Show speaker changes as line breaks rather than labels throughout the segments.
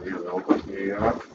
io devo partire.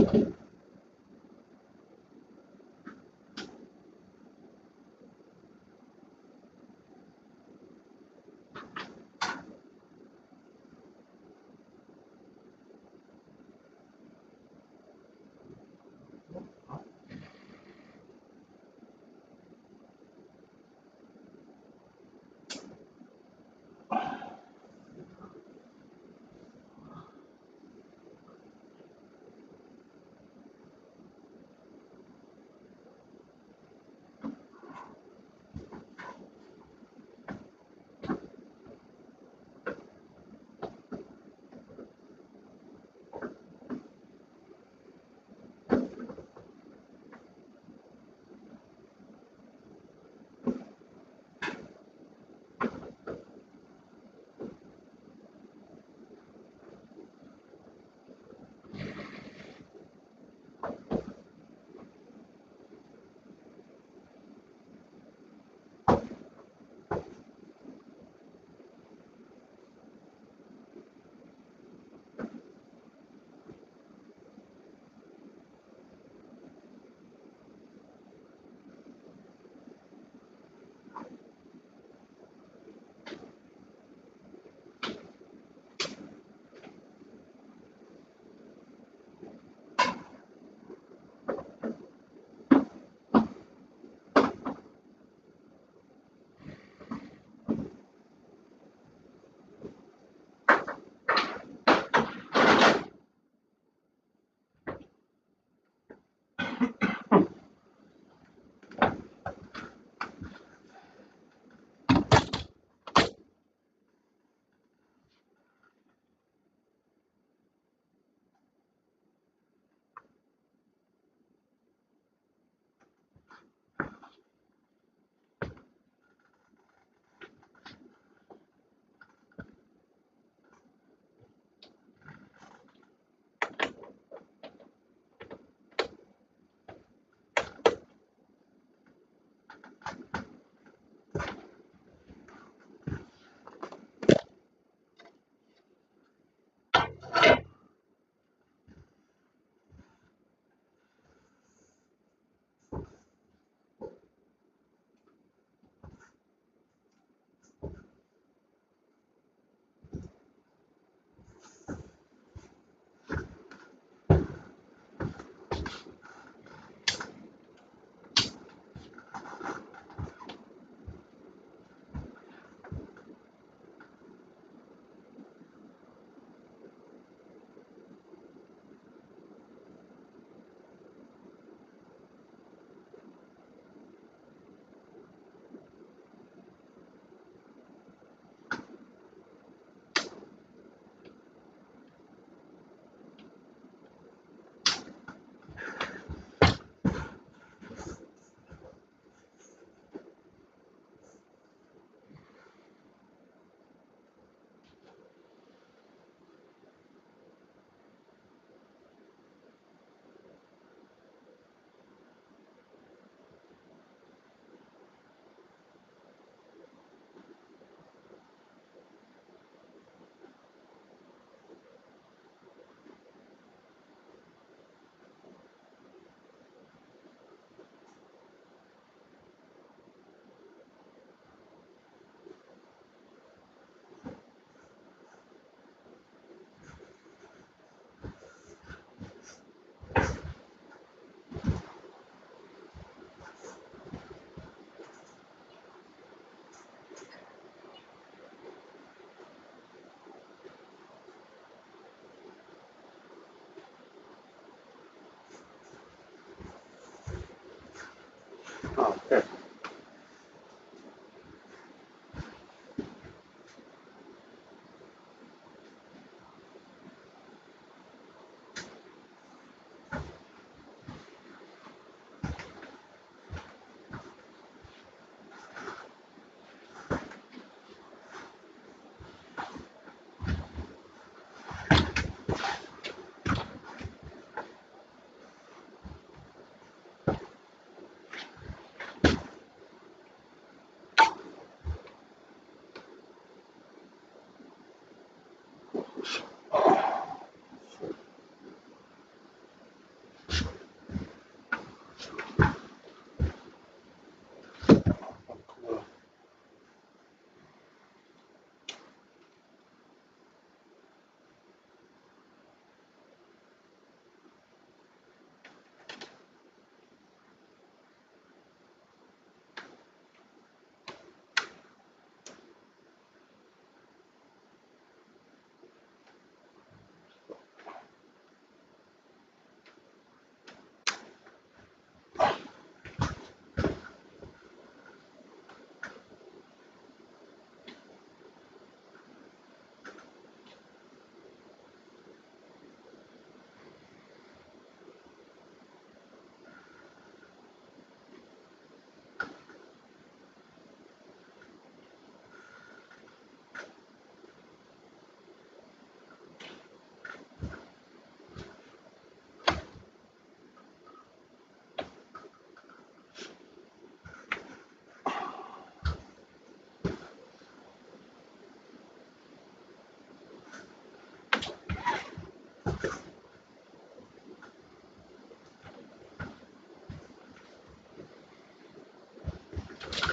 Okay.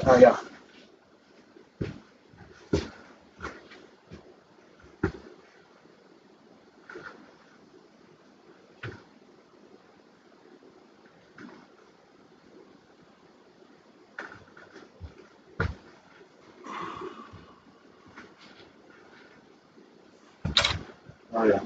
Ah ja. Ah ja.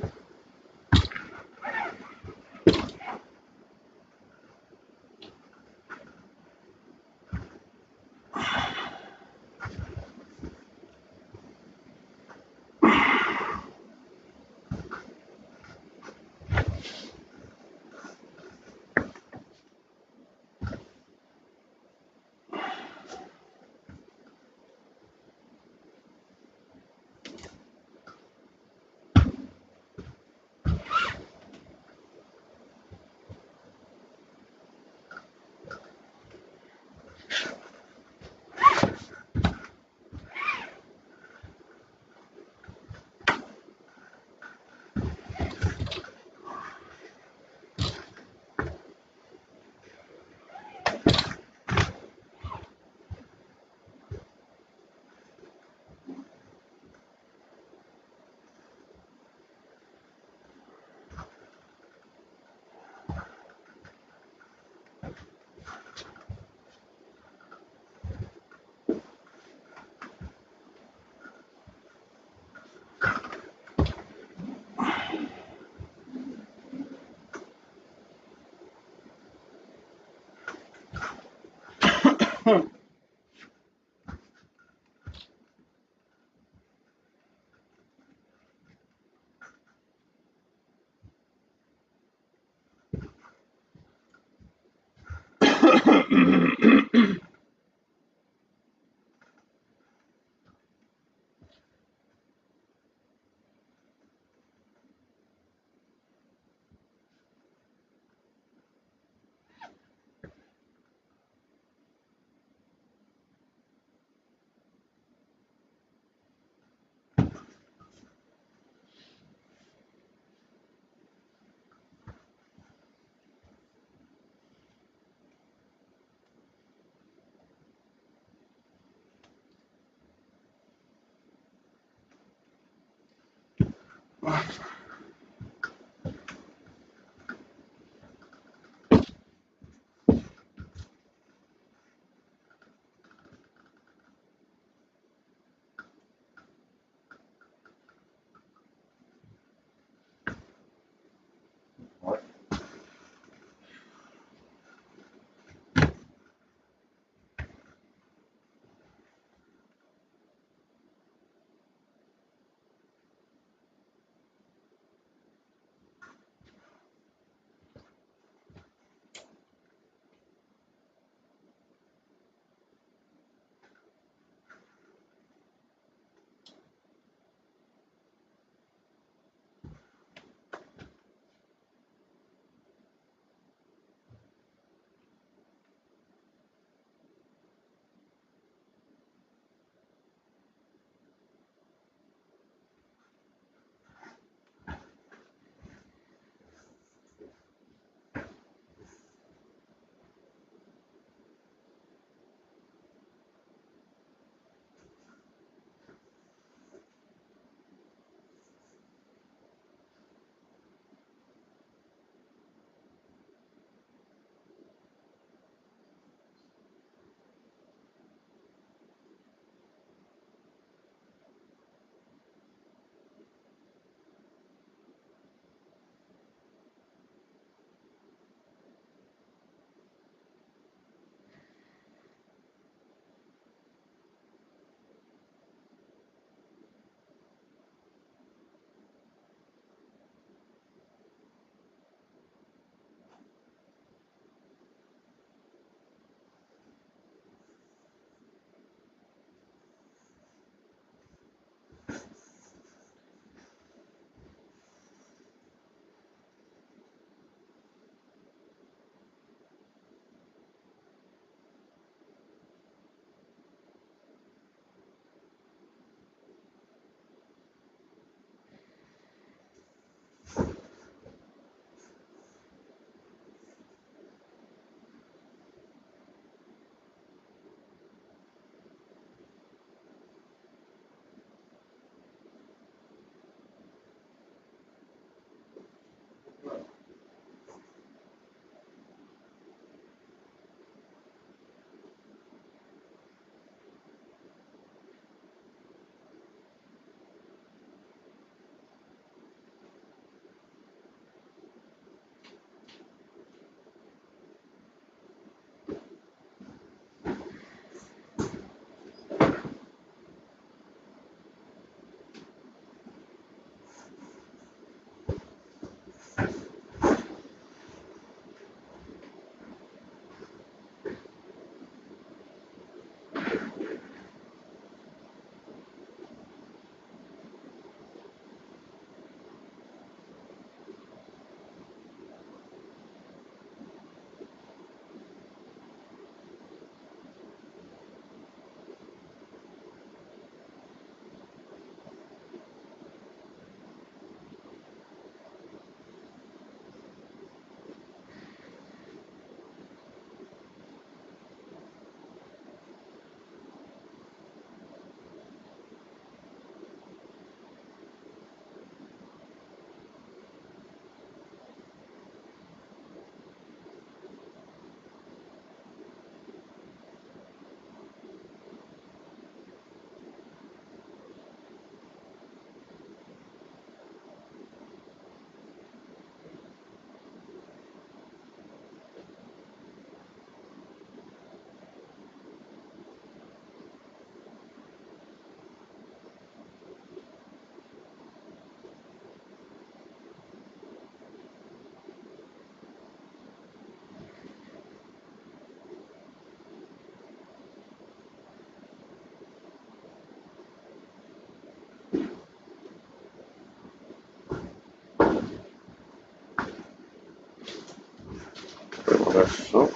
adesso,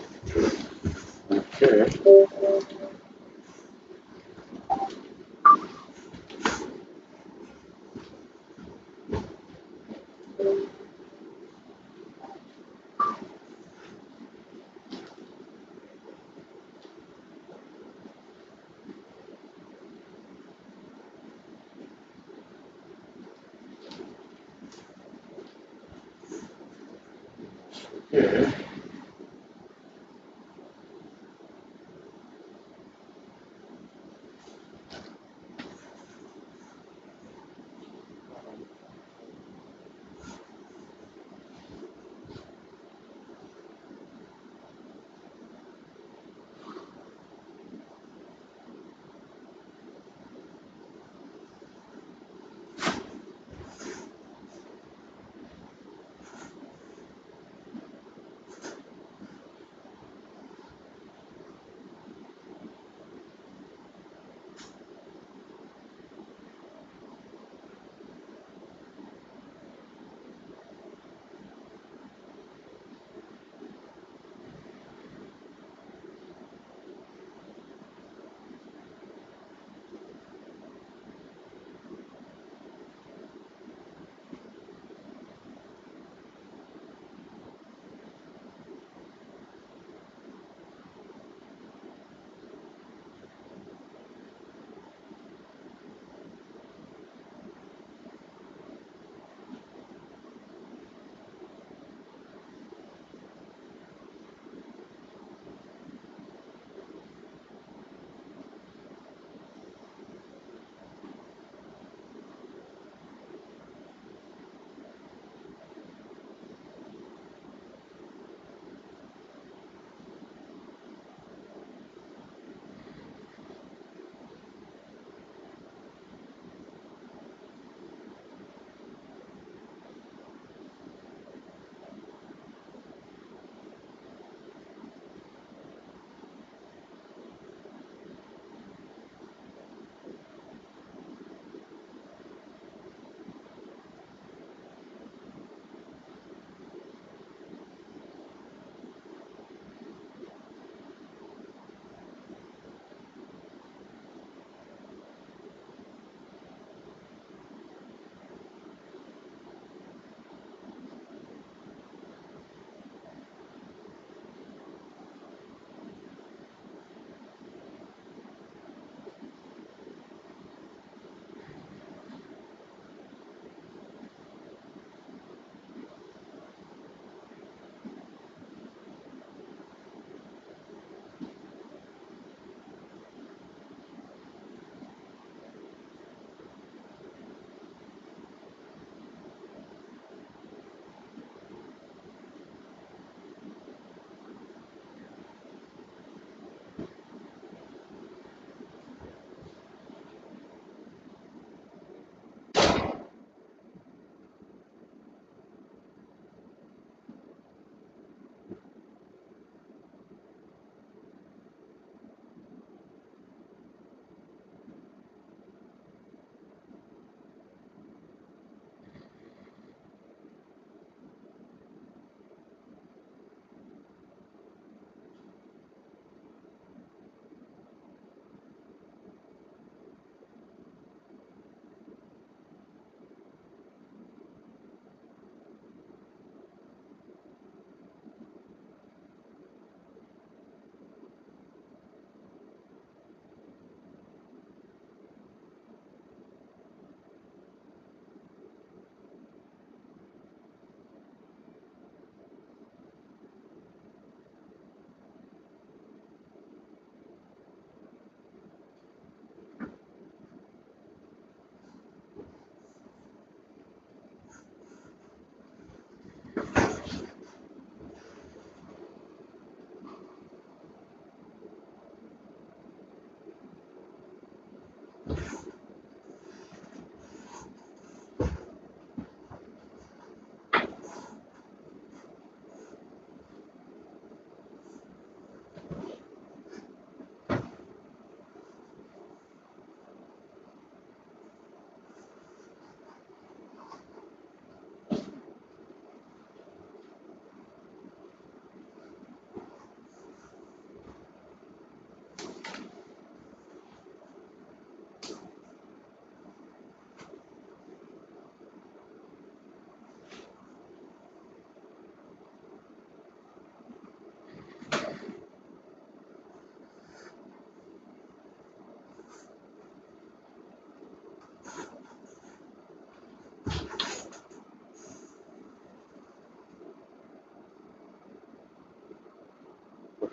perché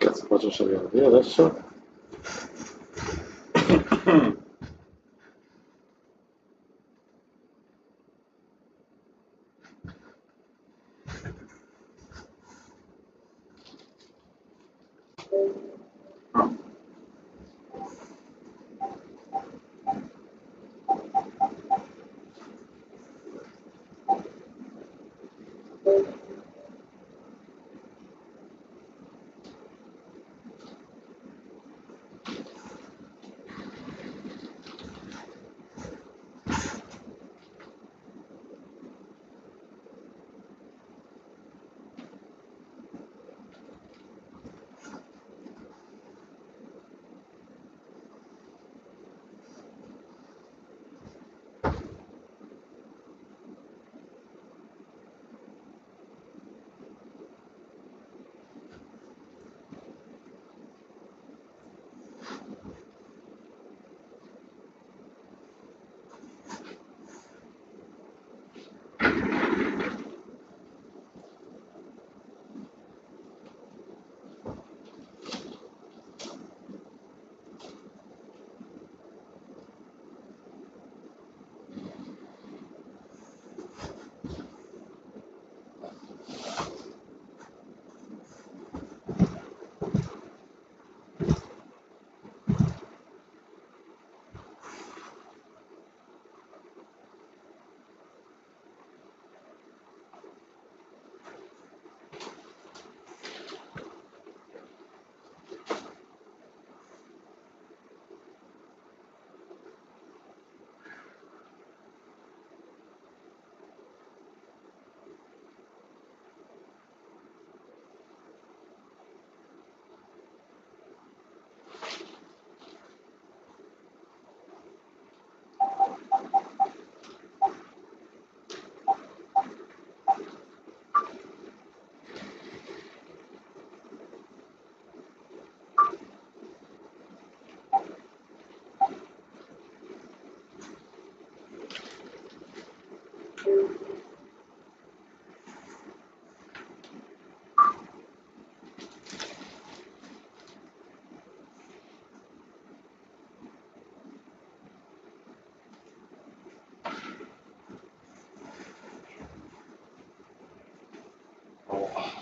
cazzo faccio scegliere io adesso? Ah,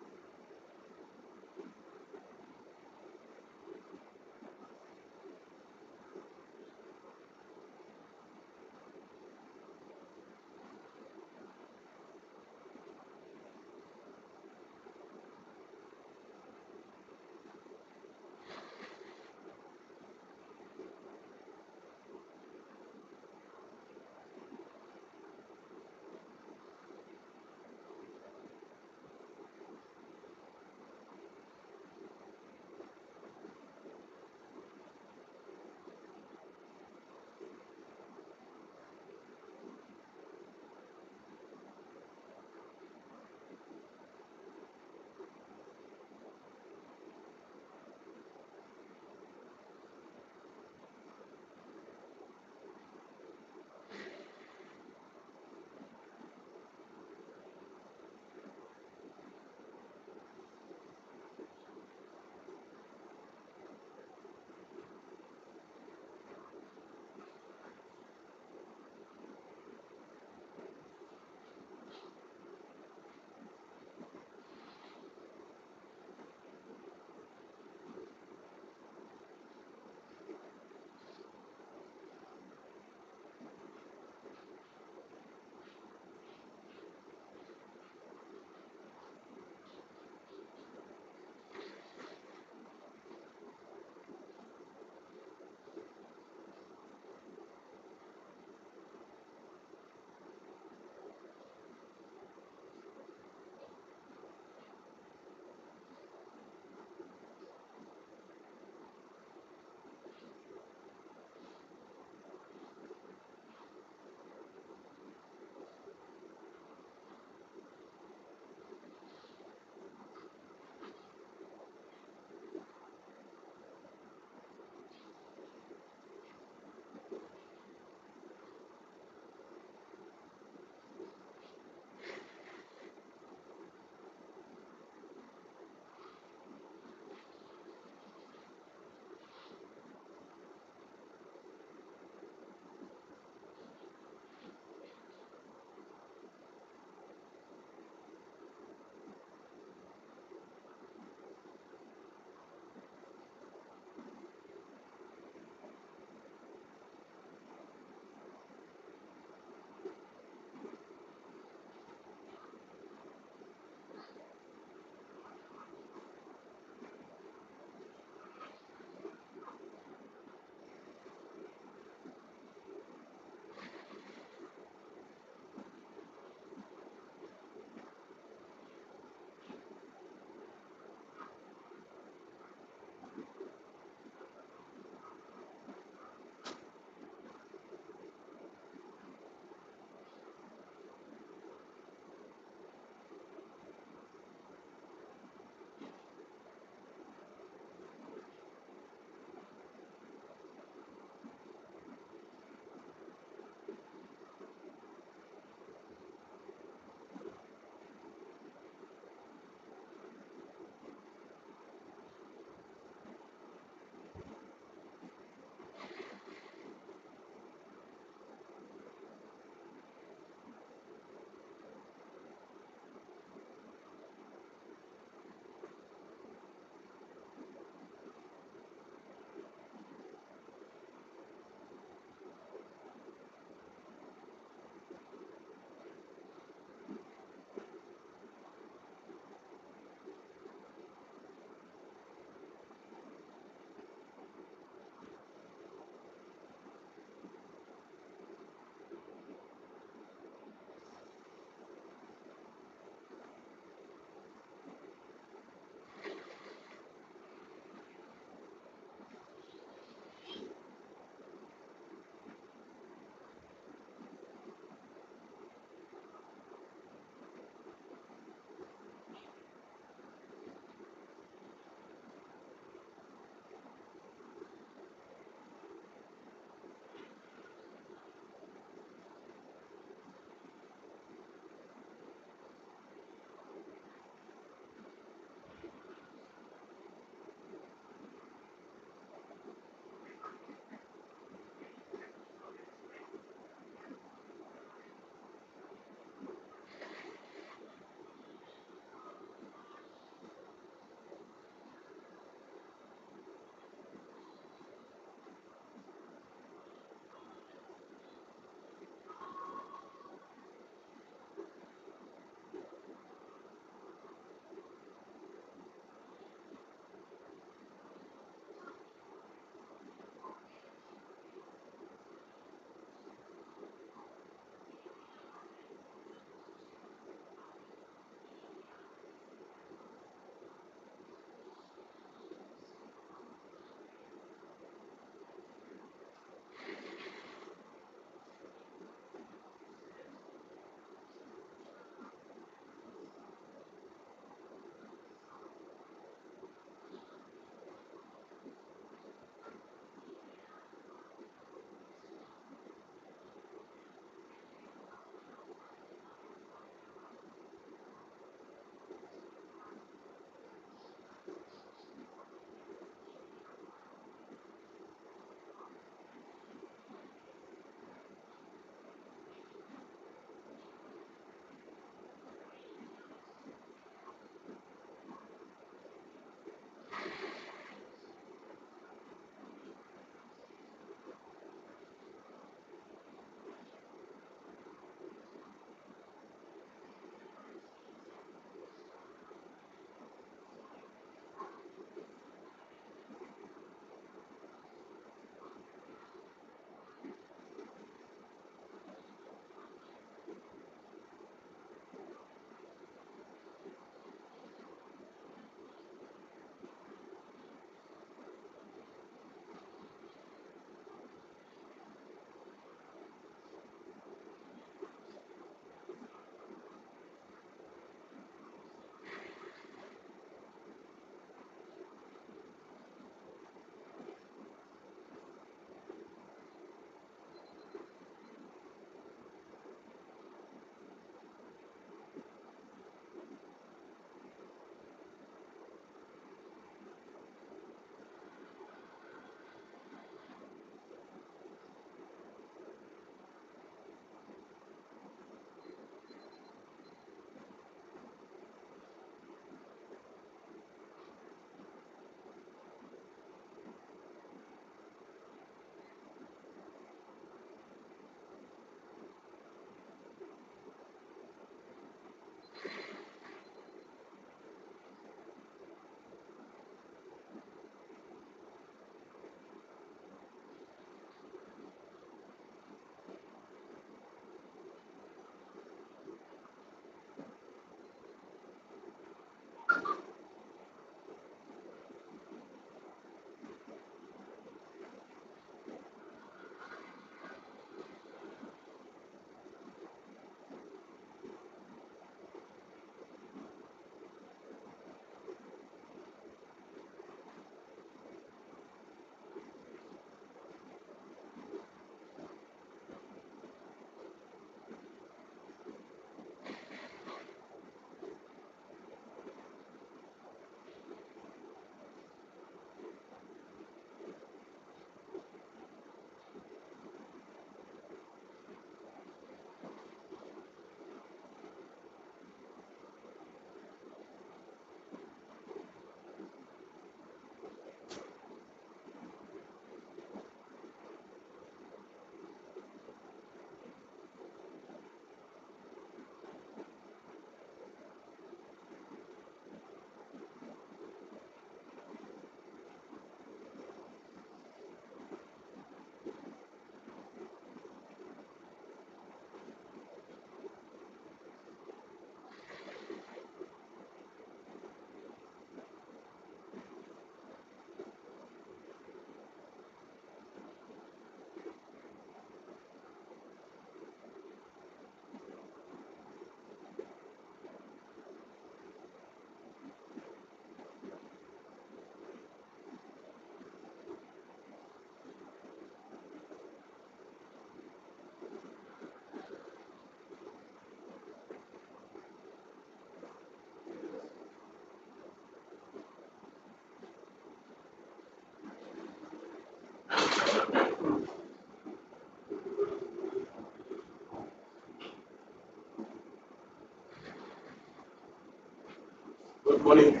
Good morning.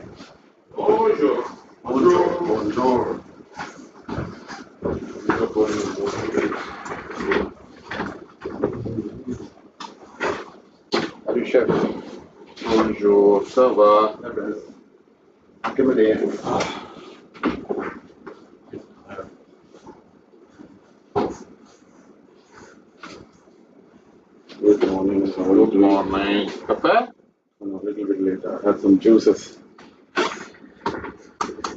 Bonjour.
Bonjour. Bonjour. Salut chef.
Bonjour, ça va?
Give me the Good morning.
Good morning. Café?
A little bit later. I had some juices.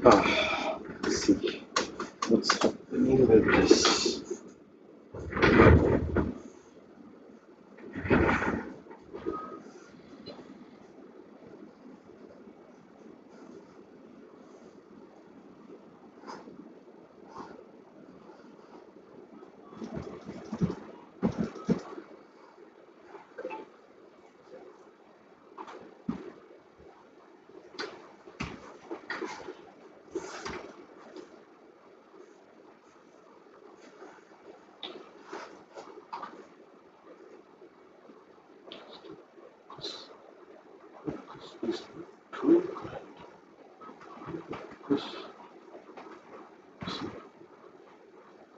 Let's see. What's happening with this?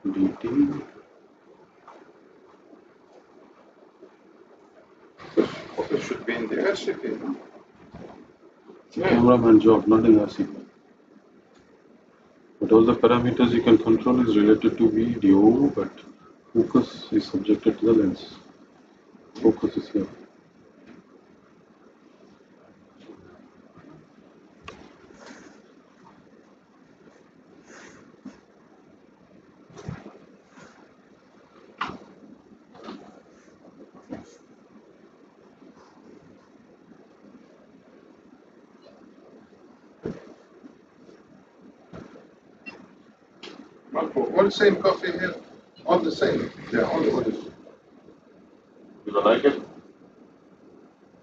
DT.
It should be in the recipe.
Cameraman job, not in RCP. But all the parameters you can control is related to video, but focus is subjected to the lens. Focus is here.
Marco, all the same coffee here? All the same? Yeah, all the same.
You don't like it?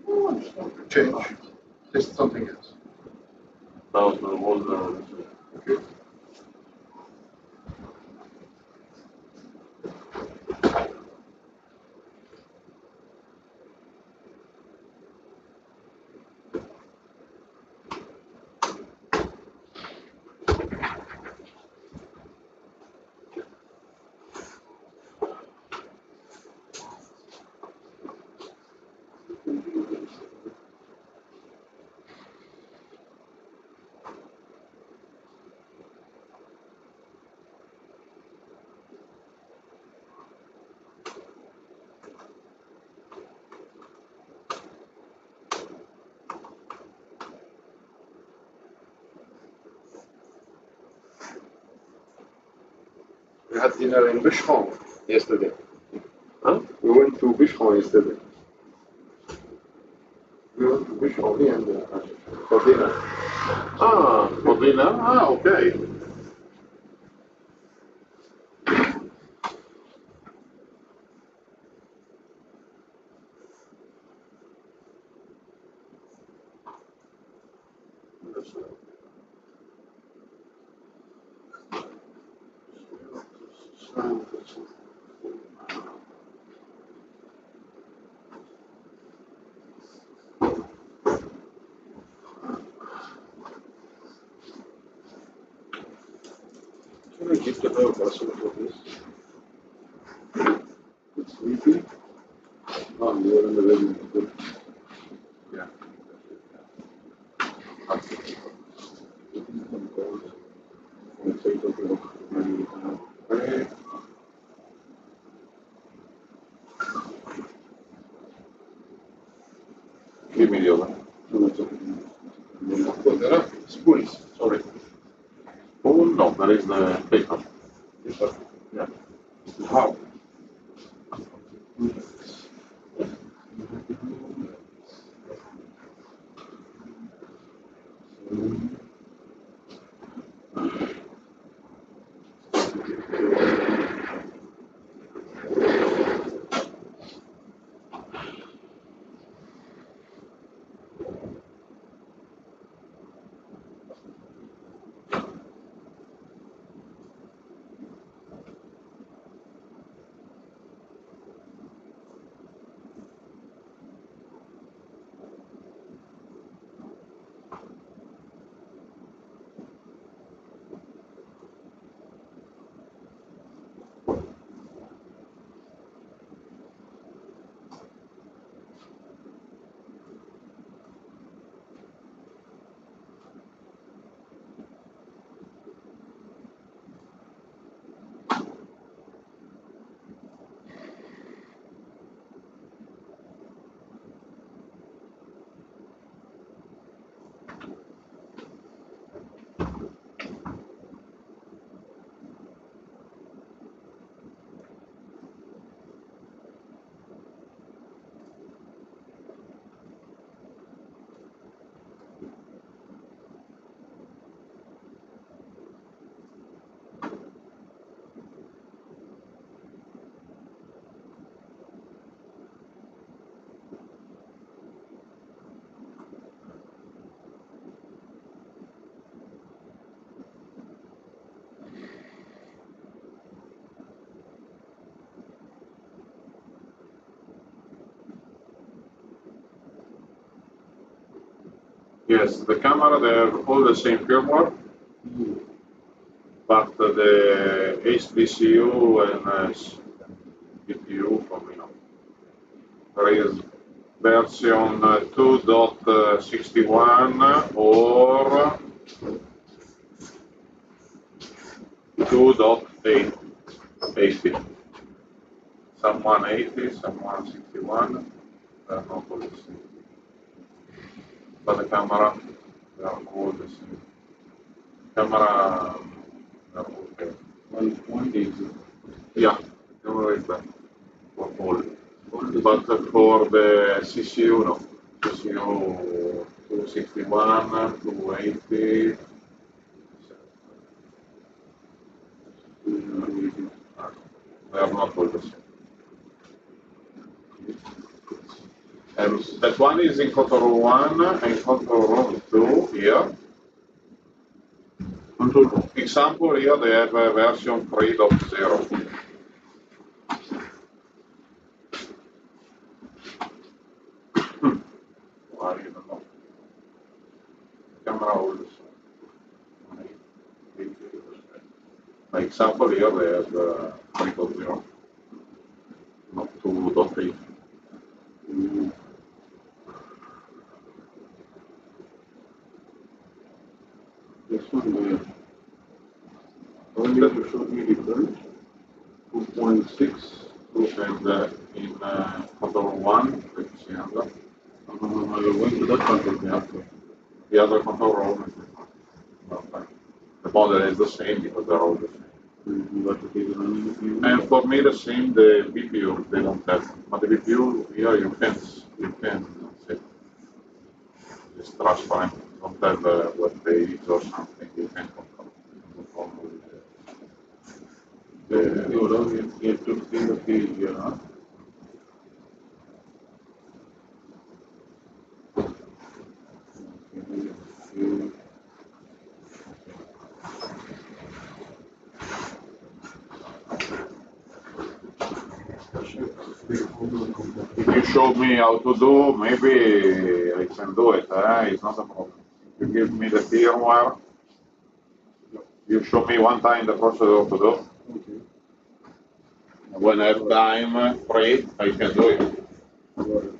No, I just want to change. Taste something else.
Now the whole
Okay. We had dinner in Boucheron yesterday.
Huh?
We went to Boucheron yesterday. We went to Boucheron, me and for dinner.
Ah, for dinner? Ah, okay.
Can I give the her vessel for this? It's sleepy. Oh, you're in the living room. Yeah.
Give me the other.
Well, there are spoons. Sorry.
Oh, no, there is the paper. Yeah.
How?
Yes, the camera, they have all the same firmware, but the HDCU and CPU from, there is version 2.61 or 2.80. Some 180, some 161, they're not all the same. But the camera, they are all the same. Camera, they are okay.
1.80.
Yeah, camera is better for all. But for the CCU, no. CCU 261, 280. They are not all the same. And that one is in control 1 and control room 2 here.
Control room.
Example here they have a version 3.0. I don't know. Camera also. Example here they have 3.0, not 2.8.
This one where earlier you showed me different 2.6
And in control 1, let's see another.
you're going to that control
The other control room is not fine. The model is the same because they're all the same.
but it is running
And for me the same, the BPU, they don't have. But the BPU here you can set. It's transparent, don't have a web page or something, you can control.
you have to see the page here, huh?
If you show me how to do, maybe I can do it, it's not a problem. You give me the firmware, you show me one time the procedure to do.
Okay.
When I have time free, I can do it.
Got it.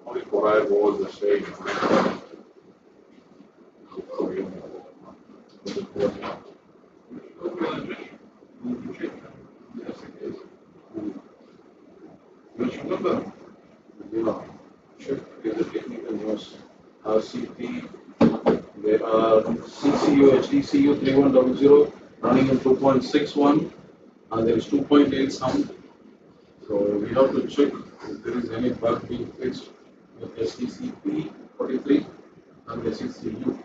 Only for I was the same.
Yeah. Shift is a technical news. RCP, there are CCU, HDCU 3100 running in 2.61 and there is 2.8 sound. So we have to check if there is any bug being fixed with STCP 43 and the CCU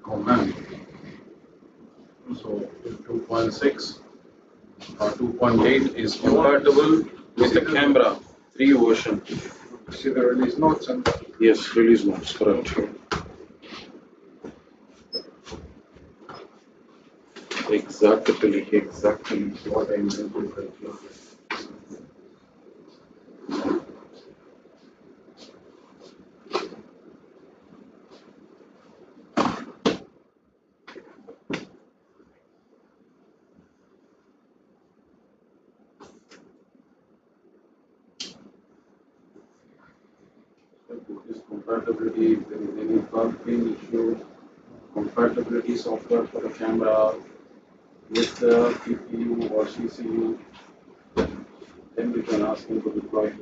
command. So if 2.6 or 2.8 is compatible with the camera 3 version.
See the release notes and
Yes, release notes, correct. Exactly what I meant to calculate. This compatibility, if there is any bug being issue, compatibility software for the camera with the CPU or CCU, then we can ask him to deploy.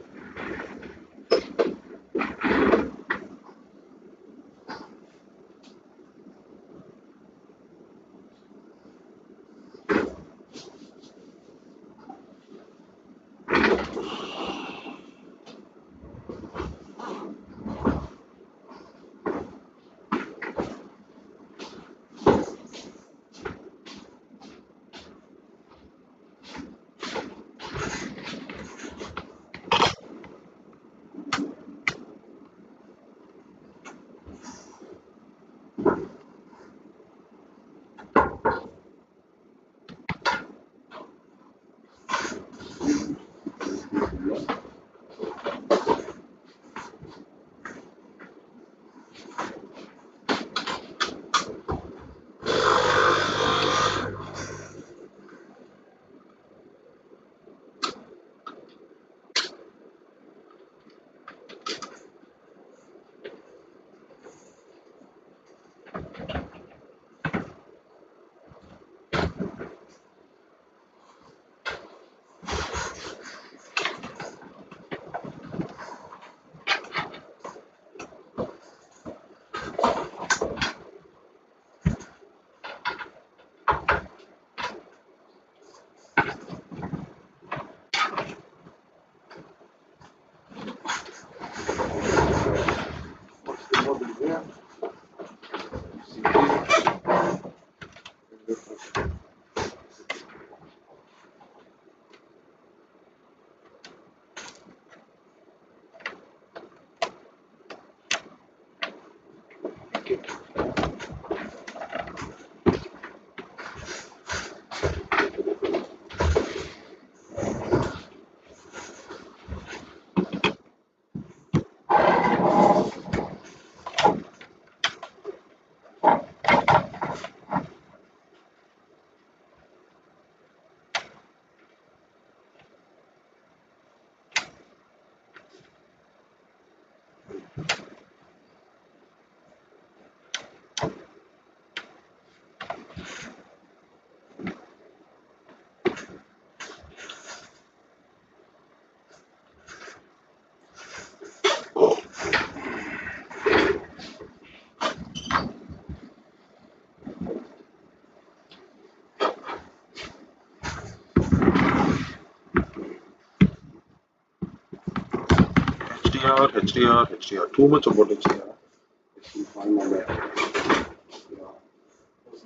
HDR. Too much about HDR.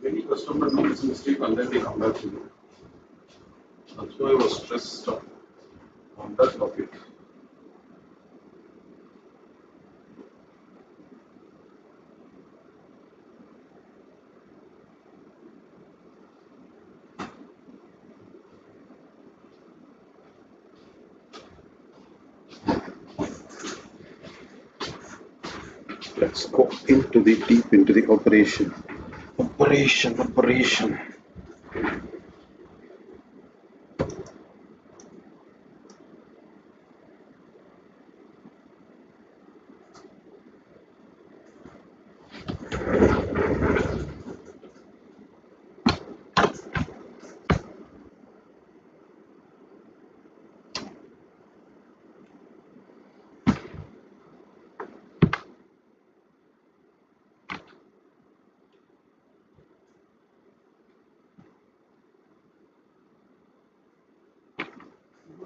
Many customers make this mistake and then they come back to you. That's why I was stressed on that topic.
Let's go deep into the operation. Operation.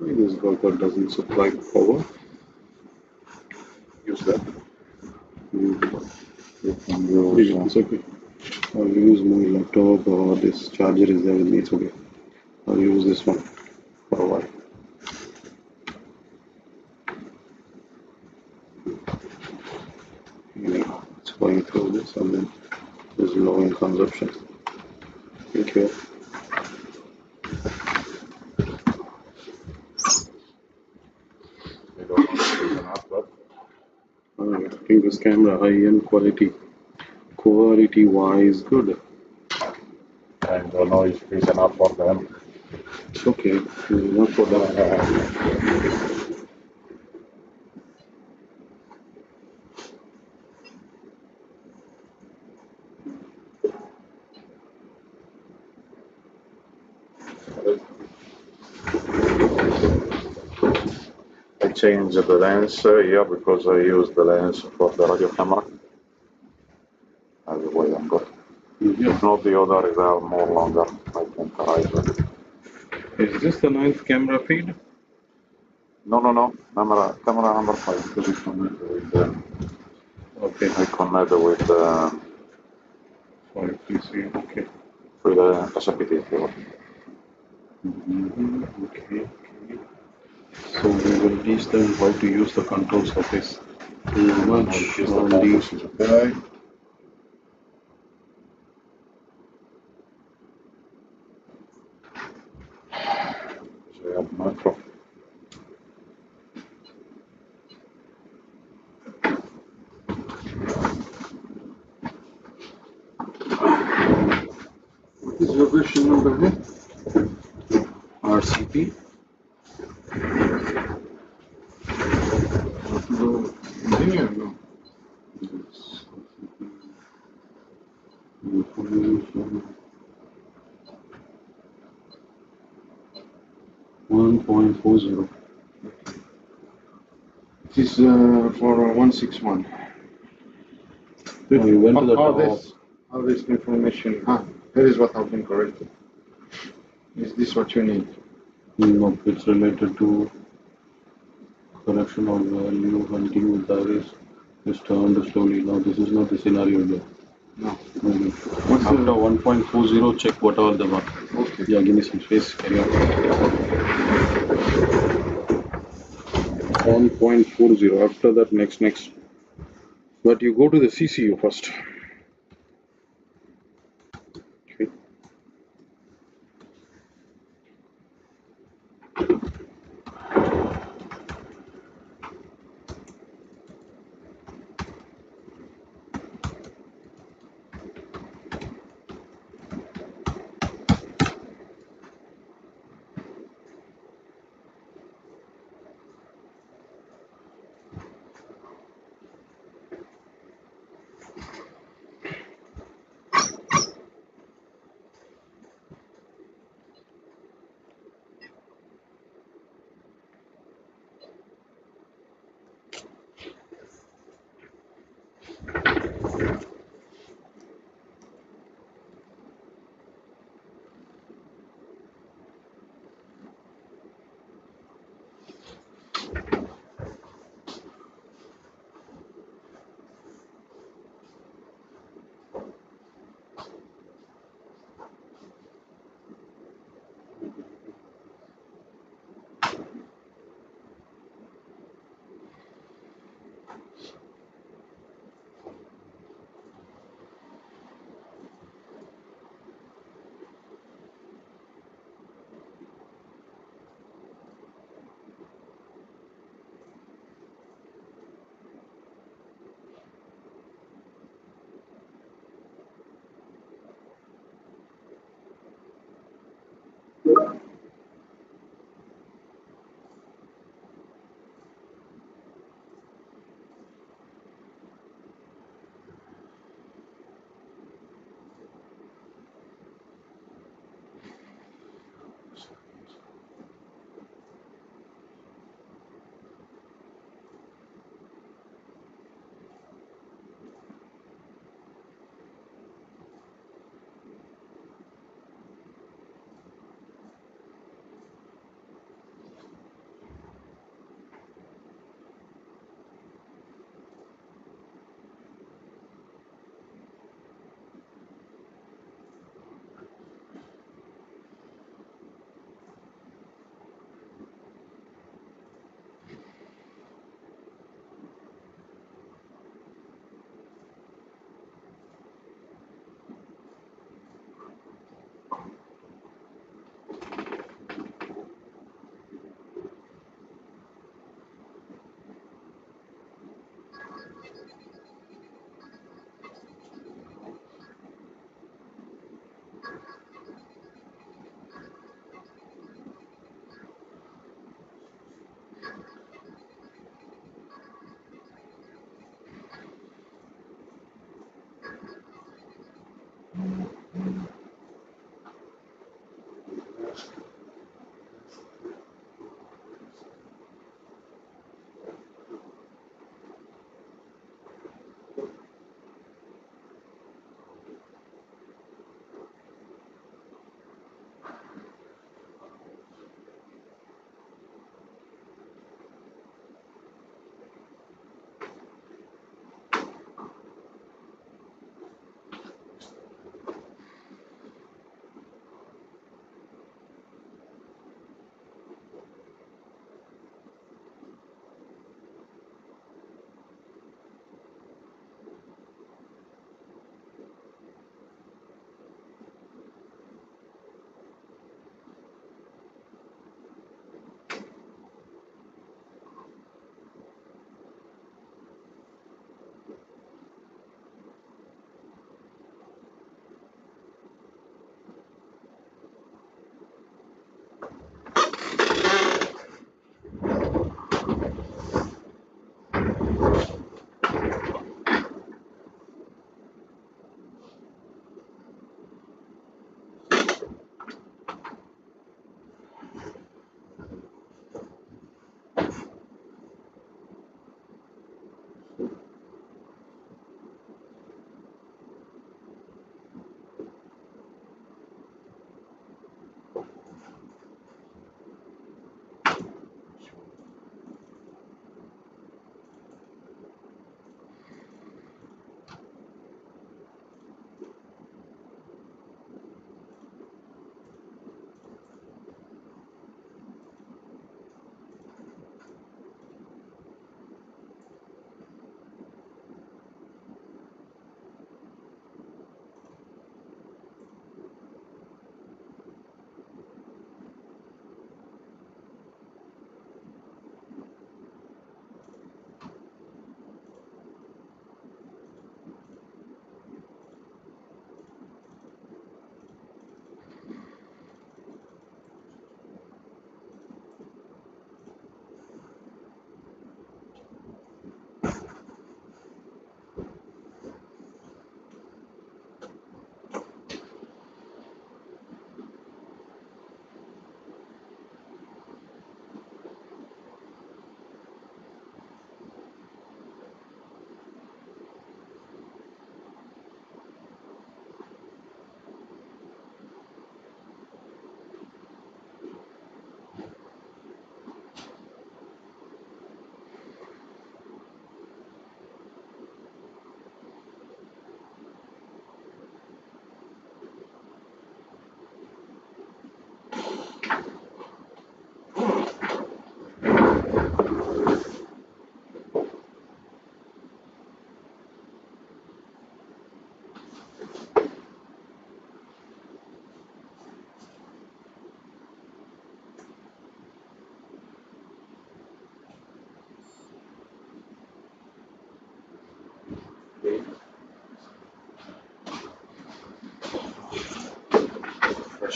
This burger doesn't supply power. Use that. It's okay. I'll use my laptop or this charger is there with me. It's okay. I'll use this one for a while. Yeah, it's going through this and then there's low in consumption. Thank you. I think this camera high-end quality wise good.
And the noise is enough for them.
It's okay. Not for that.
I changed the lens here because I use the lens for the radio camera. As a way I'm good. If not the other, they are more longer. I can carry them.
Is this the 9th camera feed?
No. Camera number 5 to be connected with
Okay.
I connected with
Sorry, PC. Okay.
with the SPT.
Okay. So we will teach them how to use the control surface. Much on the
Okay. So I have macro.
What is your version number here?
RCP.
No, linear, no.
Information 1.40.
It is for 161.
You went to the top.
All this information. Here is what I've been corrected. Is this what you need?
No, it's related to correction of value, hunting with iris is turned slowly. Now this is not the scenario here.
No.
After 1.40, check what all them are.
Okay.
Yeah, give me some space. Carry on. 1.40. After that, next. But you go to the CCU first.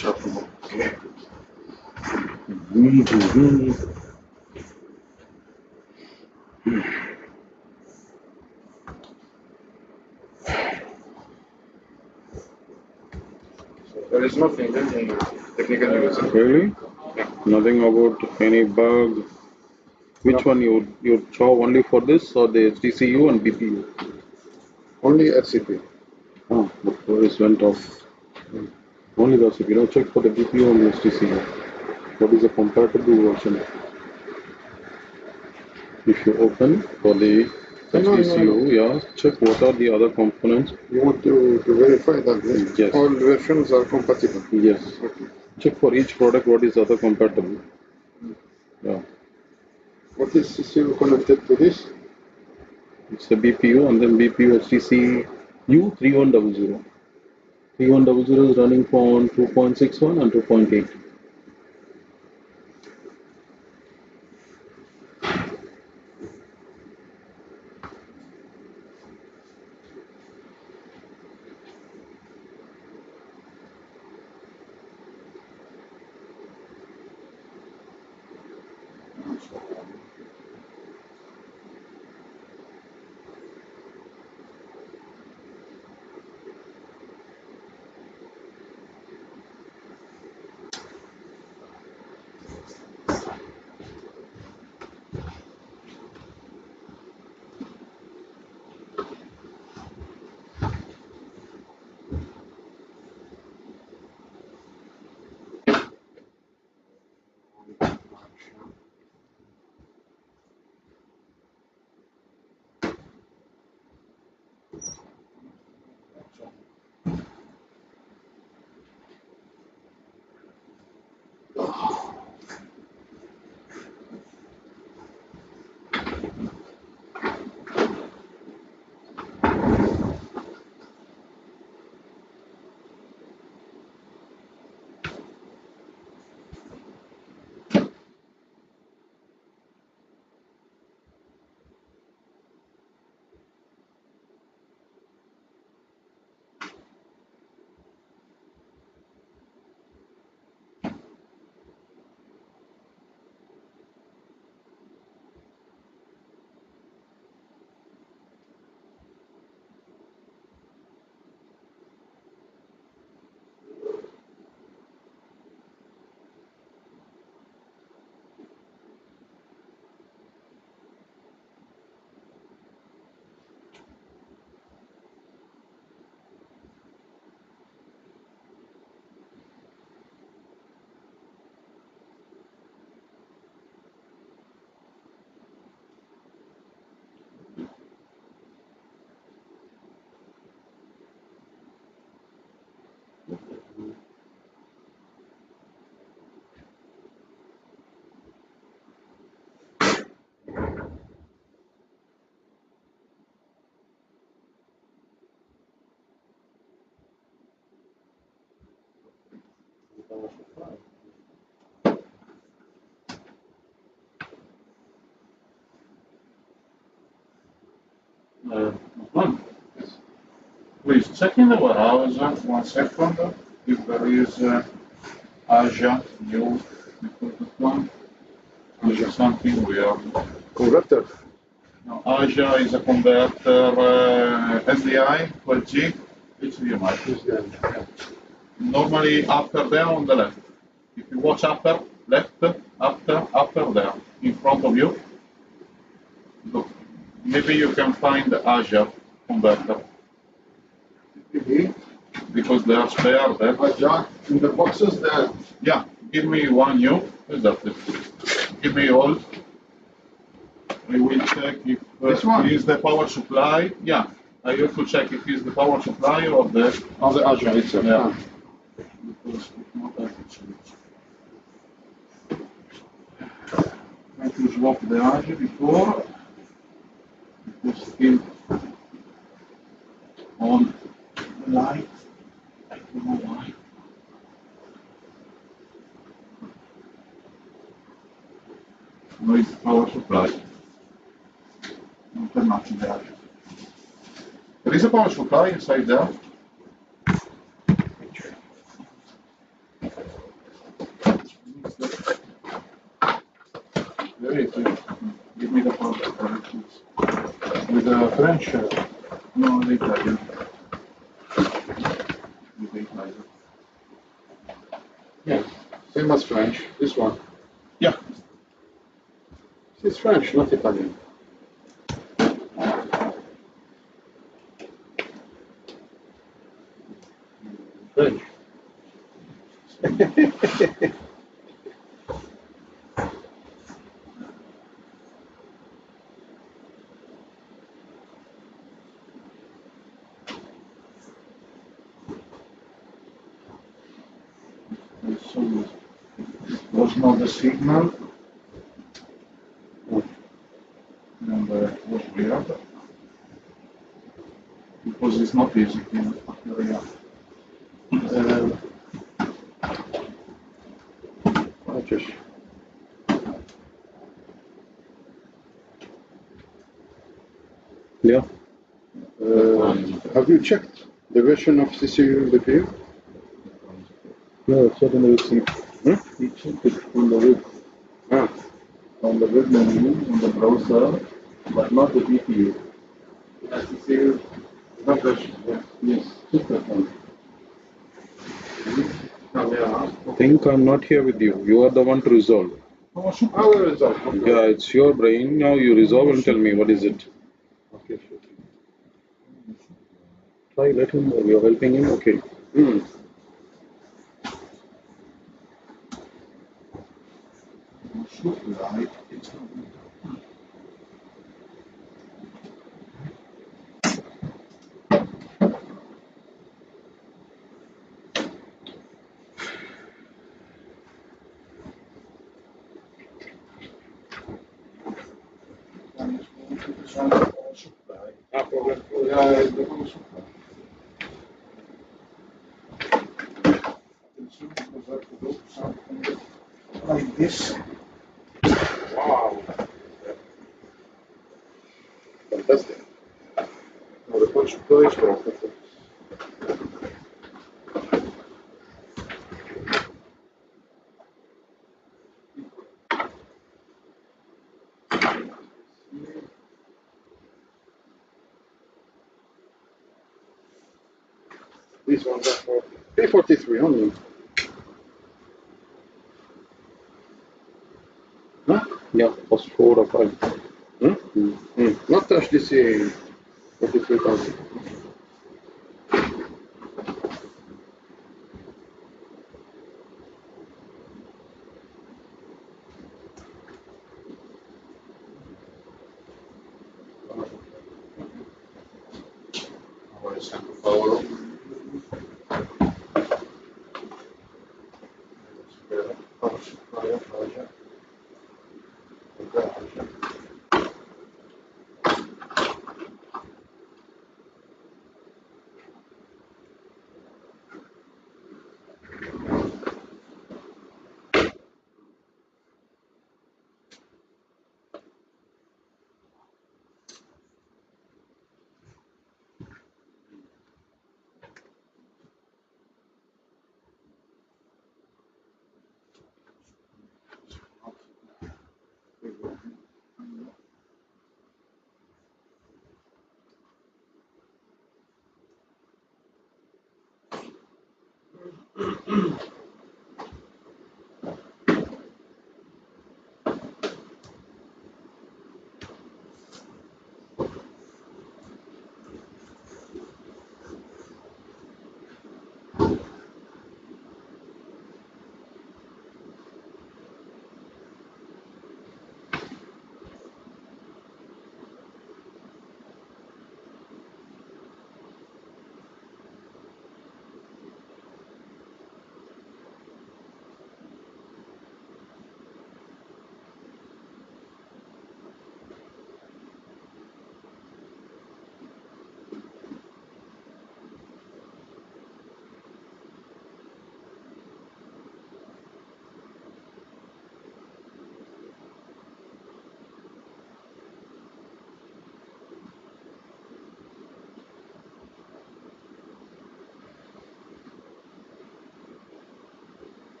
shuffle. Okay.
There is nothing in technical news.
Really? Nothing about any bug. Which one you show only for this or the HDCU and BPU?
Only HCP.
Oh, the voice went off. Only the HDCU. Now check for the BPU and the HDCU. What is the compatible version? If you open for the HDCU, yeah, check what are the other components.
You want to verify that
Yes.
all versions are compatible.
Yes.
Okay.
Check for each product what is other compatible. Yeah.
What is CCU connected to this?
It's the BPU and then BPU HTC U3100. 3100 is running on 2.61 and 2.8.
Please check in the warehouse 1 second if there is Asia new because that one is something weird.
Converter.
Now, Asia is a converter SDI 12G HDMI. Normally upper there on the left. If you watch upper left, upper there in front of you. Look, maybe you can find the Asia converter. Because they are spare there.
Aja, in the boxes there.
Yeah, give me one new. Exactly. Give me all. I will check if
This one?
is the power supply. Yeah, I have to check if it's the power supply or the
Of the Aja itself.
Yeah. Because if not, I have to change. Try to swap the Asia before. Because still on the light. I don't know why. No, it's power supply. Not that much in the Asia. There is a power supply inside there.
With the French, no, the Italian. With the Italian. Yeah, same as French. This one. Yeah. It's French, not Italian. French. So was not the signal and was weird because it's not easy in area. Just
Yeah.
have you checked the version of CCU BPU?
Yeah, it's not in the receipt. We checked it on the web.
Ah,
On the web menu, on the browser, but not the BPU.
CCU, that version, yeah.
Yes, check that one.
Yeah.
I think I'm not here with you. You are the one to resolve.
I will resolve.
Yeah, it's your brain. Now you resolve and tell me what is it.
Okay, sure.
Try, let him know. You're helping him. Okay.
Right.
Ah, problem.
Like this.
Wow.
Fantastic. No, the punch is broken. These ones are for P43 only. Huh?
Yeah, first 4 or 5.
Not touch this 43,000.
Power.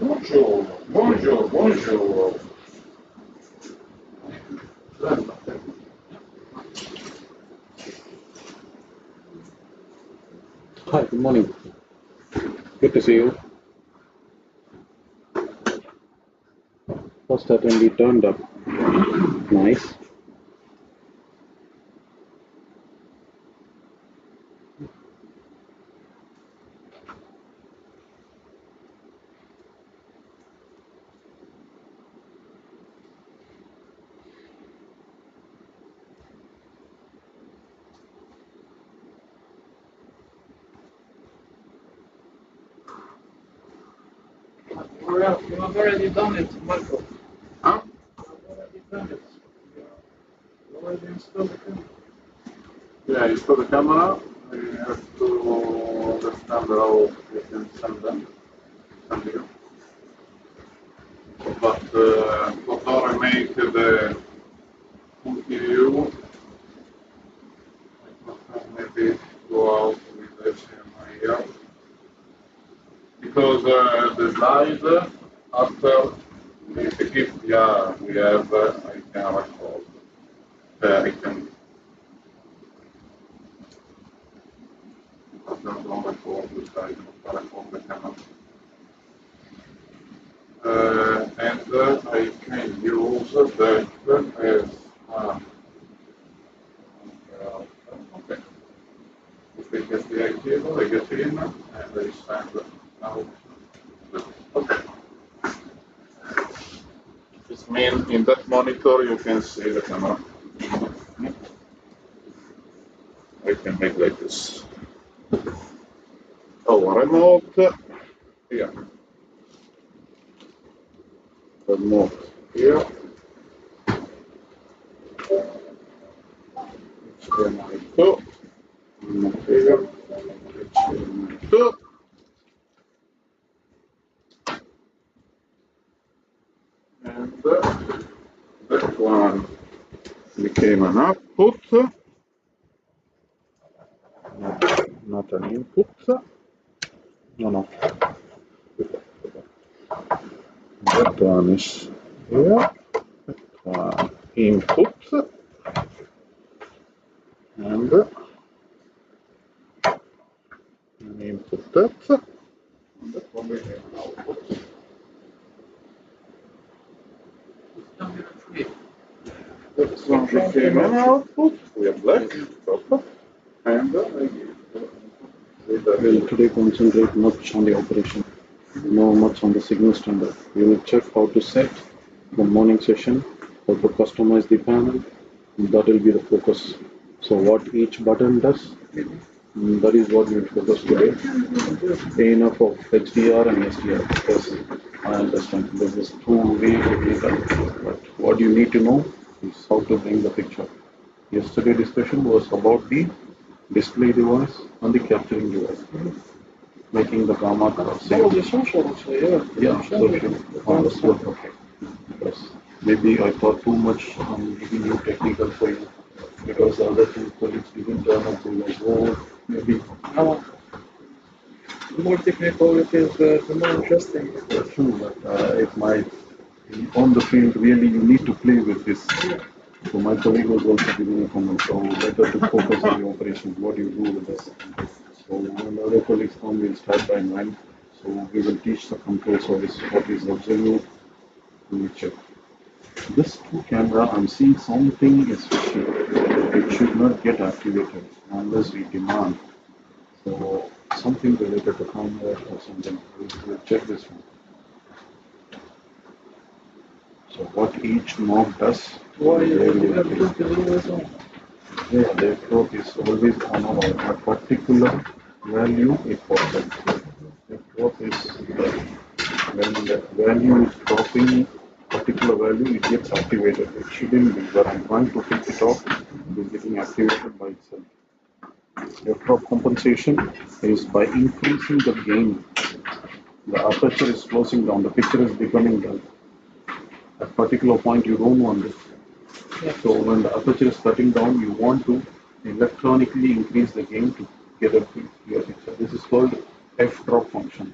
Bonjour, bonjour, bonjour.
Hi, good morning. Good to see you. First attendee turned up. Nice.
Well, you have already done it, Marco.
Huh?
You have already done it. You already installed the camera.
Yeah, you saw the camera. You have to understand how you can send them. Send you. But before I make the full view, I can maybe go out with the HDMI here. Because the slide after if yeah we have I can record. I can don't record the slide, but record the camera. And I can use that as okay. If I get the cable, I get in and I send out. Okay. This means in that monitor you can see the camera. I can make like this. Oh, remote here. Remote here. HDMI 2. Here. HDMI 2. And that one became an output, not an input. No. That one is here. That one input. And an input that. And that one became an output. That one became an output. We have black. Copper. And I give
We'll today concentrate much on the operation, no much on the signal standard. We will check how to set the morning session, how to customize the panel. That will be the focus. So what each button does, that is what we will focus today. Enough of HDR and SDR, because I understand this is two-way technical, but what you need to know is how to bring the picture. Yesterday discussion was about the display device and the capturing device, making the gamma curve
Oh, the
safe.
social also, yeah.
Yeah, social. Understood. Okay. Yes. Maybe I thought too much on giving you technical for you, because the other two colleagues didn't turn up. They were bored. Maybe
The more technical it is, the more interesting it is.
true, but it might on the field really you need to play with this. So my colleague was also giving a comment. So better to focus on the operations. What do you do with this? So when the other colleagues come, we'll start by 9. So we will teach the control service what is observed. We check. This two camera, I'm seeing something is fishy. It should not get activated unless we demand. So something related to firmware or something. We'll check this one. So what each knob does.
Why you have to do always on?
Yeah, the probe is always on a particular value is perfect. The probe is when the value is dropping particular value, it gets activated. It shouldn't be, but I'm trying to take it off. It is getting activated by itself. F-drop compensation is by increasing the gain. The aperture is closing down. The picture is becoming dull. At particular point, you don't want this. So when the aperture is cutting down, you want to electronically increase the gain to get a clear picture. This is called
F drop function.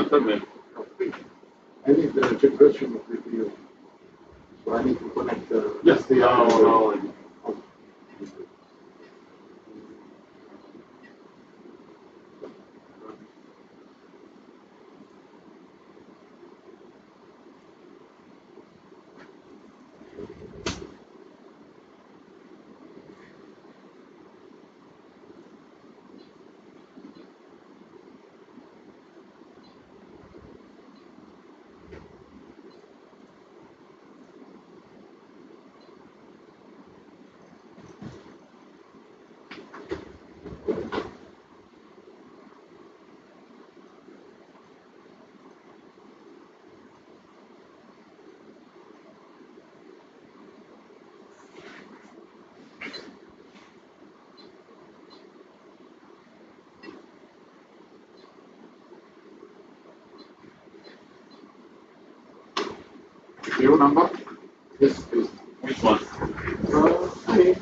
Tell me.
I need the integration of the video. So I need to connect
Yes,
the
now.
Your number?
This is
Which one?
Sony.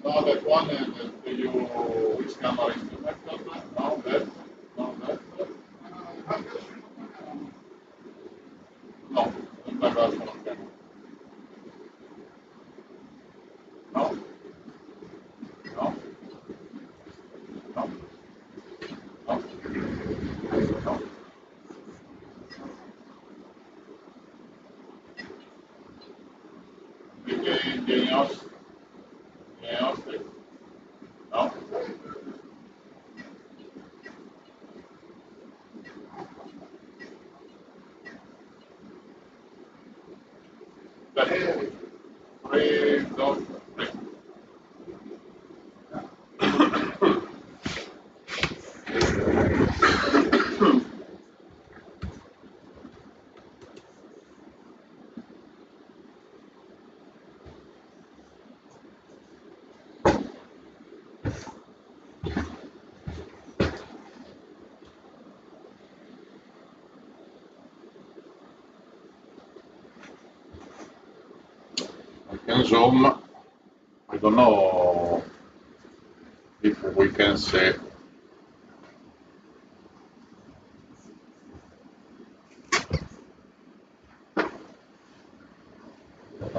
Now that one, and you, which camera is the better? Now that, now that. No, not that one. No, no, no, no, no. Anything else? Anything else? No. That's it. Three, don't.
I can zoom. I don't know if we can see.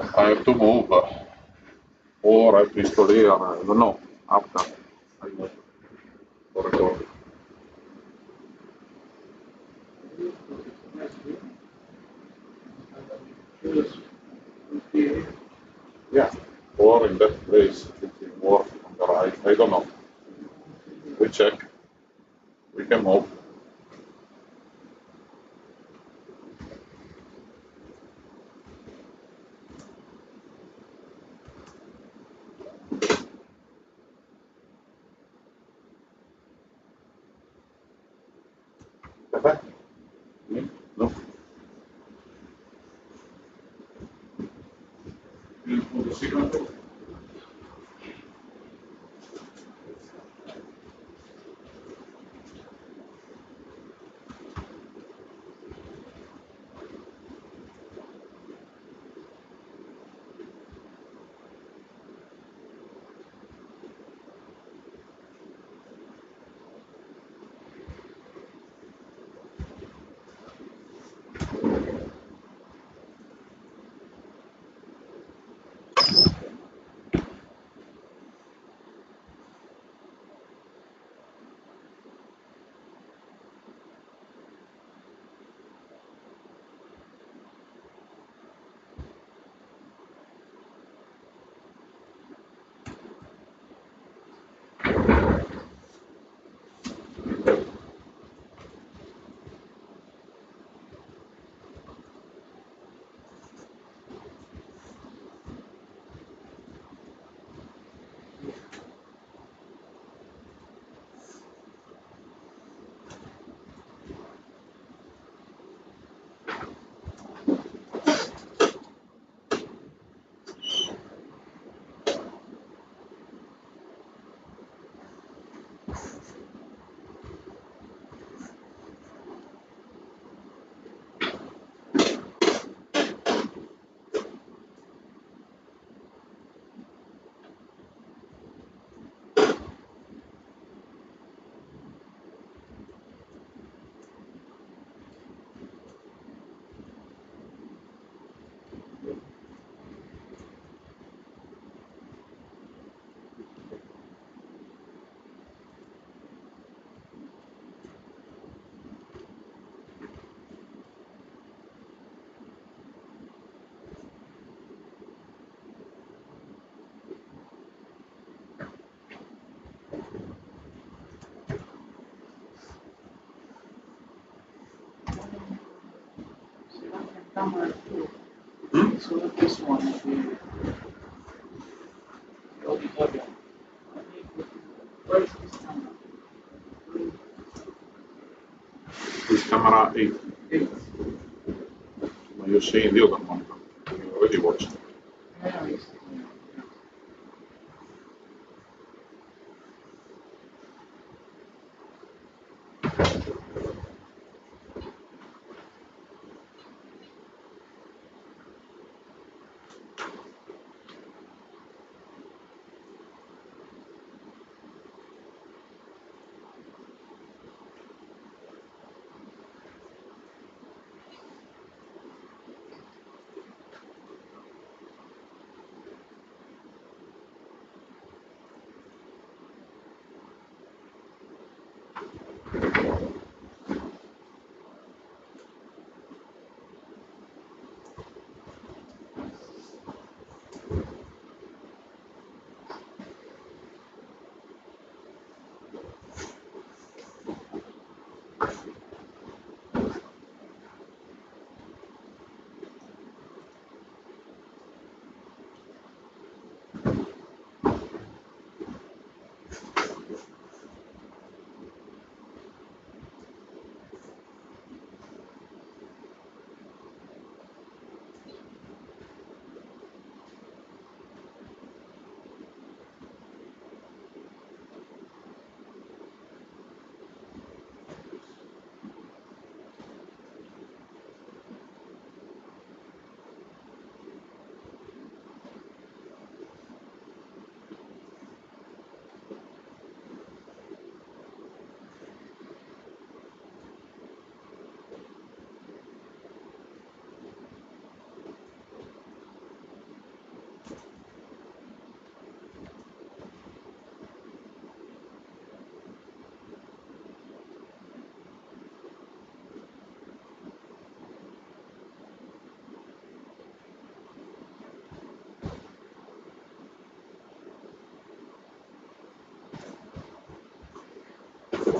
I have to move, or I have to install here. I don't know. After I move for record. Yeah, or in that place, it will work on the right. I don't know. We check. We can move. Caffè? No.
So this one is the auditorium. Where is this camera?
This camera 8.
Eight.
You're seeing the other monitor. You already watched.
Yeah, it's,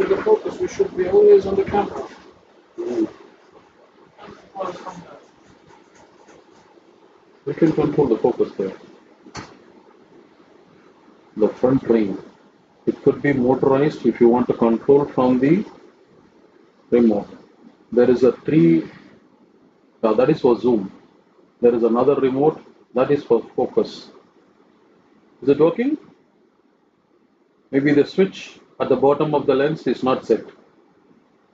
with the focus, we should be always on the camera.
We can control the focus there. The front ring. It could be motorized if you want to control from the remote. There is a that is for zoom. There is another remote that is for focus. Is it working? Maybe the switch at the bottom of the lens is not set.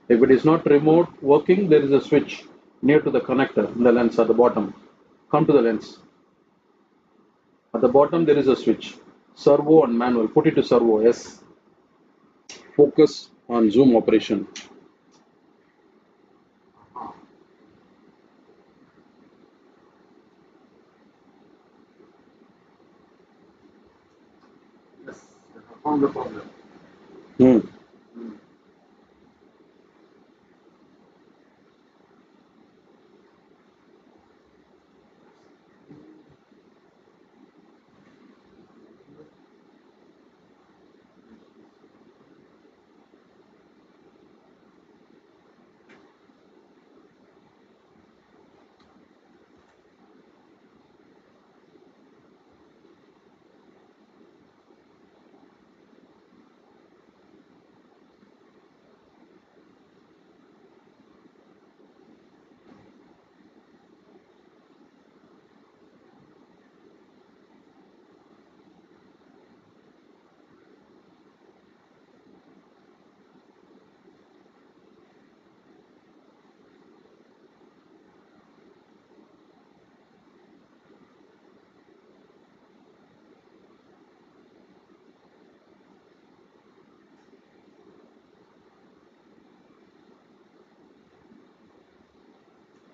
If it is not remote working, there is a switch near to the connector in the lens at the bottom. Come to the lens. At the bottom there is a switch. Servo and manual. Put it to servo. Yes. Focus on zoom operation.
Yes, I found the problem.
Hmm.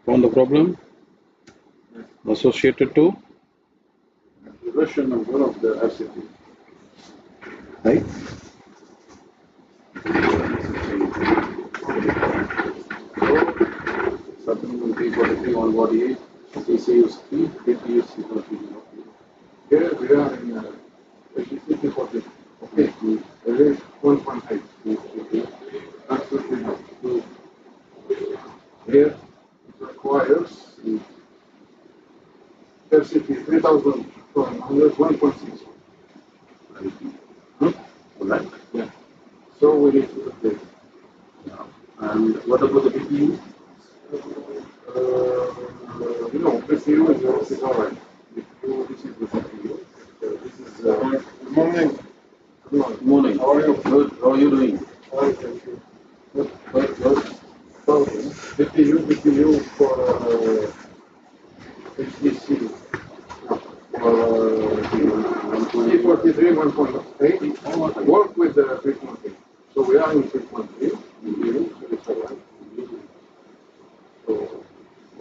Found the problem associated to
The version number of the RCT.
right?
Something will be 43 on body 8, CCUs 3, BPUs 0.
Here we are in HTTP 40. Okay, there is 1.8. Absolutely not. Here it requires RCT 3400 1.6.
Right?
Yeah. So we need to update.
And what about the BPU?
No, PCU is alright. PCU, this is the CPU. This is good morning. Good morning.
Good morning.
How are you?
Good. How are you doing?
Fine, thank you. Good. So, PPU for HDC. For T43 1.8. Work with the 3.3. So we are in 3.3. So it's alright. So,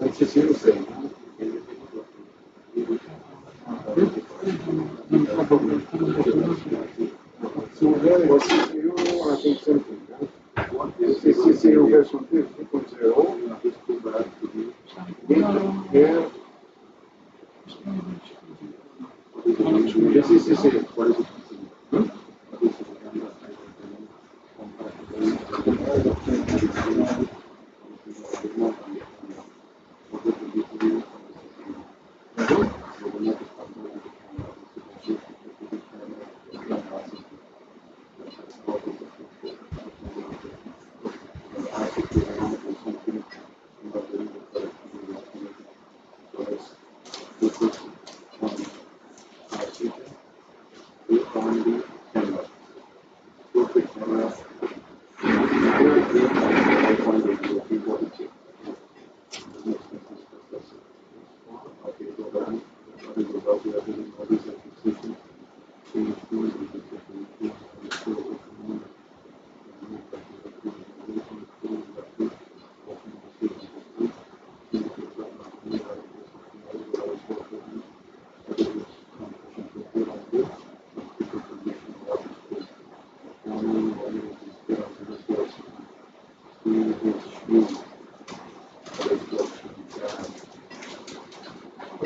HCC is same. So here was CPU, I think something. CCU version 3.0. Here, this is CCU. What is it?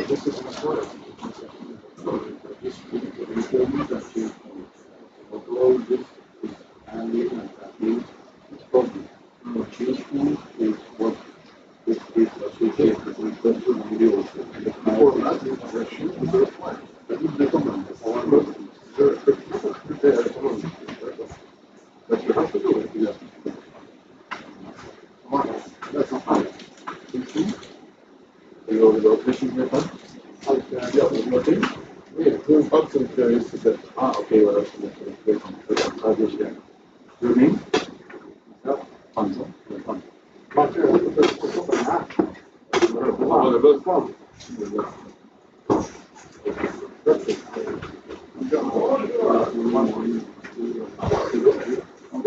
This is important. This information that you upload this is handling and tracking Before that, the injection is required. That is recommended. However, the people prepare recommended. But you have to do it. Yeah. That's not fine. The operation paper? Yeah, the operation? Yeah, two parts of the system. Ah, okay, well, that's the your name? Yeah, Panzo.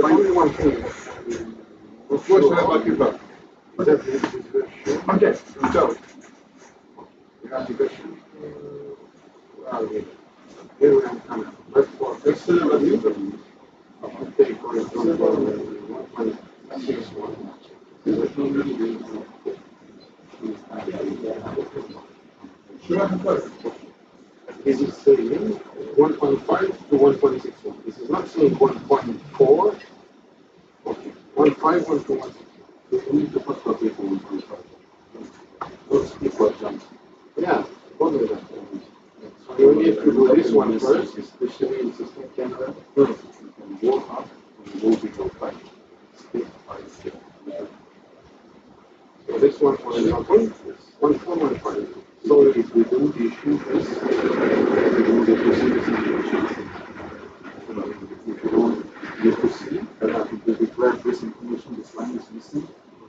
Only one thing. What should I like you back? Okay, so we have the question. Here we have kind of let's for this review. Okay, for example, 1.6. Is it saying 1.5 to 1.61? This is not saying 1.4. Okay, 1.5 to 1.6. We need to put for people 1.5. What's equal jump? Yeah, what is that? So you need to do this one first, especially in system camera. You can go up and go below 5. Step 5 step. So this one, for example, is 1.415. So if we don't issue this, we don't get to see this information. If you don't get to see, if we declare this information, this line is missing,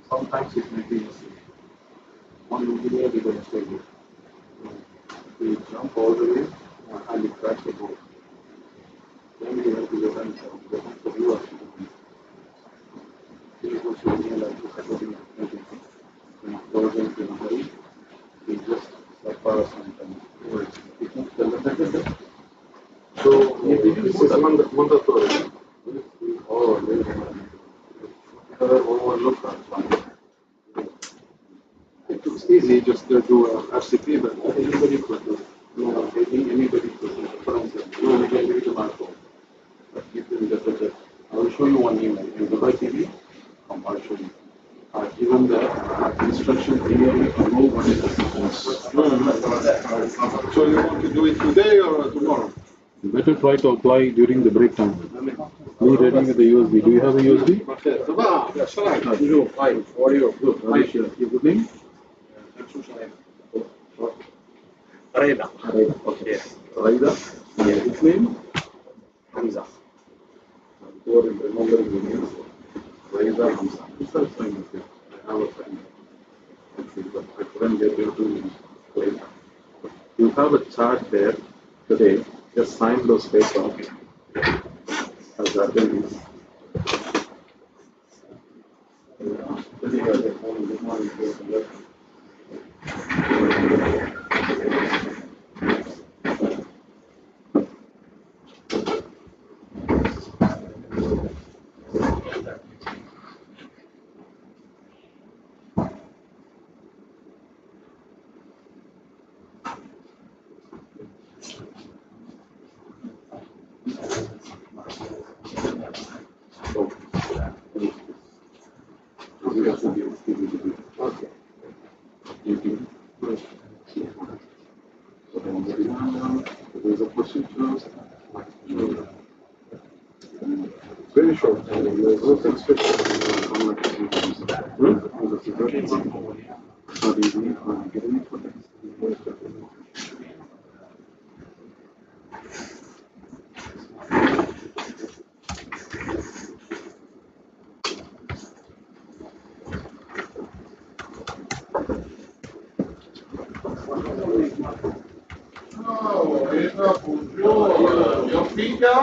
sometimes it may be missing. One engineer is going to say here. We jump all the way and we crash the board. Then we have to go and the view of the like to settle when we're going to hurry, we just suffer sometimes. So this is mandatory. Overlook that one. It's easy just to do a RCP, but anybody could do it. No, anybody could do it. For instance, you only get rid of my phone. But you can get it. I will show you one email in the right TV. I'll show you. Given the instruction clearly to know what is the sequence. So you want to do it today or tomorrow?
Better try to apply during the break time. Be ready with the USB. Do you have a USB?
Fine. Audio. Good.
Your good name?
Raida.
Okay. Raida. Your good name?
Hamza.
Raida Hamza. It's not fine with you. I have a friend. But I couldn't get into Raida. You have a chart there today. Just sign those papers as attendees.
Very short. There's no construction.
Your finger.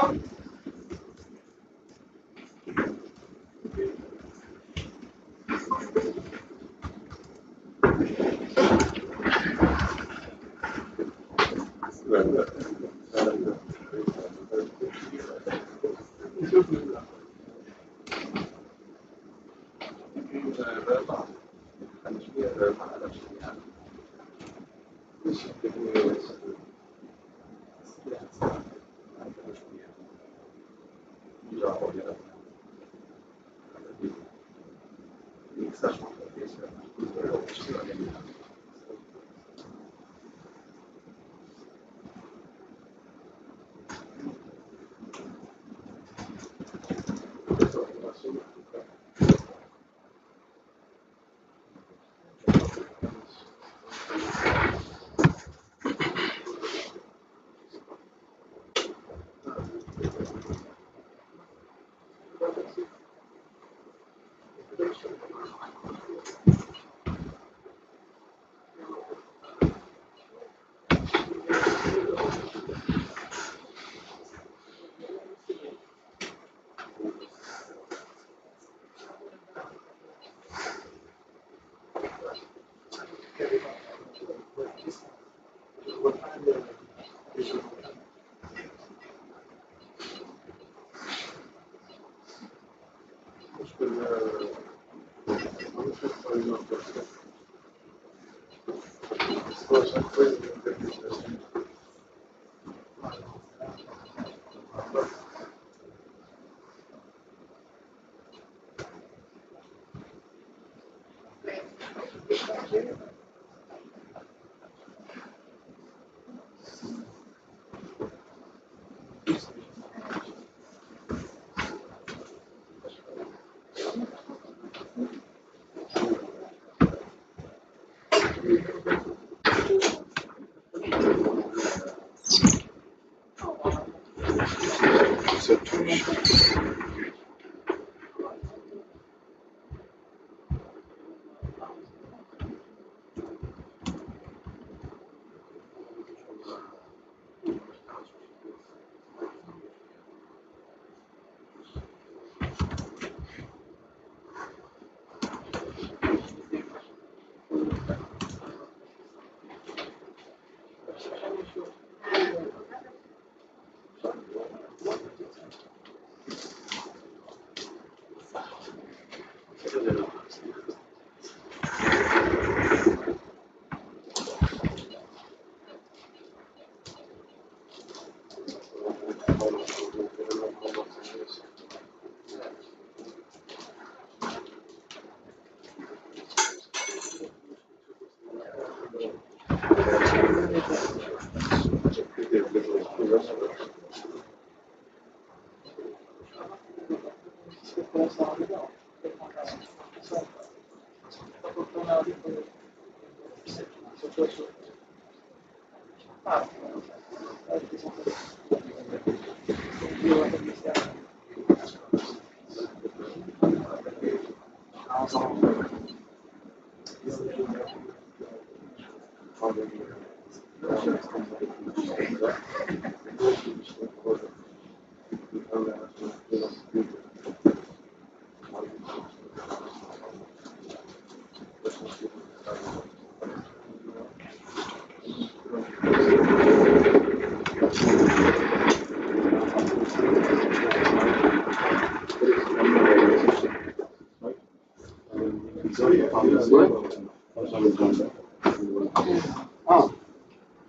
Ah,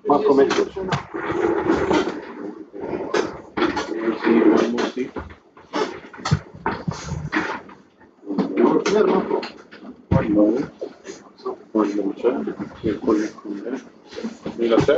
Marco Mezzo.
Quando c'è, che connette con me.
Millä se?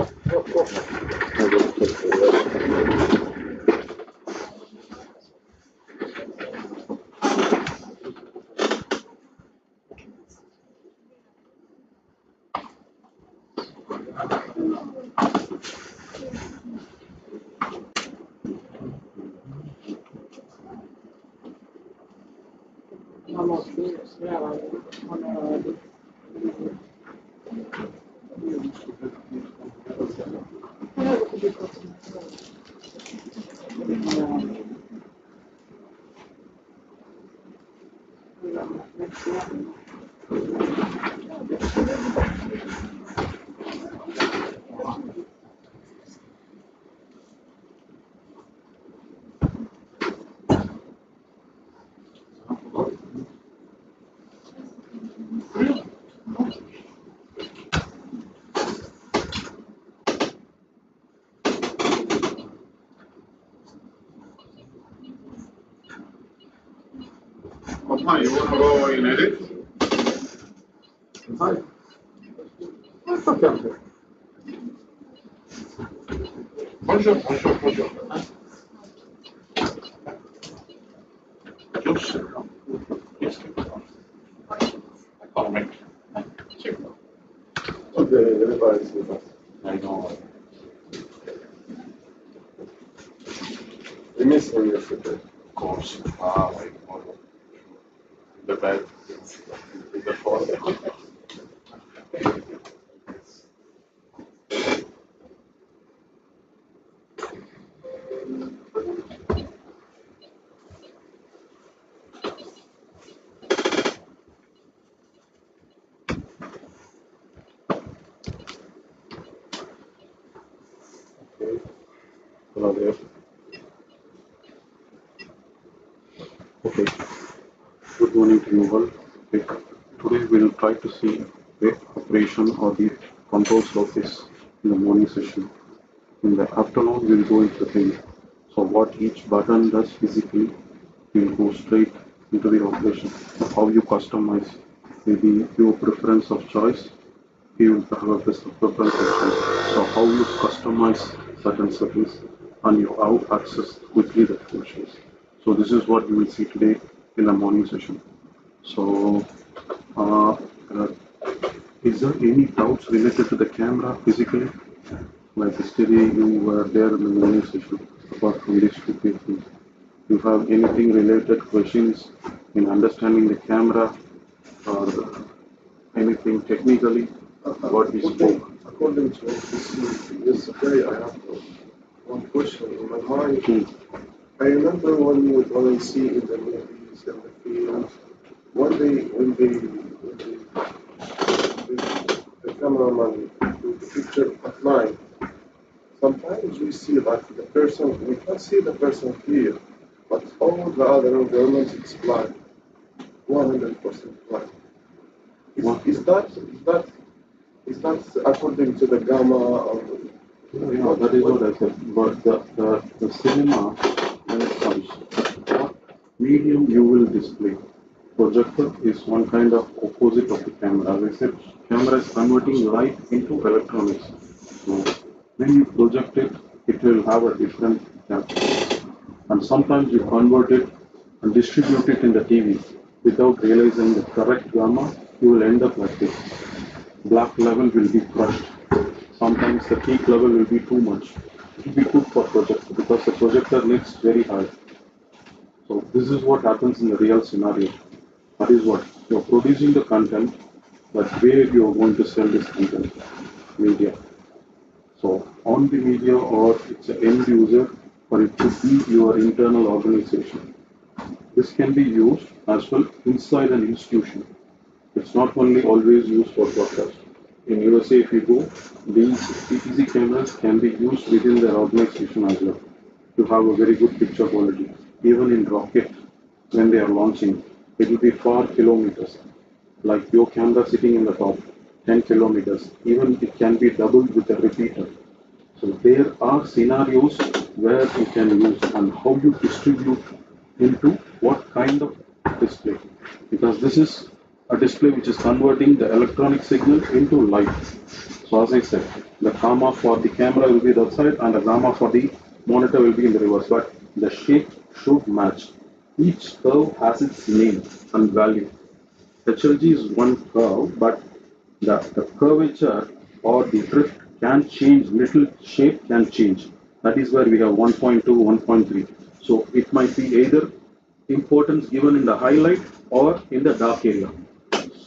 Osman, you want to go in edit?
Inside? That's okay.
Bonjour, bonjour, bonjour. Just sit down. Yes, sit down. I'll make sit down.
Okay, everybody's with us.
I know.
We miss him yesterday.
Of course. Like, in the bed, in the phone.
Hello there. Okay. Good morning to you all. Okay. Today we will try to see the operation or the controls of this in the morning session. In the afternoon, we'll go into the thing. So what each button does physically, we'll go straight into the operation. How you customize, maybe your preference of choice, you will have a preference of choice. So how you customize certain settings and you how access quickly the functions. So this is what you will see today in the morning session. So uh, uh, is there any doubts related to the camera physically? Like yesterday you were there in the morning session, apart from these two people. You have anything related questions in understanding the camera or anything technically what we spoke?
According to what we see yesterday, I have one question in my mind. I remember when I see in the movies and the films, the cameraman do the picture at night. Sometimes we see that the person, we can see the person clear, but all the other environments it's black, 100% black. Is that according to the gamma or
Yeah, that is what I said. But the cinema, when it comes, what medium you will display. Projector is one kind of opposite of the camera. As I said, camera is converting light into electronics. So when you project it, it will have a different characteristics. And sometimes you convert it and distribute it in the TV without realizing the correct gamma, you will end up like this. Black level will be crushed. Sometimes the peak level will be too much. It will be good for projector because the projector needs very high. So this is what happens in the real scenario. That is what you're producing the content, but where you're going to sell this content, media. So on the media or it's an end user or it could be your internal organization. This can be used as well inside an institution. It's not only always used for broadcast. In USA, if you go, these PTZ cameras can be used within their organization as well to have a very good picture quality. Even in rocket, when they are launching, it will be far kilometers. Like your camera sitting in the top, 10 kilometers. Even it can be doubled with a repeater. So there are scenarios where you can use and how you distribute into what kind of display. Because this is a display which is converting the electronic signal into light. So as I said, the gamma for the camera will be that side and the gamma for the monitor will be in the reverse. But the shape should match. Each curve has its name and value. HLG is one curve, but the curvature or the drift can change, little shape can change. That is where we have 1.2, 1.3. So it might be either importance given in the highlight or in the dark area.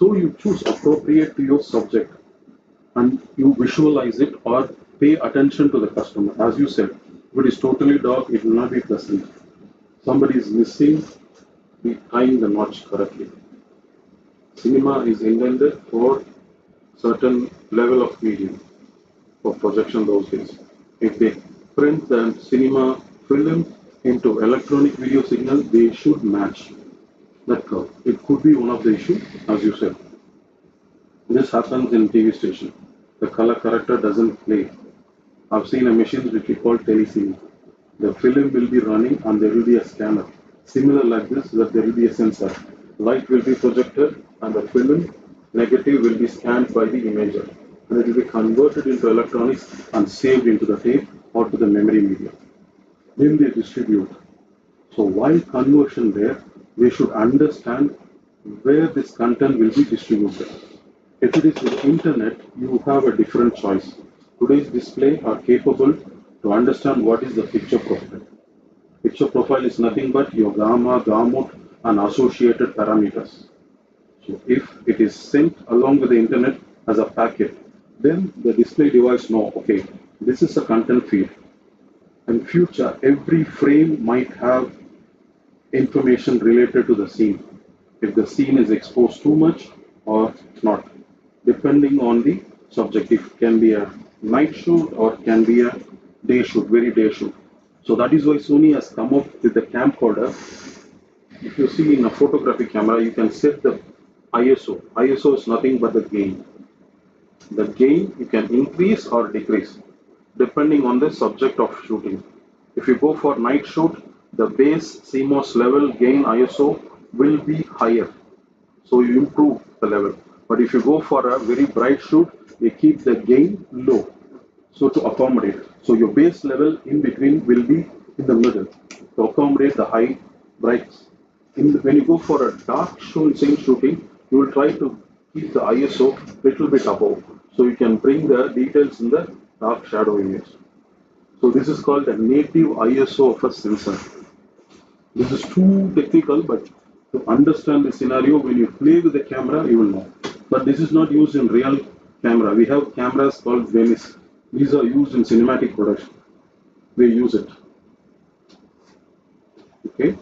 So you choose appropriate to your subject and you visualize it or pay attention to the customer. As you said, if it is totally dark, it will not be pleasant. Somebody is missing the tying the notch correctly. Cinema is intended for certain level of medium for projection those days. If they print the cinema film into electronic video signal, they should match that curve. It could be one of the issues, as you said. This happens in TV station. The color corrector doesn't play. I've seen a machine which we call telecine. The film will be running and there will be a scanner. Similar like this, that there will be a sensor. Light will be projected and the film negative will be scanned by the imager. And it will be converted into electronics and saved into the tape or to the memory media. Then they distribute. So while conversion there, we should understand where this content will be distributed. If it is with internet, you have a different choice. Today's display are capable to understand what is the picture profile. Picture profile is nothing but your gamma, gamut, and associated parameters. So if it is sent along with the internet as a packet, then the display device know, okay, this is a content feed. In future, every frame might have information related to the scene. If the scene is exposed too much or not, depending on the subject. It can be a night shoot or can be a day shoot, very day shoot. So that is why Sony has come up with the camcorder. If you see in a photographic camera, you can set the ISO. ISO is nothing but the gain. The gain you can increase or decrease depending on the subject of shooting. If you go for night shoot, the base CMOS level gain ISO will be higher. So you improve the level. But if you go for a very bright shoot, you keep the gain low. So to accommodate. So your base level in between will be in the middle to accommodate the high brights. When you go for a dark scene shooting, you will try to keep the ISO little bit above. So you can bring the details in the dark shadow image. So this is called a native ISO of a sensor. This is too technical, but to understand the scenario, when you play with the camera, you will know. But this is not used in real camera. We have cameras called Venice. These are used in cinematic production. They use it. Okay,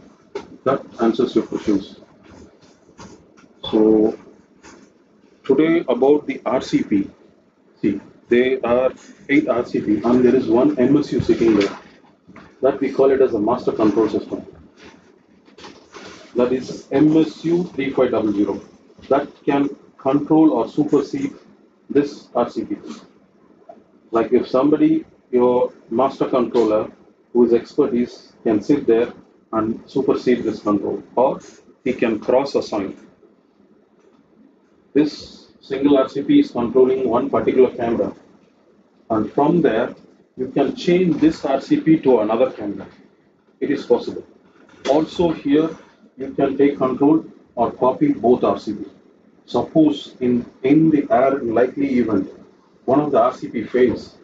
that answers your questions. So today about the RCP. See, there are 8 RCP and there is one MSU sitting there. That we call it as a master control system. That is MSU 3500. That can control or supersede this RCP. Like if somebody, your master controller, whose expertise can sit there and supersede this control, or he can cross assign. This single RCP is controlling one particular camera, and from there you can change this RCP to another camera. It is possible. Also here you can take control or copy both RCP. Suppose in the likely event one of the RCP fails,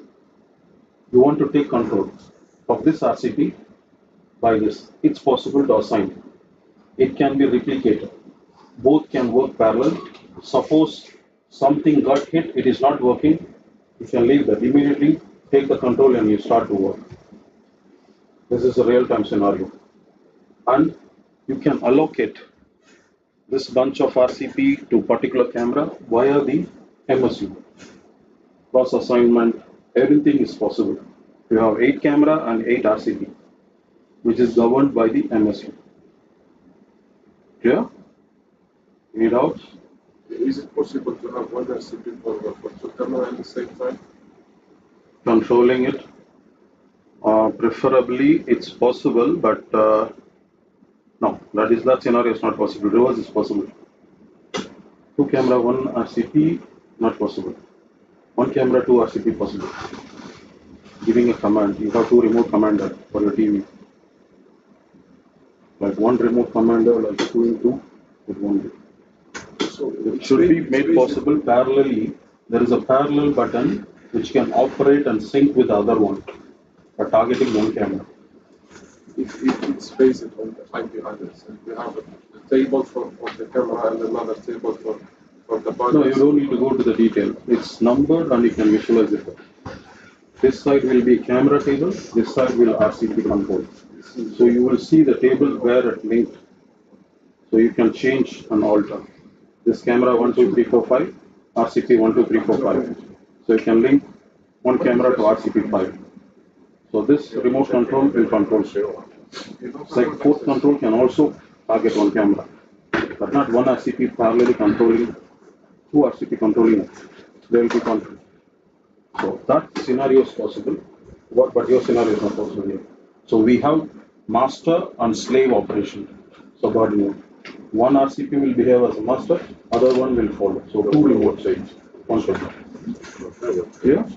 you want to take control of this RCP by this. It's possible to assign. It can be replicated. Both can work parallel. Suppose something got hit, it is not working, you can leave that. Immediately take the control and you start to work. This is a real-time scenario. And you can allocate this bunch of RCP to particular camera via the MSU. Cross assignment, everything is possible. You have 8 camera and 8 RCP, which is governed by the MSU. Clear? Any doubts?
Is it possible to have one RCP for two camera at the same time?
Controlling it, preferably it's possible, but no, that scenario is not possible. Reverse is possible. 2 camera, 1 RCP, not possible. 1 camera, 2 RCP possible. Giving a command, you have 2 remote commander for your TV. Like 1 remote commander, like 2 in 2, it won't be. So it should be made possible parallelly. There is a parallel button which can operate and sync with the other one for targeting one camera.
If it's based on the IP address, and we have a table for the camera and another table for the button.
No, you don't need to go to the detail. It's numbered and you can visualize it. This side will be camera table, this side will RCP control. So you will see the table where it linked. So you can change and alter. This camera 1, 2, 3, 4, 5, RCP 1, 2, 3, 4, 5. So you can link one camera to RCP 5. So this remote control will control. Like fourth control can also target one camera, but not one RCP parallelly controlling, 2 RCP controlling it. There will be conflict. So that scenario is possible, but your scenario is not possible here. So we have master and slave operation, subordinate. One RCP will behave as a master, other one will follow. So 2 remote sides, one control. Yeah?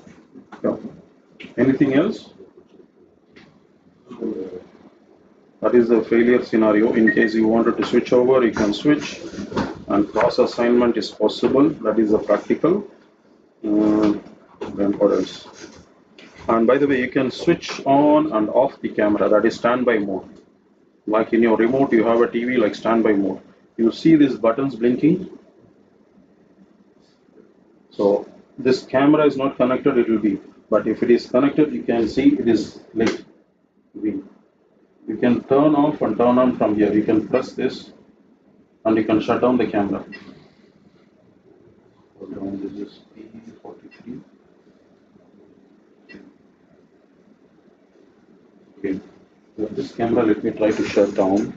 Yeah. Anything else? That is the failure scenario. In case you wanted to switch over, you can switch, and cross assignment is possible. That is the practical. Then what else? And by the way, you can switch on and off the camera. That is standby mode. Like in your remote, you have a TV like standby mode. You see these buttons blinking. So this camera is not connected, it will be. But if it is connected, you can see it is lit green. You can turn off and turn on from here. You can press this and you can shut down the camera. Hold on, this is P43. Okay. So this camera, let me try to shut down.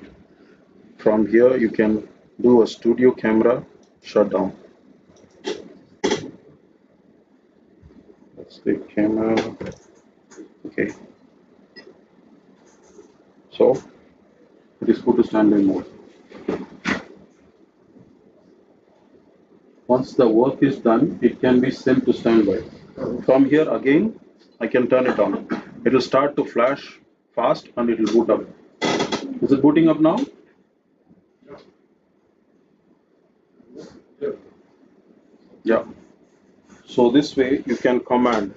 From here, you can do a studio camera shutdown. That's the camera. Okay. So it is put to standby mode. Once the work is done, it can be sent to standby. From here again, I can turn it on. It will start to flash fast and it will boot up. Is it booting up now? Yeah. So this way you can command.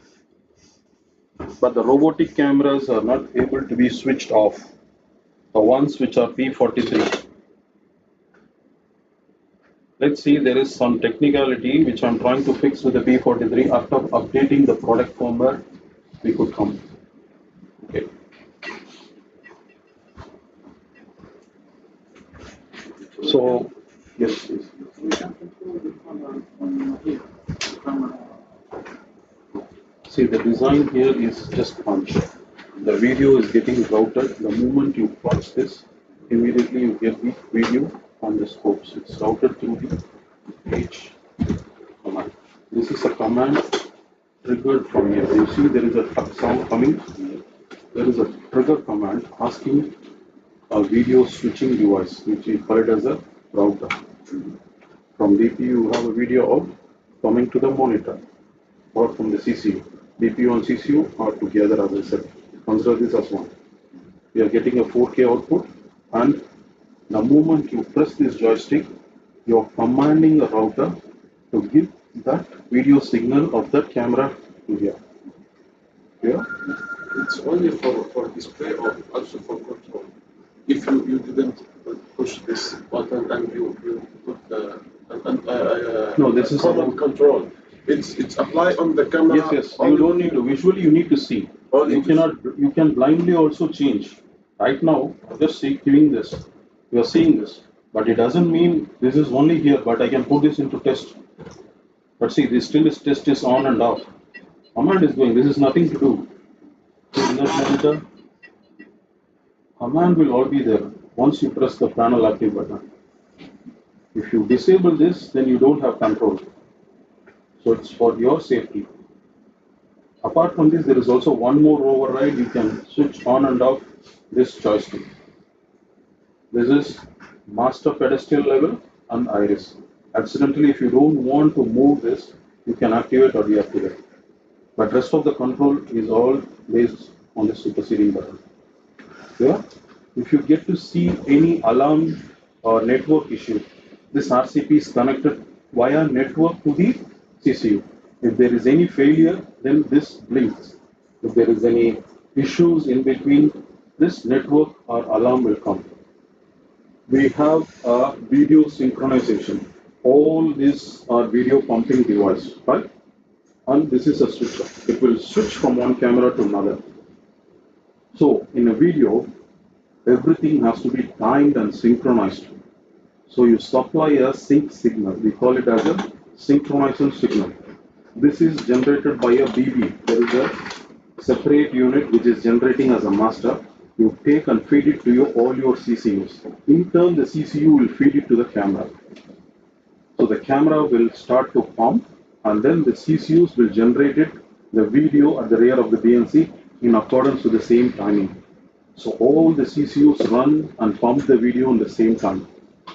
But the robotic cameras are not able to be switched off. The ones which are P43. Let's see, there is some technicality which I'm trying to fix with the P43. After updating the product firmware, we could come. Okay. So, yes, please. See, the design here is just punch. The video is getting routed. The moment you punch this, immediately you get the video on the scopes. It's routed through the page command. This is a command triggered from here. You see there is a tuck sound coming. There is a trigger command asking a video switching device, which we call it as a router. From DPU, you have a video out coming to the monitor or from the CCU. DPU and CCU are together, as I said. Consider this as one. We are getting a 4K output, and the moment you press this joystick, you are commanding a router to give that video signal of that camera to here. Yeah?
It's only for display or also for control. If you didn't push this button and you put the
No, this is
command
about
control. It's apply on the camera.
Yes, yes. You don't need to. Visually, you need to see. You cannot. You can blindly also change. Right now, just see doing this. You are seeing this, but it doesn't mean this is only here. But I can put this into test. But see, this still is test is on and off. Command is going. This is nothing to do. In that monitor, command will all be there once you press the panel active button. If you disable this, then you don't have control. So it's for your safety. Apart from this, there is also one more override. You can switch on and off this joystick. This is master pedestal level and iris. Accidentally, if you don't want to move this, you can activate or deactivate. But rest of the control is all based on the superseding button. Yeah? If you get to see any alarm or network issue, this RCP is connected via network to the CCU. If there is any failure, then this blinks. If there is any issues in between, this network or alarm will come. We have a video synchronization. All these are video pumping device, right? And this is a switcher. It will switch from one camera to another. So in a video, everything has to be timed and synchronized. So you supply a sync signal. We call it as a synchronization signal. This is generated by a BB. There is a separate unit which is generating as a master. You take and feed it to all your CCUs. In turn, the CCU will feed it to the camera. So the camera will start to pump, and then the CCUs will generate it, the video at the rear of the BNC in accordance with the same timing. So all the CCUs run and pump the video in the same time.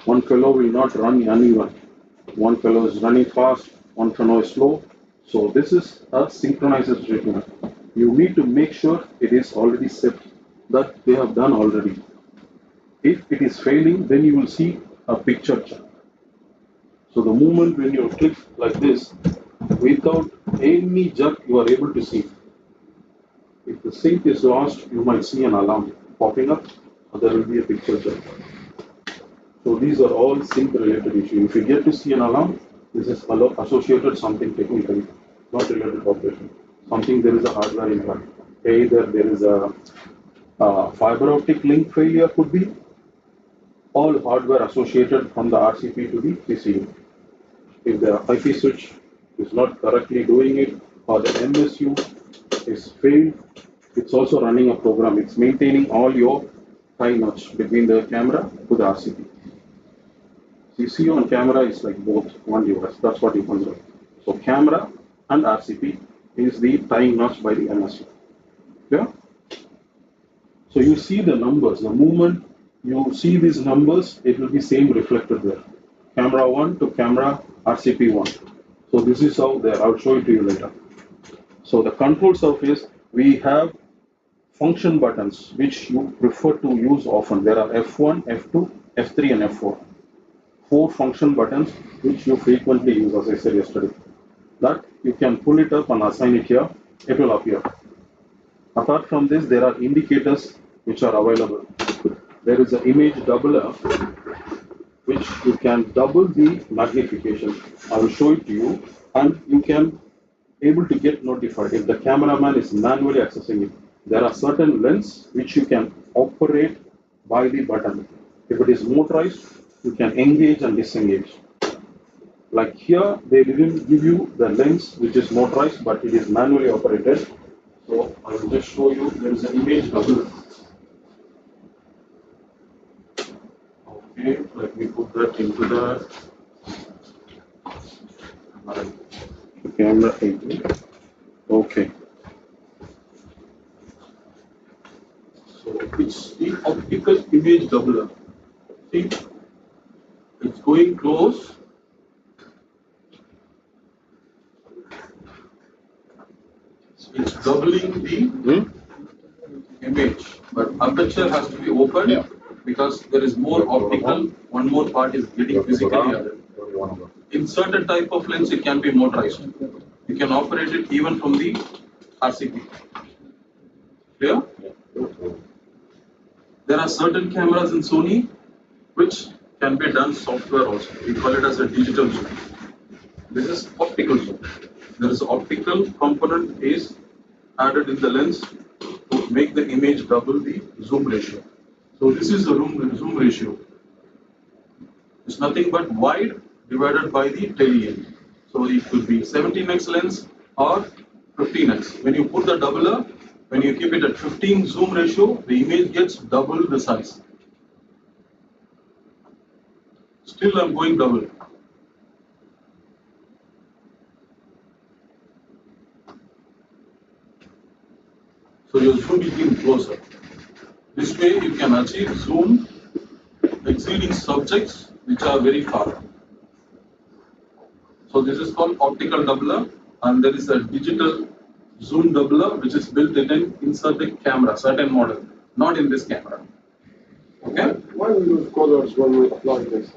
One fellow will not run uneven. One fellow is running fast, one fellow is slow. So this is a synchronized treatment. You need to make sure it is already set, that they have done already. If it is failing, then you will see a picture check. So the moment when you click like this, without any jerk, you are able to see. If the sync is lost, you might see an alarm popping up, or there will be a picture check. So these are all sync related issues. If you get to see an alarm, this is associated something technically, not related to operation. Something there is a hardware impact. Either there is a fiber optic link failure could be, all hardware associated from the RCP to the CCU. If the IP switch is not correctly doing it, or the MSU is failed, It's also running a program. It's maintaining all your tie notch between the camera to the RCP. CCU and camera is like both one device. That's what you consider. So camera and RCP is the tying notch by the MSU. Yeah. So you see the numbers. The moment you see these numbers, it will be same reflected there. Camera 1 to camera RCP 1. So this is how there. I'll show it to you later. So the control surface, we have function buttons which you prefer to use often. There are F1, F2, F3 and F4. 4 function buttons which you frequently use, as I said yesterday. That you can pull it up and assign it here, it will appear. Apart from this, there are indicators which are available. There is an image doubler which you can double the magnification. I will show it to you, and you can able to get notified if the cameraman is manually accessing it. There are certain lens which you can operate by the button. If it is motorized, you can engage and disengage. Like here, they didn't give you the lens which is motorized, but it is manually operated. So I will just show you. There is an image doubler. Okay, let me put that into the camera 8. Okay. So it's the optical image doubler. See, it's going close. It's doubling the image, but aperture has to be open because there is more optical. One more part is getting physically added. In certain type of lens, it can be motorized. You can operate it even from the RCP. Clear? There are certain cameras in Sony which can be done software also. We call it as a digital zoom. This is optical zoom. There is an optical component is added in the lens to make the image double the zoom ratio. So this is the zoom ratio. It's nothing but wide divided by the tele. So it could be 17x lens or 15x. When you put the doubler, when you keep it at 15 zoom ratio, the image gets double the size. Still I'm going double. So your zoom is getting closer. This way you can achieve zoom exceeding subjects which are very far. So this is called optical doubler, and there is a digital zoom doubler which is built in inside the camera, certain model, not in this camera. Okay?
Why we use colors when we apply this?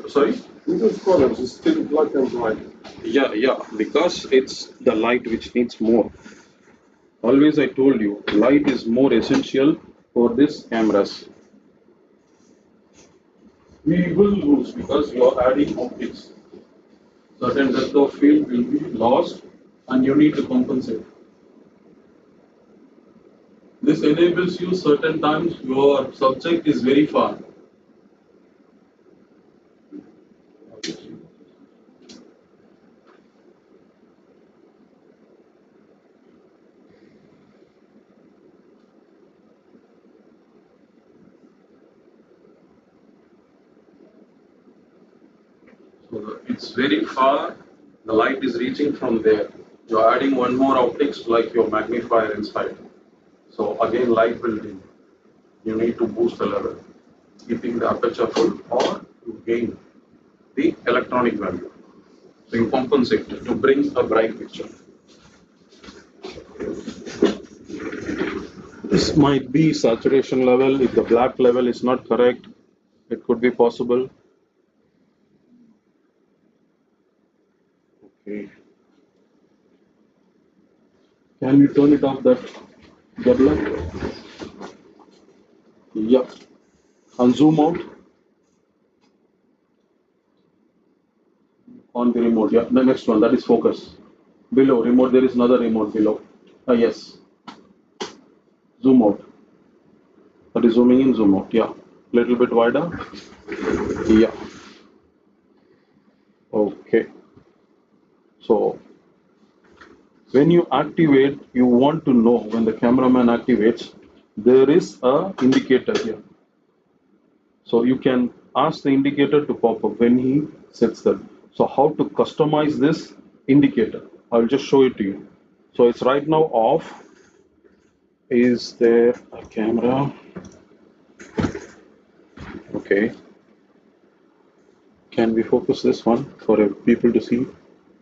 Sorry?
We use colors, it's still black and white.
Yeah, because it's the light which needs more. Always I told you, light is more essential for these cameras. We will lose because you are adding optics. Certain depth of field will be lost and you need to compensate. This enables you certain times your subject is very far. So it's very far, the light is reaching from there. You're adding one more optics like your magnifier inside. So again light will dim. You need to boost the level, keeping the aperture full or you gain the electronic value. So you compensate to bring a bright picture. This might be saturation level. If the black level is not correct, it could be possible. Okay. Can you turn it off that doubler? Yeah. And zoom out on the remote. Yeah, the next one, that is focus. Below remote, there is another remote below. Yes. Zoom out. That is zooming in, zoom out. Yeah. Little bit wider. Yeah. Okay. So When you activate, you want to know when the cameraman activates, there is a indicator here. So you can ask the indicator to pop up when he sets that. So how to customize this indicator? I'll just show it to you. So it's right now off. Is there a camera? Okay. Can we focus this one for people to see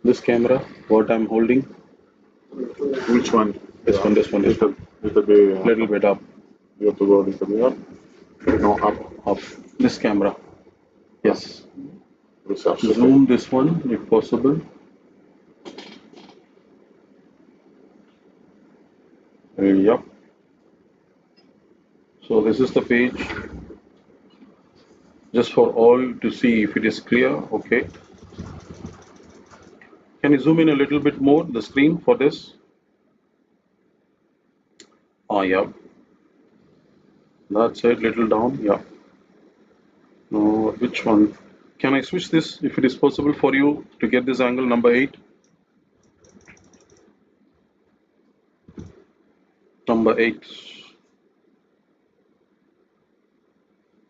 this camera, what I'm holding?
Which one?
This one, this one, this one.
Little bit.
Little bit up.
You have to go a little bit up. No, up.
Up. This camera. Yes.
Research.
Zoom this one if possible. Yep. So this is the page. Just for all to see if it is clear. Okay. Can you zoom in a little bit more the screen for this? Oh, yeah. That's it. Little down. Yeah. No, which one? Can I switch this if it is possible for you to get this angle number 8? Number 8.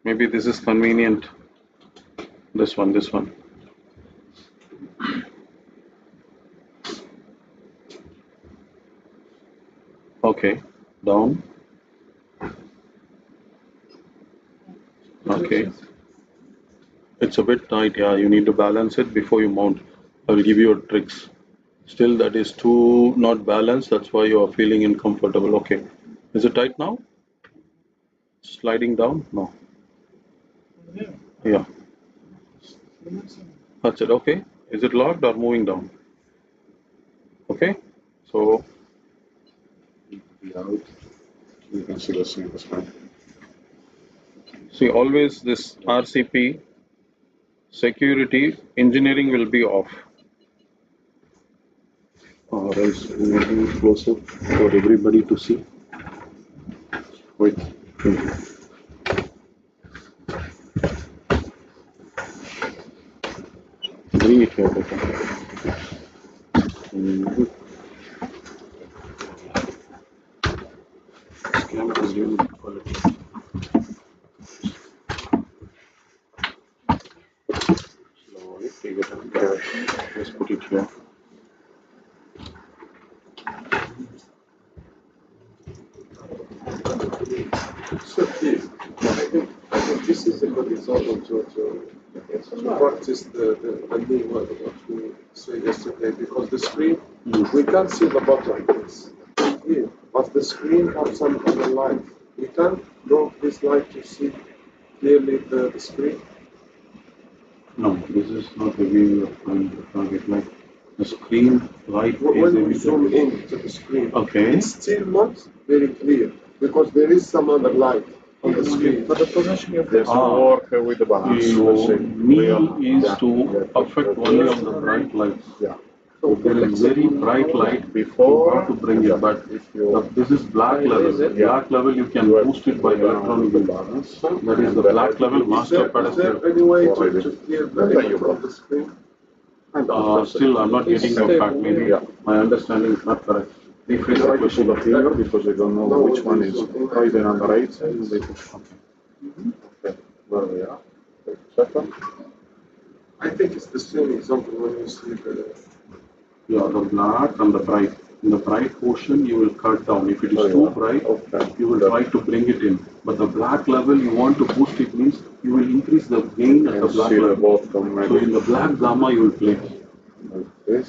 Maybe this is convenient. This one, this one. Okay, down. Okay. It's a bit tight, yeah. You need to balance it before you mount. I will give you tricks. Still, that is too not balanced. That's why you are feeling uncomfortable. Okay. Is it tight now? Sliding down? No. Yeah. That's it. Okay. Is it locked or moving down? Okay. So
Out. You can see the same screen.
see, always this RCP security engineering will be off. Or else we will be closer for everybody to see. Wait. Bring it here, better. This camera is really good quality. Slowly take it out. Just put it here.
So, I think this is a good example to practice the new word what we said yesterday, because the screen, we can't see the bottom like this. Yeah, but the screen has some other light. We can't draw this light to see clearly the screen.
No, this is not the way you are trying to target. Like the screen light
When we
is
zoom in to the screen,
okay.
it's still not very clear because there is some other light on the screen.
But the position of
There's work with the balance. Let's say.
Me is to affect only on the bright lights.
Yeah.
So if there is very bright light before, you have to bring it, but this is black level. Black level you can boost it by electronic balance. That is the black level master
Is there any way to clear the light from the screen?
Still, I'm not getting the fact. Maybe my understanding is not correct. Rephrase the question.
The finger because I don't know which one is right and on the right side. And they push. Okay. Where we are. Second.
I think it's the same example when you see the.
Yeah, the black and the bright. In the bright portion, you will cut down. If it is too bright, you will try to bring it in. But the black level, you want to boost it means you will increase the gain at the black level. So in the black gamma, you will play.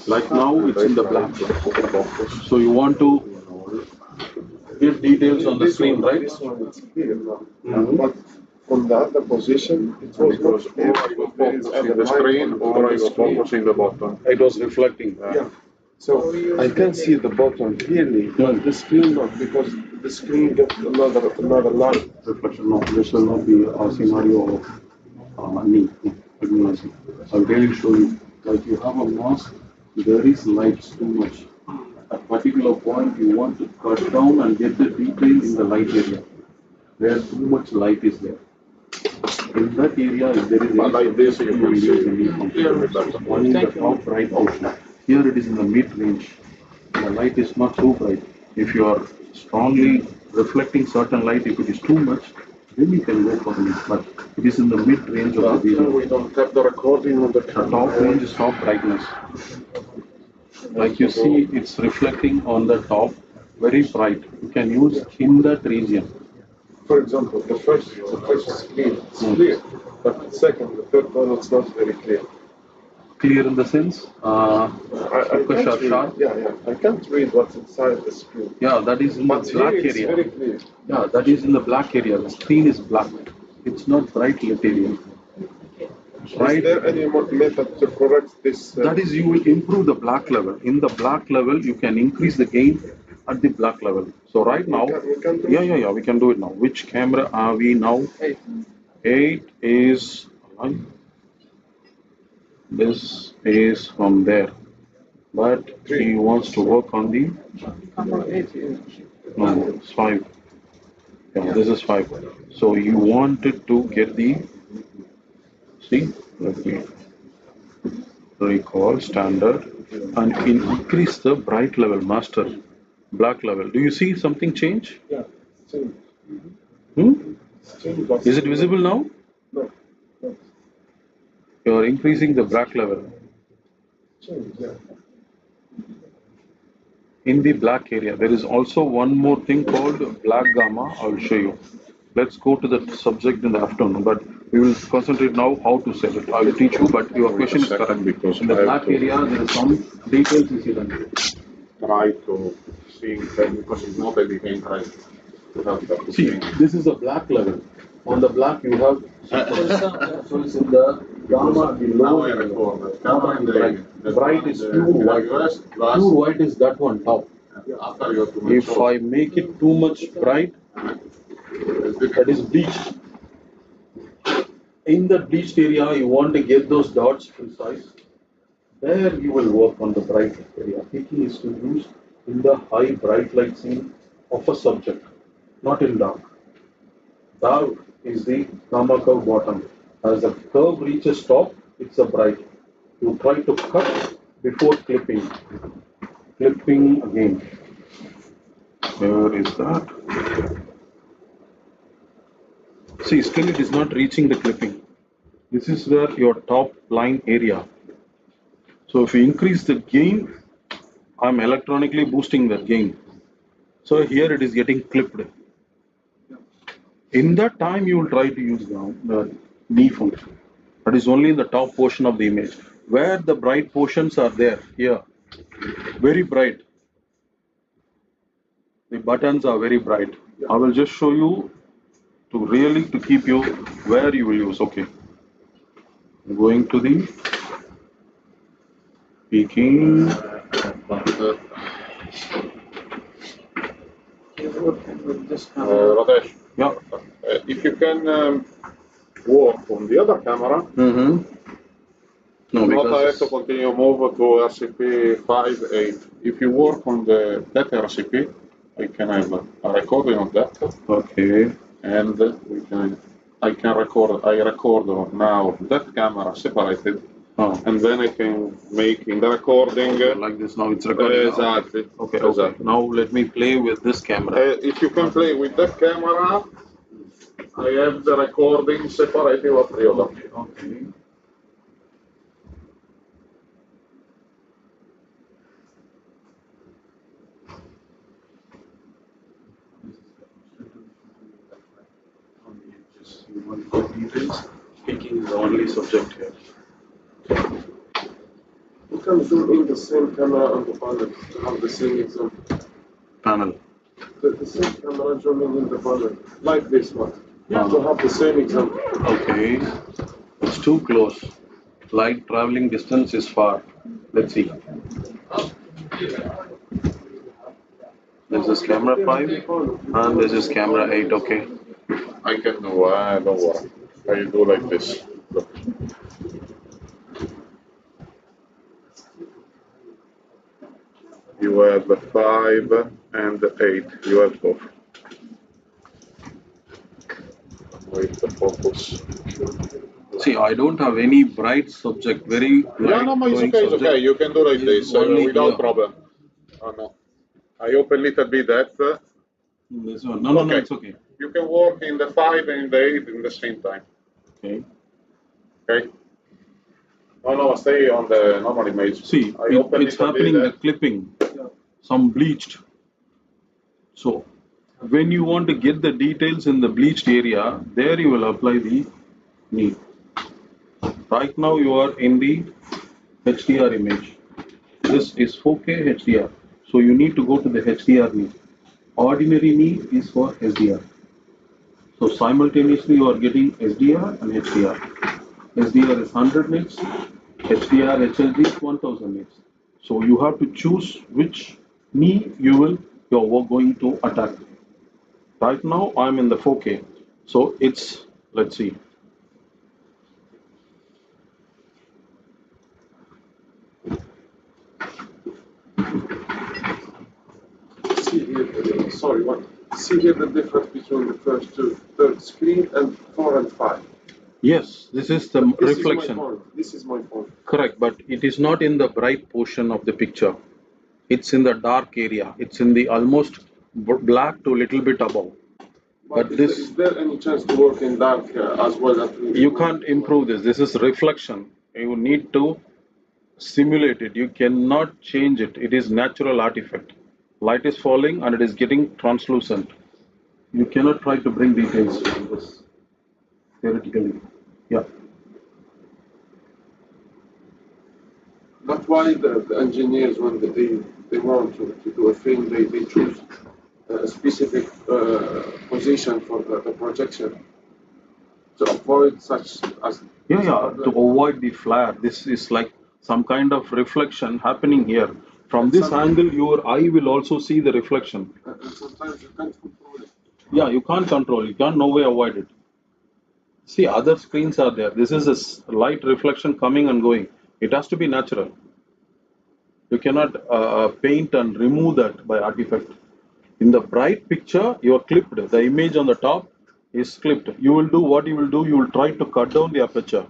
Like now, it's in the black. So you want to give details on the screen, right?
This one is clear now. But from the other position, it was not clear. There is
In the screen or I was focusing the bottom.
It was reflecting.
Yeah. So I can see the bottom clearly, but the screen not, because the screen gets another light.
Reflection. No, this will not be a scenario of me. I'll really show you. Like you have a mask, there is light too much. At particular point, you want to cut down and get the detail in the light area, where too much light is there. In that area, if there is any
Like this, you can see
one in the top right portion. Here it is in the mid range. The light is not too bright. If you are strongly reflecting certain light, if it is too much, then you can go for mid. But it is in the mid range of the video.
We don't have the recording on the
The top range is top brightness. Like you see, it's reflecting on the top, very bright. You can use in that region.
For example, the first is clear, it's clear, but the second, the third one, it's not very clear.
Clear in the sense, focus
can't read,
sharp.
yeah, I can't read what's inside the screen.
Yeah, that is in the
But
black
here it's
area.
very clear.
Yeah, that is in the black area. The screen is black. It's not bright lit area. Right.
Is there any method to correct this?
That is, you will improve the black level. In the black level, you can increase the gain at the black level. So right now,
we can do
yeah, we can do it now. Which camera are we now? 8 is, this is from there. But he wants to work on the, no, it's 5. Yeah, this is 5. So you wanted to get the, see, let me recall standard and increase the bright level, master, black level. Do you see something change?
Yeah, same.
Is it visible now?
No.
You are increasing the black level.
Change, yeah.
In the black area, there is also one more thing called black gamma. I will show you. Let's go to the subject in the afternoon, but we will concentrate now how to set it. I will teach you, but your question is correct because in the black area there is some details is hidden.
Try to see them because it's not everything right.
See, this is a black level. On the black you have so it's in the gamma, the low level. Gamma and bright. Bright is pure white. Pure white is that one top. If I make it too much bright, that is bleached. In the bleached area, you want to get those dots precise. There you will work on the bright area. Peaking is to use in the high bright light scene of a subject, not in dark. Dark is the gamma curve bottom. As the curve reaches top, it's a bright. You try to cut before clipping. Clipping again. Where is that? See, still it is not reaching the clipping. This is where your top line area. So if you increase the gain, I'm electronically boosting the gain. So here it is getting clipped. In that time, you will try to use the D function. That is only in the top portion of the image. Where the bright portions are there, here, very bright. The buttons are very bright. I will just show you to keep you where you will use. Okay. Going to the peaking.
Radesh,
Yeah.
if you can work on the other camera,
No,
not I have
because
to continue move to RCP 5.8. If you work on that RCP, I can have a recording of that.
okay.
And I record now that camera separated, and then I can make in the recording
Like this now it's recording.
exactly.
Okay,
Exactly.
okay. Now let me play with this camera.
If you can play with that camera, I have the recording separated of the other.
Okay. You want the details. Peaking is the only subject here.
You can zoom in the same camera on the panel to have the same example.
Panel.
The same camera zooming in the panel, like this one. To have the same example.
Okay. It's too close. Light traveling distance is far. Let's see. This is camera 5 and this is camera 8. Okay.
I can do, don't worry. I do like this. Look. You have 5 and 8. You have both. Wait the focus.
See, I don't have any bright subject. Very bright
Yeah, no, it's
glowing
okay, it's
subject.
okay. You can do like this
Only
without
here.
problem. Oh no. I open little bit that.
This one. No,
Okay.
it's okay.
You can work in the 5 and in the 8 in the same time.
Okay.
Okay. No, stay on the normal image.
See, it's happening the clipping, some bleached. So when you want to get the details in the bleached area, there you will apply the knee. Right now you are in the HDR image. This is 4K HDR. So you need to go to the HDR knee. Ordinary knee is for SDR. So simultaneously you are getting SDR and HDR. SDR is 100 nits, HDR HLG is 1000 nits. So you have to choose which knee you're going to attack. Right now I'm in the 4K. So it's, let's see.
See here, sorry, what? See here the difference between the first two, third screen and 4 and 5.
Yes, this is the
This
reflection.
is my point. This is my point.
Correct, but it is not in the bright portion of the picture. It's in the dark area. It's in the almost black to a little bit above. But this,
is there any chance to work in dark as well as
you can't improve this. This is reflection. You need to simulate it. You cannot change it. It is natural artifact. Light is falling and it is getting translucent. You cannot try to bring details to this theoretically. Yeah.
But why the engineers, when they want to do a film, they choose a specific position for the projection to avoid such as.
Yeah, to avoid the flare. This is like some kind of reflection happening here. From this angle, your eye will also see the reflection.
And sometimes you can't control it.
Yeah, you can't control. You can't no way avoid it. See, other screens are there. This is a light reflection coming and going. It has to be natural. You cannot paint and remove that by artifact. In the bright picture, you are clipped. The image on the top is clipped. You will do what you will do. You will try to cut down the aperture.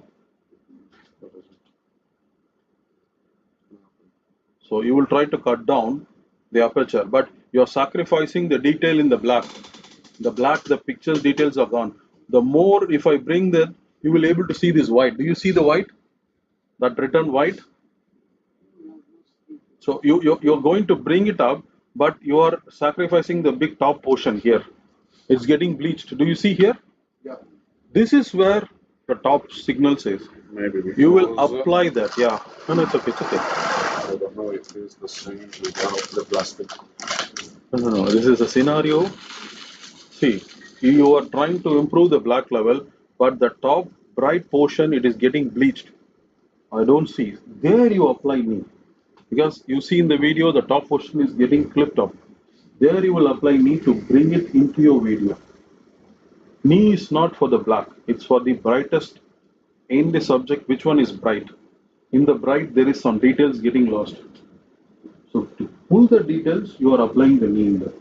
So you will try to cut down the aperture, but you are sacrificing the detail in the black. The black, the picture's details are gone. The more, if I bring that, you will able to see this white. Do you see the white? That written white? So you're going to bring it up, but you are sacrificing the big top portion here. It's getting bleached. Do you see here?
Yeah.
This is where the top signal says.
Maybe because,
You will apply that. Yeah. No, it's okay. It's okay.
I don't know if it's the same without the plastic.
No. This is a scenario. See, you are trying to improve the black level, but the top bright portion, it is getting bleached. I don't see. There you apply knee. Because you see in the video, the top portion is getting clipped up. There you will apply knee to bring it into your video. Knee is not for the black. It's for the brightest in the subject. Which one is bright? In the bright, there is some details getting lost. So to pull the details, you are applying the knee in there.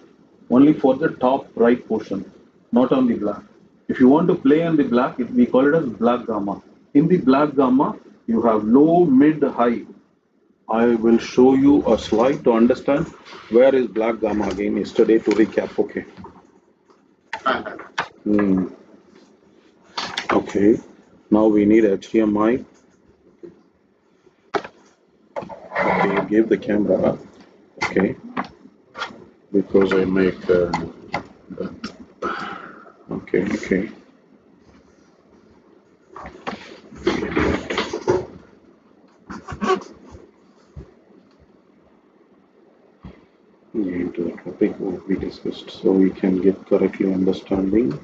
Only for the top right portion, not on the black. If you want to play on the black, we call it as black gamma. In the black gamma, you have low, mid, high. I will show you a slide to understand where is black gamma again yesterday to recap. Okay. Okay. Now we need HDMI. Okay, you give the camera. Okay. Because I make that. Okay. Into the topic what we discussed so we can get correctly understanding.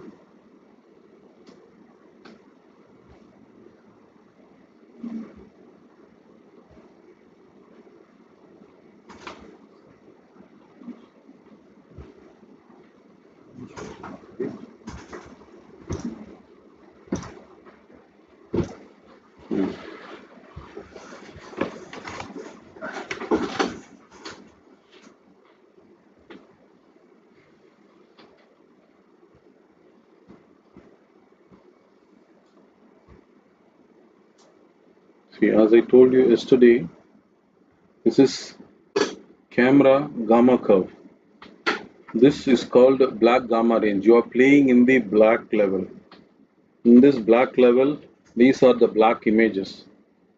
See, as I told you yesterday, this is camera gamma curve. This is called black gamma range. You are playing in the black level. In this black level, these are the black images.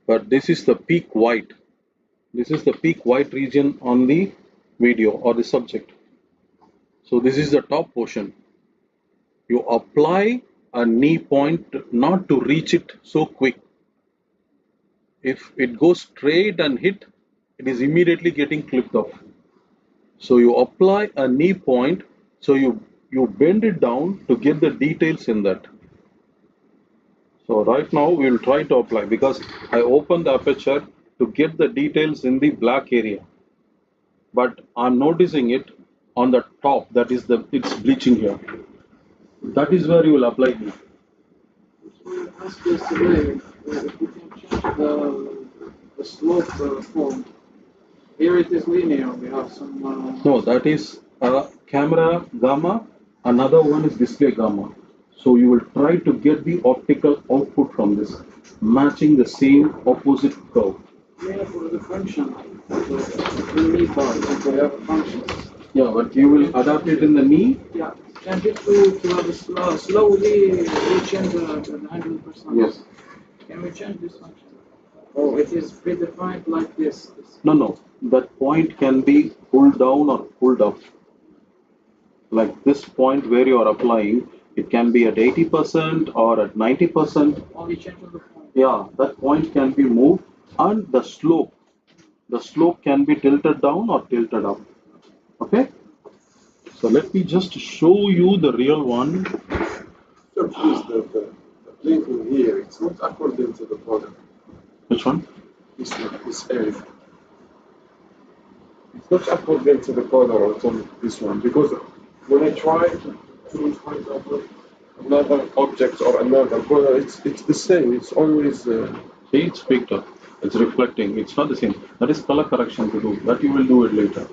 But this is the peak white. This is the peak white region on the video or the subject. So this is the top portion. You apply a knee point not to reach it so quick. If it goes straight and hit, it is immediately getting clipped off. So you apply a knee point, so you bend it down to get the details in that. So right now we will try to apply because I opened the aperture to get the details in the black area. But I'm noticing it on the top, that is it's bleaching here. That is where you will apply it.
Ask us today if we can change the slope form. Here it is linear. We have some.
No, that is camera gamma. Another one is display gamma. So you will try to get the optical output from this, matching the same opposite curve.
Yeah, for the function. We need that. We have functions.
Yeah, but you will adapt it in the knee.
Yeah, change it to have a slowly we change the 100%.
Yes.
Can we change this function? Oh, it is predefined like this.
No, no. That point can be pulled down or pulled up. Like this point where you are applying, it can be at 80% or at 90%.
Only change on the point.
Yeah, that point can be moved, and the slope can be tilted down or tilted up. Okay? So let me just show you the real one.
So please, the blinking here, it's not according to the product.
Which one?
This area. It's not according to the color or to this one, because when I try to choose, for example, another object or another color, it's the same. It's always.
See, it's picked up. It's reflecting. It's not the same. That is color correction to do. That you will do it later.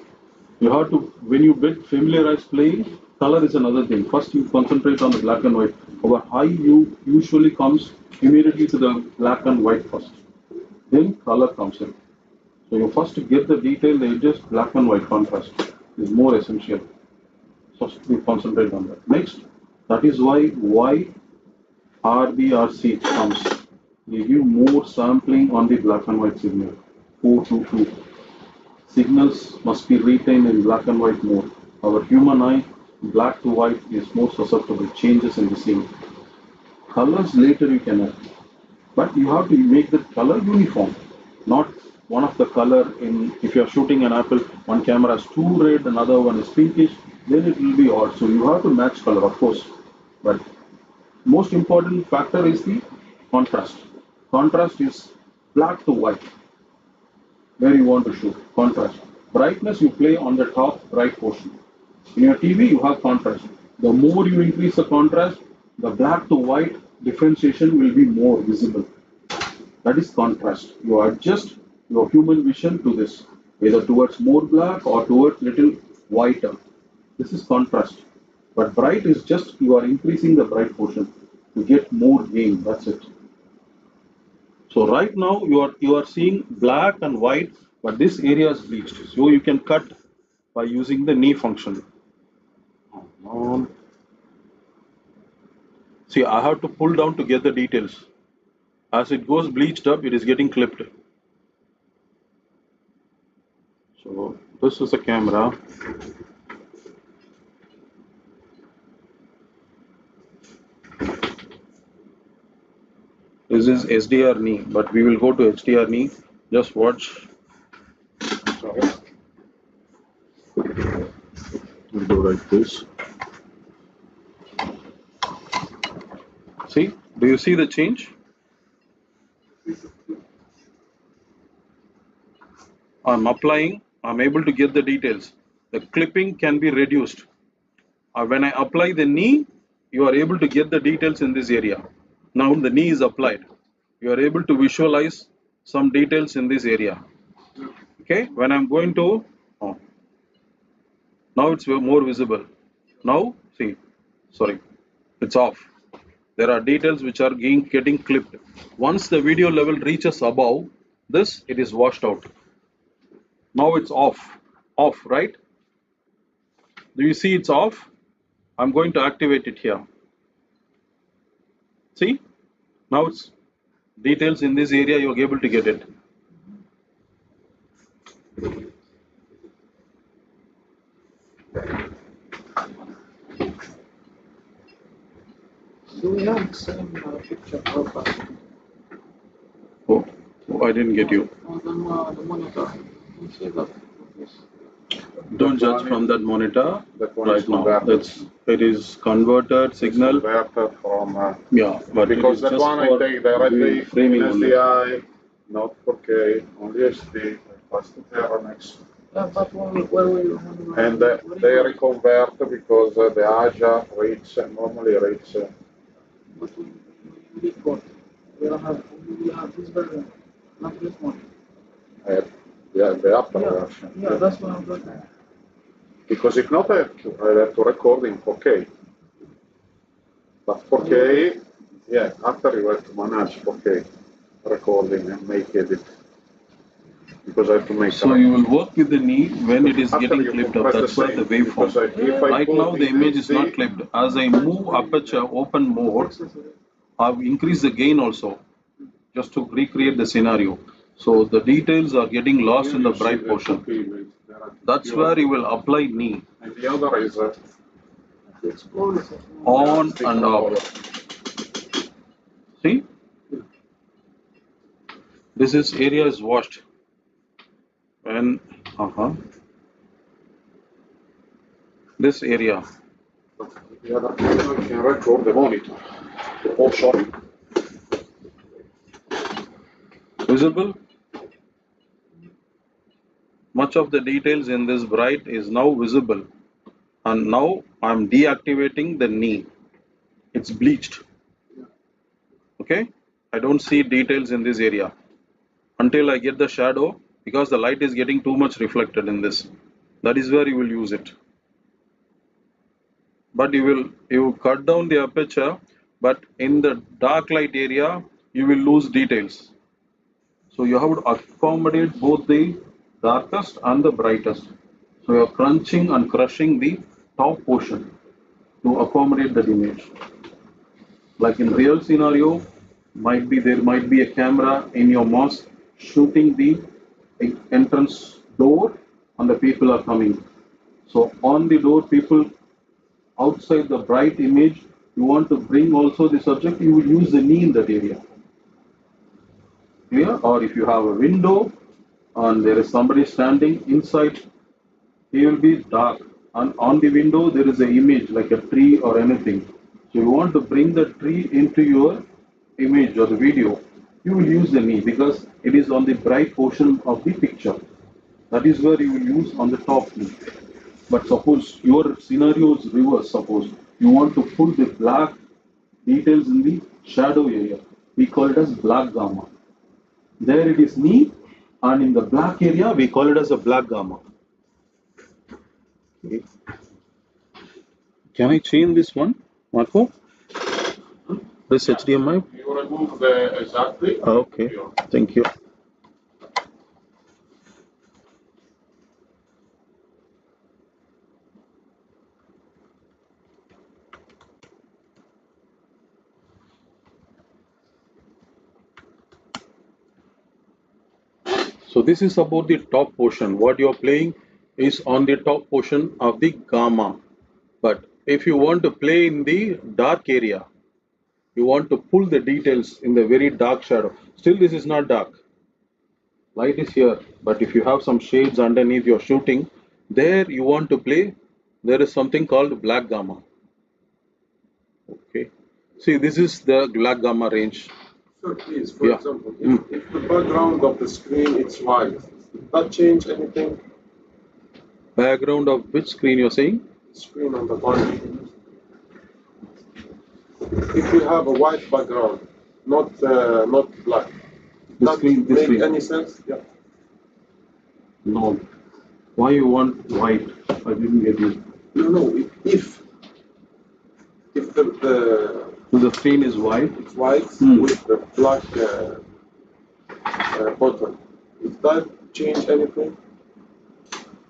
You have to, when you get familiarized playing, color is another thing. First you concentrate on the black and white. Our eye you usually comes immediately to the black and white first. Then color comes in. So you first get the detail, the edges, black and white contrast is more essential. So we concentrate on that. Next, that is why RBRC comes. They give more sampling on the black and white signal. 422. Signals must be retained in black and white mode. Our human eye, black to white, is more susceptible to changes in the scene. Colors later you can add, but you have to make the color uniform, not one of the color in. If you are shooting an apple, one camera is too red, another one is pinkish, then it will be odd. So you have to match color, of course, but most important factor is the contrast. Contrast is black to white. Where you want to shoot, contrast. Brightness you play on the top right portion. In your TV you have contrast. The more you increase the contrast, the black to white differentiation will be more visible. That is contrast. You adjust your human vision to this, either towards more black or towards little whiter. This is contrast. But bright is just you are increasing the bright portion to get more gain. That's it. So right now you are seeing black and white, but this area is bleached. So you can cut by using the knee function. See, I have to pull down to get the details. As it goes bleached up, it is getting clipped. So this is a camera. This is SDR knee, but we will go to HDR knee. Just watch. We'll go like this. See, do you see the change? I'm applying, I'm able to get the details. The clipping can be reduced. When I apply the knee, you are able to get the details in this area. Now the knee is applied. You are able to visualize some details in this area. Okay, when I'm going to, now it's more visible. Now, see, sorry, it's off. There are details which are getting clipped. Once the video level reaches above this, it is washed out. Now it's off. off, right? Do you see it's off? I'm going to activate it here. See? Now it's details in this area, you're able to get it.
Do we have the same picture profile
Oh, I didn't get you.
on the monitor? You see that?
Don't judge from that monitor
That one
right
is
now.
converted.
It is converted signal.
Converted from
Yeah, but it
because
is
that
just
one I
for
take directly in
framing only.
SDI, not 4K, only HD, pass to Teranex.
Yeah, but when
And they reconvert because the Aja normally reach.
but we record. We have this version, not this one.
The upper
Yeah,
version.
yeah, that's what I'm looking at.
Because if not, I have to record in 4K. But 4K, yeah, after you have to manage 4K recording and make edit. Because I have to make.
So you will work with the knee when it is
After
getting
you
clipped
compress
up.
the
That's why
same,
the
because
waveform.
if I
Right
put
now the
in
image is not
HD,
clipped. As I move aperture open mode, I've increased the gain also, just to recreate the scenario. So the details are getting lost in the bright portion. That's where you will apply knee.
And the other is
On and off. See? This is area is washed. And this area.
the other camera can record the monitor, the whole shot.
Visible? Much of the details in this bright is now visible. And now I'm deactivating the knee. It's bleached. Okay? I don't see details in this area until I get the shadow, because the light is getting too much reflected in this. That is where you will use it. But you cut down the aperture, but in the dark light area you will lose details. So you have to accommodate both the darkest and the brightest. So you are crunching and crushing the top portion to accommodate that image. Like in real scenario, there might be a camera in your mosque shooting the entrance door and the people are coming. So on the door, people outside the bright image, you want to bring also the subject, you will use the knee in that area. Clear? Or if you have a window and there is somebody standing inside, he will be dark. And on the window, there is an image like a tree or anything. So you want to bring the tree into your image or the video, you will use the knee because it is on the bright portion of the picture. That is where you will use on the top knee. But suppose your scenario is reverse, suppose you want to pull the black details in the shadow area. We call it as black gamma. There it is knee, and in the black area we call it as a black gamma. Okay. Can I change this one, Marco? This HDMI?
You remove the exactly.
Okay, thank you. So this is about the top portion. What you're playing is on the top portion of the gamma. But if you want to play in the dark area, you want to pull the details in the very dark shadow. Still this is not dark. Light is here, but if you have some shades underneath your shooting, there you want to play, there is something called black gamma. Okay. See, this is the black gamma range.
Sir, please, for
Yeah.
example, if the background of the screen is white, does that change anything?
Background of which screen you're saying?
Screen on the bottom. If you have a white background, not black,
The
does
screen,
that
this
make
screen.
any sense? Yeah.
No. Why you want white? I didn't get you.
No. If
So the screen is white.
it's white with the black bottom, does that change anything?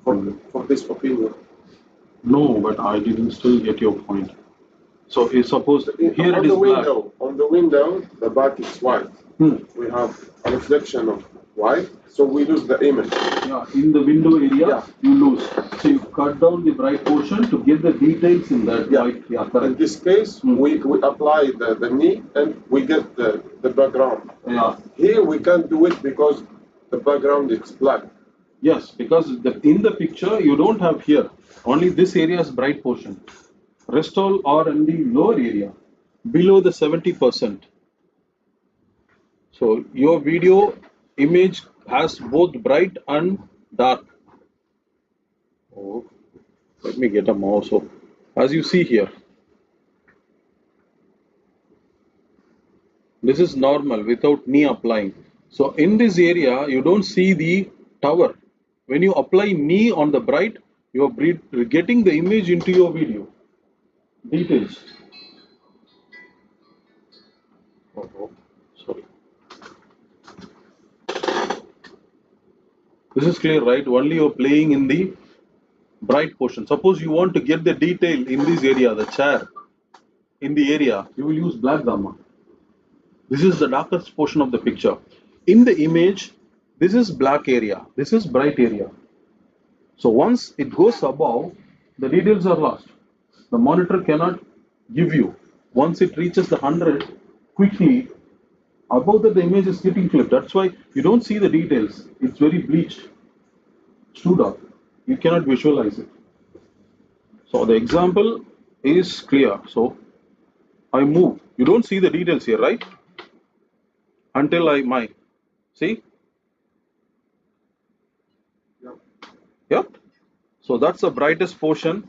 for this opinion.
No, but I didn't still get your point. So suppose here
On
it is
the
black.
window, on the window, the back is white. We have a reflection of white, so we lose the image.
Yeah, in the window area, you lose. So you cut down the bright portion to get the details in that white. Yeah, correct.
In this case, we apply the knee and we get the background.
Yeah.
Here we can't do it because the background is black.
Yes, because in the picture you don't have here. Only this area is bright portion. Rest all are in the lower area, below the 70%. So your video image has both bright and dark. Oh, let me get a mouse. So, as you see here, this is normal without knee applying. So in this area, you don't see the tower. When you apply knee on the bright, you are getting the image into your video. Details. Oh, sorry. This is clear, right? Only you're playing in the bright portion. Suppose you want to get the detail in this area, the chair, in the area, you will use black gamma. This is the darkest portion of the picture. In the image, this is black area, this is bright area. So once it goes above, the details are lost. The monitor cannot give you. Once it reaches the 100, quickly, above that the image is getting flipped. That's why you don't see the details. It's very bleached. It's too dark. You cannot visualize it. So the example is clear. So I move. You don't see the details here, right? Until I see? Yep. So that's the brightest portion.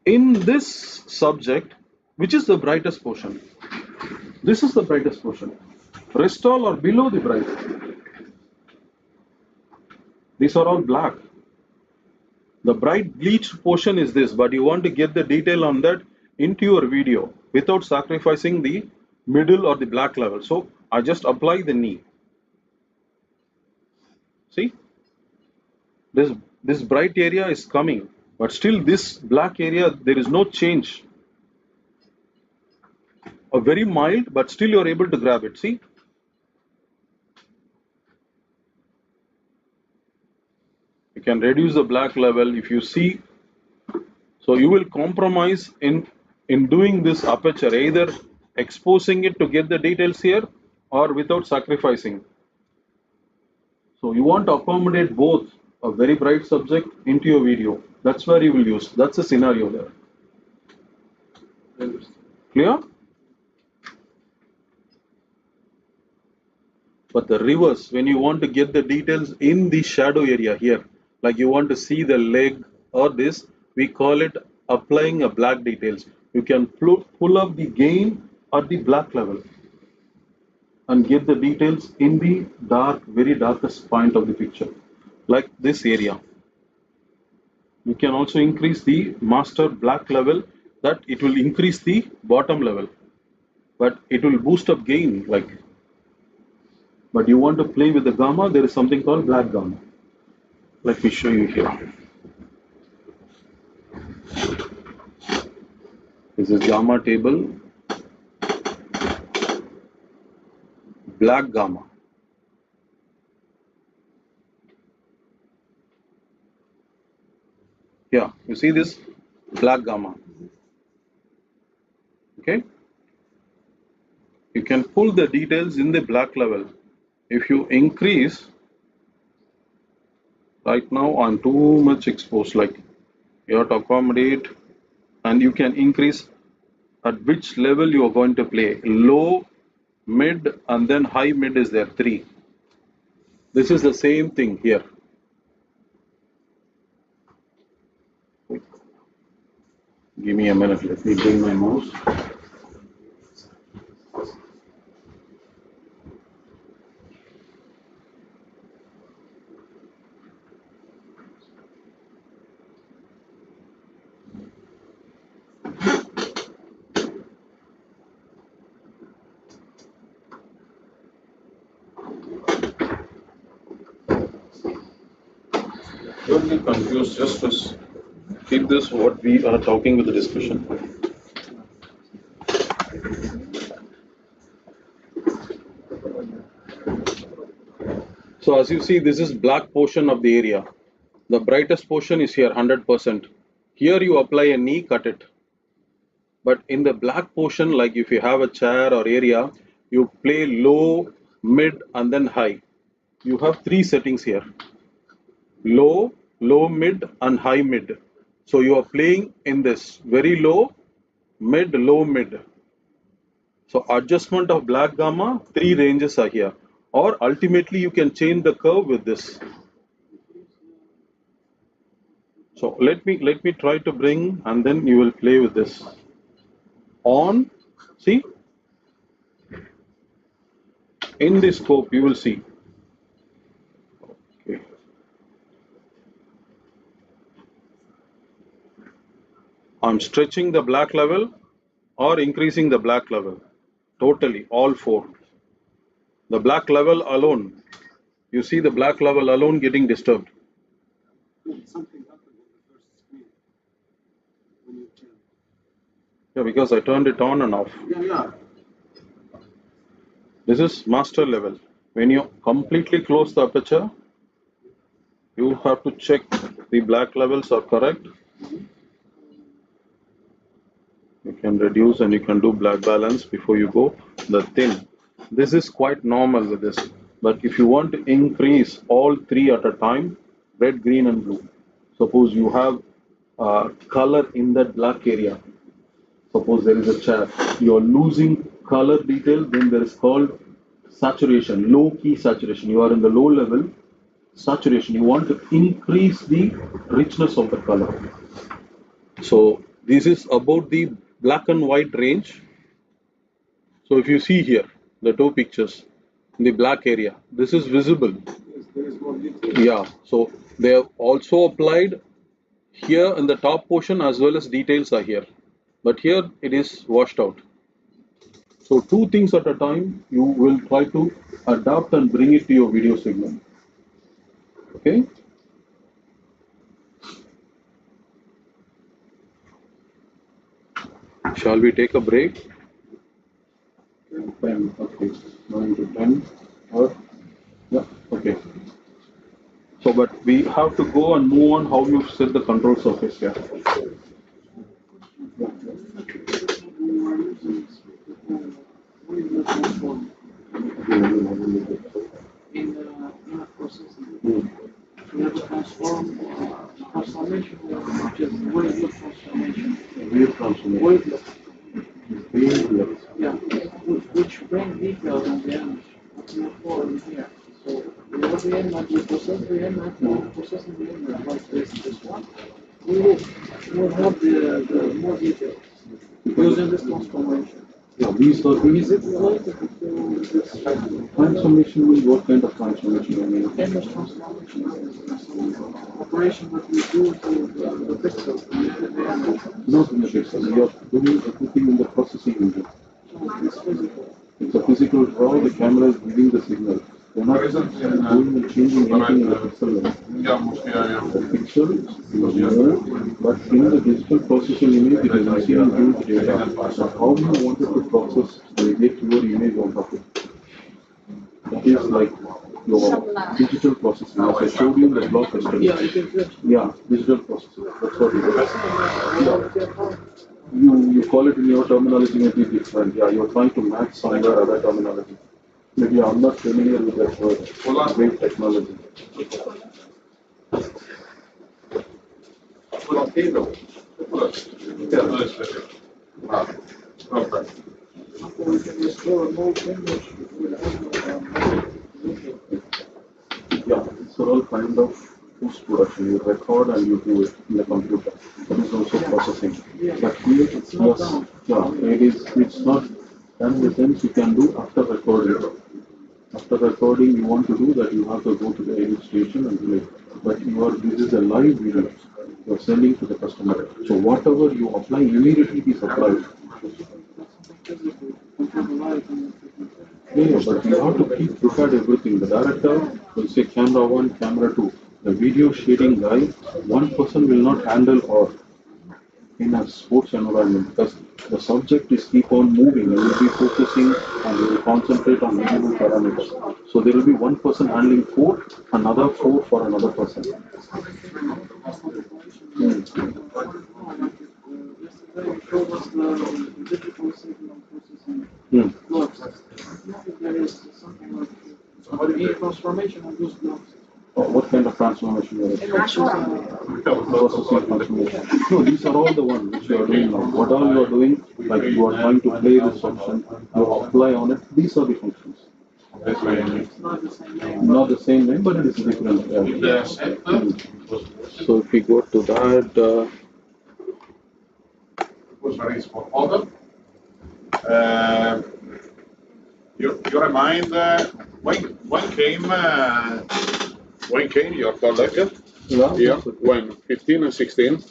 In this subject, which is the brightest portion? This is the brightest portion. Rest all are below the bright. These are all black. The bright bleached portion is this, but you want to get the detail on that into your video without sacrificing the middle or the black level. So I just apply the knee. See? This bright area is coming, but still this black area, there is no change. A very mild, but still you are able to grab it. See? You can reduce the black level if you see. So you will compromise in doing this aperture, either exposing it to get the details here or without sacrificing. So you want to accommodate both a very bright subject into your video. That's where you will use. That's the scenario there. Clear? But the reverse, when you want to get the details in the shadow area here, like you want to see the leg or this, we call it applying a black details. You can pull up the gain at the black level and get the details in the dark, very darkest point of the picture, like this area. You can also increase the master black level, that it will increase the bottom level, but it will boost up gain, like. But you want to play with the gamma, there is something called black gamma. Let me show you here. This is gamma table, black gamma. Yeah, you see this black gamma. Okay. You can pull the details in the black level. If you increase, right now I'm too much exposed, like you have to accommodate, and you can increase at which level you are going to play. Low, mid, and then high mid is there, 3. This is the same thing here. Give me a minute, let me bring my mouse.
totally confused. Just
Keep this what we are talking with the discussion. So as you see, this is black portion of the area. The brightest portion is here 100%. Here you apply a knee, cut it. But in the black portion, like if you have a chair or area, you play low, mid, and then high. You have three settings here: low, low mid, and high mid. So you are playing in this very low, mid, low mid. So adjustment of black gamma, three ranges are here. Or ultimately you can change the curve with this. So let me try to bring, and then you will play with this. On, see, in this scope you will see. Okay. I'm stretching the black level or increasing the black level. Totally, all four. The black level alone. You see the black level alone getting disturbed.
Something happened on the first screen when you turned.
Yeah, because I turned it on and off.
Yeah.
This is master level. When you completely close the aperture, you have to check the black levels are correct. You can reduce and you can do black balance before you go. The thin. This is quite normal with this. But if you want to increase all three at a time, red, green and blue. Suppose you have color in that black area. Suppose there is a chair. You are losing color detail, then there is called saturation, low key saturation. You are in the low level saturation. You want to increase the richness of the color. So this is about the black and white range. So if you see here, the two pictures, in the black area, this is visible.
Yes, there is more detail.
Yeah, so they have also applied here in the top portion as well as details are here. But here it is washed out. So two things at a time, you will try to adapt and bring it to your video signal. Okay? Shall we take a break? 10, okay, 9 to 10, or, yeah, okay. So, but we have to go and move on how you set the control surface here.
In a processing. We have a transformation, which is waveless transformation.
Wave transformation.
Waveless.
Waveless.
Yeah, which bring details on the image. What we are for here. So we have the image, we process the image, we processing the image like this one. We will have the more details using this transformation.
Yeah, these are
Is it related to this
transformation means what kind of transformation you mean?
image transformation is some operation that we do to the pixels in the image?
Not in the pixel. You are doing everything in the processing unit.
It's physical.
It's a physical draw, the camera is giving the signal. You're not doing and changing anything in the pixel level. The pixel is moved, but in the digital processing unit, it is receiving huge data. Now, how you wanted to process and get your image out of it? That is like your digital processing. As I showed you the block yesterday.
Yeah, it is.
Yeah, digital processing. That's what it is. Yeah. You call it in your terminology maybe different. Yeah, you're trying to match somewhere other terminology. Maybe I'm not familiar with that word. Wave technology.
So we can restore a mode image without
Yeah, it's all kind of post-production. You record and you do it in the computer. That is also processing. But here it's just, yeah, it's not done in the sense you can do after recording. After recording, you want to do that, you have to go to the edit station and do it. But this is a live video. You are sending to the customer. So whatever you apply, immediately it is applied. Yeah, but you have to keep prepared everything. The director will say camera 1, camera 2. The video shading guy, one person will not handle all in a sports environment because the subject is keep on moving. You will be focusing and you will concentrate on multiple parameters. So there will be one person handling four, another four for another person.
Yesterday you showed us the digital signal processing
Hmm.
blocks. There is something like transformation of those blocks.
What kind of transformation is it? Processing transformation. No, these are all the ones which you are doing now. What all you are doing, like you are trying to play this function, you apply on it. These are the functions.
It's not the same name.
Not the same name, but it is different. So if we go to that,
was very small order. You remind when came your colleague?
yeah,
When 15 and 16?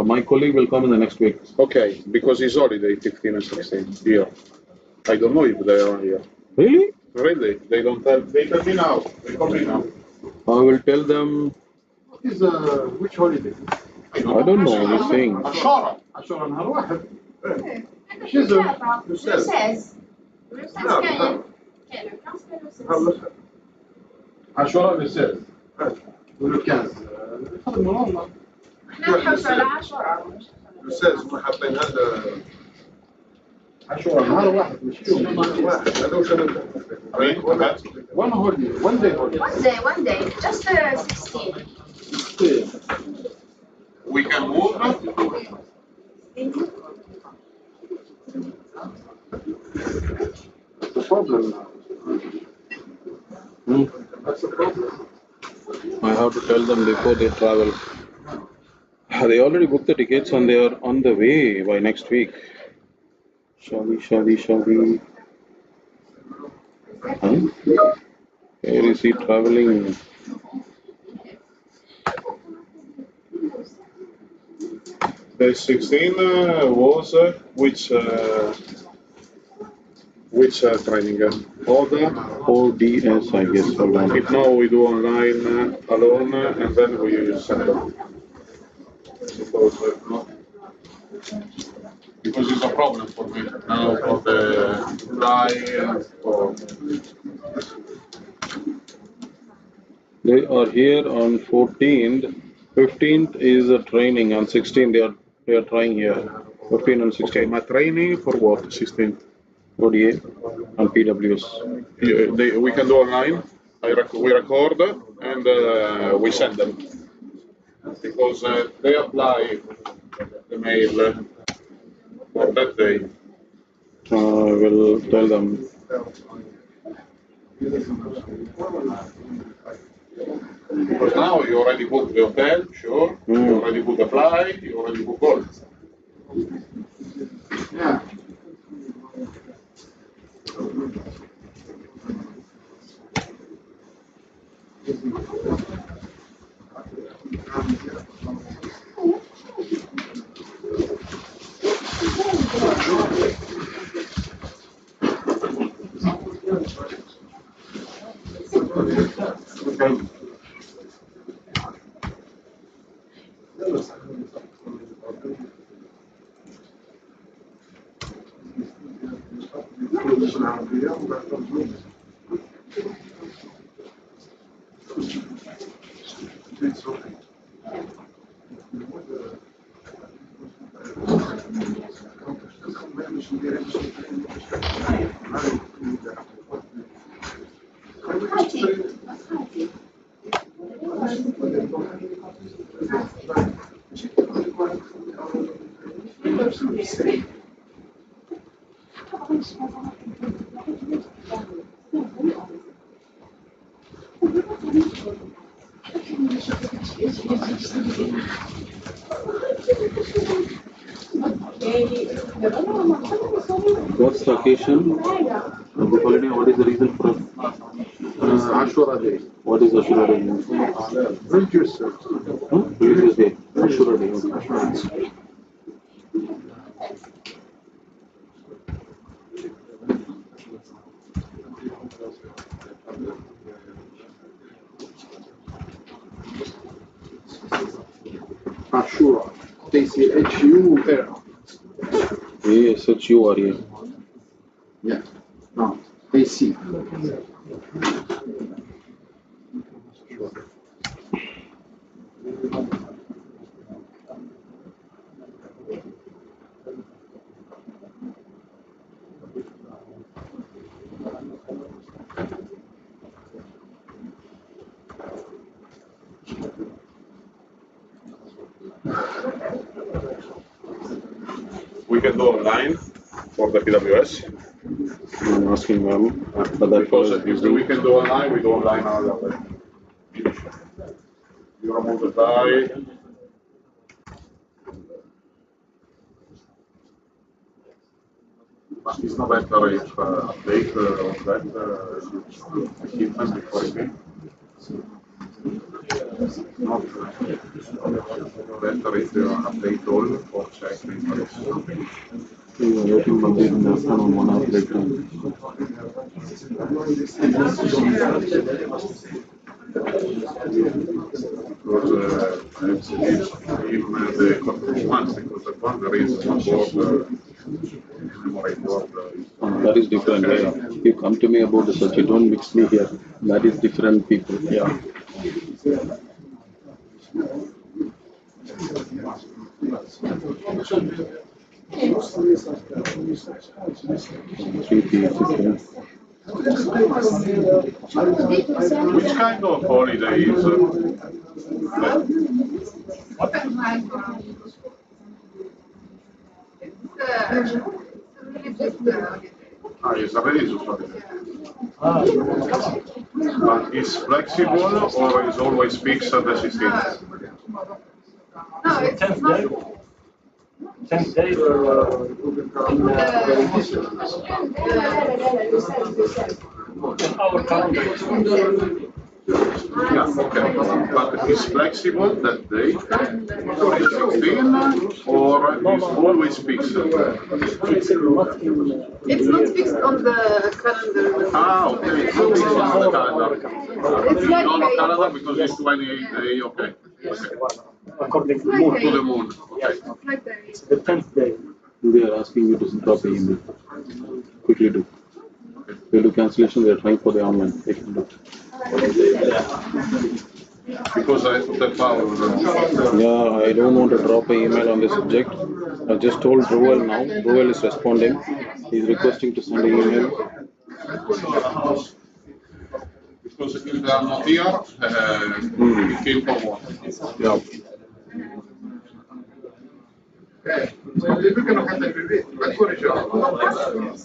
my colleague will come in the next week.
Okay, because it's holiday 15 and 16 here. I don't know if they are here.
Really?
Really? They don't tell. They tell me now. They call me now.
I will tell them.
What is which holiday?
I don't know what he's saying.
Ashara.
عشرة نهار واحد.
شنو؟
لوساز. نعم نعم. نهار الأحد.
Ashara le 16.
ولو 15. خدموا والله.
احنا نحوسوا على 10
لوساز ما حاطين هذا.
Ashara
نهار واحد مش يوم. نهار واحد. هذا وش أنا. One holiday. One day holiday.
one day, just 16.
We can move.
The problem now. That's the problem.
I have to tell them before they travel. They already booked the tickets and they are on the way by next week. Shadi. Huh? Where is he traveling?
The 16 was which training? Order.
ODS, I guess. Hold on.
If no, we do online alone, and then we send them. Because it's a problem for me now for the fly.
They are here on 14th. 15th is a training, and 16th they are trying here. 15 and 16.
Okay, my training for what? 16.
ODA and PWS.
We can do online. We record and we send them because they apply the mail for that day.
I will tell them.
Because now you already booked the hotel, sure. You already booked the flight. You already booked all.
Yeah.
What's the occasion of the holiday? What is the reason for
Ashura Day.
what is Ashura Day?
Religious service.
Religious day. Ashura Day.
ASHU error.
ASHU or A?
Yeah. No. AC.
We can do online for the PWS.
I'm asking them. But that
Because
was
if we can do online, we do online another way. You remove the die. But it's not better if update on that equipment before again. Not better if you update all or check the information.
we were waiting for the afternoon 1 hour later.
Because even the performance, because the one there is one board, memory board.
That is different. You come to me about the circuit, don't mix me here. That is different people. Yeah. Three PS, okay.
Which kind of holiday is that? It's a religious holiday. But it's flexible or is always fixed at the 16th?
No, it's not.
10th day in our calendar.
Yeah, okay. But it's flexible that day, or it's 16, or it's always fixed?
It's not fixed on the calendar.
Ah, okay, it's not fixed on the calendar.
It's like
No, no
a-
calendar because it's 28 day, okay.
According to
Like
moon.
To the moon, okay.
It's like a-
The 10th day.
They are asking you to drop an email. Quickly do. They do cancellation, they are trying for the online. They can do.
Because I put the power.
Yeah, I don't want to drop an email on this subject. I just told Ruel now. Ruel is responding. He's requesting to send an email.
Because if they are not here, it came from what?
Yeah.
اللي بكره حتى في البيت ما تكون إشارة.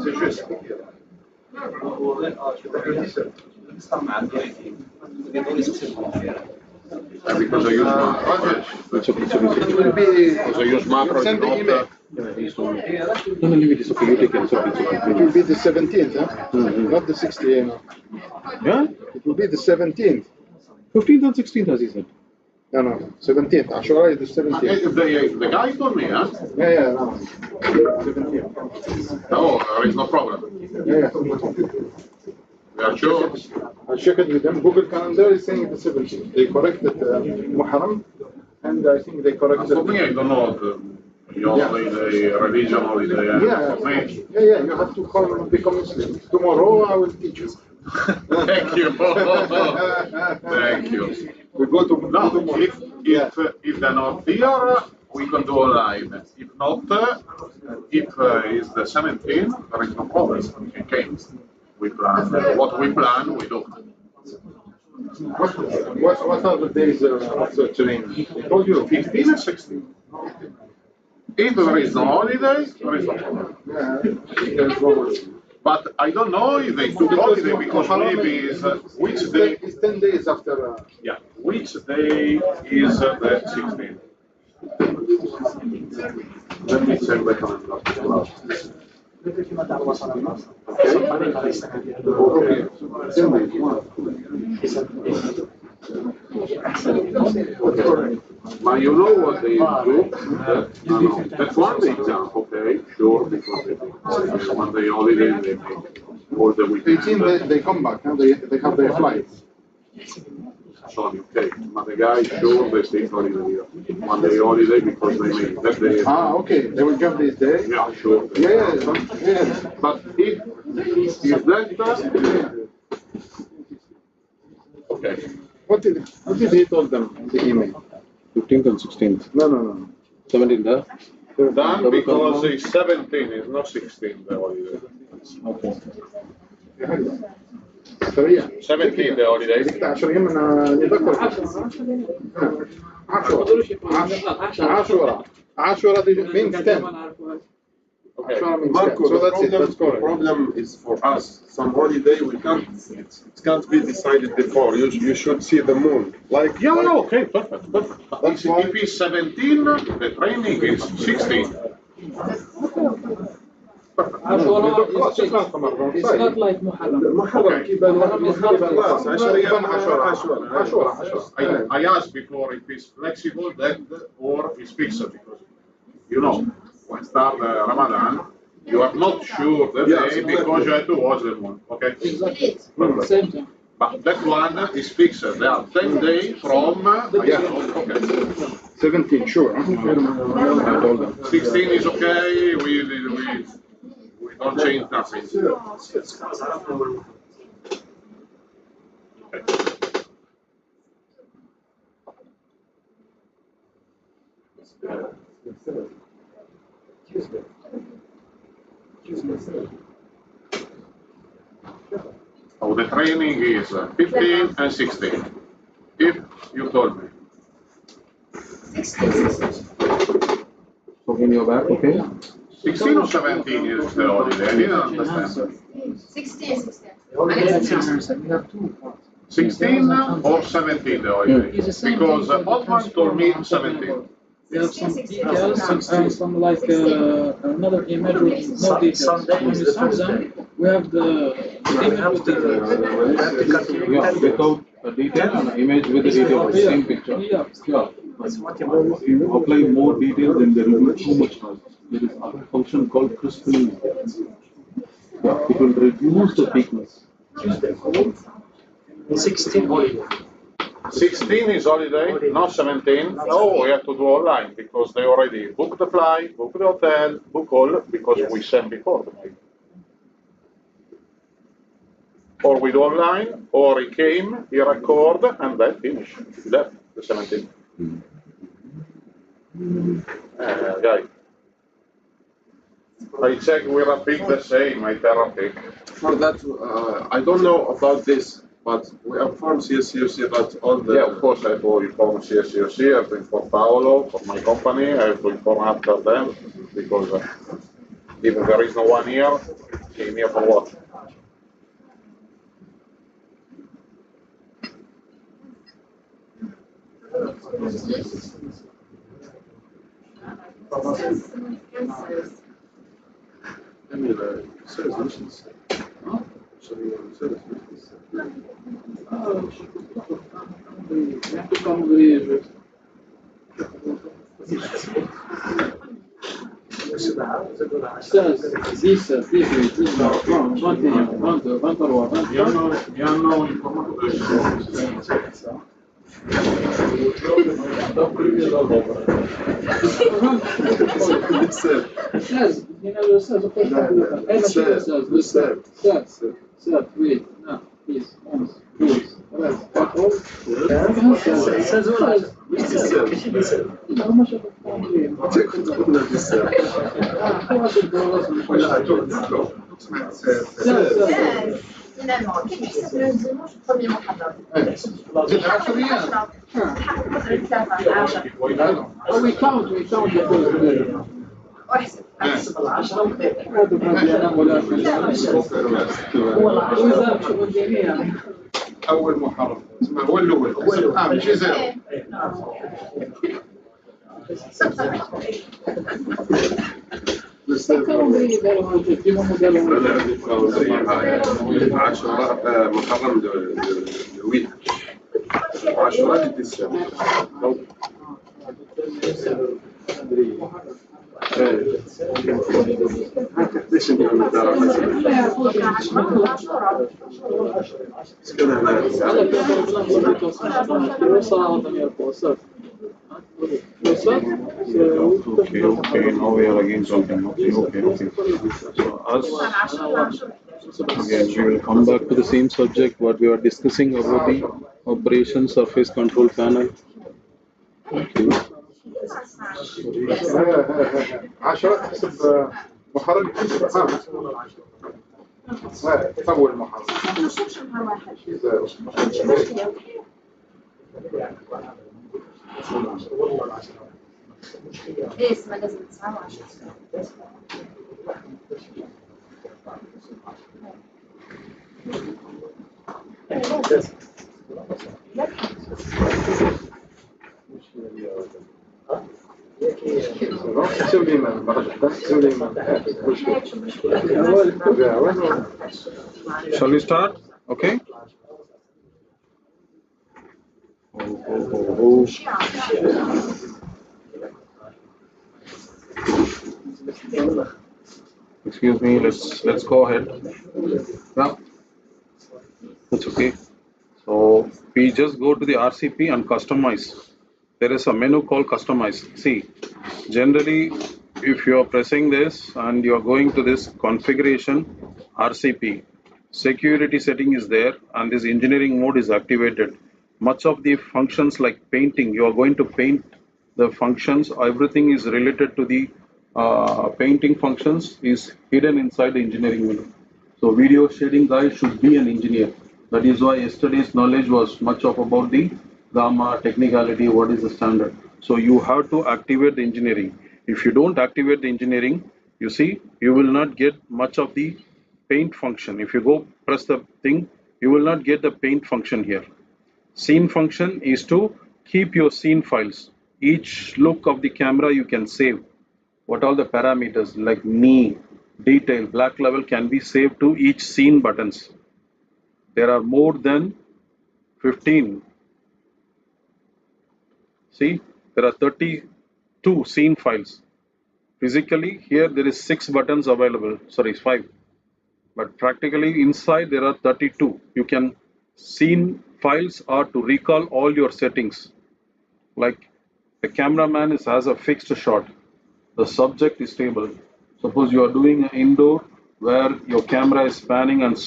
C'est juste.
Because I use macro.
It's okay, it's okay.
It will be.
Because I use macro,
Send the
not,
email.
Yeah, he's doing it. No, no, leave it. It's okay. You take it. It's okay. It's
It
okay.
will be the 17th, huh? Not the 16th.
Yeah?
It will be the 17th.
15th and 16th, as he said.
No, no, 17th. Ashura is the 17th.
The guy told me, huh?
Yeah, no. 17th.
Oh, there is no problem.
Yeah.
We are sure.
I checked with them. Google Calendar is saying the 17th. They corrected Muharram, and I think they corrected.
For me, I don't know the holiday, religion holiday.
Yeah,
For me.
yeah. You have to become Muslim. Tomorrow I will teach you.
Thank you. Thank you.
We go to
No,
tomorrow.
if they're not here, we can do online. If not, if it's the 17th, there is no problem. Okay. We plan. What we plan, we do.
What are the days of the training? I told you.
15 and 16. If there is no holiday, there is no problem.
Yeah, there's no.
But I don't know if they took holiday because maybe is which day.
It's 10 days after.
Yeah, which day is the 16th? Let me check the calendar. But you know what they do? That's one day exam, okay, sure, because they one day holiday they make all the weekend.
18 they come back, huh? They have their flights.
Sony, okay. But the guy sure they take holiday here. 1 day holiday because they made that day.
Okay. They will give this day.
Yeah, sure.
Yeah.
But if is that okay.
What did he told them in the email?
15th and 16th.
No.
17th, huh?
Done because it's 17, it's not 16 the holiday.
Okay.
سريع
17 the holiday.
16 يوم نذكر 10 means 10.
Okay.
Marco,
So that's it. That's
the
correct.
problem is for us. Some holiday we can't. It can't be decided before. You should see the moon. Like
Yeah, okay, perfect. If it's 17, the training is 16.
It's not like Muharram.
محرم كيبان خلاص 10 أيام عاشوراء.
I asked before if it's flexible that or it's fixed because you know when start Ramadan you are not sure the day because you have to watch the moon. Okay.
Exactly.
Perfect.
Same thing.
But that one is fixed. They are 10 days from. Okay.
17, sure.
I told them.
16 is okay. We don't change nothing. So the training is 15 and 16. If you told me.
16.
So when you're back, okay?
16 or 17 is the holiday. I didn't understand.
16.
16 or 17 the holiday. Because Otman told me 17.
We have some details and some like another image with no details. When we send them, we have the image with details.
Yeah, without a detail and an image with the detail, same picture.
Yeah.
Yeah. If you apply more detail, then there will be too much noise. There is another function called crisping. Yeah, it will reduce the thickness.
16 holiday.
16 is holiday, not 17. No, we have to do online because they already booked the flight, booked the hotel, book all because we sent before the mail. Or we do online, or he came, he record, and then finish. He left the 17. Guy. I check we repeat the same, I can repeat.
for that, I don't know about this, but we inform CSCOC about all the.
Yeah, of course I have to inform CSCOC, I have to inform Paolo for my company, I have to inform after them, because if there is no one here, came here for what? Mi hanno informato del
Wait, no, please,
Finalement, كيف يحسب le dimanche premier محرم؟
Oh, we count the first.
واحسب.
أول محرم اسمه هو الأول ماشي زيرو. عاشوراء محرم الويل عاشوراء الدسام ليش اليوم الدرجة
هلا في أمر بالله يوصل هذا من الفوسط
Okay, now we are again talking. Okay. So us, again, we will
Come back to the same subject what we are discussing about the operation surface control panel.
10 تحسب محرك سوي المحرك
ايه اسمها لازم 29.
shall we start? Okay. Excuse me. Let's go ahead. Yeah, that's okay. So we just go to the RCP and customize. There is a menu called customize. See, generally, if you are pressing this and you are going to this configuration RCP, security setting is there and this engineering mode is activated. Much of the functions like painting, you are going to paint the functions, everything is related to the painting functions is hidden inside the engineering menu. So video shading guy should be an engineer. That is why yesterday's knowledge was much of about the gamma, technicality, what is the standard. So you have to activate the engineering. If you don't activate the engineering, you see, you will not get much of the paint function. If you go press the thing, you will not get the paint function here. Scene function is to keep your scene files. Each look of the camera you can save. What all the parameters like knee, detail, black level can be saved to each scene buttons. There are more than 15. See, there are 32 scene files. Physically, here there is 6 buttons available. Sorry, 5. But practically inside there are 32. You can scene files are to recall all your settings. Like the cameraman has a fixed shot. The subject is stable. Suppose you are doing an indoor where your camera is panning and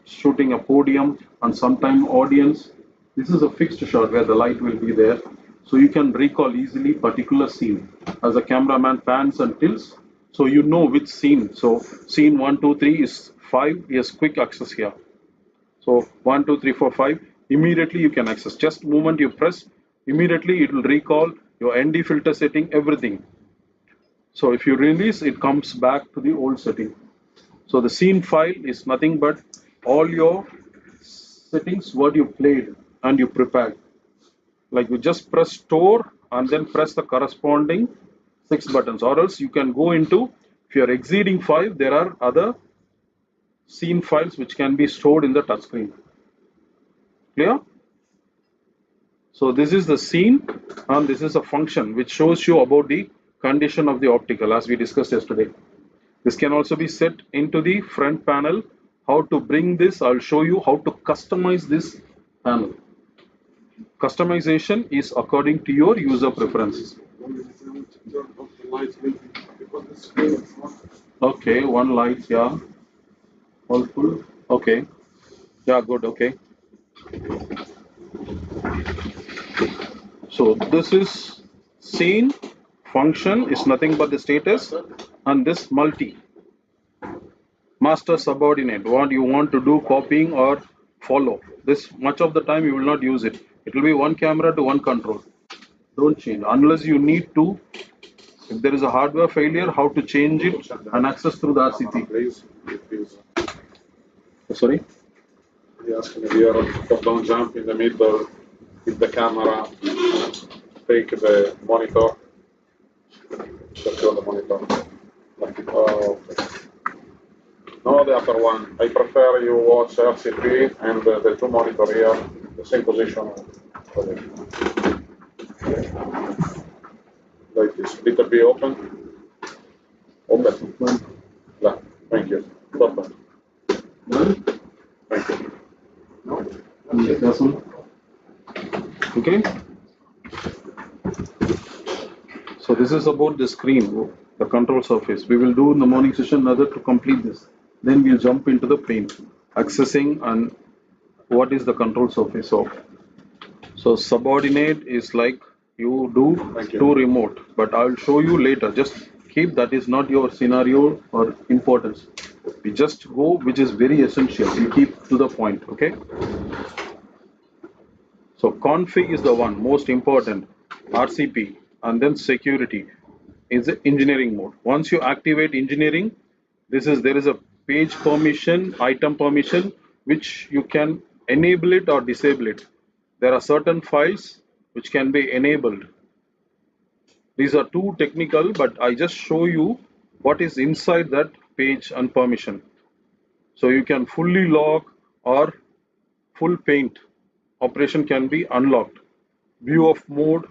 shooting a podium and sometime audience. This is a fixed shot where the light will be there. So you can recall easily particular scene. As a cameraman pans and tilts, so you know which scene. So scene 1, 2, 3 is 5, yes, quick access here. So 1, 2, 3, 4, 5, immediately you can access. Just moment you press, immediately it will recall your ND filter setting, everything. So if you release, it comes back to the old setting. So the scene file is nothing but all your settings, what you played and you prepared. Like you just press store and then press the corresponding 6 buttons, or else you can go into, if you are exceeding 5, there are other scene files which can be stored in the touchscreen. Clear? So this is the scene and this is a function which shows you about the condition of the optical as we discussed yesterday. This can also be set into the front panel. How to bring this, I'll show you how to customize this panel. Customization is according to your user preferences. Okay, one light, yeah. All full. Okay. Yeah, good, okay. So this is scene function is nothing but the status, and this multi master subordinate, what you want to do copying or follow. This much of the time you will not use it. It will be one camera to one control. Don't change unless you need to. If there is a hardware failure, how to change it and access through the RCP. Sorry?
He asked me here, don't jump in the middle, hit the camera, take the monitor, secure the monitor. Oh, okay. No, the other one. I prefer you watch RCP and the 2 monitor here, the same position. Like this, little bit open. Open. Yeah, thank you. Perfect. Thank you.
Okay. So this is about the screen, the control surface. We will do in the morning session another to complete this. Then we'll jump into the paint, accessing and what is the control surface of. So subordinate is like you do to remote, but I will show you later. Just keep that is not your scenario or importance. We just go which is very essential. You keep to the point, okay? So config is the one most important, RCP, and then security is the engineering mode. Once you activate engineering, there is a page permission, item permission, which you can enable it or disable it. There are certain files which can be enabled. These are too technical, but I just show you what is inside that page and permission. So you can fully lock or full paint operation can be unlocked. View of mode,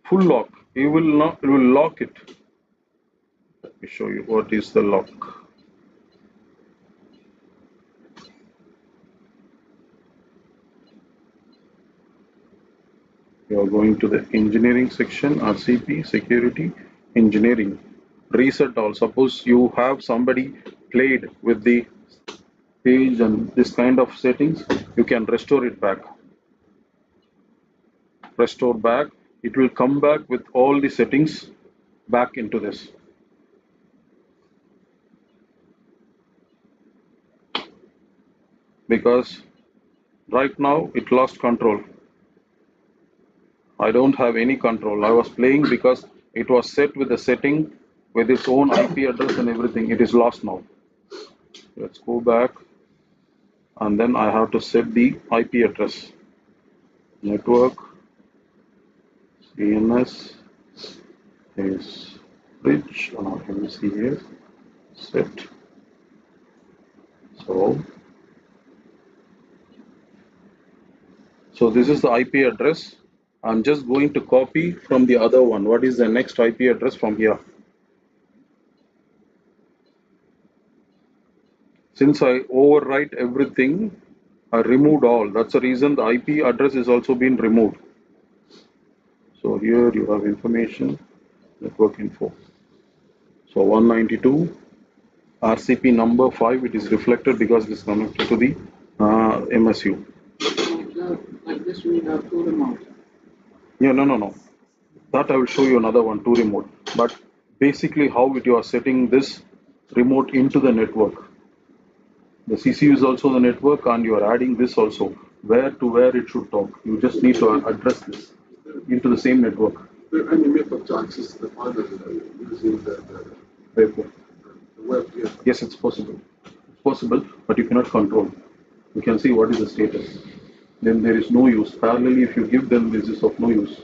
full lock. You will lock it. Let me show you what is the lock. You are going to the engineering section, RCP, security, engineering. Reset all. Suppose you have somebody played with the page and this kind of settings, you can restore it back. Restore back. It will come back with all the settings back into this. Because right now it lost control. I don't have any control. I was playing because it was set with a setting with its own IP address and everything. It is lost now. Let's go back and then I have to set the IP address. Network CNS is bridge MCS set. So this is the IP address. I'm just going to copy from the other one. What is the next IP address from here? Since I overwrite everything, I removed all. That's the reason the IP address is also been removed. So here you have information, network info. So 192, RCP number 5, it is reflected because it is connected to the MSU.
Like this we have two remote.
Yeah, no. That I will show you another one, two remote. But basically how you are setting this remote into the network. The CCU is also the network and you are adding this also. Where to where it should talk. You just need to address this into the same network.
Is there any method to access the panel using the web?
Yes, it's possible. It's possible, but you cannot control. You can see what is the status. Then there is no use. Parallelly, if you give them, this is of no use.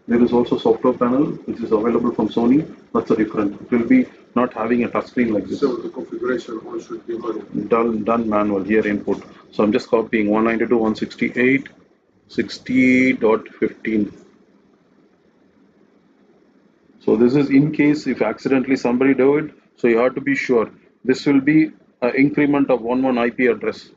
There is also software panel which is available from Sony. That's a different. It will be not having a touchscreen like this.
So the configuration all should be manual.
Done manual here input. So I'm just copying 192.168.60.15. So this is in case if accidentally somebody do it. So you have to be sure. This will be an increment of one IP address.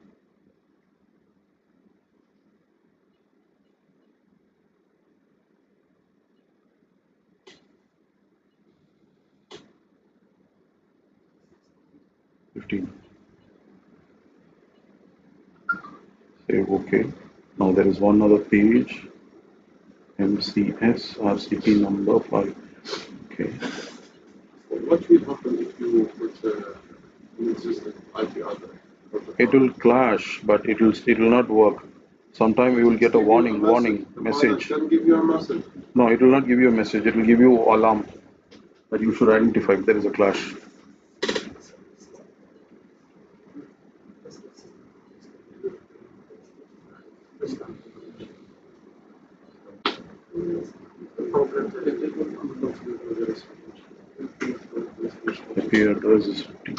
Save OK. Now there is one other page. MCS RCP number 5. Okay.
What will happen if you put an existing IP address?
It will clash, but it will not work. Sometime we will get a warning message.
It can give you a message.
No, it will not give you a message. It will give you alarm that you should identify if there is a clash. IP address is 15.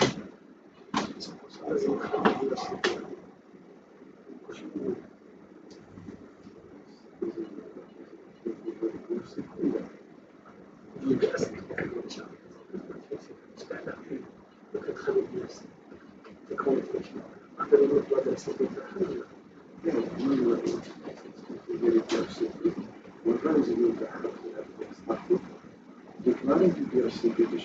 decline your CPT,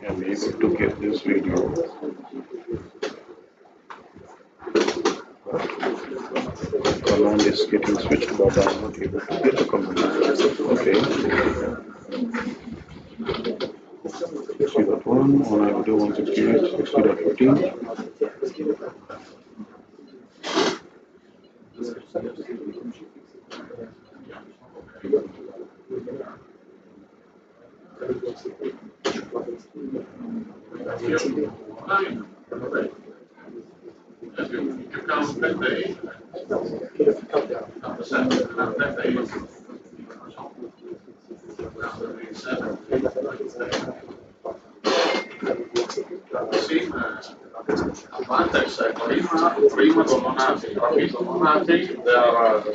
I'm able to get this video. Command is getting switched, but I'm not able to get the command. Okay. See that one on I video 168, 60.15.
Prima donati, capito?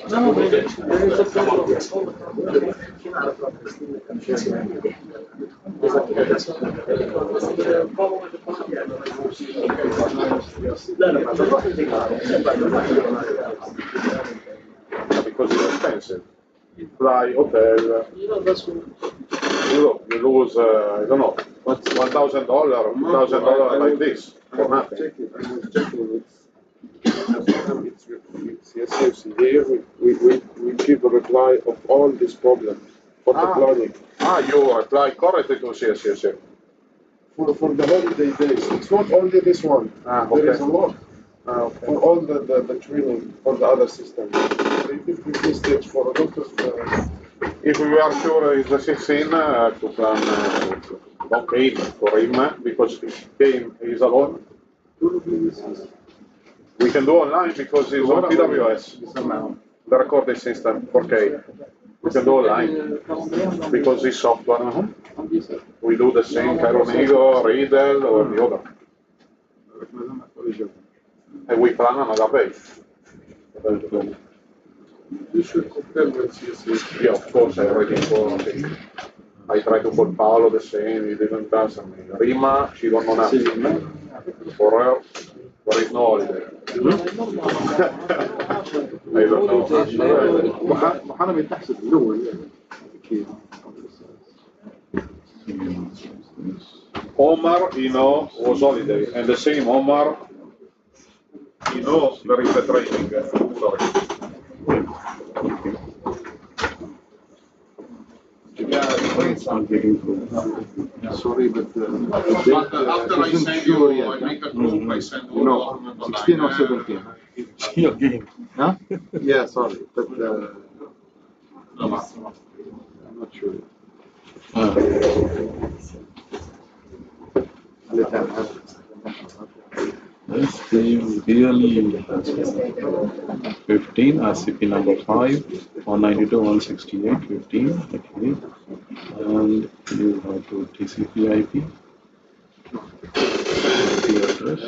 Donati,
because it's expensive. Fly, hotel. You lose, I don't know, $1,000, $2,000 like this for nothing.
I was checking it's yes, here we give a reply of all these problems for the planning.
You apply correctly to CSCS.
For the holiday days, it's not only this one.
Okay.
There is a lot.
Okay.
For all the training for the other systems. They give this stage for a lot of
If we are sure it's the 16 to plan okay for him because he's alone. We can do online because it's on PWS, the recording system, okay. We can do online because it's software. We do the same Caronego, Riedel, or the other. And we plan another day.
You should compare with CSS.
Yeah, of course, I already informed him. I tried to call Paolo the same, he didn't answer me. Rima, she don't know nothing. For her, there is no holiday. I don't know.
محاربة تحسب الأول أكيد.
Omar, was holiday, and the same Omar, there is a training. Sorry.
I'm getting through.
Sorry, but
after I send you, I make a group, I send all
no, 16 or 17.
Your game.
Huh? Yeah, sorry, but I'm not sure. Let them have it.
This game really 15, RCP number 5, 192, 168, 15, okay. And you have to TCP IP address.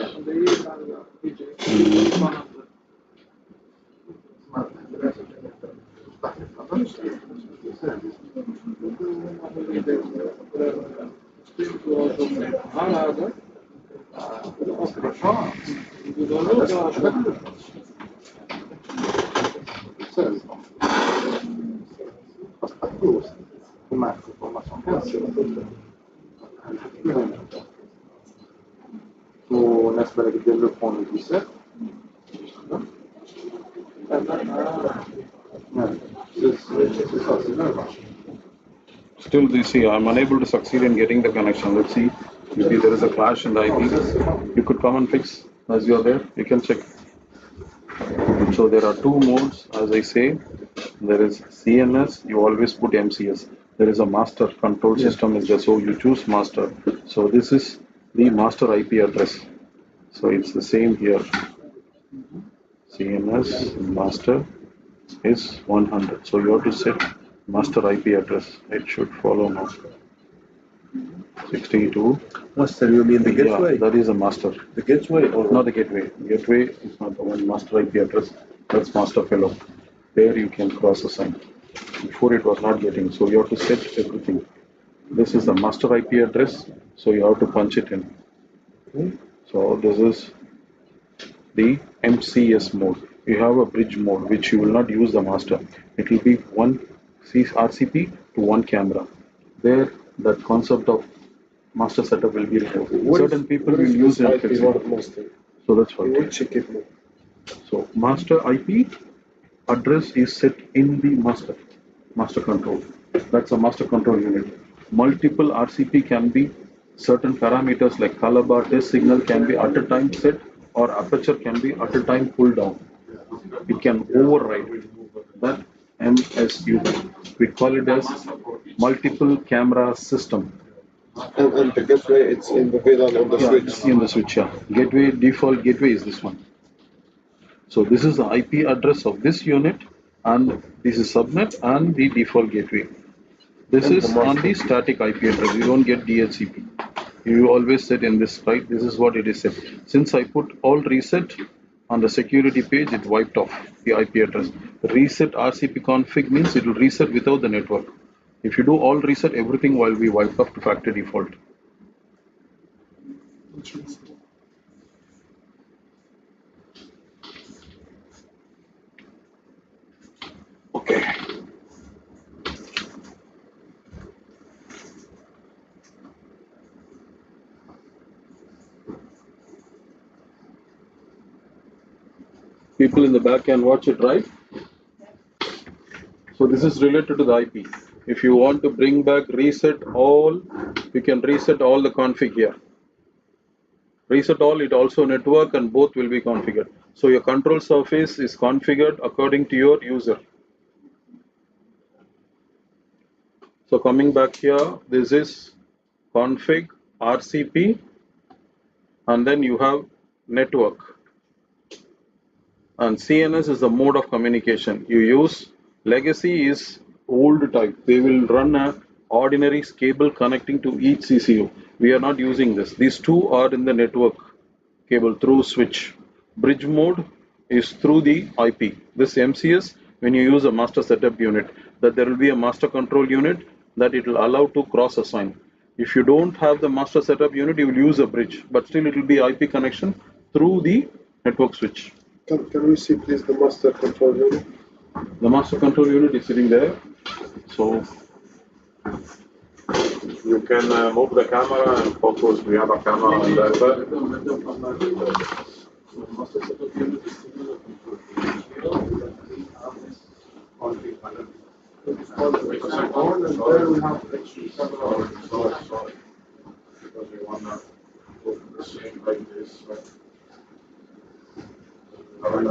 والناس بقى اللي بتدير لهم الفيزا
Still, they see I'm unable to succeed in getting the connection. Let's see. Maybe there is a clash in the IP. You could come and fix as you're there. You can check. So there are two modes, as I say. There is CNS. You always put MCS. There is a master control system is there, so you choose master. So this is the master IP address. So it's the same here. CNS master. is 100. So you have to set master IP address. It should follow now. 62.
Master, you mean the
Yeah,
gateway?
that is a master.
The gateway or
Not the gateway. Gateway is not the one. Master IP address. That's master fellow. There you can cross assign. Before it was not getting. So you have to set everything. This is the master IP address. So you have to punch it in. So this is the MCS mode. You have a bridge mode which you will not use the master. It will be one RCP to one camera. There, that concept of master setup will be removed. Certain people will use it flexibly. So that's why.
check it now.
So master IP address is set in the master control. That's a master control unit. Multiple RCP can be certain parameters like color bar test signal can be at a time set or aperture can be at a time pulled down. It can override that MSU. We call it as multiple camera system.
And the gateway, it's in the VLAN on the
Yeah,
switch.
it's in the switch. Yeah, gateway default gateway is this one. So this is the IP address of this unit, and this is subnet and the default gateway. This is on the static IP address. You don't get DHCP. You always set in this, right? This is what it is set. Since I put all reset on the security page, it wiped off the IP address. Reset RCP config means it will reset without the network. If you do all reset, everything will be wiped off to factory default. Okay. People in the back can watch it, right? So this is related to the IP. If you want to bring back reset all, you can reset all the config here. Reset all, it also network and both will be configured. So your control surface is configured according to your user. So coming back here, this is config RCP and then you have network. And CNS is the mode of communication. You use legacy is old type. They will run a ordinary cable connecting to each CCU. We are not using this. These two are in the network cable through switch. Bridge mode is through the IP. This MCS, when you use a master setup unit, that there will be a master control unit that it will allow to cross assign. If you don't have the master setup unit, you will use a bridge, but still it will be IP connection through the network switch.
Can we see please the master control unit?
The master control unit is sitting there. So
You can move the camera and focus the other camera on that.
So master setup unit is sitting in the control. Here we have this config button. It's called the reset on, and there we have actually several.
Sorry. Because we want to go the same like this.
And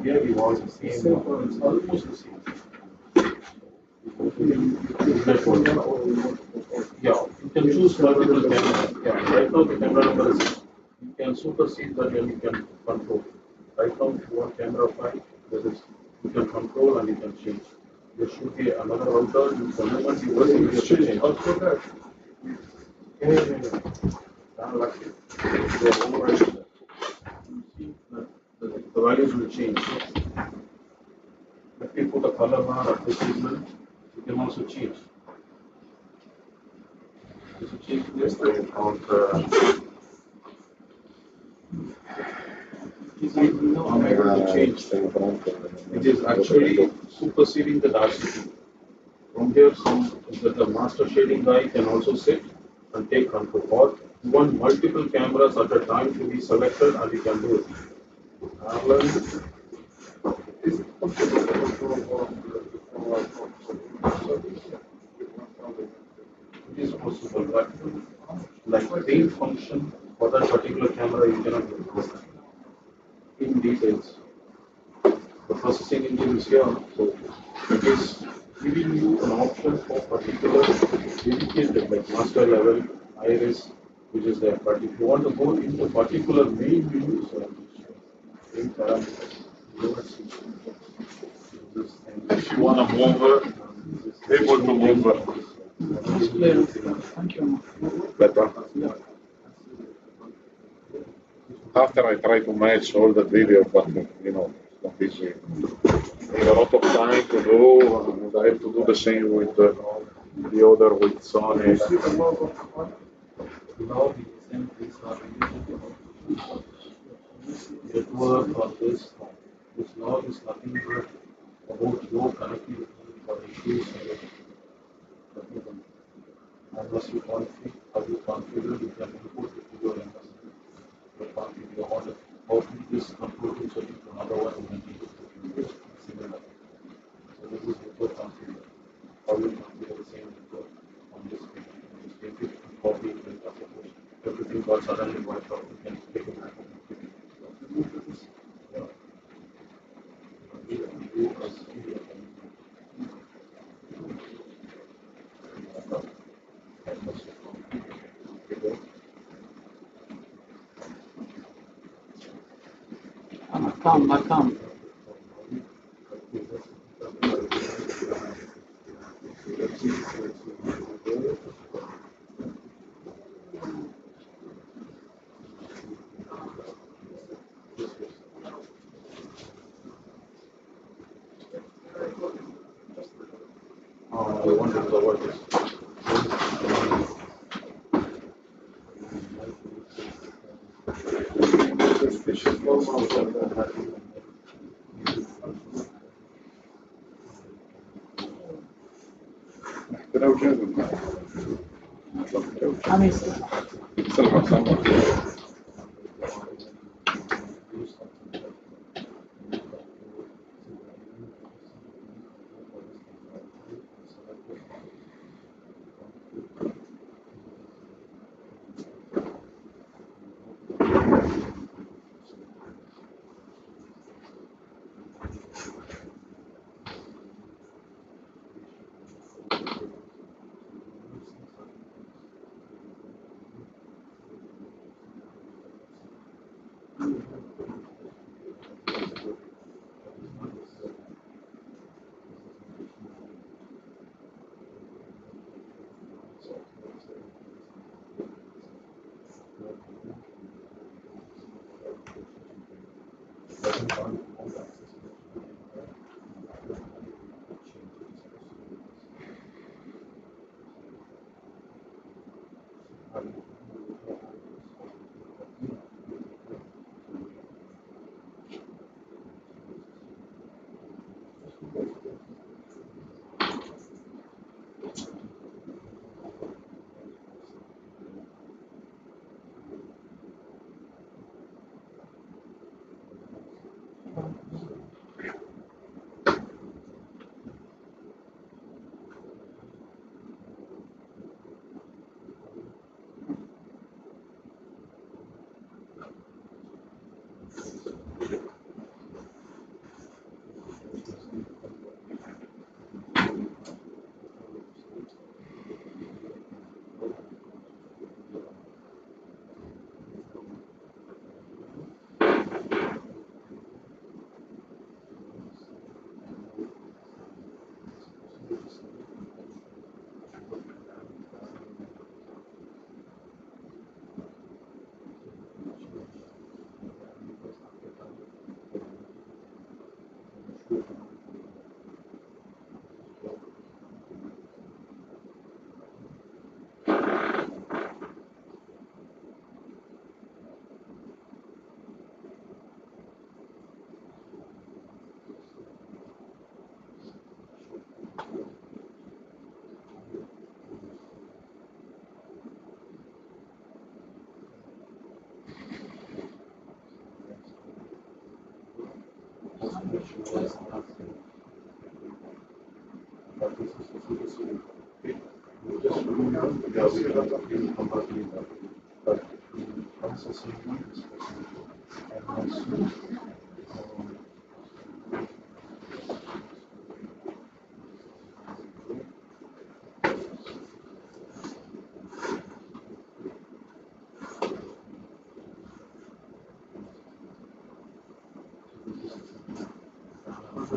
here you want the same, it's almost the same. Yeah, you can choose multiple cameras. Yeah, right now the camera number is, you can supersede that and you can control. Right now, if you want camera 5, this is, you can control and you can change. There should be another router, the moment you receive, you should change. Also that. The values will change. If you put a color bar or the signal, you can also change. If you change this, it is actually superseding the RCP. From here, the master shading guy can also sit and take control. Or you want multiple cameras at a time to be selected, and you can do it.
Is it possible to control
It is possible, but like main function for that particular camera, you cannot do in details. The processing engine is here, so it is giving you an option for particular dedicated like master level, iris, which is there. But if you want to go into particular main menus or main parameters, you don't see this thing.
If you want to move, able to move
That's clear. Thank you.
better. After I try to match all the video, but you know, it's not easy. I have a lot of time to do, and I have to do the same with the other with Sony.
See the logo? Now the same things are network or this log is nothing but about your connectivity or issues. Unless you configure, how you configure, you can input it to your MS. But configure you want to copy this control to set it to another one, you can use it similar. So this is network configure. How you configure the same network on this page. You just take it and copy it like that. Suppose everything got suddenly wiped out, you can take it back and keep it. Remove this. You as
Come.
I want to cover this.
Suspicious normal from the
Amis.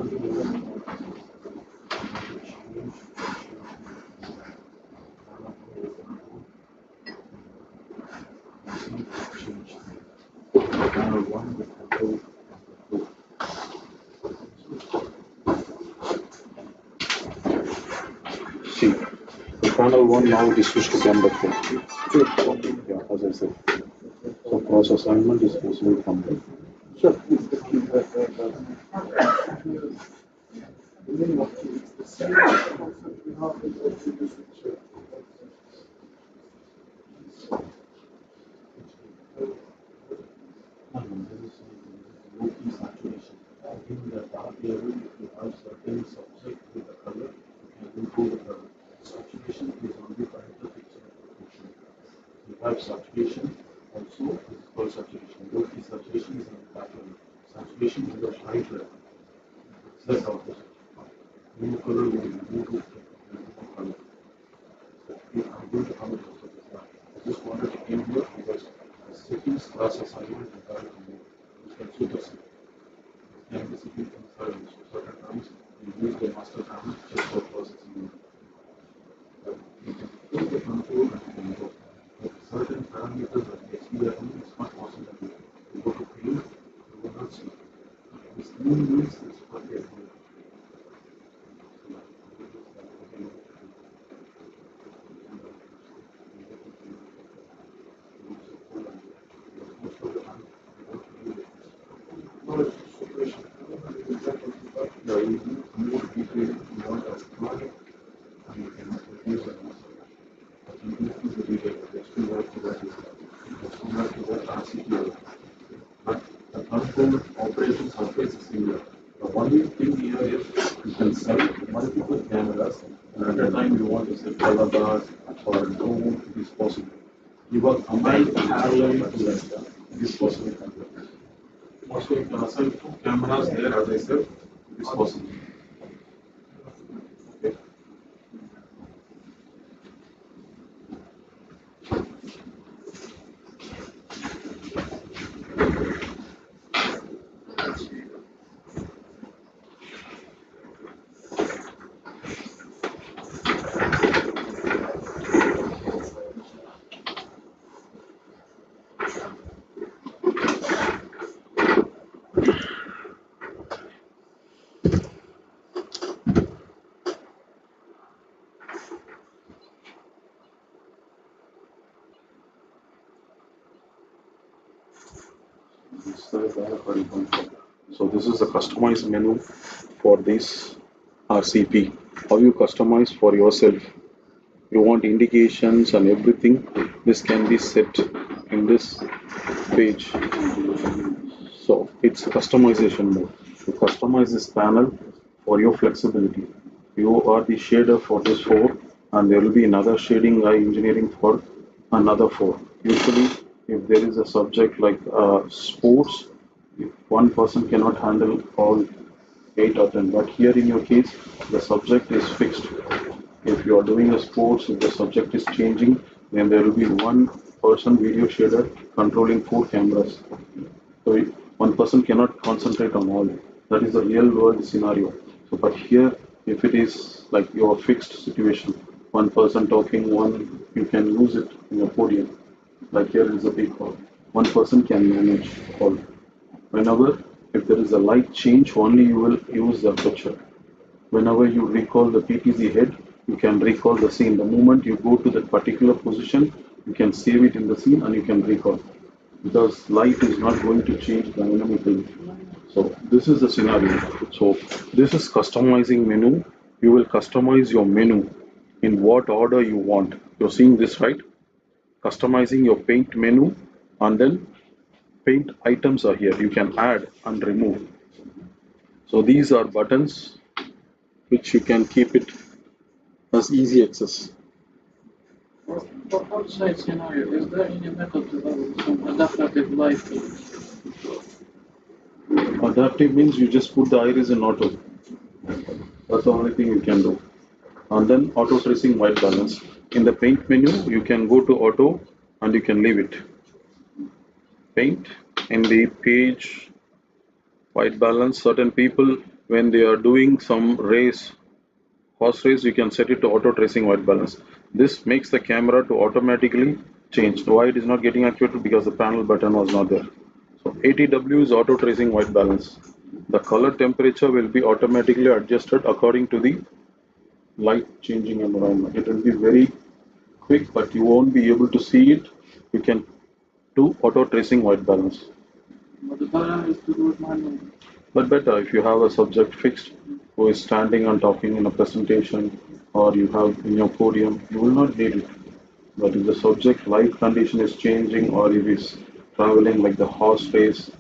Panel 1 with control two. See, the panel 1 now it is switched to camera 4. Yeah, as I said. So cross assignment is possible from there.
Sure, please just keep that there. The meaning of it is the same concept we have in the previous picture.
Low key saturation. In the dark level, if you have certain subject with the color, you can improve the color. Saturation is only for the picture of the picture. You have saturation also, this is called saturation. Low key saturation is in the dark level. Saturation is the light level. It's less opposite. New color will remove it, more color. So I'm going to come to this now. I just wanted to give you because the settings class assignment is very common. You can super set. Can be sitting inside certain times you use the master panel just for processing. You can put the control and control. With certain parameters like XPRM, it's not possible to do. You go to paint, you will not see. This new means is what we are doing. No, you need more detail, you want a project, and you can reduce the master. But you need to the detail, there's two work to that, there's two work to that RCT. But the control operation surface is similar. The only thing here is you can set multiple cameras, and at a time you want to set color bars or drone, it is possible. You are combined parallel to that, it is possible. Also, you can assign two cameras there, as I said, it is possible. Okay. So this is the customized menu for this RCP. How you customize for yourself. You want indications and everything. This can be set in this page. So it's a customization mode. You customize this panel for your flexibility. You are the shader for this 4 and there will be another shading engineering for another 4. Usually if there is a subject like sports, if one person cannot handle all 8 or 10, but here in your case the subject is fixed. If you are doing a sports, if the subject is changing, then there will be one person video shader controlling 4 cameras. So one person cannot concentrate on all. That is the real world scenario. So, but here, if it is like your fixed situation, one person talking, one you can use it in a podium. Like here is a big hall. One person can manage all. Whenever, if there is a light change, only you will use the picture. Whenever you recall the PTZ head, you can recall the scene. The moment you go to that particular position, you can save it in the scene and you can recall. Because light is not going to change dynamically. So this is the scenario. So this is customizing menu. You will customize your menu in what order you want. You're seeing this, right? Customizing your paint menu and then paint items are here. You can add and remove. So these are buttons which you can keep it as easy access.
For outside scenario, is there any method to have some adaptive light?
Adaptive means you just put the iris in auto. That's the only thing you can do. And then auto tracing white balance. In the paint menu, you can go to auto and you can leave it. Paint in the page white balance. Certain people when they are doing some race, horse race, you can set it to auto tracing white balance. This makes the camera to automatically change. Why it is not getting activated? Because the panel button was not there. So ATW is auto tracing white balance. The color temperature will be automatically adjusted according to the light changing environment. It will be very quick, but you won't be able to see it. You can do auto tracing white balance.
But the better is to do it manually.
But better if you have a subject fixed who is standing and talking in a presentation, or you have in your podium, you will not need it. But if the subject light condition is changing, or if it's traveling like the horse race,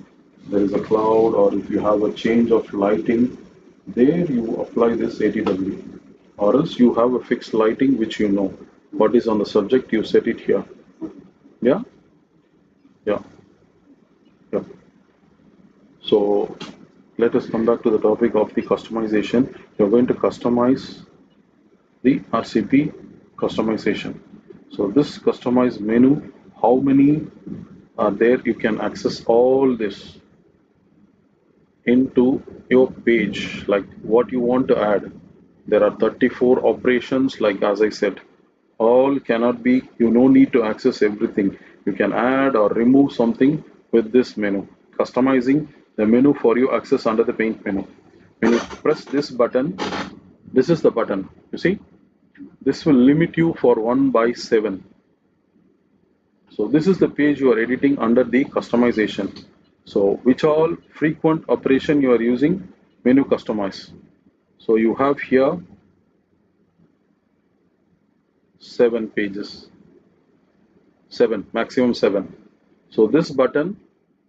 there is a cloud, or if you have a change of lighting, there you apply this ATW. Or else you have a fixed lighting which you know what is on the subject, you set it here. Yeah? Yeah. Yeah. So let us come back to the topic of the customization. You're going to customize the RCP customization. So this customized menu, how many are there? You can access all this into your page, like what you want to add. There are 34 operations, like as I said, all cannot be, you no need to access everything. You can add or remove something with this menu. Customizing the menu for you access under the paint menu. When you press this button, this is the button, you see, this will limit you for 1/7. So this is the page you are editing under the customization. So which all frequent operation you are using, menu customize. So you have here 7 pages, 7, maximum 7. So this button,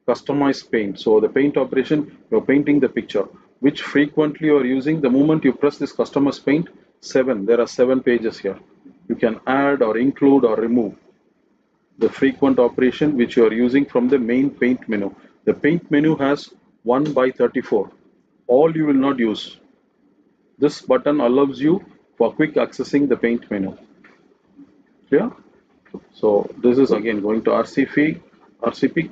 customize paint. So the paint operation, you're painting the picture. Which frequently you are using, the moment you press this customize paint, 7, there are 7 pages here. You can add or include or remove the frequent operation which you are using from the main paint menu. The paint menu has 1/34. All you will not use. This button allows you for quick accessing the paint menu. Clear? So this is again going to RCP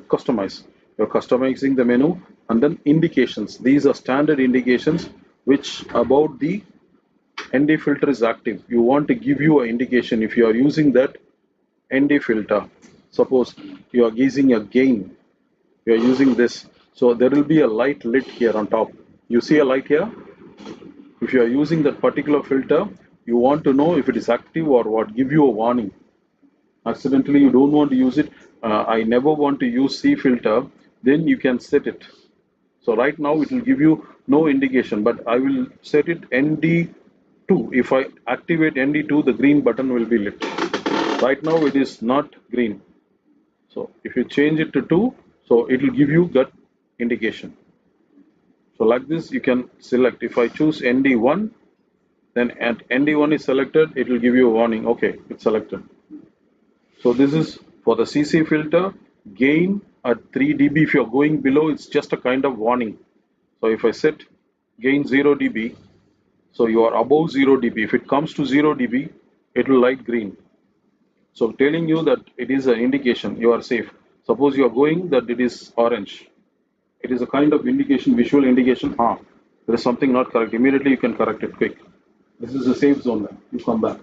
customize. You're customizing the menu, and then indications. These are standard indications which about the ND filter is active. You want to give you an indication if you are using that ND filter. Suppose you are using a gain, you are using this. So there will be a light lit here on top. You see a light here? If you are using that particular filter, you want to know if it is active or what, give you a warning. Accidentally you don't want to use it, I never want to use C filter, then you can set it. So right now it will give you no indication, but I will set it ND2. If I activate ND2, the green button will be lit. Right now it is not green. So if you change it to 2, so it will give you that indication. So like this you can select. If I choose ND1, then at ND1 is selected, it will give you a warning. Okay, it's selected. So this is for the CC filter, gain at 3 dB. If you're going below, it's just a kind of warning. So if I set gain 0 dB, so you are above 0 dB. If it comes to 0 dB, it will light green. So telling you that it is an indication you are safe. Suppose you are going that it is orange. It is a kind of indication, visual indication. There is something not correct. Immediately you can correct it quick. This is a safe zone. You come back.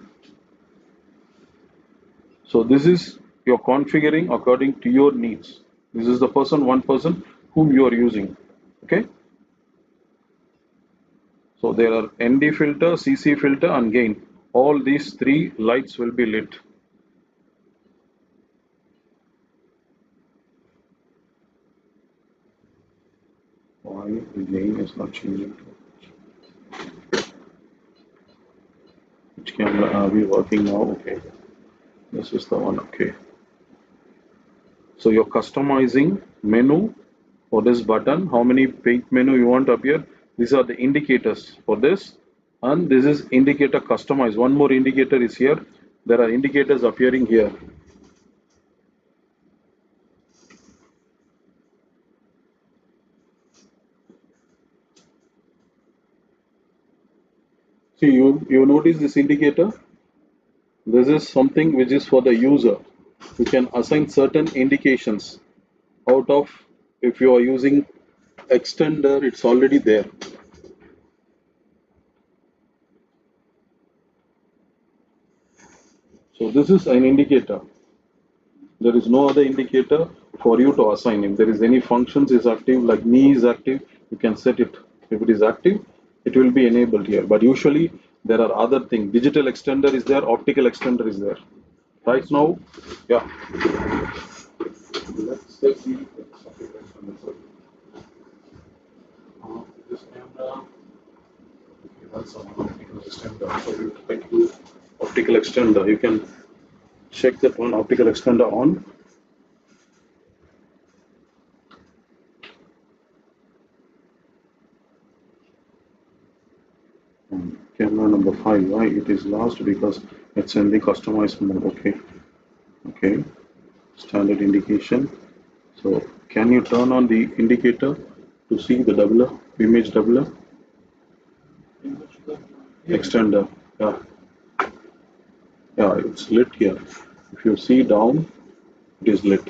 So this is you're configuring according to your needs. This is the one person whom you are using. Okay. So there are ND filter, CC filter, and gain. All these 3 lights will be lit. Why the gain is not changing? Which camera are we working now? Okay. This is the one. Okay. So you're customizing menu for this button. How many paint menu you want to appear? These are the indicators for this, and this is indicator customize. One more indicator is here. There are indicators appearing here. See, you notice this indicator? This is something which is for the user. You can assign certain indications out of, if you are using extender, it's already there. So this is an indicator. There is no other indicator for you to assign. If there is any functions is active, like knee is active, you can set it. If it is active, it will be enabled here. But usually there are other things. Digital extender is there, optical extender is there. Right now, yeah.
Let's take the this camera. That's an optical extender.
So you try to optical extender. You can check that one optical extender on. Camera number 5, why it is lost? Because it's in the customized mode. Okay, standard indication. So can you turn on the indicator to see the doubler, image doubler? Extender, yeah, it's lit here. If you see down, it is lit.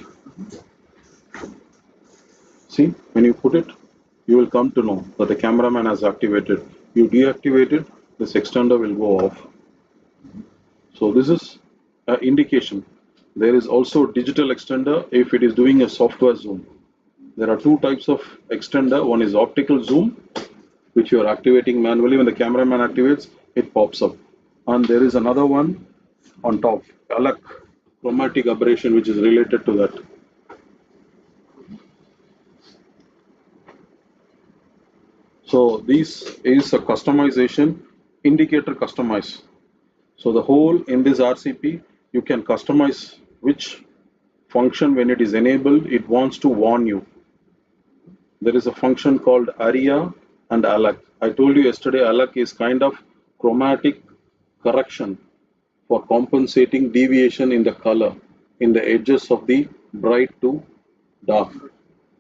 See, when you put it, you will come to know that the cameraman has activated. You deactivate it, this extender will go off. So this is an indication. There is also digital extender if it is doing a software zoom. There are two types of extender. One is optical zoom, which you are activating manually. When the cameraman activates, it pops up. And there is another one on top, alak, chromatic aberration, which is related to that. So this is a customization, indicator customize. So the whole in this RCP, you can customize which function when it is enabled, it wants to warn you. There is a function called ARIA and ALAC. I told you yesterday, ALAC is kind of chromatic correction for compensating deviation in the color in the edges of the bright to dark.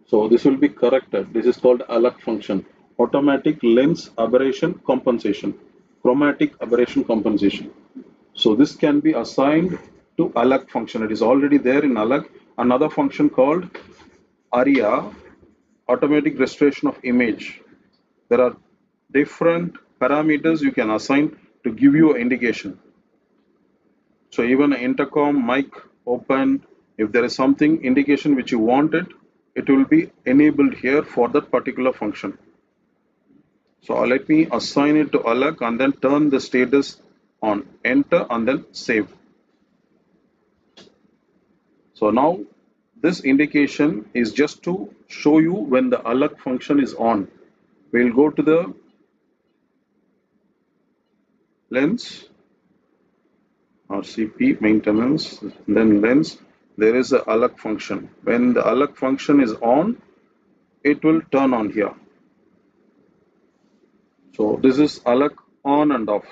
So this will be corrected. This is called ALAC function. Automatic lens aberration compensation. Chromatic aberration compensation. So this can be assigned to ALAC function. It is already there in ALAC. Another function called ARIA, automatic restoration of image. There are different parameters you can assign to give you an indication. So even intercom, mic open, if there is something indication which you wanted, it will be enabled here for that particular function. So let me assign it to ALAC and then turn the status on, enter and then save. So now this indication is just to show you when the ALAC function is on. We'll go to the lens, RCP maintenance, then lens, there is a ALAC function. When the ALAC function is on, it will turn on here. So this is ALAC on and off.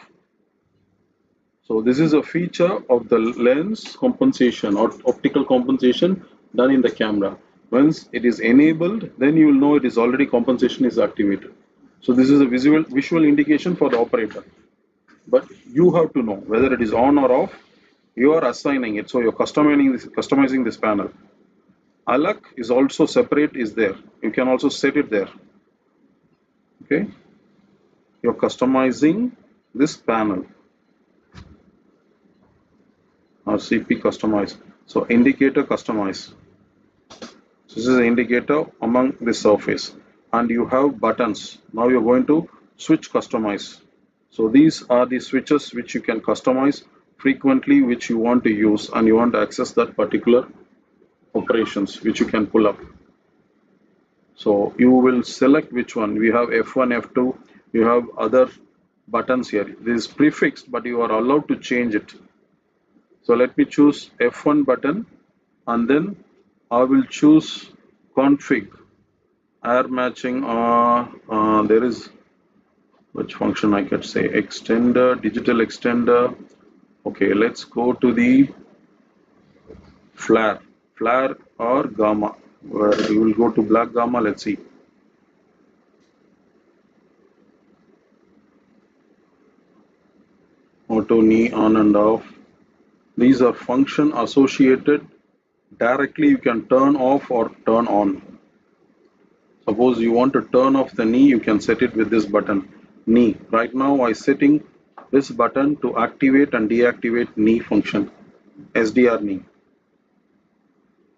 So this is a feature of the lens compensation or optical compensation done in the camera. Once it is enabled, then you will know it is already compensation is activated. So this is a visual indication for the operator. But you have to know whether it is on or off. You are assigning it, so you're customizing this panel. ALAC is also separate, is there. You can also set it there. Okay, you're customizing this panel. RCP customize. So indicator customize. So this is an indicator among the surface, and you have buttons. Now you're going to switch customize. So these are the switches which you can customize frequently, which you want to use, and you want to access that particular operations which you can pull up. So you will select which one. We have F1, F2, you have other buttons here. This is prefixed, but you are allowed to change it. So let me choose F1 button, and then I will choose config, air matching, there is which function I could say, extender, digital extender. Okay, let's go to the flare or gamma, where you will go to black gamma. Let's see. Auto knee on and off. These are function associated. Directly you can turn off or turn on. Suppose you want to turn off the knee, you can set it with this button, knee. Right now I setting this button to activate and deactivate knee function.
SDR knee.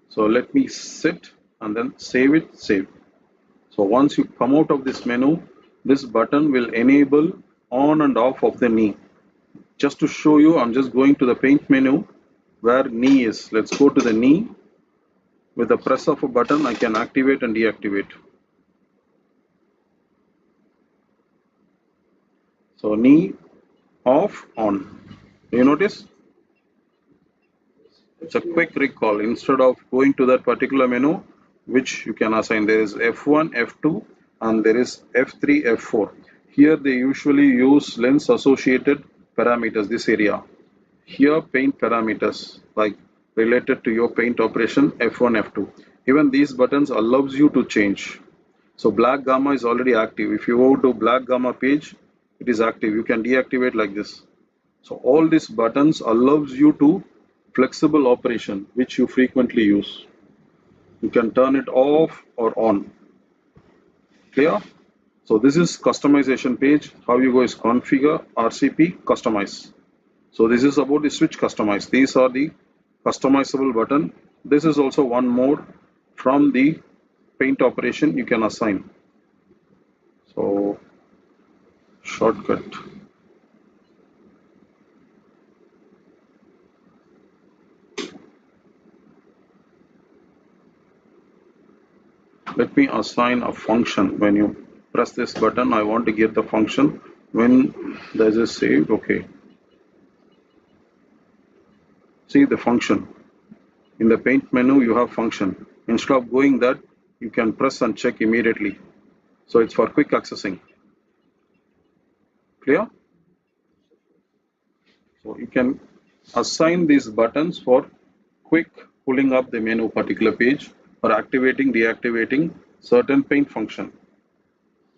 So let me sit and then save it, save. So once you come out of this menu, this button will enable on and off of the knee. Just to show you, I'm just going to the paint menu where knee is. Let's go to the knee. With the press of a button, I can activate and deactivate. So knee, off, on. Do you notice? It's a quick recall. Instead of going to that particular menu, which you can assign, there is F1, F2, and there is F3, F4. Here they usually use lens associated parameters, this area. Here paint parameters like related to your paint operation F1, F2. Even these buttons allows you to change. So black gamma is already active. If you go to black gamma page, it is active. You can deactivate like this. So all these buttons allows you to flexible operation which you frequently use. You can turn it off or on. Clear? So this is customization page. How you go is configure, RCP, customize. So this is about the switch customize. These are the customizable button. This is also one more from the paint operation you can assign. So shortcut. Let me assign a function. When you press this button, I want to get the function when there's a saved. Okay. See the function. In the paint menu, you have function. Instead of going that, you can press and check immediately. So it's for quick accessing. Clear? So you can assign these buttons for quick pulling up the menu particular page or activating, deactivating certain paint function.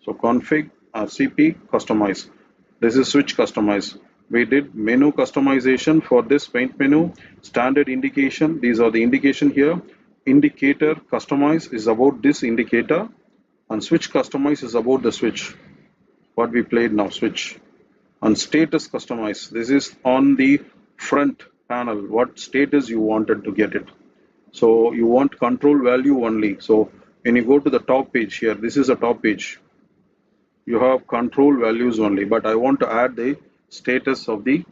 So config, RCP, customize. This is switch customize. We did menu customization for this paint menu, standard indication. These are the indication here. Indicator customize is about this indicator, and switch customize is about the switch. What we played now, switch. And status customize. This is on the front panel. What status you wanted to get it. So you want control value only. So when you go to the top page here, this is a top page. You have control values only, but I want to add the status of the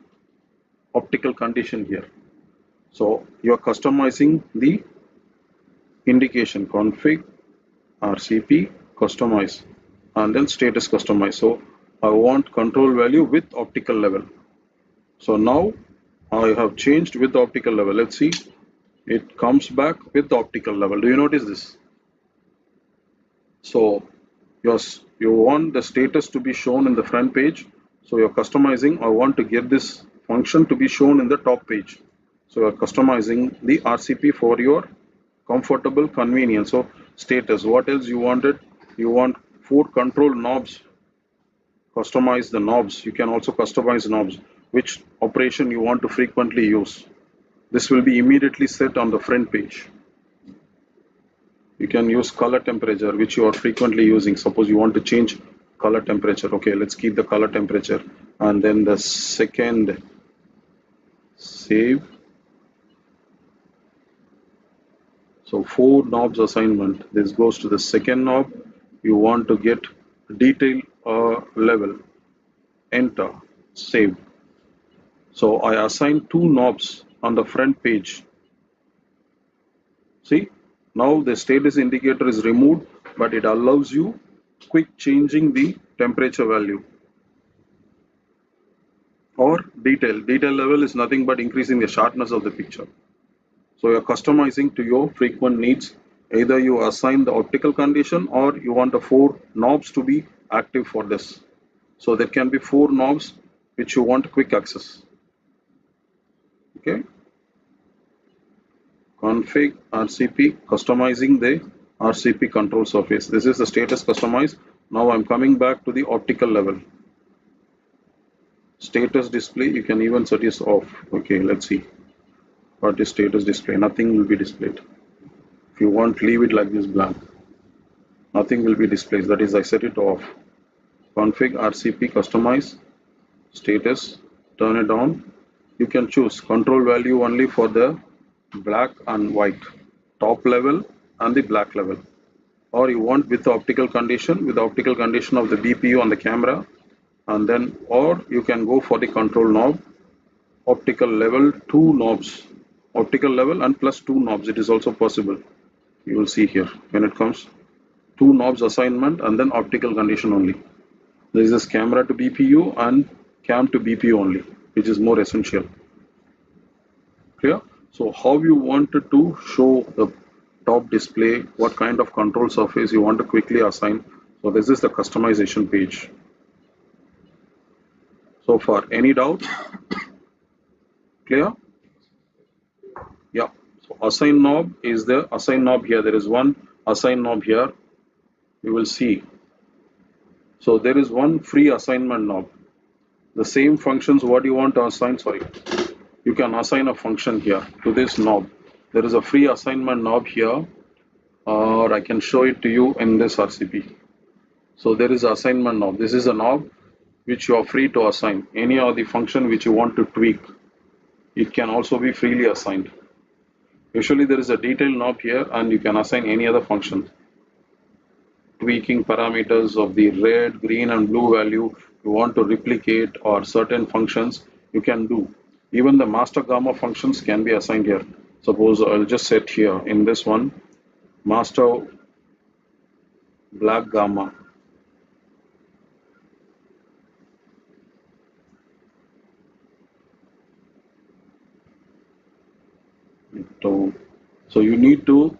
optical condition here. So you are customizing the indication config, RCP, customize, and then status customize. So I want control value with optical level. So now I have changed with the optical level. Let's see. It comes back with the optical level. Do you notice this? So you want the status to be shown in the front page. So you're customizing. I want to get this function to be shown in the top page. So you're customizing the RCP for your comfortable convenience. So status. What else you wanted? You want 4 control knobs. Customize the knobs. You can also customize knobs. Which operation you want to frequently use. This will be immediately set on the front page. You can use color temperature, which you are frequently using. Suppose you want to change color temperature. Okay, let's keep the color temperature. And then the second, save. So 4 knobs assignment. This goes to the second knob. You want to get detail level. Enter, save. So I assign 2 knobs on the front page. See, now the status indicator is removed, but it allows you quick changing the temperature value or detail. Detail level is nothing but increasing the sharpness of the picture. So you're customizing to your frequent needs. Either you assign the optical condition or you want the 4 knobs to be active for this. So there can be 4 knobs which you want quick access. Okay. Config RCP, customizing the RCP control surface. This is the status customize. Now I'm coming back to the optical level. Status display, you can even set this off. Okay, let's see. What is status display? Nothing will be displayed. If you want, leave it like this blank. Nothing will be displayed. That is, I set it off. Config RCP, customize, status, turn it on.
You can choose control value only for the black and white, top level and the black level. Or you want with the optical condition, of the BPU on the camera, and then, or you can go for the control knob, optical level, two knobs, optical level and plus two knobs. It is also possible. You will see here when it comes two knobs assignment and then optical condition only. There is this camera to BPU and cam to BPU only, which is more essential. Clear? So how you wanted to show the top display, what kind of control surface you want to quickly assign. So this is the customization page. So far, any doubt? Clear? Yeah. So assign knob is the assign knob here. There is one assign knob here. You will see. So there is one free assignment knob. The same functions what you want to assign, you can assign a function here to this knob. There is a free assignment knob here, or I can show it to you in this RCP. So there is an assignment knob. This is a knob which you are free to assign. Any of the function which you want to tweak, it can also be freely assigned. Usually there is a detail knob here and you can assign any other function. Tweaking parameters of the red, green and blue value you want to replicate, or certain functions you can do. Even the master gamma functions can be assigned here. Suppose I'll just set here in this one, master black gamma. So you need to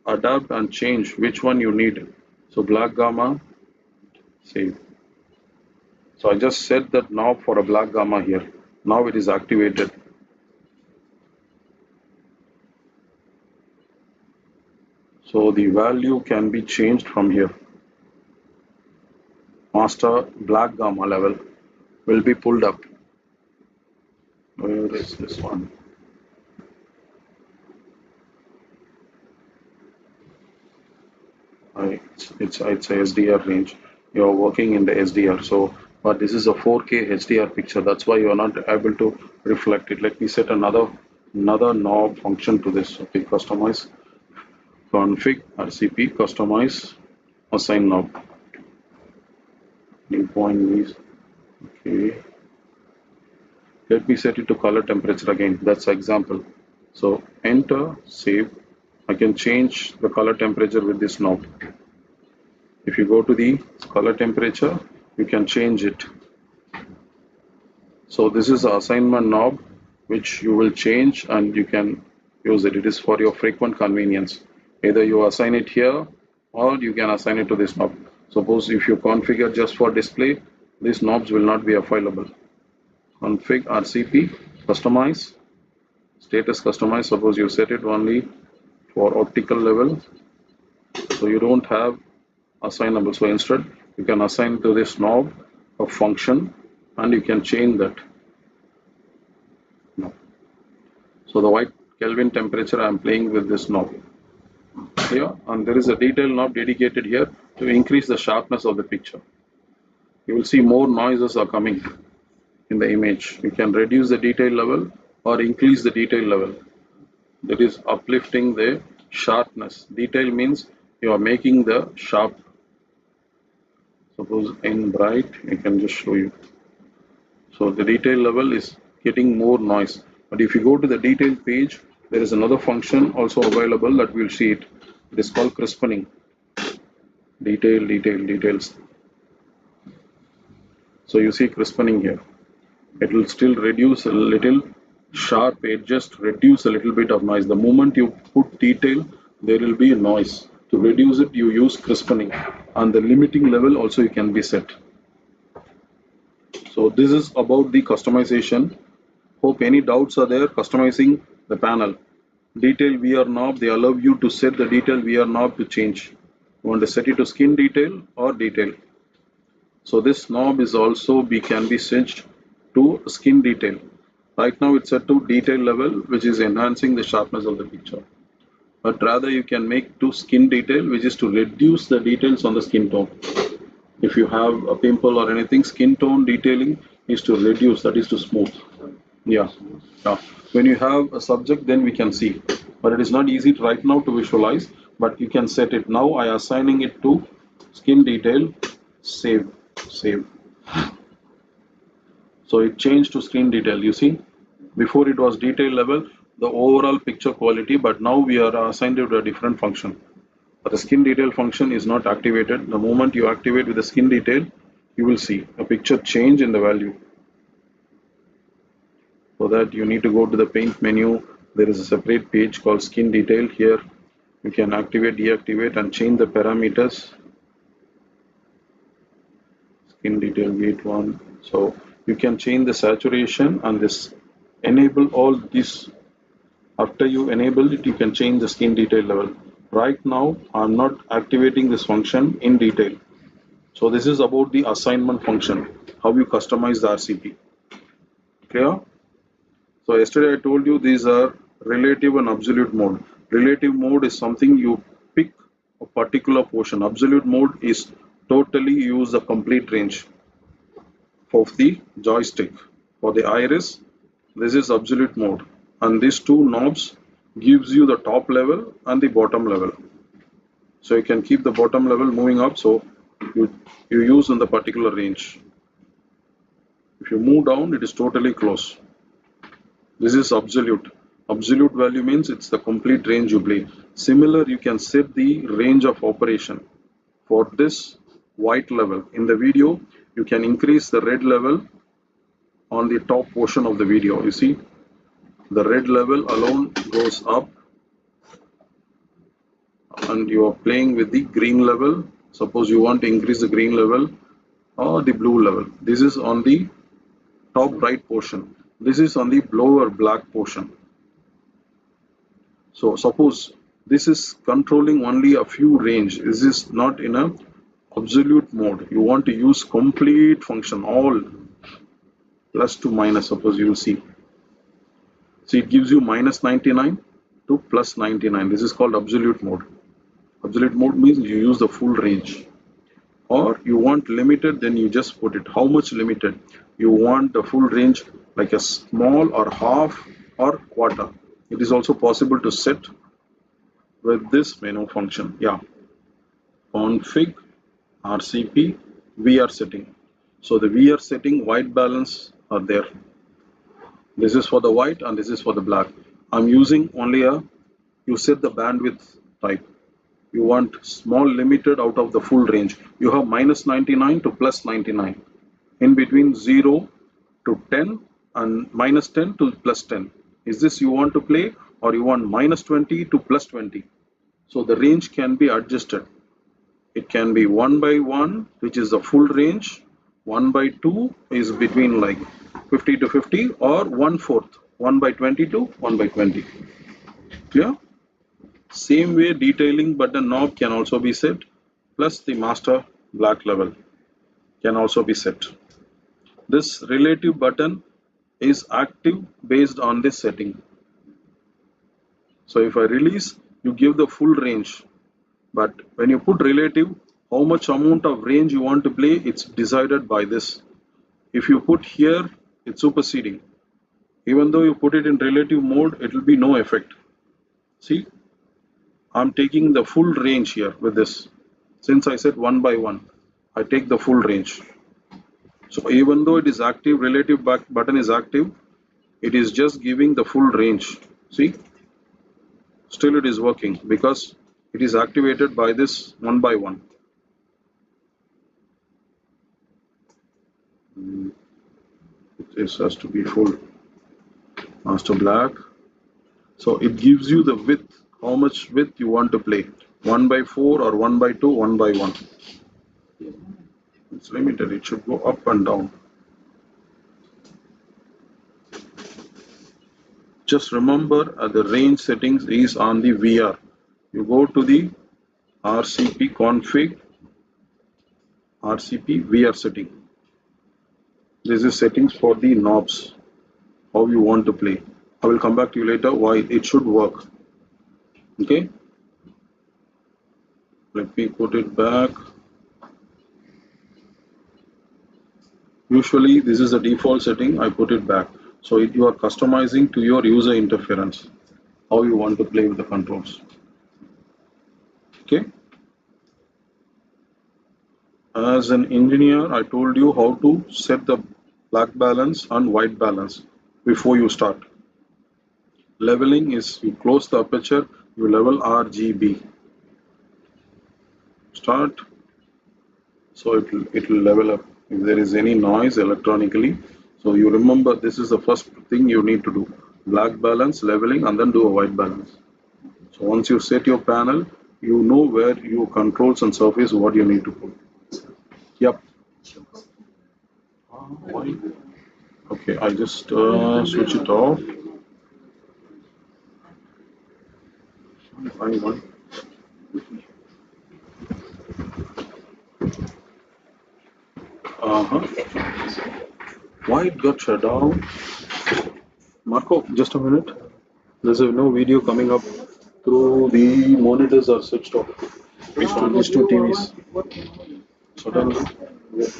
adapt and change which one you need. So black gamma, save. So I just set that knob for a black gamma here. Now it is activated. So the value can be changed from here. Master black gamma level will be pulled up. Where is this one? It's a SDR range. You are working in the SDR. So, but this is a 4K HDR picture. That's why you are not able to reflect it. Let me set another knob function to this. Okay, customize, config, RCP, customize, assign knob. New point is okay. Let me set it to color temperature again. That's example. So enter, save. I can change the color temperature with this knob. If you go to the color temperature, you can change it. So this is the assignment knob which you will change and you can use it. It is for your frequent convenience. Either you assign it here or you can assign it to this knob. Suppose if you configure just for display, these knobs will not be available. Config RCP, customize, status customize. Suppose you set it only for optical level, so you don't have assignable. So instead you can assign to this knob a function and you can change that. So the white Kelvin temperature I am playing with this knob here, and there is a detail knob dedicated here to increase the sharpness of the picture. You will see more noises are coming in the image. You can reduce the detail level or increase the detail level. That is uplifting the sharpness. Detail means you are making the sharp. Suppose in bright, I can just show you. So the detail level is getting more noise. But if you go to the detail page, there is another function also available that we'll see it. It is called crispening. Details. So you see crispening here. It will still reduce a little sharp edge, just reduce a little bit of noise. The moment you put detail, there will be a noise. To reduce it, you use crispening, and the limiting level also you can be set. So this is about the customization. Hope any doubts are there. Customizing the panel. Detail VR knob, they allow you to set the detail VR knob to change. You want to set it to skin detail or detail. So this knob is also can be switched to skin detail. Right now it's set to detail level, which is enhancing the sharpness of the picture. But rather you can make to skin detail, which is to reduce the details on the skin tone. If you have a pimple or anything, skin tone detailing is to reduce, that is to smooth. Yeah, yeah. When you have a subject, then we can see. But it is not easy right now to visualize. But you can set it now. I assigning it to skin detail. Save, save. So it changed to screen detail. You see, before it was detail level, the overall picture quality. But now we are assigned it to a different function. But the skin detail function is not activated. The moment you activate with the skin detail, you will see a picture change in the value. For that, you need to go to the paint menu. There is a separate page called skin detail. Here you can activate, deactivate and change the parameters. Skin detail weight 1. So you can change the saturation and this enable all this. After you enable it, you can change the skin detail level. Right now I'm not activating this function in detail. So this is about the assignment function, how you customize the RCP. Clear? So yesterday I told you these are relative and absolute mode. Relative mode is something you pick a particular portion. Absolute mode is totally use the complete range of the joystick. For the iris, this is absolute mode. And these two knobs gives you the top level and the bottom level. So you can keep the bottom level moving up, so you use in the particular range. If you move down, it is totally close. This is absolute. Absolute value means it's the complete range you play. Similar, you can set the range of operation. For this white level in the video, you can increase the red level on the top portion of the video. You see, the red level alone goes up and you are playing with the green level. Suppose you want to increase the green level or the blue level. This is on the top right portion. This is on the lower black portion. So suppose this is controlling only a few range. This is not in a absolute mode. You want to use complete function, all plus to minus. Suppose you will see. See, it gives you minus 99 to plus 99. This is called absolute mode. Absolute mode means you use the full range. Or you want limited, then you just put it. How much limited? You want the full range like a small or half or quarter. It is also possible to set with this menu function. Yeah, config RCP VR setting. So the VR setting white balance are there. This is for the white and this is for the black. I'm using only you set the bandwidth type. You want small limited out of the full range. You have minus 99 to plus 99. In between 0 to 10 and minus 10 to plus 10. Is this you want to play or you want minus 20 to plus 20? So the range can be adjusted. It can be 1 by 1, which is the full range. 1 by 2 is between like 50 to 50, or 1/4, 1 by 20 to 1 by 20. Clear? Same way, detailing button knob can also be set, plus the master black level can also be set. This relative button is active based on this setting. So if I release, you give the full range. But when you put relative, how much amount of range you want to play, it's decided by this. If you put here, it's superseding. Even though you put it in relative mode, it will be no effect. See, I'm taking the full range here with this. Since I said 1 by 1, I take the full range. So even though it is active, relative button is active, it is just giving the full range. See, still it is working because it is activated by this 1 by 1. This has to be full. Master black. So it gives you the width, how much width you want to play. 1 by 4 or 1 by 2, 1 by 1. It's limited, it should go up and down. Just remember the range settings is on the VR. You go to the RCP config, RCP VR setting. This is settings for the knobs, how you want to play. I will come back to you later why it should work. Okay, let me put it back. Usually this is the default setting, I put it back.
So you are customizing to your user interference, how you want to play with the controls. Okay. As an engineer, I told you how to set the black balance and white balance before you start. Leveling is you close the aperture, you level RGB. Start. So it will level up if there is any noise electronically. So you remember this is the first thing you need to do. Black balance, leveling, and then do a white balance. So once you set your panel, you know where your controls and surface what you need to put. Yep. Why? Okay, I just switch it off. Fine, one. Why it got shut down? Marco, just a minute. There's no video coming up through the monitors are switched off.
Which one?
These two TVs. Suddenly,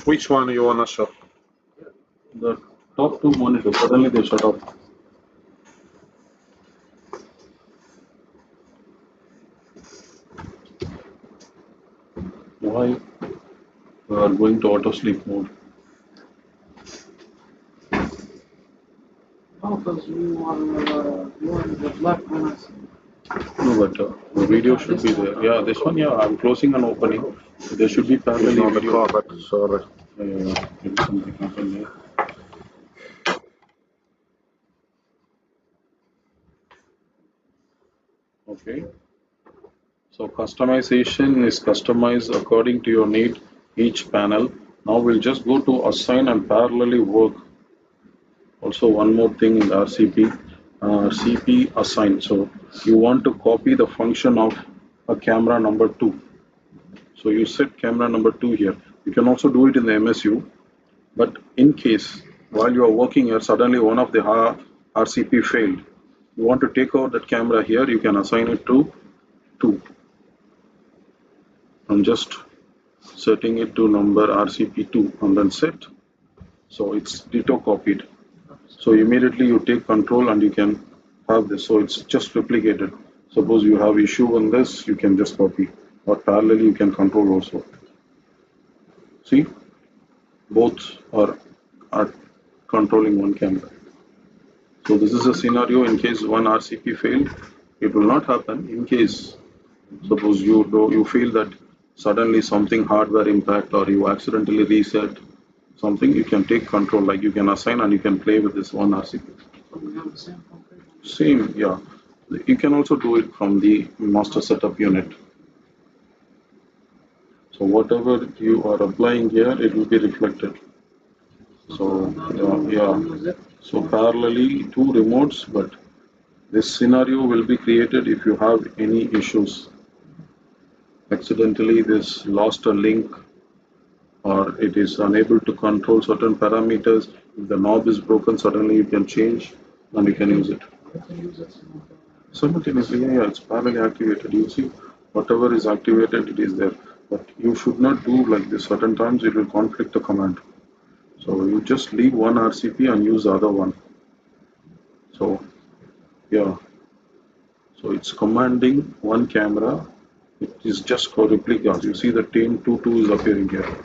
Which one you wanna show?
the top two monitors, suddenly they shut off. Why? We are going to auto sleep mode.
Oh, because you are the black balance.
No, but the video should be there. Yeah, this one, yeah, I'm closing and opening. There should be parallel
Not
video.
correct, sorry.
Maybe something happened there. Okay. So customization is customized according to your need, each panel. Now we'll just go to assign and parallelly work. Also one more thing in RCP, CP assign. So you want to copy the function of a camera number 2. So you set camera number 2 here. You can also do it in the MSU, but in case while you are working here, suddenly one of the RCP failed. You want to take out that camera here, you can assign it to 2. I'm just setting it to number RCP2 and then set. So it's ditto copied. So immediately you take control and you can have this. So it's just replicated. Suppose you have issue on this, you can just copy. Or parallelly you can control also. See, both are controlling one camera. So this is a scenario in case one RCP failed. It will not happen in case suppose you feel that suddenly something hardware impact or you accidentally reset something, you can take control, like you can assign and you can play with this one RCP.
We have the same configuration.
Same, yeah. You can also do it from the master setup unit. So whatever you are applying here, it will be reflected. So yeah. So parallelly two remotes, but this scenario will be created if you have any issues. Accidentally this lost a link or it is unable to control certain parameters. If the knob is broken, suddenly you can change and you can use it. Simultaneously, yeah, it's parallelly activated. You see, whatever is activated, it is there. But you should not do like this. Certain times it will conflict the command. So you just leave one RCP and use the other one. So yeah. So it's commanding one camera. It is just for replicas. You see the TAME 22 is appearing here.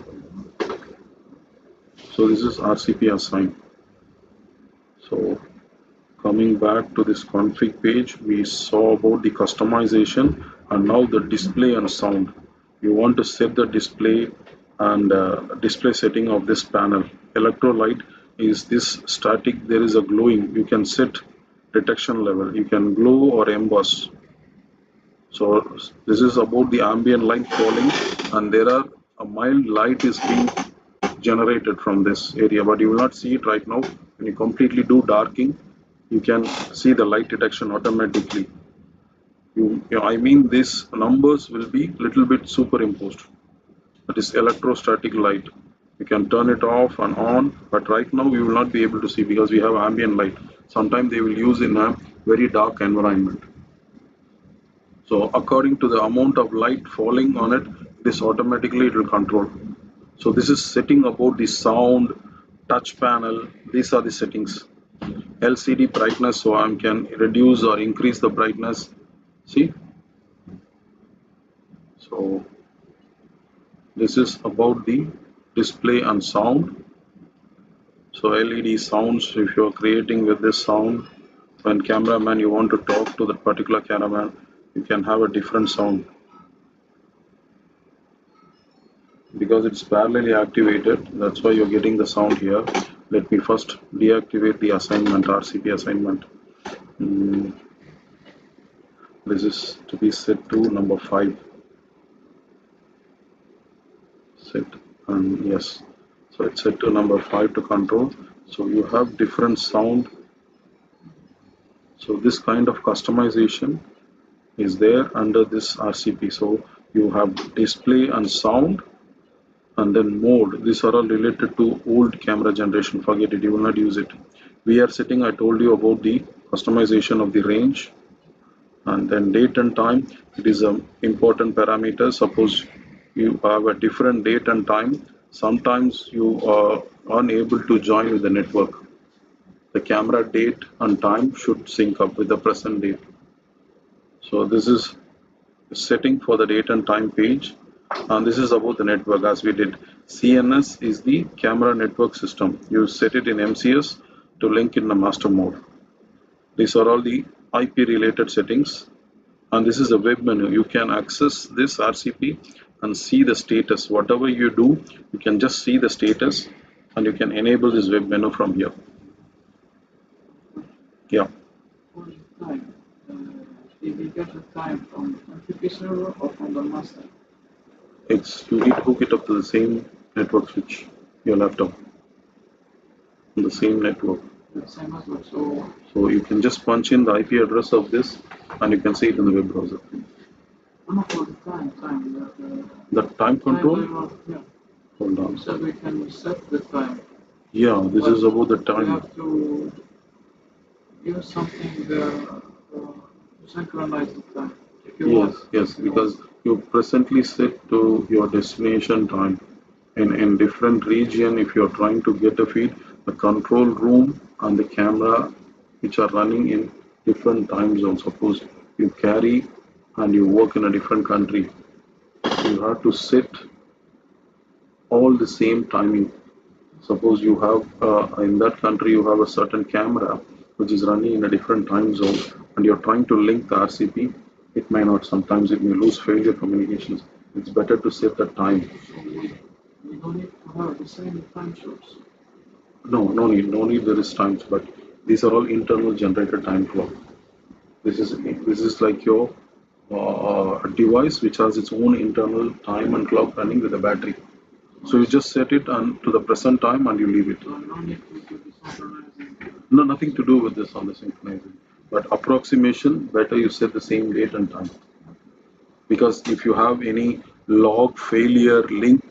So this is RCP assign. So coming back to this config page, we saw about the customization and now the display and sound. You want to set the display and display setting of this panel. Electrolyte is this static, there is a glowing. You can set detection level. You can glow or emboss. So this is about the ambient light falling and there are a mild light is being generated from this area, but you will not see it right now. When you completely do darking, you can see the light detection automatically. I mean these numbers will be little bit superimposed. That is electrostatic light. You can turn it off and on, but right now we will not be able to see because we have ambient light. Sometimes they will use in a very dark environment. So according to the amount of light falling on it, this automatically it will control. So this is setting about the sound, touch panel, these are the settings. LCD brightness, so I can reduce or increase the brightness. See, so this is about the display and sound. So LED sounds, if you're creating with this sound, when cameraman you want to talk to that particular cameraman, you can have a different sound. Because it's parallelly activated, that's why you're getting the sound here. Let me first deactivate the assignment, RCP assignment. This is to be set to number 5. Set, and yes, so it's set to number 5 to control. So you have different sound. So this kind of customization is there under this RCP. So you have display and sound, and then mode. These are all related to old camera generation. Forget it, you will not use it. We are setting, I told you about the customization of the range, and then date and time. It is an important parameter. Suppose you have a different date and time, sometimes you are unable to join with the network. The camera date and time should sync up with the present date. So this is setting for the date and time page, and this is about the network as we did. CNS is the camera network system. You set it in MCS to link in the master mode. These are all the IP related settings, and this is a web menu. You can access this RCP and see the status. Whatever you do, you can just see the status, and you can enable this web menu from here. Yeah.
For the time, did we get the time from MPP server or from the master?
It's you need to hook it up to the same network switch, your laptop, on the same network.
The same as well.
So you can just punch in the IP address of this, and you can see it in the web browser.
Not for the time.
The time control.
Yeah.
Hold on.
So we can set the time.
Yeah, this is about the
We
time.
have to use something to synchronize the time. If you want.
Yes, because you presently set to your destination time. In different region, if you're trying to get a feed, the control room and the camera which are running in different time zones. Suppose you carry and you work in a different country, you have to set all the same timing. Suppose you have in that country you have a certain camera which is running in a different time zone, and you're trying to link the RCP. It may not. Sometimes it may lose failure communications. It's better to set the time.
So we don't need to have the same time source.
No need. There is times, but these are all internal generated time clock. This is like your device which has its own internal time and clock running with a battery. So you just set it to the present time and you leave it.
So no need to do the synchronizing.
No, nothing to do with this on the synchronizing. But approximation, better you set the same date and time. Because if you have any log failure link,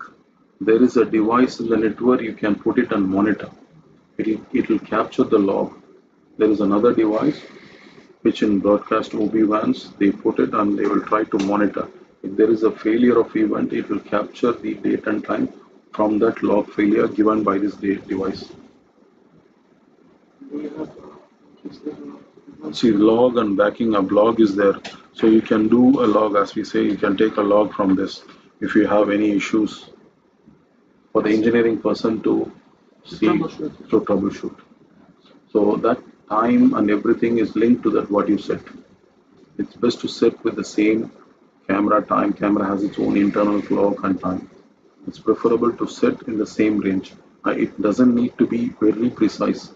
there is a device in the network you can put it and monitor. It will capture the log. There is another device which in broadcast OB vans they put it and they will try to monitor. If there is a failure of event, it will capture the date and time from that log failure given by this device.
We have
See, log and backing up. Log is there, so you can do a log, as we say. You can take a log from this if you have any issues for the engineering person to see to troubleshoot. So that time and everything is linked to that what you set. It's best to set with the same camera time. Camera has its own internal clock and time. It's preferable to set in the same range. It doesn't need to be very precise.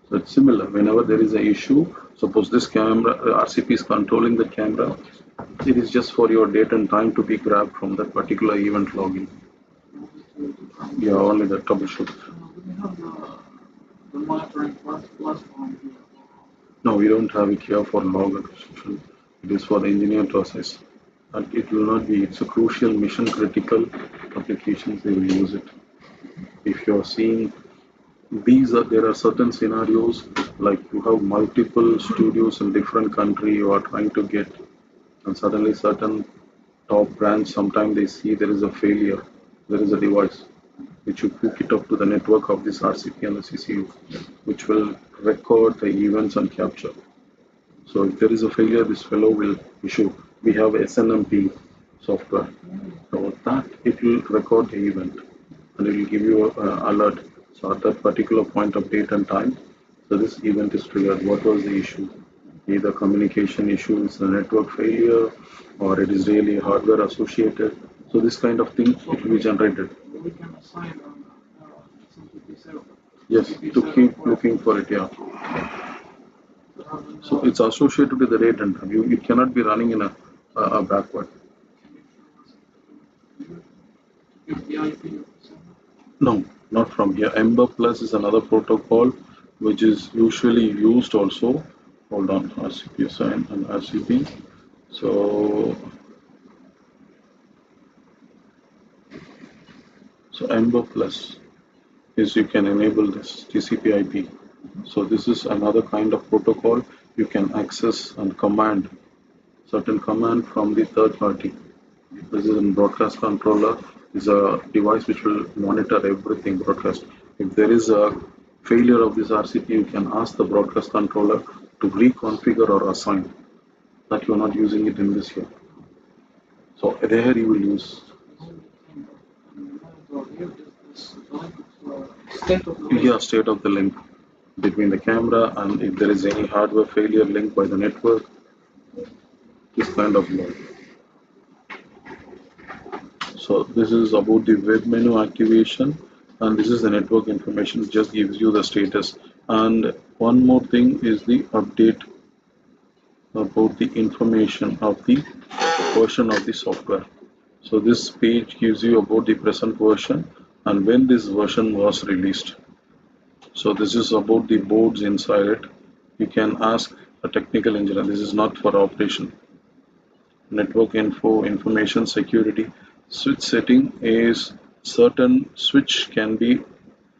So it's similar. Whenever there is an issue, suppose this camera RCP is controlling the camera, it is just for your date and time to be grabbed from that particular event login. Yeah, only the troubleshoot.
we have the monitoring platform here.
No, we don't have it here for log acquisition. It is for the engineer to assess. And it will not be, it's a crucial mission critical applications, they will use it. If you're seeing there are certain scenarios like you have multiple studios in different country you are trying to get, and suddenly certain top brands sometimes they see there is a failure, there is a device.
which you hook it up to the network of this RCP and the CCU, which will record the events and capture. So if there is a failure, this fellow will issue. We have SNMP software. So that it will record the event and it will give you an alert. So at that particular point of date and time, so this event is triggered. What was the issue? Either communication issues, a network failure, or it is really hardware associated. So this kind of thing it will be generated.
We can assign on SMTP server.
Yes, to keep looking for it, yeah. So it's associated with the date and time. It cannot be running in a backward. No, not from here. Ember Plus is another protocol which is usually used also. Hold on, RCP assign and RCP. So Ember Plus is you can enable this TCP/IP. So this is another kind of protocol you can access and command certain command from the third party. This is a broadcast controller. Is a device which will monitor everything broadcast. If there is a failure of this RCP, you can ask the broadcast controller to reconfigure or assign that you are not using it in this here. So there you will use. Yeah, state of the link between the camera and if there is any hardware failure linked by the network, this kind of log. So this is about the web menu activation and this is the network information, just gives you the status. And one more thing is the update about the information of the version of the software. So this page gives you about the present version and when this version was released. So this is about the boards inside it. You can ask a technical engineer. This is not for operation. Network info, information security. Switch setting is certain switch can be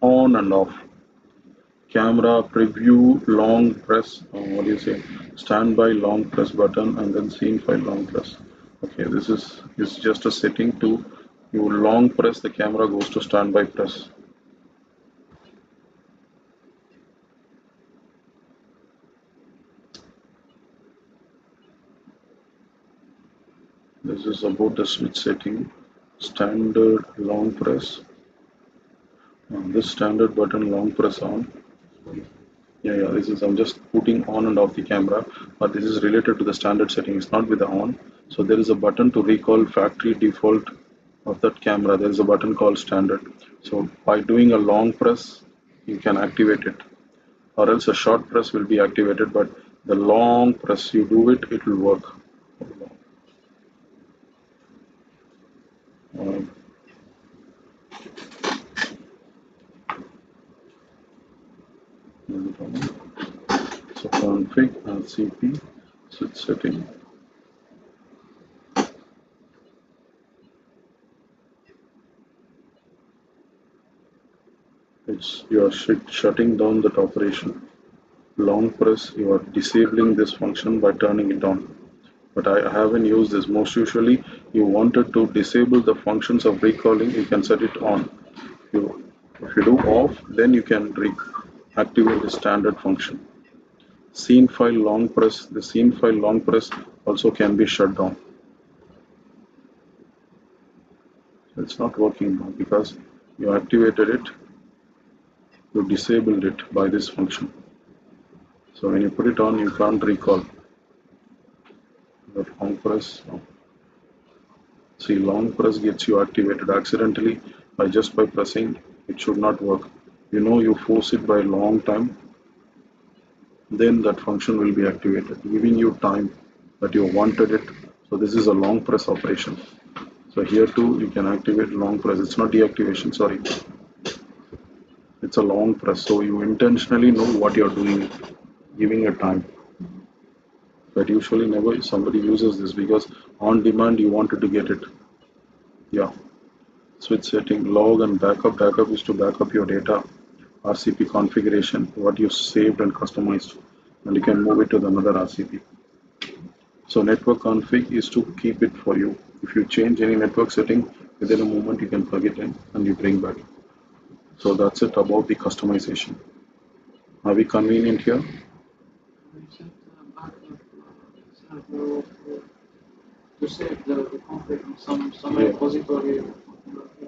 on and off. Camera preview long press, what do you say? Standby long press button and then scene file long press. Okay, this is just a setting to you long press the camera goes to standby press. This is about the switch setting. Standard long press. And this standard button long press on. Yeah, this is I'm just putting on and off the camera, but this is related to the standard setting. It's not with the on. So there is a button to recall factory default of that camera. There is a button called standard. So by doing a long press, you can activate it, or else a short press will be activated. But the long press you do it, it will work. So config RCP switch setting. You are shutting down that operation. Long press, you are disabling this function by turning it on. But I haven't used this. Most usually, you wanted to disable the functions of recalling, you can set it on. If you do off, then you can activate the standard function. Scene file long press, the scene file long press also can be shut down. It's not working now because you activated it, you disabled it by this function. So when you put it on, you can't recall. The long press, see, long press gets you activated accidentally just by pressing. It should not work. You force it by a long time, then that function will be activated, giving you time that you wanted it. So this is a long press operation. So here too, you can activate long press. It's not deactivation, sorry. It's a long press. So you intentionally know what you're doing, giving a time. But usually never somebody uses this because on demand you wanted to get it. Yeah. Switch setting, log and backup. Backup is to back up your data. RCP configuration, what you saved and customized, and you can move it to another RCP. So network config is to keep it for you. If you change any network setting, within a moment you can plug it in and you bring back. So that's it about the customization. Are we convenient here?
To save the config in some
Yeah.
repository.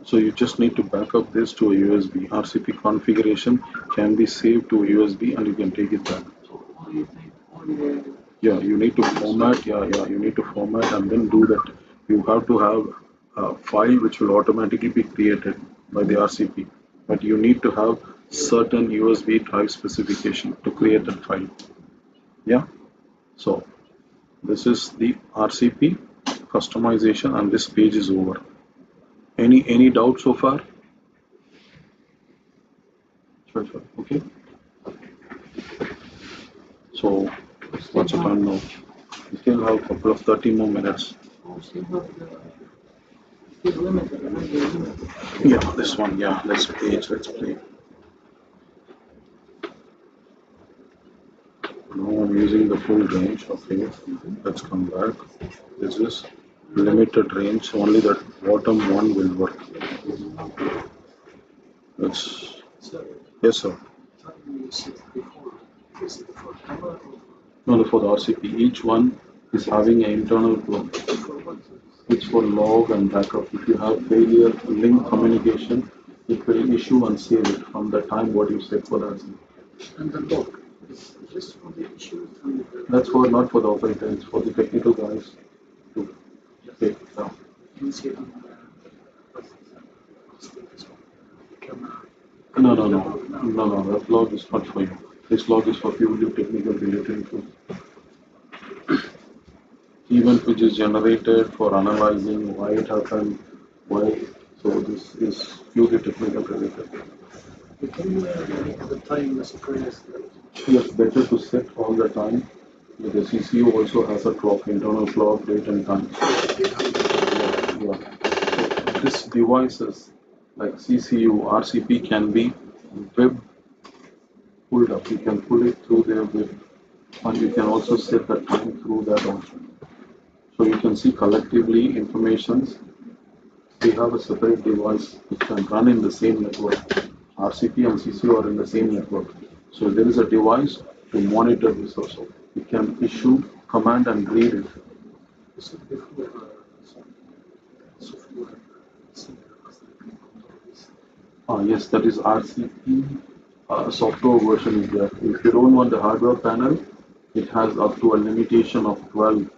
So you just need to back up this to a USB. RCP configuration can be saved to a USB and you can take it back.
So only
Yeah, you need to format. Yeah, you need to format and then do that. You have to have a file which will automatically be created by the RCP, but you need to have certain USB drive specification to create that file. Yeah. So this is the RCP customization, and this page is over. Any doubt so far? Sure. Okay. So what's the time now? We still have a couple of 30 more minutes. Yeah, this one. Yeah, let's play. Now I'm using the full range. Okay, let's come back. This is limited range. Only that bottom one will work. Let's. Yes, sir. No, for the RCP, each one is having an internal clock. It's for log and backup. If you have failure link communication, it will issue and save it from the time what you set for that.
And the log is just for the issue.
That's for not for the operator. It's for the technical guys to take it down. No. That log is not for you. This log is for purely technical related to event which is generated for analyzing why it happened, why. So this is purely technical related.
The time is crazy.
Yes, better to set all the time. The CCU also has a clock, internal clock, date and time. Yeah. So this devices like CCU, RCP can be web pulled up. You can pull it through their web, and you can also set the time through that also. So you can see collectively informations. We have a separate device which can run in the same network. RCP and CCU are in the same network. So there is a device to monitor this also. It can issue command and read it. Yes, that is RCP software version is there. If you don't want the hardware panel, it has up to a limitation of 12,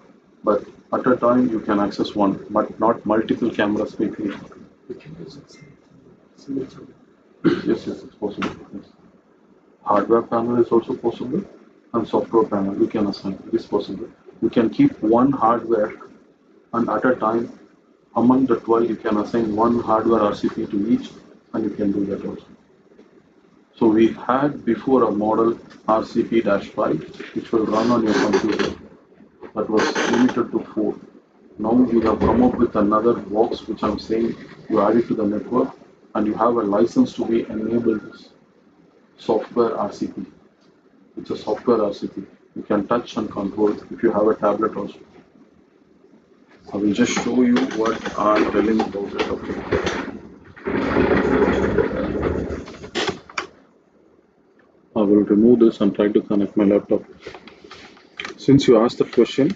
but at a time you can access one, but not multiple cameras quickly. Yes, it's possible. Yes. Hardware panel is also possible, and software panel you can assign. It is possible. You can keep one hardware, and at a time, among the 12, you can assign one hardware RCP to each, and you can do that also. So we had before a model RCP-5, which will run on your computer. That was limited to 4. Now we have come up with another box, which I'm saying you add it to the network, and you have a license to be enabled this software RCP. It's a software RCP. You can touch and control if you have a tablet also. I will just show you what I'm telling about it. Okay. I will remove this and try to connect my laptop. Since you asked the question,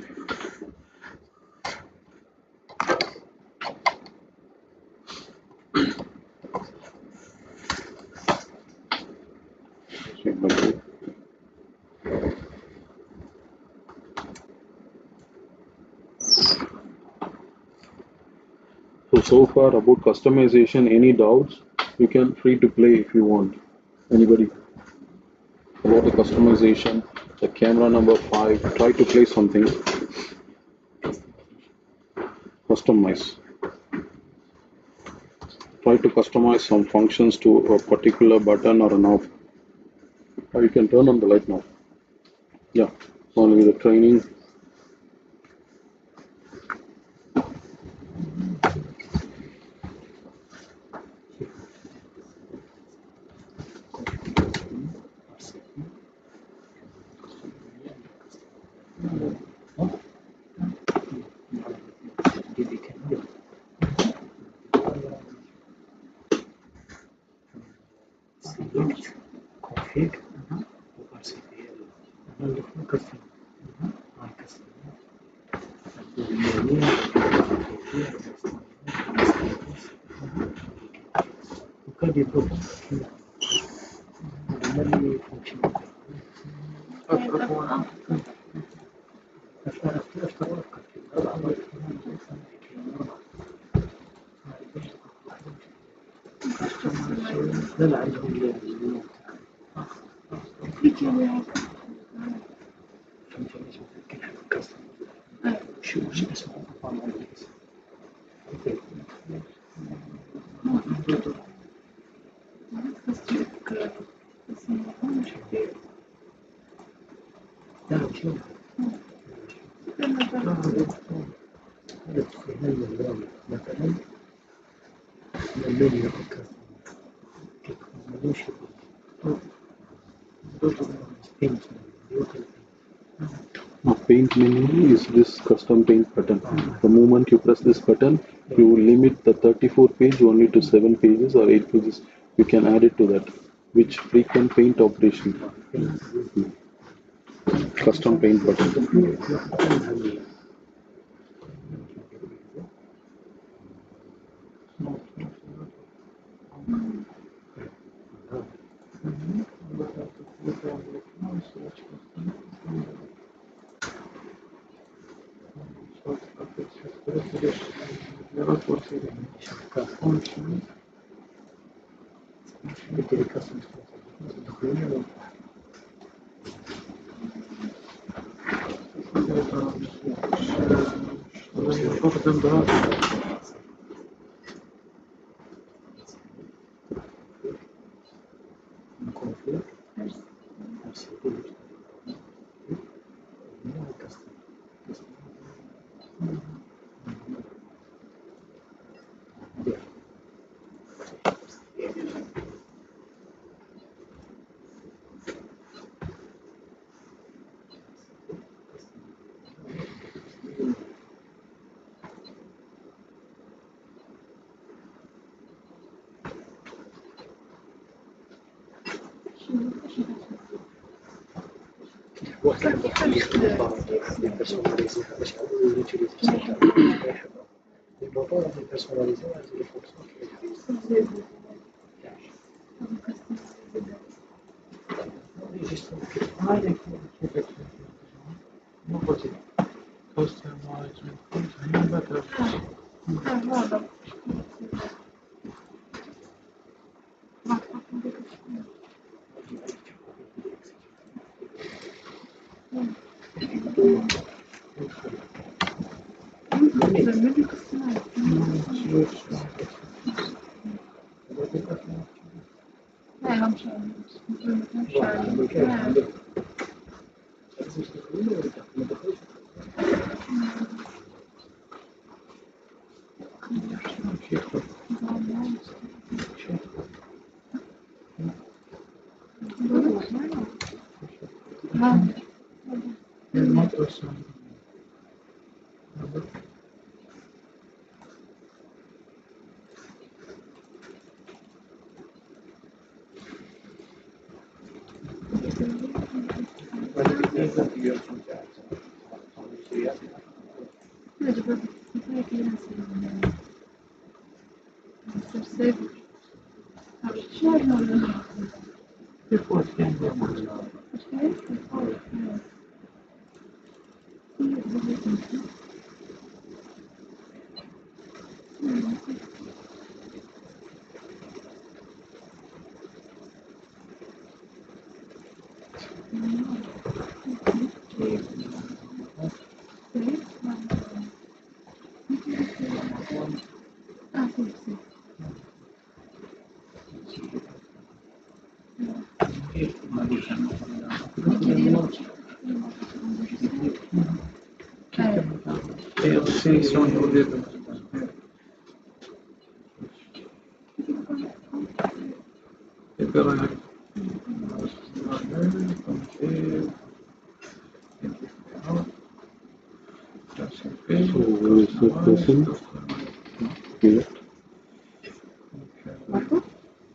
so far about customization, any doubts? You can free to play if you want. Anybody? About the customization, the camera number 5, try to play something. Customize. Try to customize some functions to a particular button or a knob. Or you can turn on the light now. Yeah, only the training.
config, OpenCPL, custom, custom, وقد يكون لا عندهم شو اسمه مثلا المنيو
Now, paint menu is this custom paint button. The moment you press this button, you will limit the 34 page only to 7 pages or 8 pages. You can add it to that, which frequent paint operation. Custom paint button. Person here.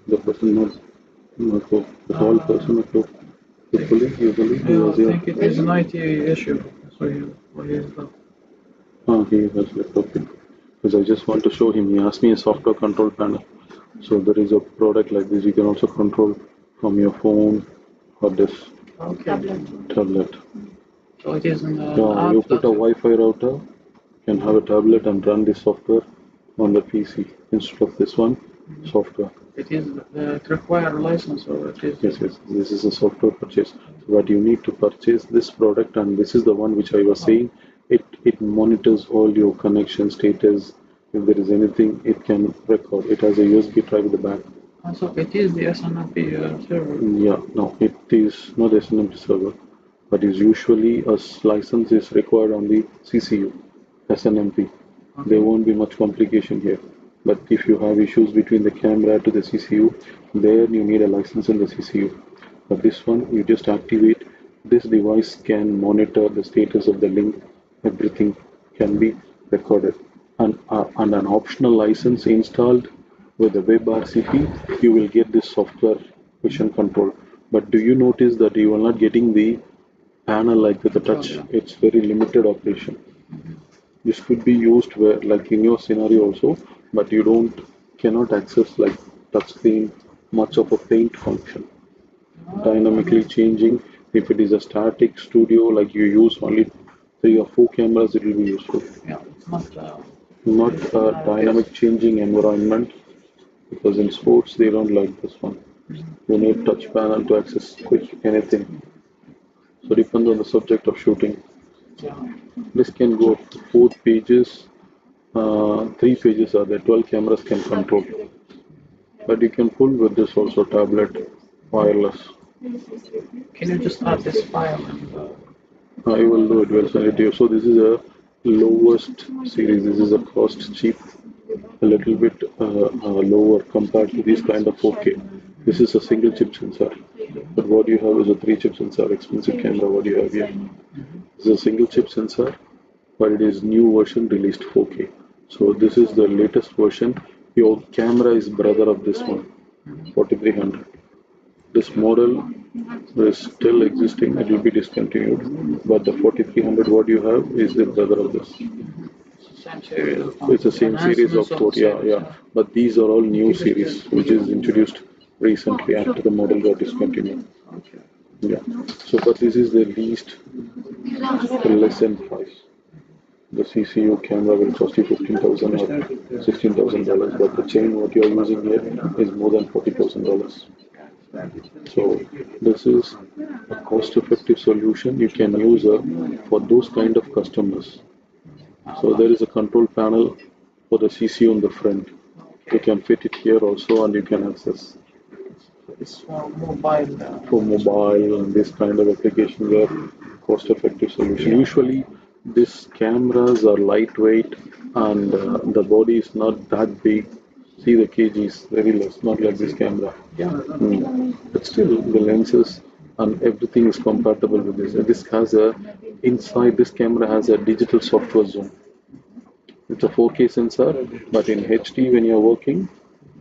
The person not Okay. The tall person, okay. You believe he
Yeah,
was
I
here?
think it is an IT issue. So he is the
He has left, okay. Because I just want to show him. He asked me a software control panel. So there is a product like this. You can also control from your phone or this tablet.
so it is an
You
app
put a
that
Wi-Fi router, you can have a tablet and run this software on the PC instead of this one software.
it is it require a license or it is
Yes. This is a software purchase. So what you need to purchase this product, and this is the one which I was saying. It monitors all your connection status. If there is anything, it can record. It has a USB drive at the back.
so it is the SNMP server.
Yeah, no, it is not SNMP server, but is usually a license is required on the CCU, SNMP. There won't be much complication here. But if you have issues between the camera to the CCU, there you need a license in the CCU. But this one, you just activate. This device can monitor the status of the link. Everything can be recorded. And an optional license installed with the WebRTC, you will get this software vision control. But do you notice that you are not getting the panel like with the touch? It's very limited operation. This could be used where, like in your scenario also, but you cannot access like touchscreen much of a paint function. Dynamically changing. If it is a static studio, like you use only 3 or 4 cameras, it will be useful.
Yeah, it's not
Not a dynamic changing environment, because in sports they don't like this one. You need touch panel to access quick anything. So depends on the subject of shooting. This can go up to 4 pages. 3 pages are there. 12 cameras can control. But you can pull with this also tablet wireless.
can you just add this file and
I will do it. Will send it to you. So this is a lowest series. This is a cost cheap, a little bit lower compared to this kind of 4K. This is a single chip sensor. But what you have is a 3 chip sensor, expensive camera. What you have here? This is a single chip sensor, but it is new version released 4K. So this is the latest version. Your camera is brother of this one, 4300. This model is still existing. It will be discontinued, but the 4300 what you have is the brother of this.
same series?
It's the same series of port. Yeah. But these are all new series, which is introduced recently after the model got discontinued.
Okay.
Yeah. So, but this is the least, less than price. The CCU camera will cost you $15,000 or $16,000, but the chain what you are using here is more than $40,000. So this is a cost-effective solution you can use for those kind of customers. So there is a control panel for the CCU in the front. You can fit it here also, and you can access
It's for mobile.
for mobile and this kind of application where cost-effective solution. Usually, these cameras are lightweight and the body is not that big. See the kgs, very less, not like this camera. But still, the lenses and everything is compatible with this. This has inside this camera has a digital software zoom. It's a 4K sensor, but in HD when you're working,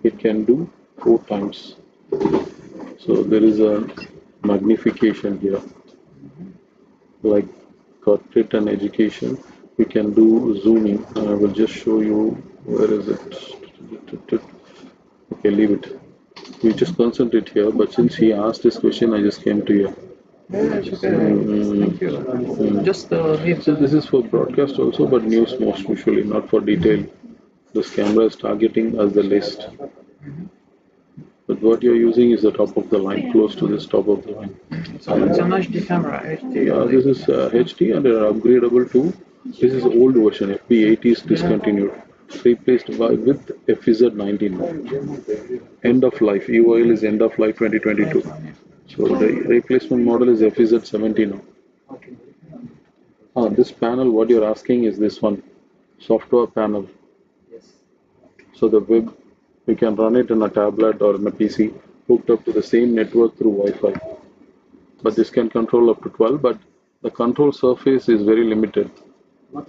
it can do 4 times. So there is a magnification here, like corporate and education. We can do zooming. I will just show you where is it. Okay, leave it. We just concentrate here, but since he asked this question, I just came to you.
Yeah, it's okay. Thank you. Just need
So this is for broadcast also, but news most usually, not for detail. This camera is targeting as the list. But what you're using is the top of the line, close to this top of the line.
so it's an HD camera, HD.
Yeah, this is HD and upgradable to. This is old version. FP80 is discontinued, replaced with FZ19. End of life. EOL is end of life 2022. So the replacement model is FZ70 now. This panel, what you're asking is this one, software panel. So the web, you can run it in a tablet or in a PC, hooked up to the same network through Wi-Fi. But this can control up to 12, but the control surface is very limited.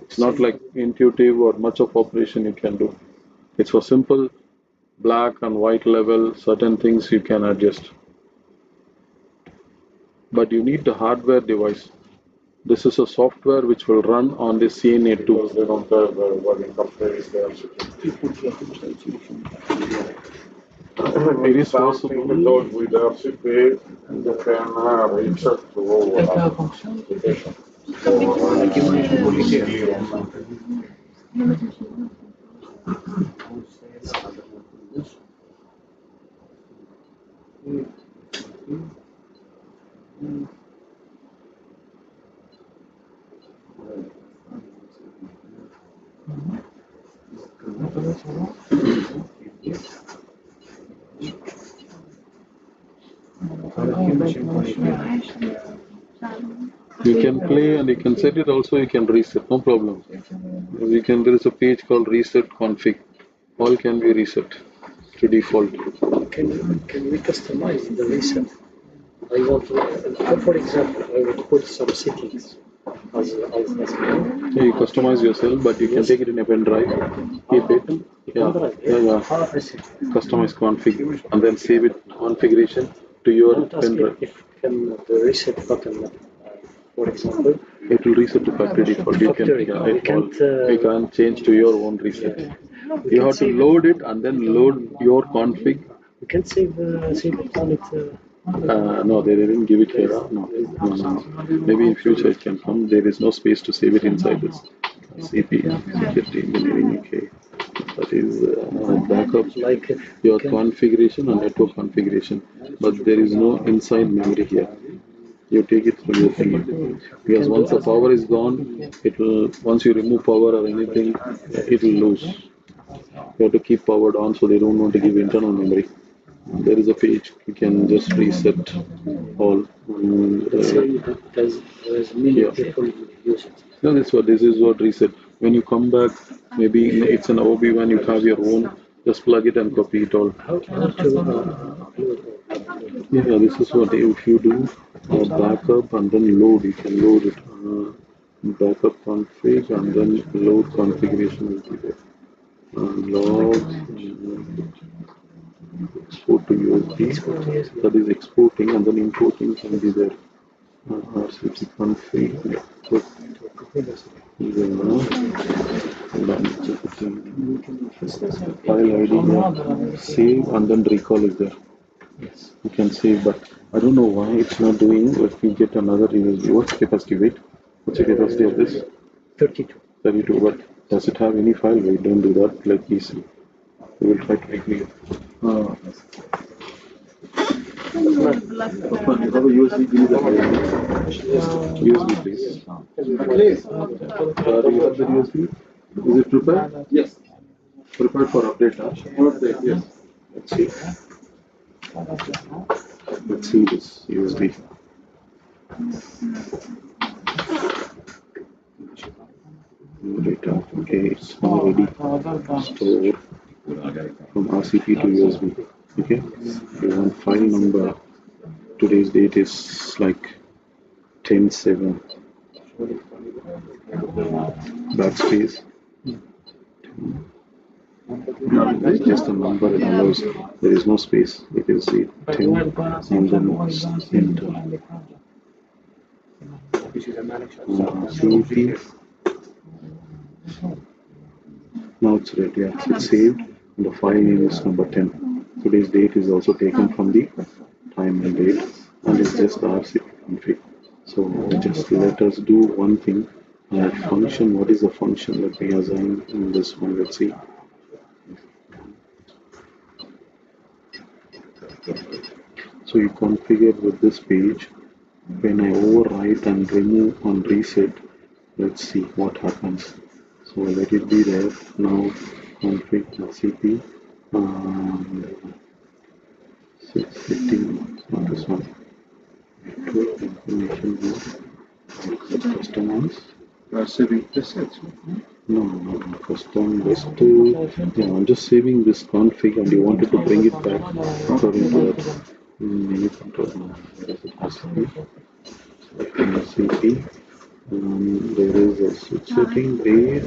It's not like intuitive or much of operation you can do. It's for simple black and white level, certain things you can adjust. but you need the hardware device. This is a software which will run on the CNA2.
Because they don't have what interface they are
It is
something
possible.
those with RCP they can reach out to application.
You can play and you can set it also, you can reset, no problem. There is a page called reset config. All can be reset to default.
Can we customize the reset? I want to, for example, I would put some settings as
Yeah, you customize yourself, but you can take it in a pen drive, keep it. Yeah. Customize config and then save it configuration to your pen drive.
If can the reset button, for example,
it will reset to factory default. You can change to your own reset. You have to load it and then load your config.
You can save it on it.
No, they didn't give it here. No. Maybe in future it can come. There is no space to save it inside this. CP, Security Engineering, okay. That is backup,
Like
your configuration and network configuration. But there is no inside memory here. You take it from your field. Because once the power is gone, it will. Once you remove power or anything, it will lose. You have to keep powered on, so they don't want to give internal memory. There is a page. You can just reset all.
There's many people use it.
No, this is what reset. When you come back, maybe it's an OB1, you have your own, just plug it and copy it all.
How to
Yeah, this is what if you do backup and then load, you can load it. Backup config and then load configuration will be there. Log export to USB. That is exporting and then importing can be there. RCP config. File ID, save and then recall is there. Yes, you can save, but I don't know why it's not doing. Let me get another USB. What's capacity? Wait, what's the capacity of this?
32.
32. But does it have any file? Wait, don't do that. Let me see. We will try to recreate. USB, please. Please. Do you have the USB? Is it prepared? Yes. Prepared for update, huh? Update, yes. Let's see. Let's see this USB. Data. Okay, it's already stored from RCP to USB. Okay. You want file number. Today's date is like 10/7. Backspace. It's just a number it allows. There is no space. You can see 10 and then enter. CP. Now it's ready. Yeah, it's saved. The file name is number 10. Today's date is also taken from the time and date, and it's just the RCP config. So just let us do one thing. Function. What is the function? Let me assign in this one. Let's see. So you configure with this page. When I overwrite and remove and reset, let's see what happens. So let it be there. Now config CP setting on this one. Network information customize.
Saving presets.
No, custom just I'm just saving this config and you wanted to bring it back according to that menu control. CP. There is a switch setting there,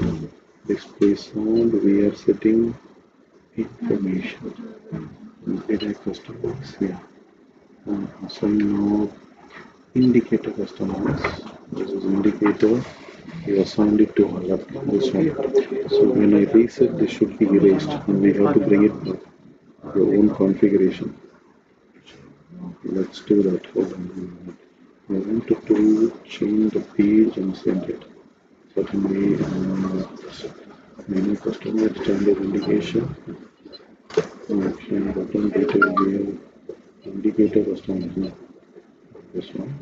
display sound, we are setting information. Did I customize? Yeah. So now indicator customers. This is indicator. You assigned it to alert this one. So when I reset, this should be erased, and we have to bring it back. Your own configuration. Let's do that. Hold on. I wanted to change the page and send it. Certainly, menu customer standard indication. Action button detail view. Indicator customer. This one.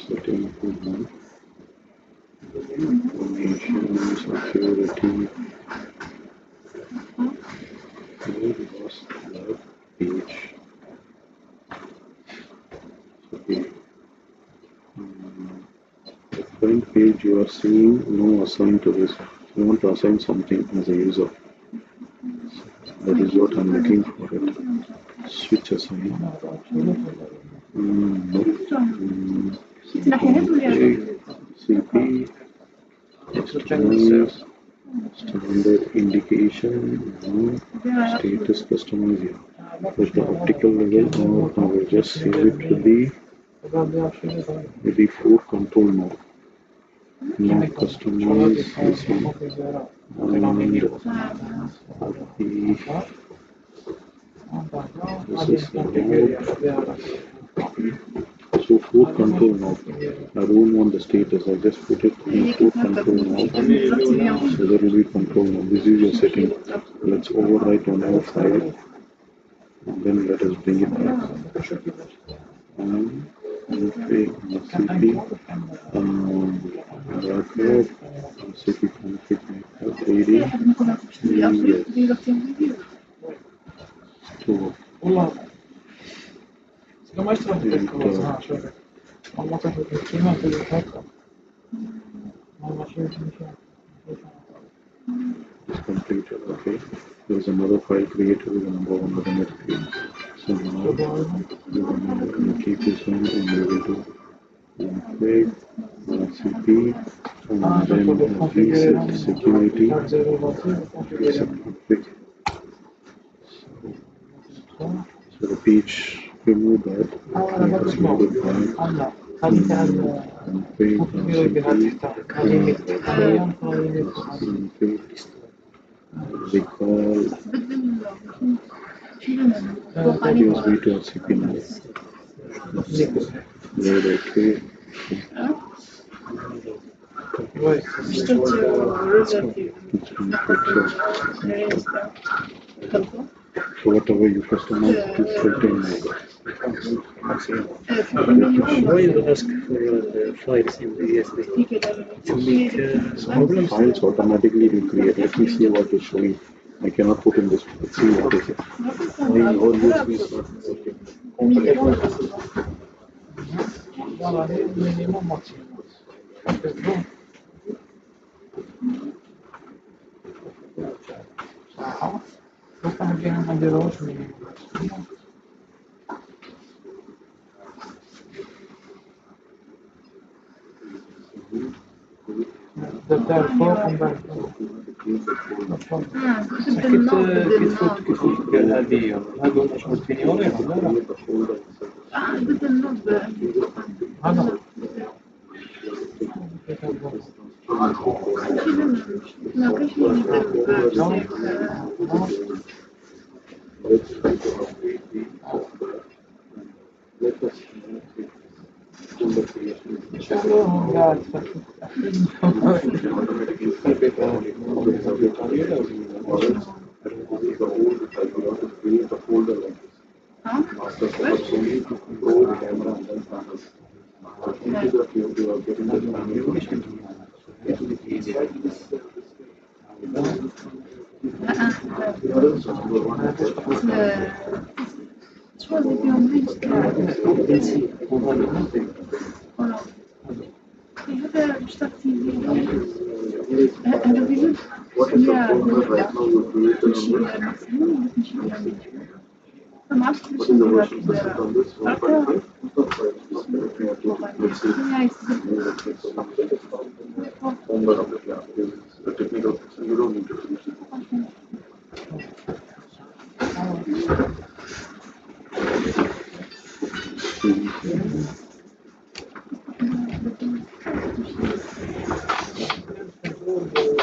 Setting one. Information, security. Here was the page. Okay. The current page you are seeing, no assign to this. You want to assign something as a user. That is what I'm looking for it. Switch assign. CP. Customize. Standard indication. Status customize. At the optical level, I will just save it to the default control node. Now customize this one. This is so food control node. I don't want the status. I just put it in food control node. So there will be control node. This is your setting. Let's overwrite on our file. And then let us bring it back. Config CP backup CP config backup ready. Store. It's completed. Okay. There's another file created with the number 1 automatically. So now we will keep this one and we will do config CP and then reset security. Reset config. So the page remove that. Let's modify config recall use V2CP now. Load OK. So whatever you customize is set in mode.
Why you ask for the files in the USB? To make
Some of the files automatically will create. Let me see what is showing. I cannot put in this. Let's see what is it. Why all USB is not working.
كيف تفوت هذه هذا مش متفينيون
بدل النوب
هذا
ما كاش شو اللي فيهم ليش هذا مشترك فيه هذا بيجي تمشي ماكسيموم تمشي ما عرفتش كيفاش ندير هكا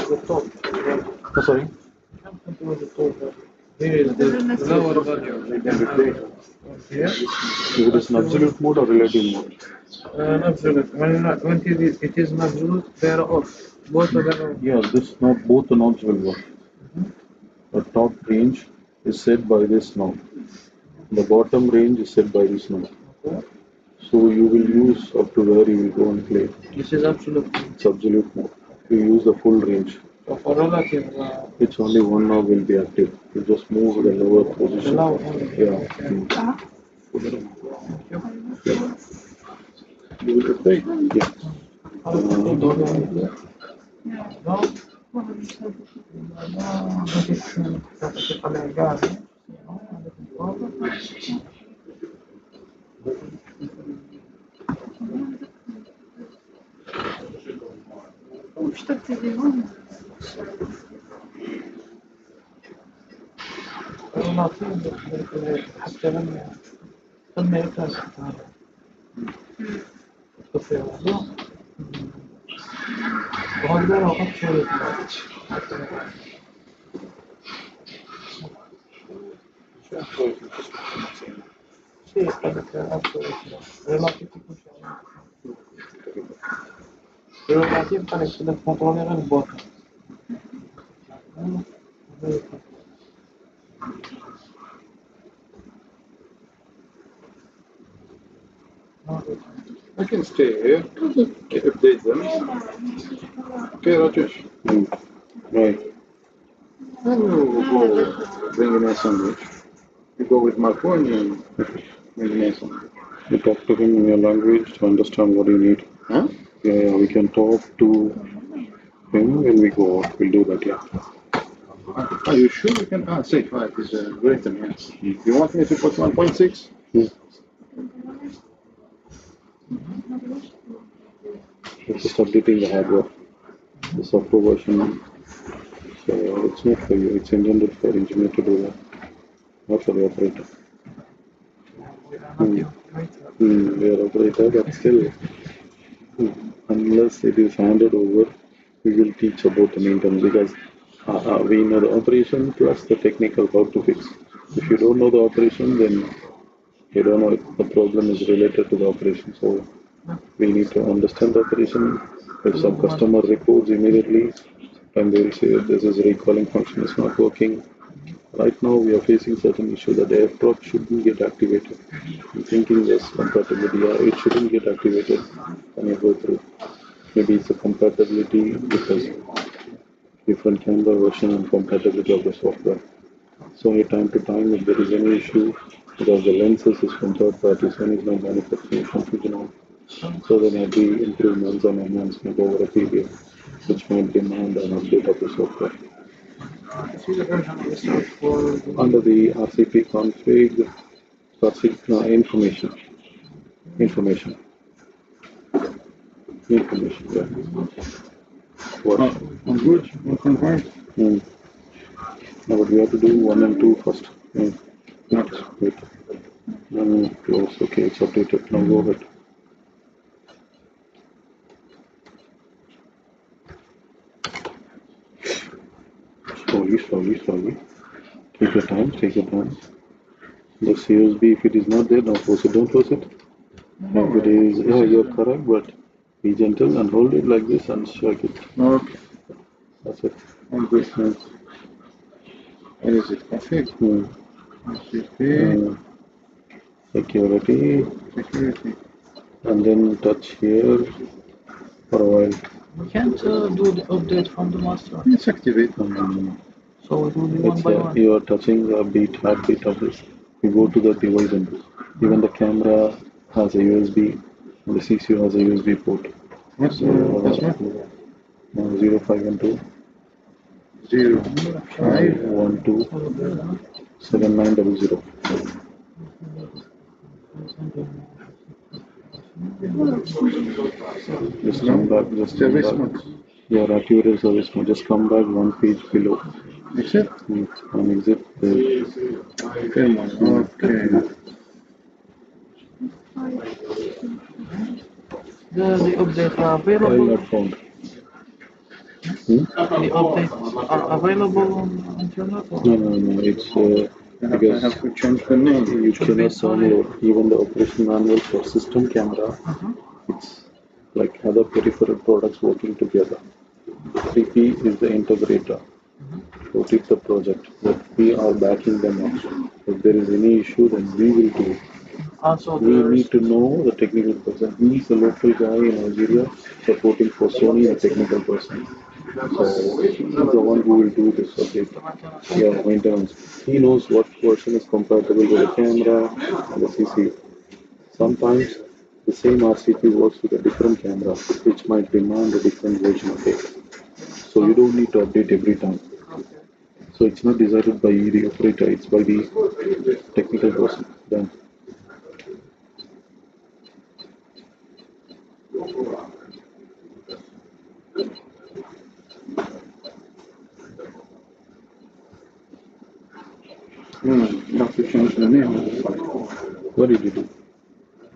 The top.
Oh, sorry.
Control the top. Here is the lower value.
They can replace it.
Here.
If it is an absolute mode or relative mode?
Absolute. When it is an absolute, they are off. Both of them are off.
Yeah, this knob, both the knobs will work. The top range is set by this knob. The bottom range is set by this knob.
Okay.
So you will use up to where you will go and play.
This is absolute.
It's absolute mode. You use the full range.
So for relative,
It's only one knob will be active. You just move the lower
the
position.
lower only.
Yeah.
You will replace it.
Yeah.
مشتقة اليوم
حتى لما يكون وهذا لو أكثر شيء قد أكثر relative قد contrôler le bottom.
I can stay here. Update them. Okay, Rajesh.
Right.
Then we'll go bring in a sandwich. You go with my phone and bring in a sandwich.
You talk to him in your language to understand what you need.
Huh?
Yeah, we can talk to him when we go out. We'll do that, yeah.
Are you sure you can? Say 5 is great than yes. You want me to put 1.6?
It's just updating the hardware. The software version. So it's not for you. It's intended for engineer to do that, not for the operator. We are operator, but still, unless it is handed over, we will teach about the maintenance because we know the operation plus the technical how to fix. If you don't know the operation, then you don't know if the problem is related to the operation. So we need to understand the operation. If some customer reports immediately, and they will say this is recalling function is not working. Right now we are facing certain issue that the airdrop shouldn't get activated. I'm thinking yes, compatibility, it shouldn't get activated when you go through. Maybe it's a compatibility because different camera version and compatibility of the software. So time to time if there is any issue, because the lenses is from third party, Sony is not manufacturing Fujinon. So there may be improvements and enhancement over a period, which might demand an update of the software. Under the RCP config, information, yeah. What?
I'm good. 1.5.
Now what we have to do 1 and 2 first.
What?
Wait. No, close. Okay, it's updated. Now go ahead. Slowly. Take your time. This USB, if it is not there, don't close it. If it is, yeah, you're correct, but be gentle and hold it like this and strike it.
Okay.
That's it.
I'm good. Thanks. What is it? Config?
Security. And then touch here for a while.
We can't do the update from the master.
Let's activate.
So it will be one by one.
You are touching the heartbeat of this. You go to the device and even the camera has a USB and the CCU has a USB port.
What's the password?
0512
0512
7900. Just come back.
Service mode.
Your activated service mode. Just come back one page below.
Exit?
And exit.
Okay.
The updates are
File
available.
not found.
The updates are available on internet. Or?
No. It's
I
because
have to change the name.
you
Should be
cannot
Sony.
download even the operation manual for system camera. It's like other peripheral products working together. 3P is the integrator to take the project, but we are backing them up. If there is any issue, then we will do it.
Also,
We
there's
need to know the technical person. He is a local guy in Algeria supporting for Sony, the technical person. So he is the one who will do this update. Yeah, maintenance. He knows what version is compatible with the camera and the CCU. Sometimes the same RCP works with a different camera, which might demand a different version of it. So you don't need to update every time. So it's not decided by the operator, it's by the technical person. Then
You have to change the name of the file.
what did you do?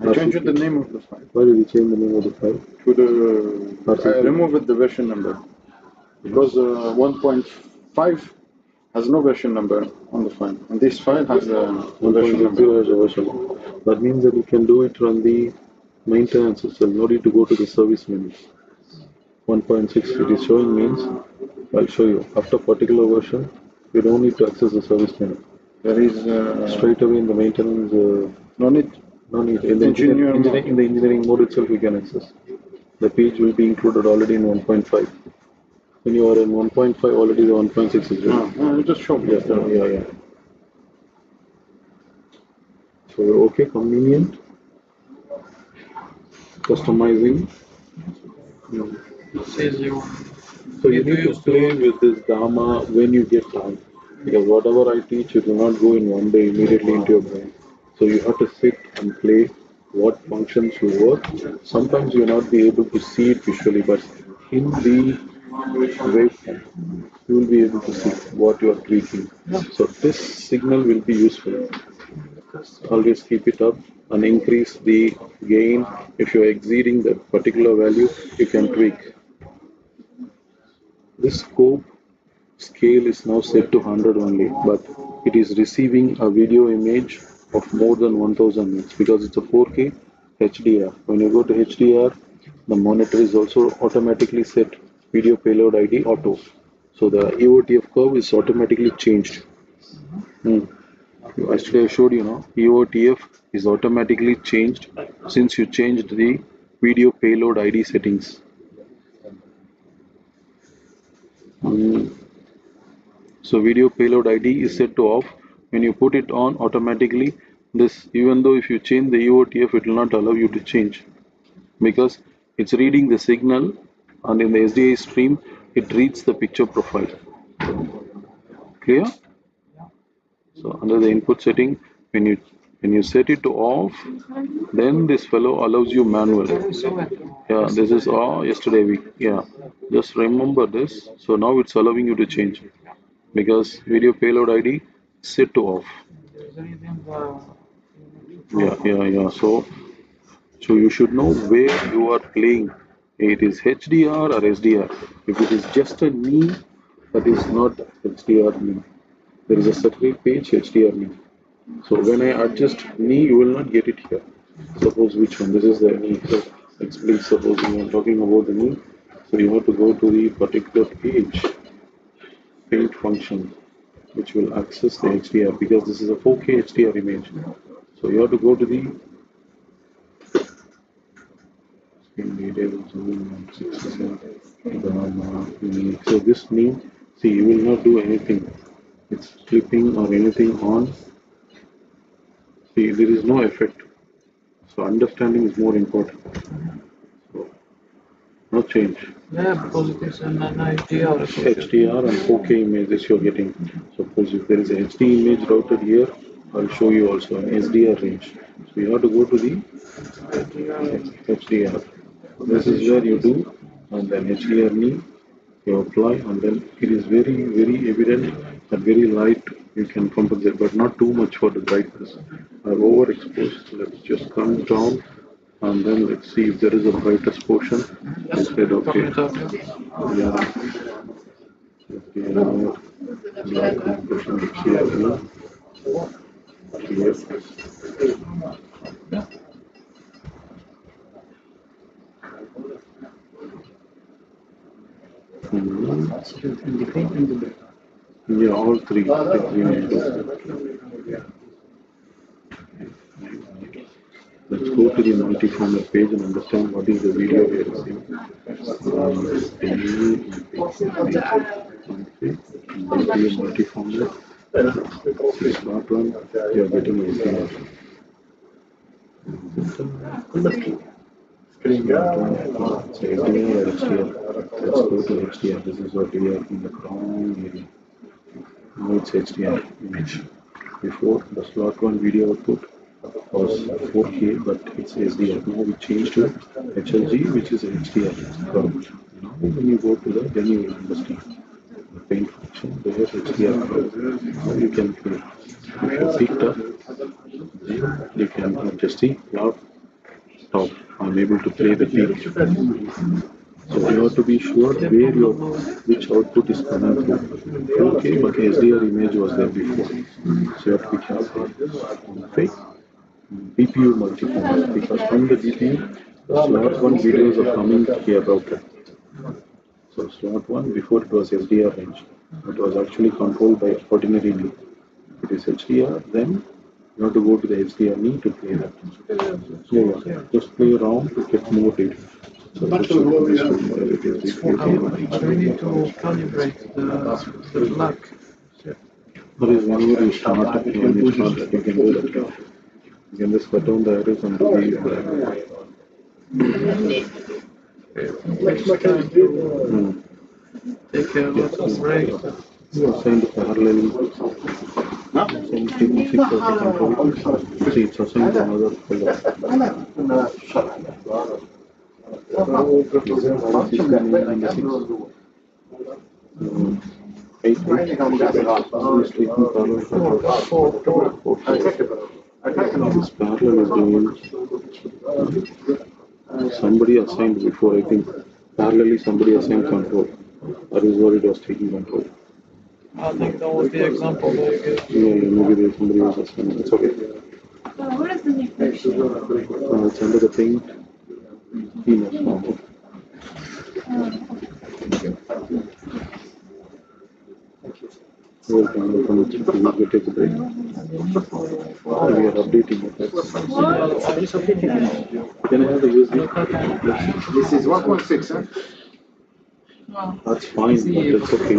I changed the name of the file
Why did you change the name of the file?
to the. I removed the version number because 1.5 has no version number on the file, and this file has a version number.
1.0 has a version. That means that you can do it from the maintenance itself, no need to go to the service menu. 1.6 it is showing means, I'll show you. After particular version, you don't need to access the service menu.
There is
Straight away in the maintenance,
no need.
no need. In the
Engineer mode.
in the engineering mode itself, you can access. The page will be included already in 1.5. When you are in 1.5, already the 1.6 is ready.
Just show me.
Yeah. So okay, convenient. Customizing.
says you.
So you need to play with this Dharma when you get time. Because whatever I teach, it will not go in one day immediately into your brain. So you have to sit and play what functions will work. Sometimes you'll not be able to see it visually, but in the waveform, you will be able to see what you are tweaking. So this signal will be useful. Always keep it up and increase the gain. If you are exceeding that particular value, you can tweak. This scope scale is now set to 100 only, but it is receiving a video image of more than 1000 nits because it's a 4K HDR. When you go to HDR, the monitor is also automatically set video payload ID auto. So the EOTF curve is automatically changed. Yesterday I showed you, EOTF is automatically changed since you changed the video payload ID settings. So video payload ID is set to off. When you put it on automatically, this, even though if you change the EOTF, it will not allow you to change because it's reading the signal, and in the SDI stream it reads the picture profile. Clear? So under the input setting, when you set it to off, then this fellow allows you manual. Yeah, this is yesterday week. Yeah, just remember this. So now it's allowing you to change because video payload ID set to off. Yeah. So you should know where you are playing. It is HDR or SDR. If it is just a knee, that is not HDR knee. There is a separate page HDR knee. So when I adjust knee, you will not get it here. Suppose which one? This is the knee. So explain. Suppose we are talking about the knee. So you have to go to the particular page, paint function, which will access the HDR because this is a 4K HDR image. So you have to go to the screen details. So this knee, see, you will not do anything. It's clipping or anything on. See, there is no effect. So understanding is more important. So no change.
Yeah, because it is an HDR.
HDR and 4K images you're getting. Suppose if there is a HD image routed here, I'll show you also an SDR range. So you have to go to the HDR. This is where you do, and then HDR knee, you apply, and then it is very, very evident that very light you can compensate, but not too much for the brightness. I've overexposed. Let's just come down. And then let's see if there is a brightest portion instead of here. Yeah. Black portion here. Here. Yeah, all three. Let's go to the multi-format page and understand what is the video we are seeing. Multi-format. Smart one. You are getting HDR. Let's go to HDR. This is what we are in the ground area. Now it's HDR image. Before the slot one video output was 4K, but it's HDR. Now we changed to HLG, which is HDR curve. Now when you go to then you will understand the paint function. There is HDR curve. Now you can play. If you picked up, you can adjust the cloud. Stop. I'm able to play the peak. So you have to be sure where which output is coming through. Okay, but HDR image was there before. So you have to be careful. Okay. BPU multi-format, because from the BPU, the slot 1 videos are coming here routed. So slot 1 before it was HDR range. It was actually controlled by ordinary knee. It is HDR, then you have to go to the HDR knee to play that. So yeah, just play around to get more data. So
we need to calibrate the black.
But whenever you start, you can do that. You can just cut down the errors and do
take a lot of breaks.
You assign parallel. Assign frequency for the control. See, it's assigned another color. This parallel is doing somebody assigned before, I think parallelly somebody assigned control. That is what it was taking control.
I think that was the example that you gave.
Yeah, maybe there's somebody else assigned. It's okay.
What is the name?
It's under the paint. Penis form. Welcome. We will take a break. We are updating it. Can I have the USB?
This is 1.6, huh?
That's fine, but it's okay.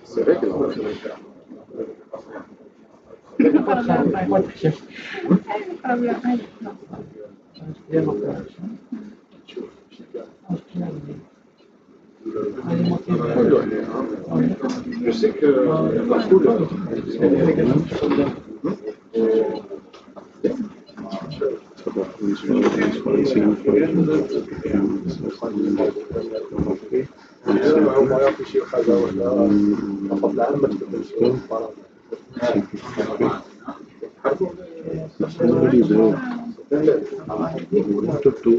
C'est regular. Je sais que la foule,
Somebody there. You want to do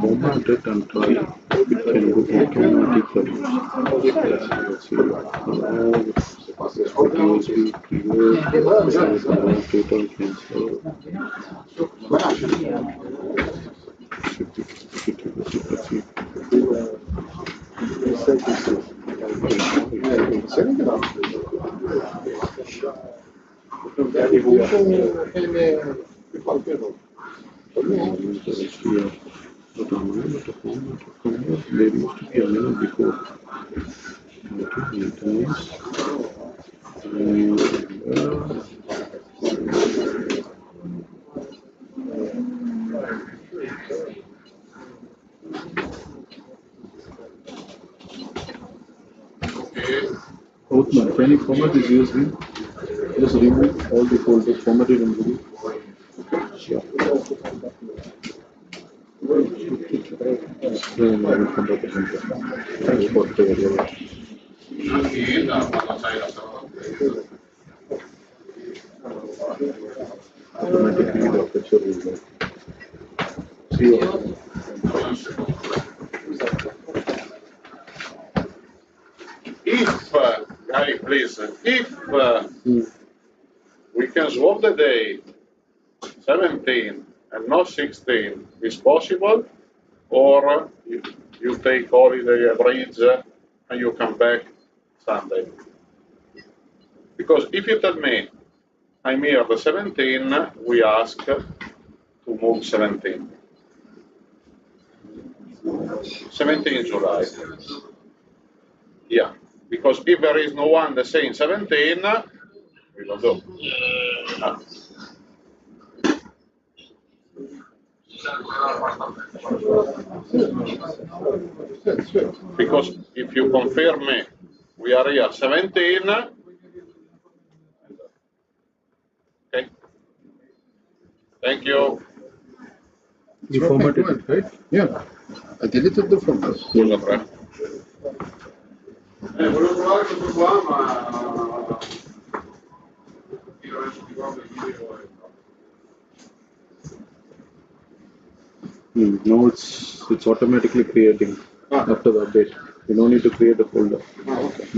format it and try. It can go automatic. Let's see. USB, keyboard, total cancel. There used to be a menu before. Othman, can you format this USB? Just remove all the folders, format it and remove. Sure. Automatically the picture will go. See
If, Gary, please, if we can swap the date 17 and not 16, is possible? Or you take holiday average and you come back Sunday? Because if you tell me I'm here the 17, we ask to move 17. 17 July. Yeah, because if there is no one that saying 17, we don't do. Because if you confirm me, we are here 17. Okay. Thank you.
You formatted it, right?
Yeah, I deleted the format.
Scusa, Pre.
Volevo provare questo qua, ma io adesso ti guardo il video
Now it's automatically creating after the update. You don't need to create a folder.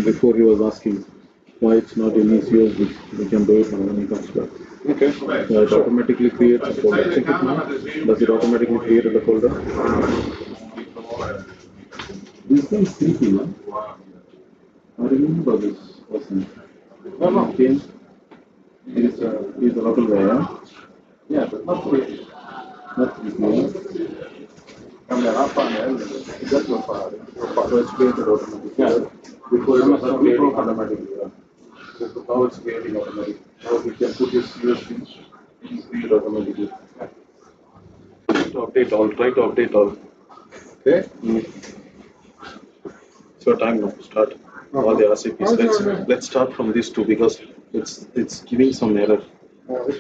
Before he was asking why it's not in ECS, we can do it now when he comes back.
Okay.
Yeah, it automatically creates a folder. Check it now. Does it automatically create the folder? This guy is creepy, no? I remember this person.
No.
Came. He's a local guy, yeah? Yeah, but not creepy. Not creepy, yeah? Just your file. So it's created automatically. Yeah. Before it was not creating automatically. Yeah. So now it's creating automatically. Now we can put his USB. It's created automatically. To update all. Try to update all.
Okay.
It's your time now. Start all the RCPs. Let's start from these two because it's giving some error.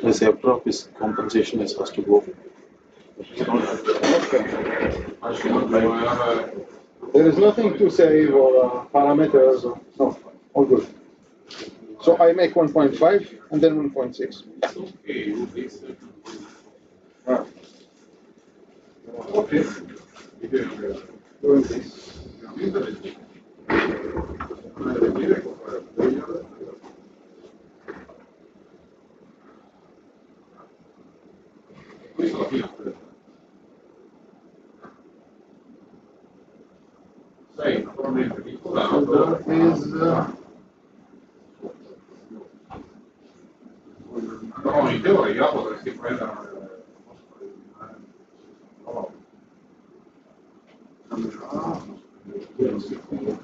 This F drop is compensation has to go.
There is nothing to save or parameters. No, all good. So I make 1.5 and then 1.6.
Okay.
Doing this.
Sei naturalmente vincolato però in teoria potresti prendere sì, fai.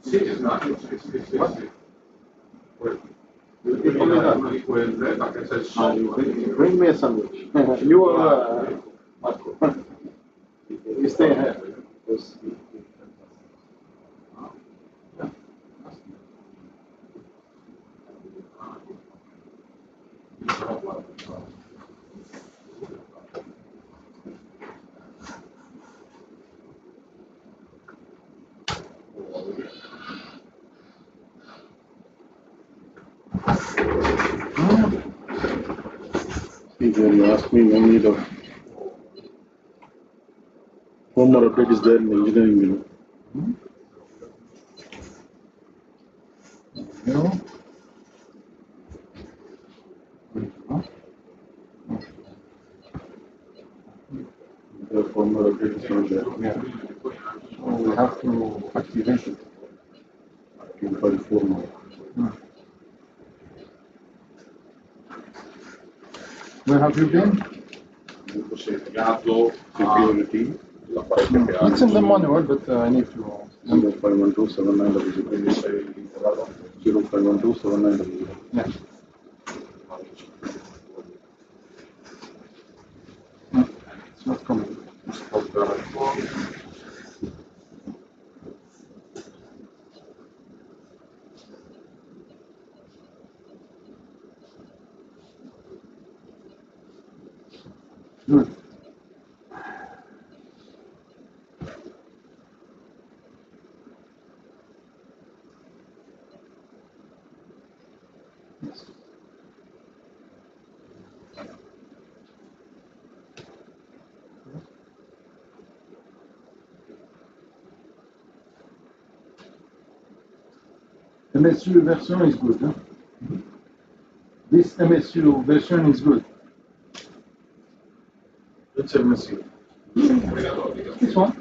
Sì, esatto, sì. Una di quelle, perché c'è il solito.
Bring me a sandwich. You are Marco. You stay here. Yes.
You ask me, no need of one more update is there in the engineering menu.
No.
The one more update is not there.
Yeah. So we have to activate it.
2.4 more.
Where have you been?
Security,
l'apparecchio che ha.
It's in the manual, but I need to.
05127900. 05127900.
Yeah. No, it's not coming. Good. MSU version is good. Huh? This MSU version is good.
Which MSU?
This one.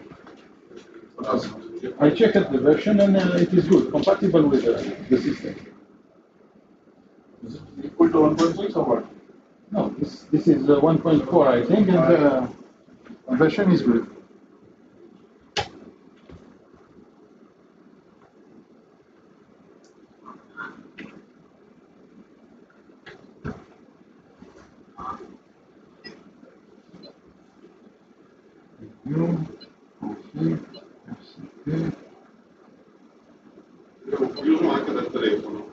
I checked the version and it is good, compatible with the system.
Is it equal to 1.6 or what?
No, this is 1.4, I think, and the version is good.
Io uso anche dal telefono.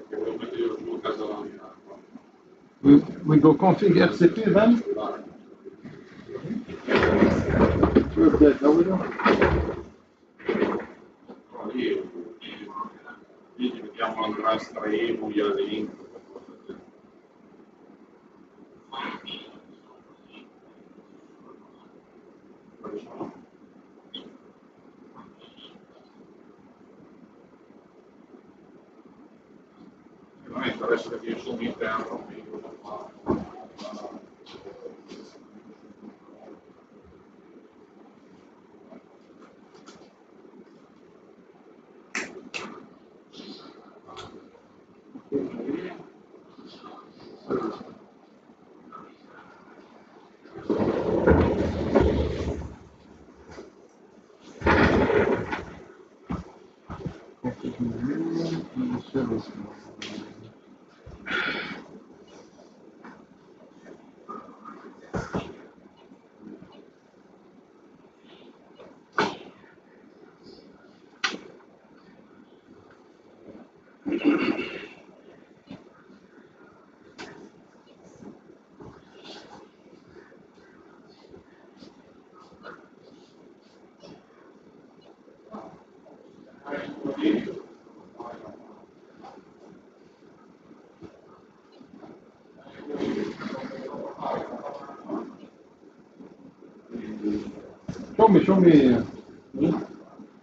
Perché volevo mettere io a casa la mia.
We go config RCP then? To update W.
Lì ci mettiamo il rastra emo, gliela link. Non mi interessa perché io sono interno.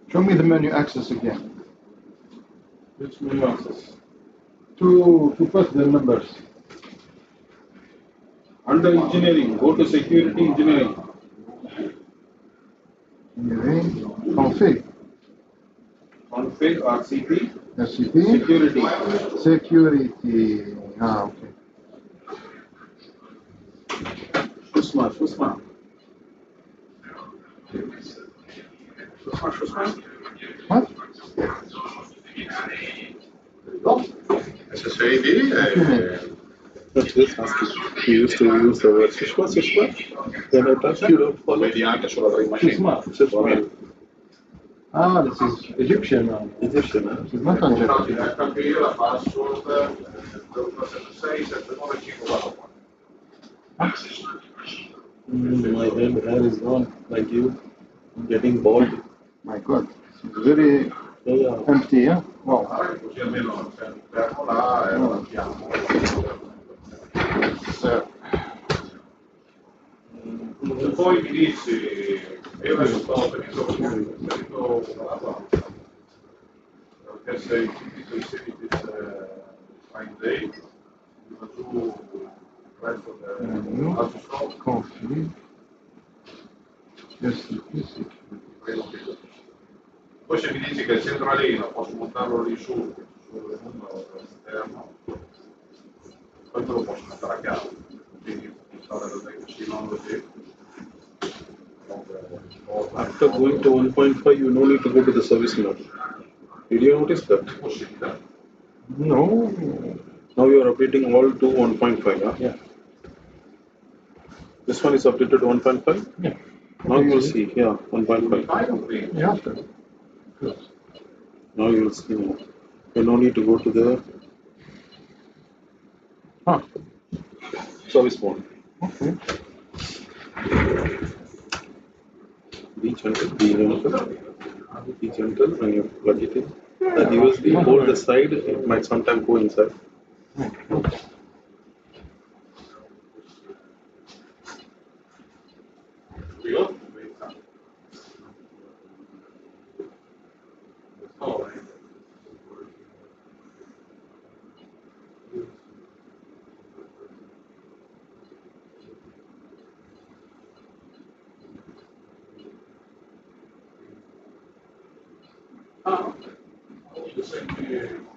Show me the menu access again.
Which menu access?
To put the numbers.
Under engineering, go to security engineering.
Config.
Config RCP.
RCP.
Security.
Security. Okay.
Shusma.
What?
SSID
That's this ASCII. We used to use the word Sushma. Then I touched you don't follow.
vedi anche sulla Dream Machine.
Sushma. Ah, this is Egyptian.
Egyptian.
This is not Egyptian.
Diventa anche io la password 0276
My hair is gone, like you. I'm getting bald.
My God, it's very empty, yeah? Wow.
così almeno c'è l'interno là e lo mettiamo. E poi mi dici, io adesso sto tenendo perché sei finito i 16 fine day, mi faccio il resto dell'altro stop.
Config. Yes,
Credo che Poi se mi dici che il centralino posso montarlo lì sul numero esterno, poi te lo posso mettere a casa. Quindi installare il vicino così.
After going to 1.5, you no need to go to the service mode. Did you notice that?
È possibile?
No. Now you are updating all to 1.5. Huh?
Yeah.
This one is updated to 1.5?
Yeah.
Now you will see, yeah, 1.5.
Fai un primo.
Yeah.
Now you will see. You no need to go to the service mode.
Okay.
Be gentle, be gentle. Be gentle when you plug it in. That USB, hold the side, it might sometime go inside.
Io? No, ah, senti.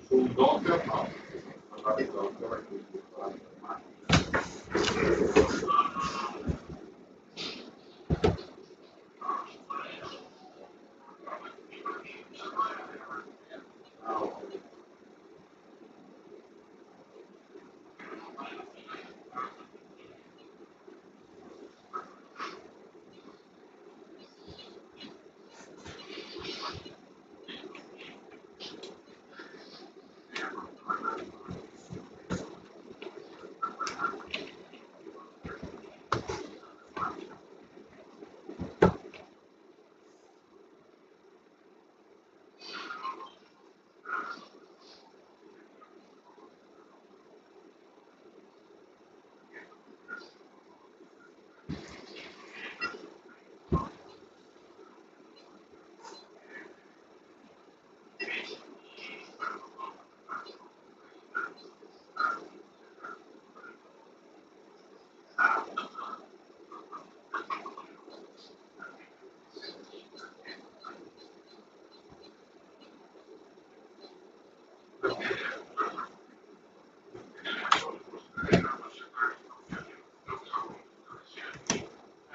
Sul doppio no, parlare di doppio è questo.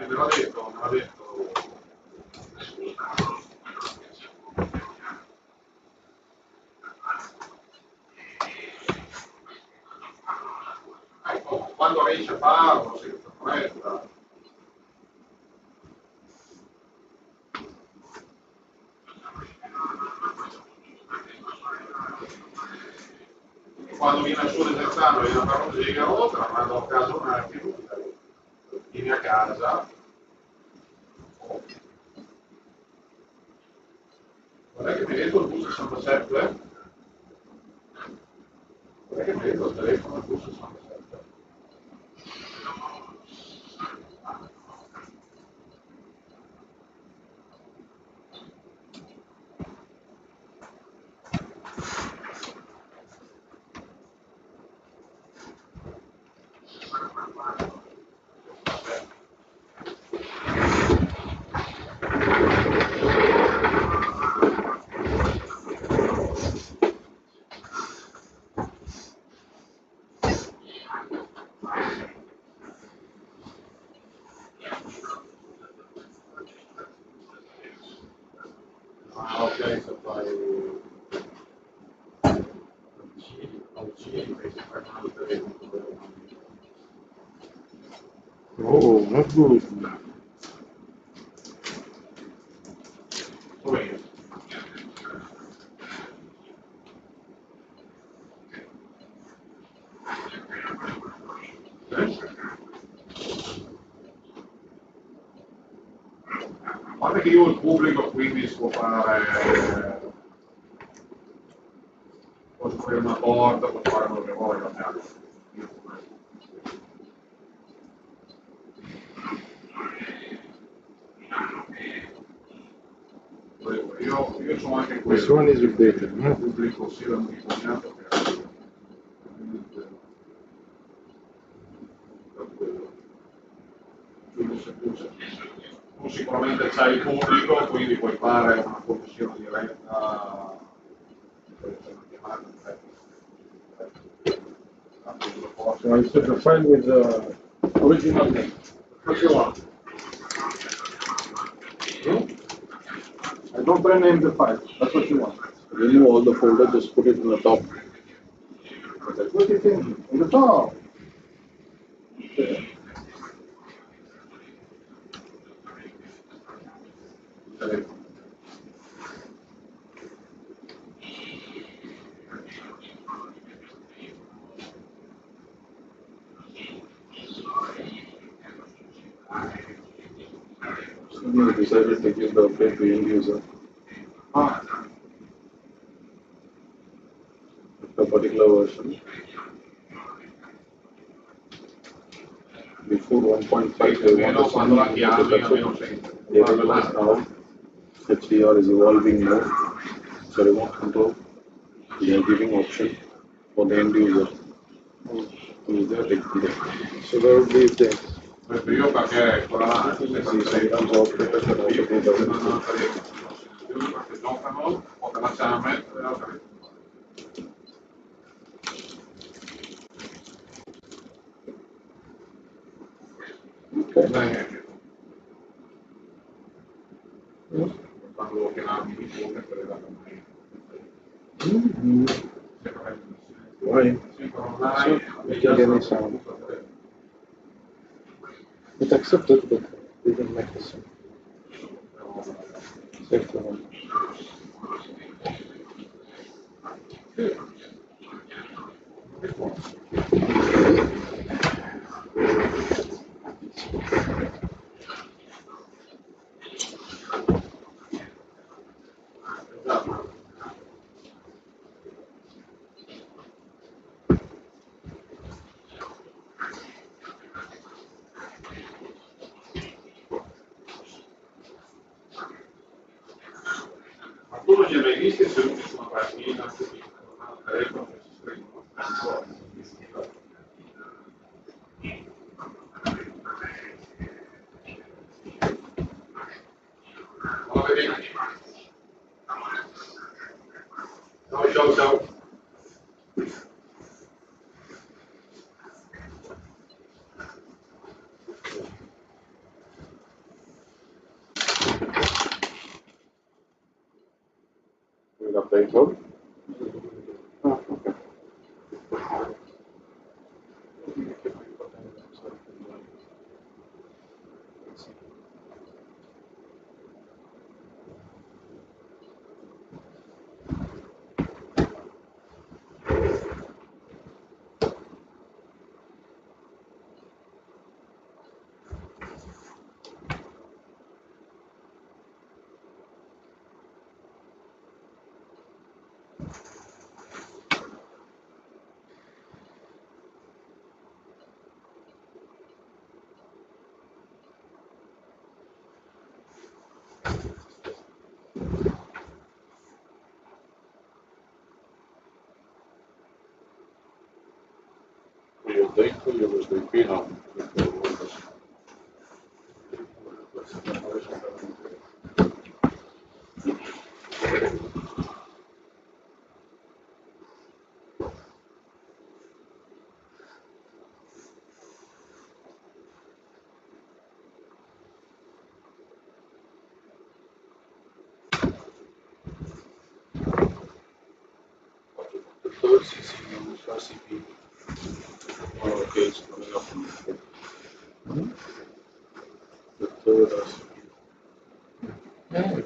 Me l'ha detto, me l'ha detto. Ecco, quando riesce a farlo, senza fretta. Quando viene su l'esercitano, viene a fare un gigaro, te la mando a casa un attimo, vieni a casa. Guarda che mi hai detto il bus 67? Guarda che mi hai detto il telefono il bus 67?
Oh, not good.
Dov'è? Guarda che io il pubblico quindi si può fare, posso aprire una porta, posso fare quello che voglio, io sono anche
This
questo,
one is updated,
il
no?
pubblico sia impegnato che tu sicuramente c'hai il pubblico, quindi puoi fare una connessione diretta, puoi fare una chiamata,
So I set the file with the original name. What you want? I don't rename the file. That's what you want.
Remove all the folder, just put it in the top.
That's what you think. On the top.
We decided to give the update to end user. A particular version. Before 1.5, they
almeno
want
quando la
to
chiami, almeno senti.
they realize now HDR is evolving more. So remote control, they are giving option for the end user. Use their technique.
So there will be this.
Io perché quella
See, sometimes operators can also do that.
perché giocano, o per la ciame, quando lo chiamavi mi pone per
Why? Again, it's it's accepted, but we didn't make the same. Save the one.
Ma tu non li hai mai visti seduti su una panchina, su un telefono che si stringono? Va bene. Ciao, ciao, ciao.
Will update all?
Ah, okay.
Io dentro, io lo sto qui, no.
The third CCU, RCP, case coming up.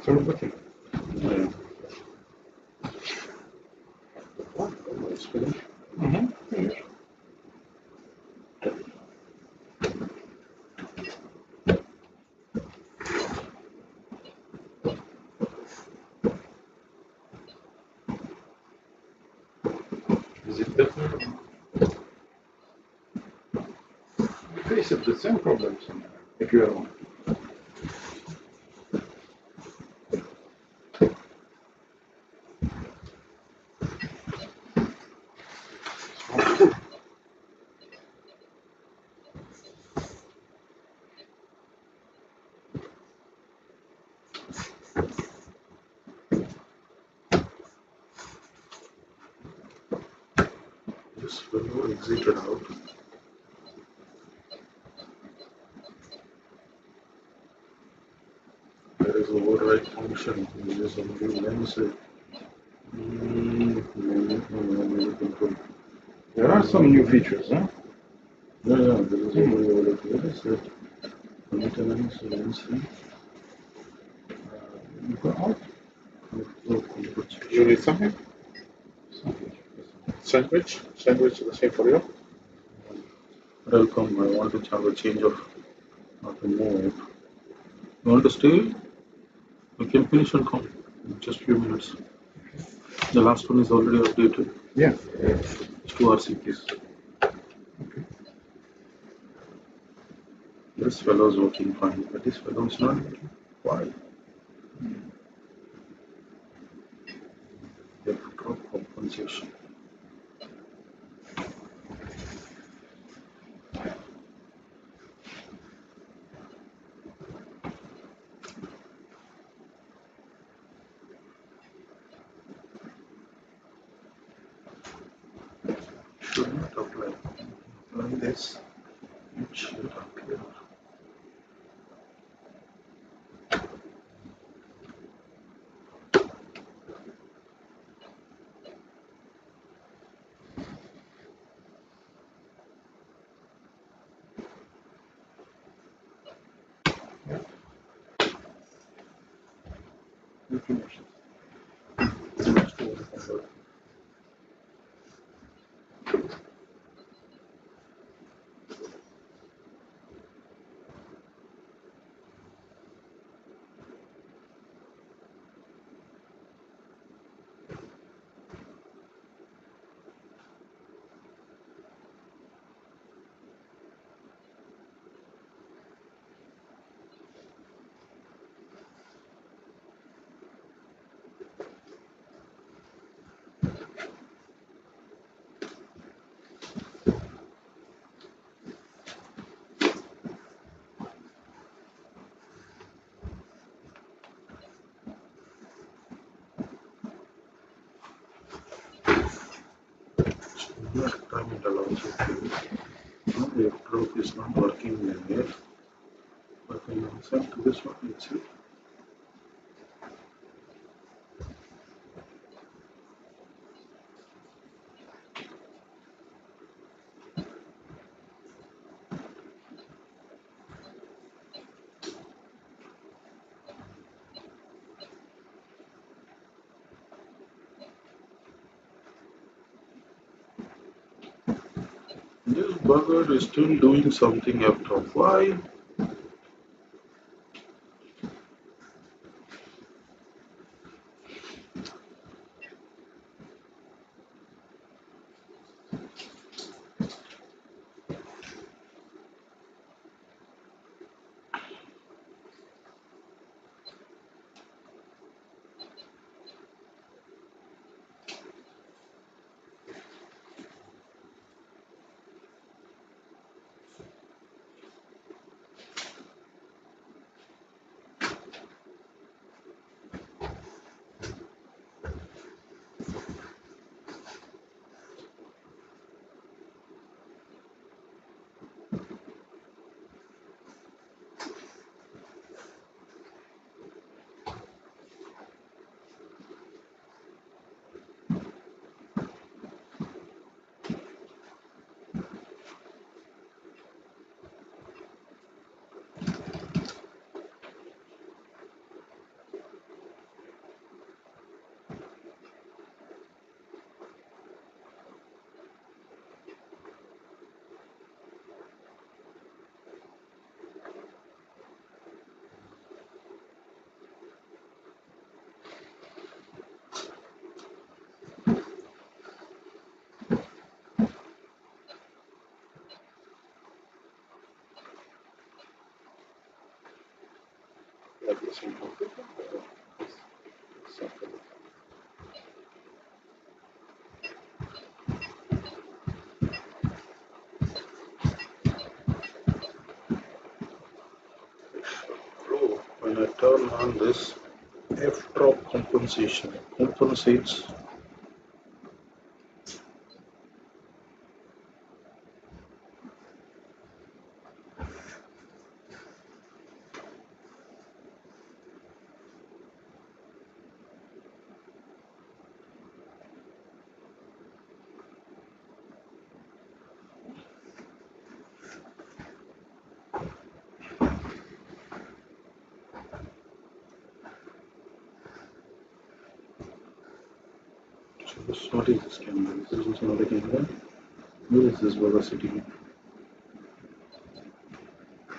Third button.
Yeah.
Almost finished.
Mm-hmm.
Is it better? You face the same problems if you are on.
This fellow exited out. There is override function. This is only lens. Manual control.
There are some new features, huh?
Yeah, there is override. What is that? Maintenance lens. You go out.
You need something? Sandwich? Sandwich is the same for you?
Welcome. I want to have a change of how to move. You want to stay? We can finish and come in just few minutes. The last one is already updated.
Yeah.
It's 2 RCPs. This fellow is working fine, but this fellow is not working. Why? Drop compensation. Should not apply. Apply this. It should appear.
You finish.
Here, time it allows you to. Now the drop is not working there. But I can send to this one, let's see. This bugger is still doing something after. Why? like this in computer. When I turn on this f-drop compensation, compensates what is this camera? This is not a camera. What is this velocity?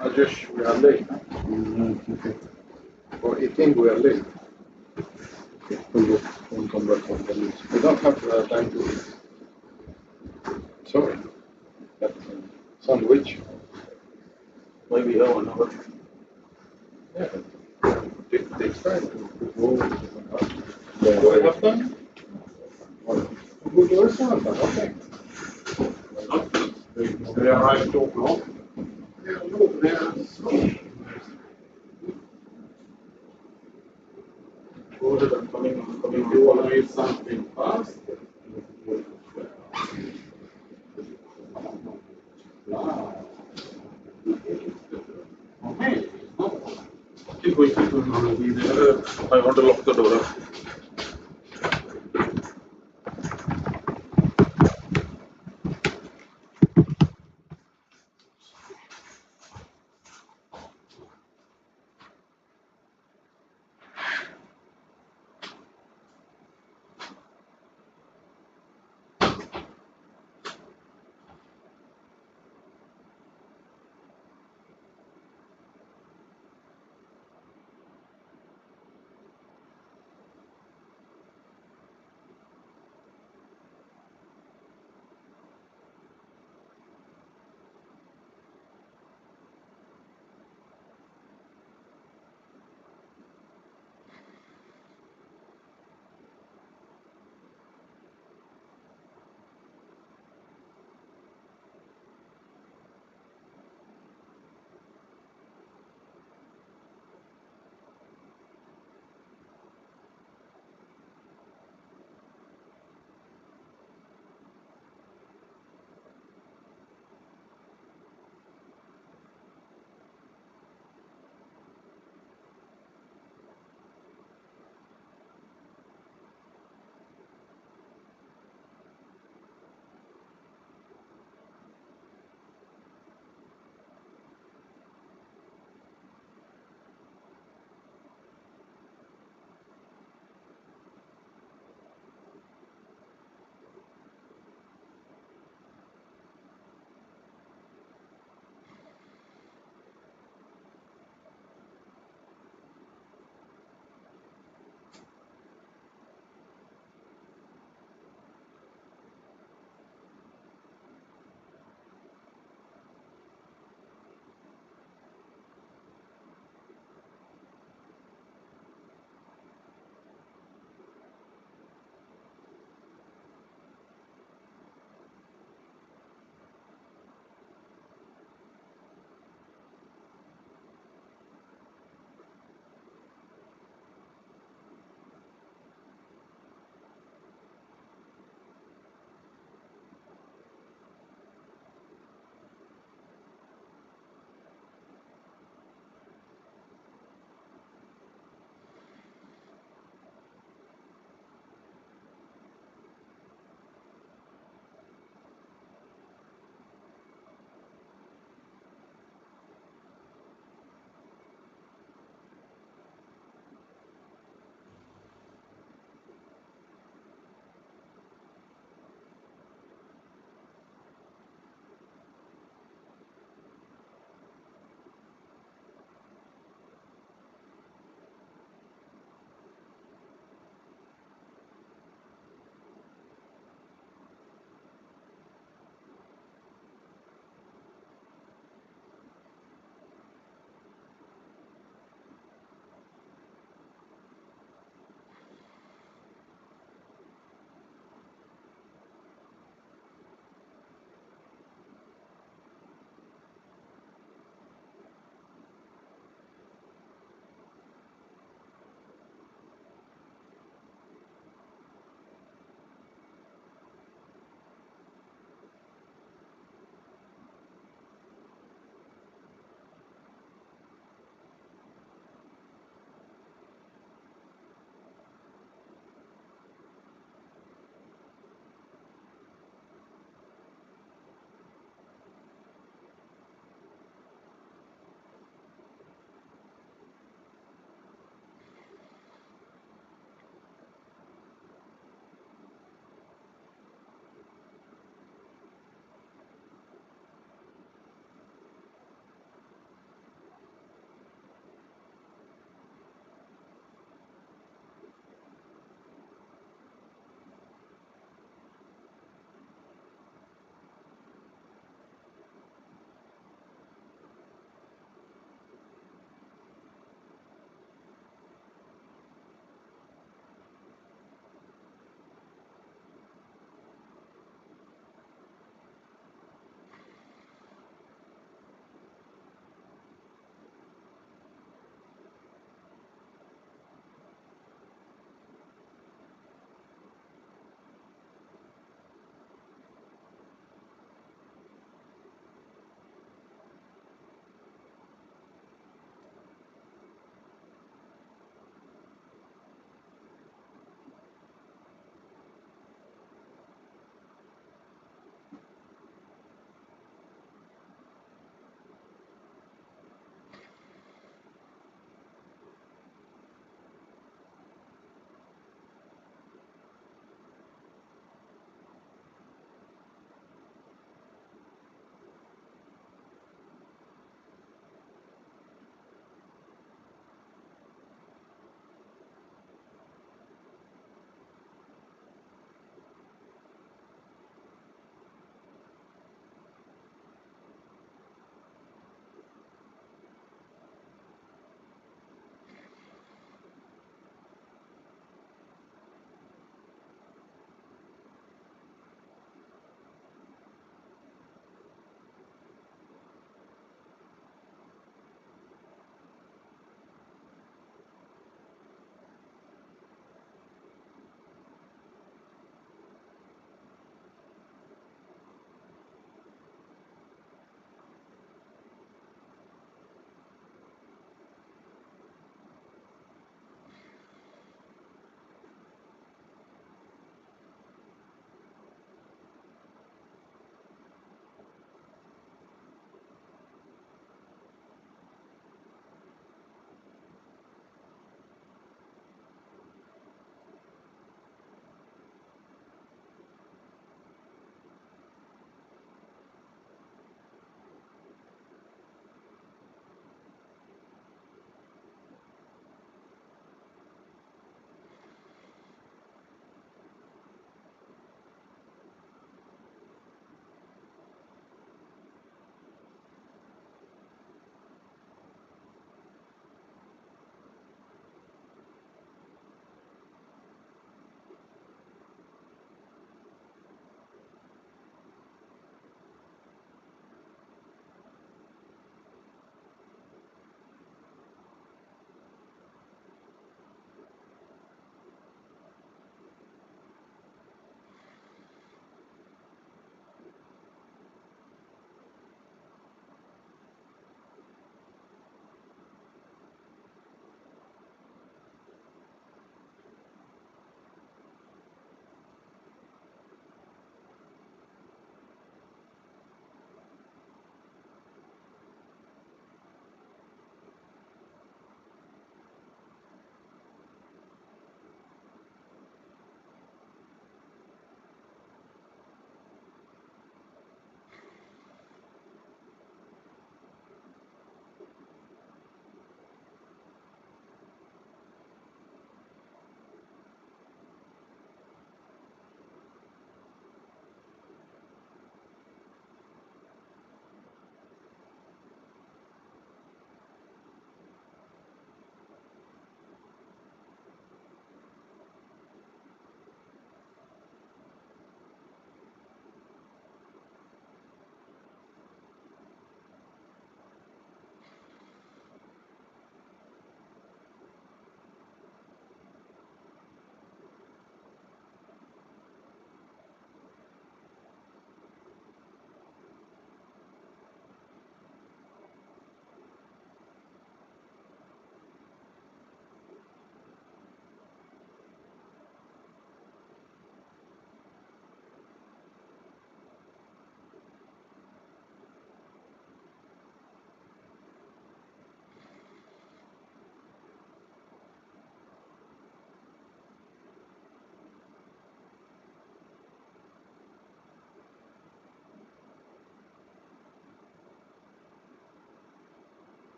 Rajesh, we are late.
Okay.
For eating, we are late.
We'll come back for values.
We don't have time to eat. Sorry. But, sandwich.
Maybe another.
Yeah. It takes time to go. Do we have time? Go to a restaurant, okay.
They arrive 2 o'clock.
Yeah, look, they are so.
Coming.
You want to eat something fast?
Keep going. I'll be there. I want to lock the door.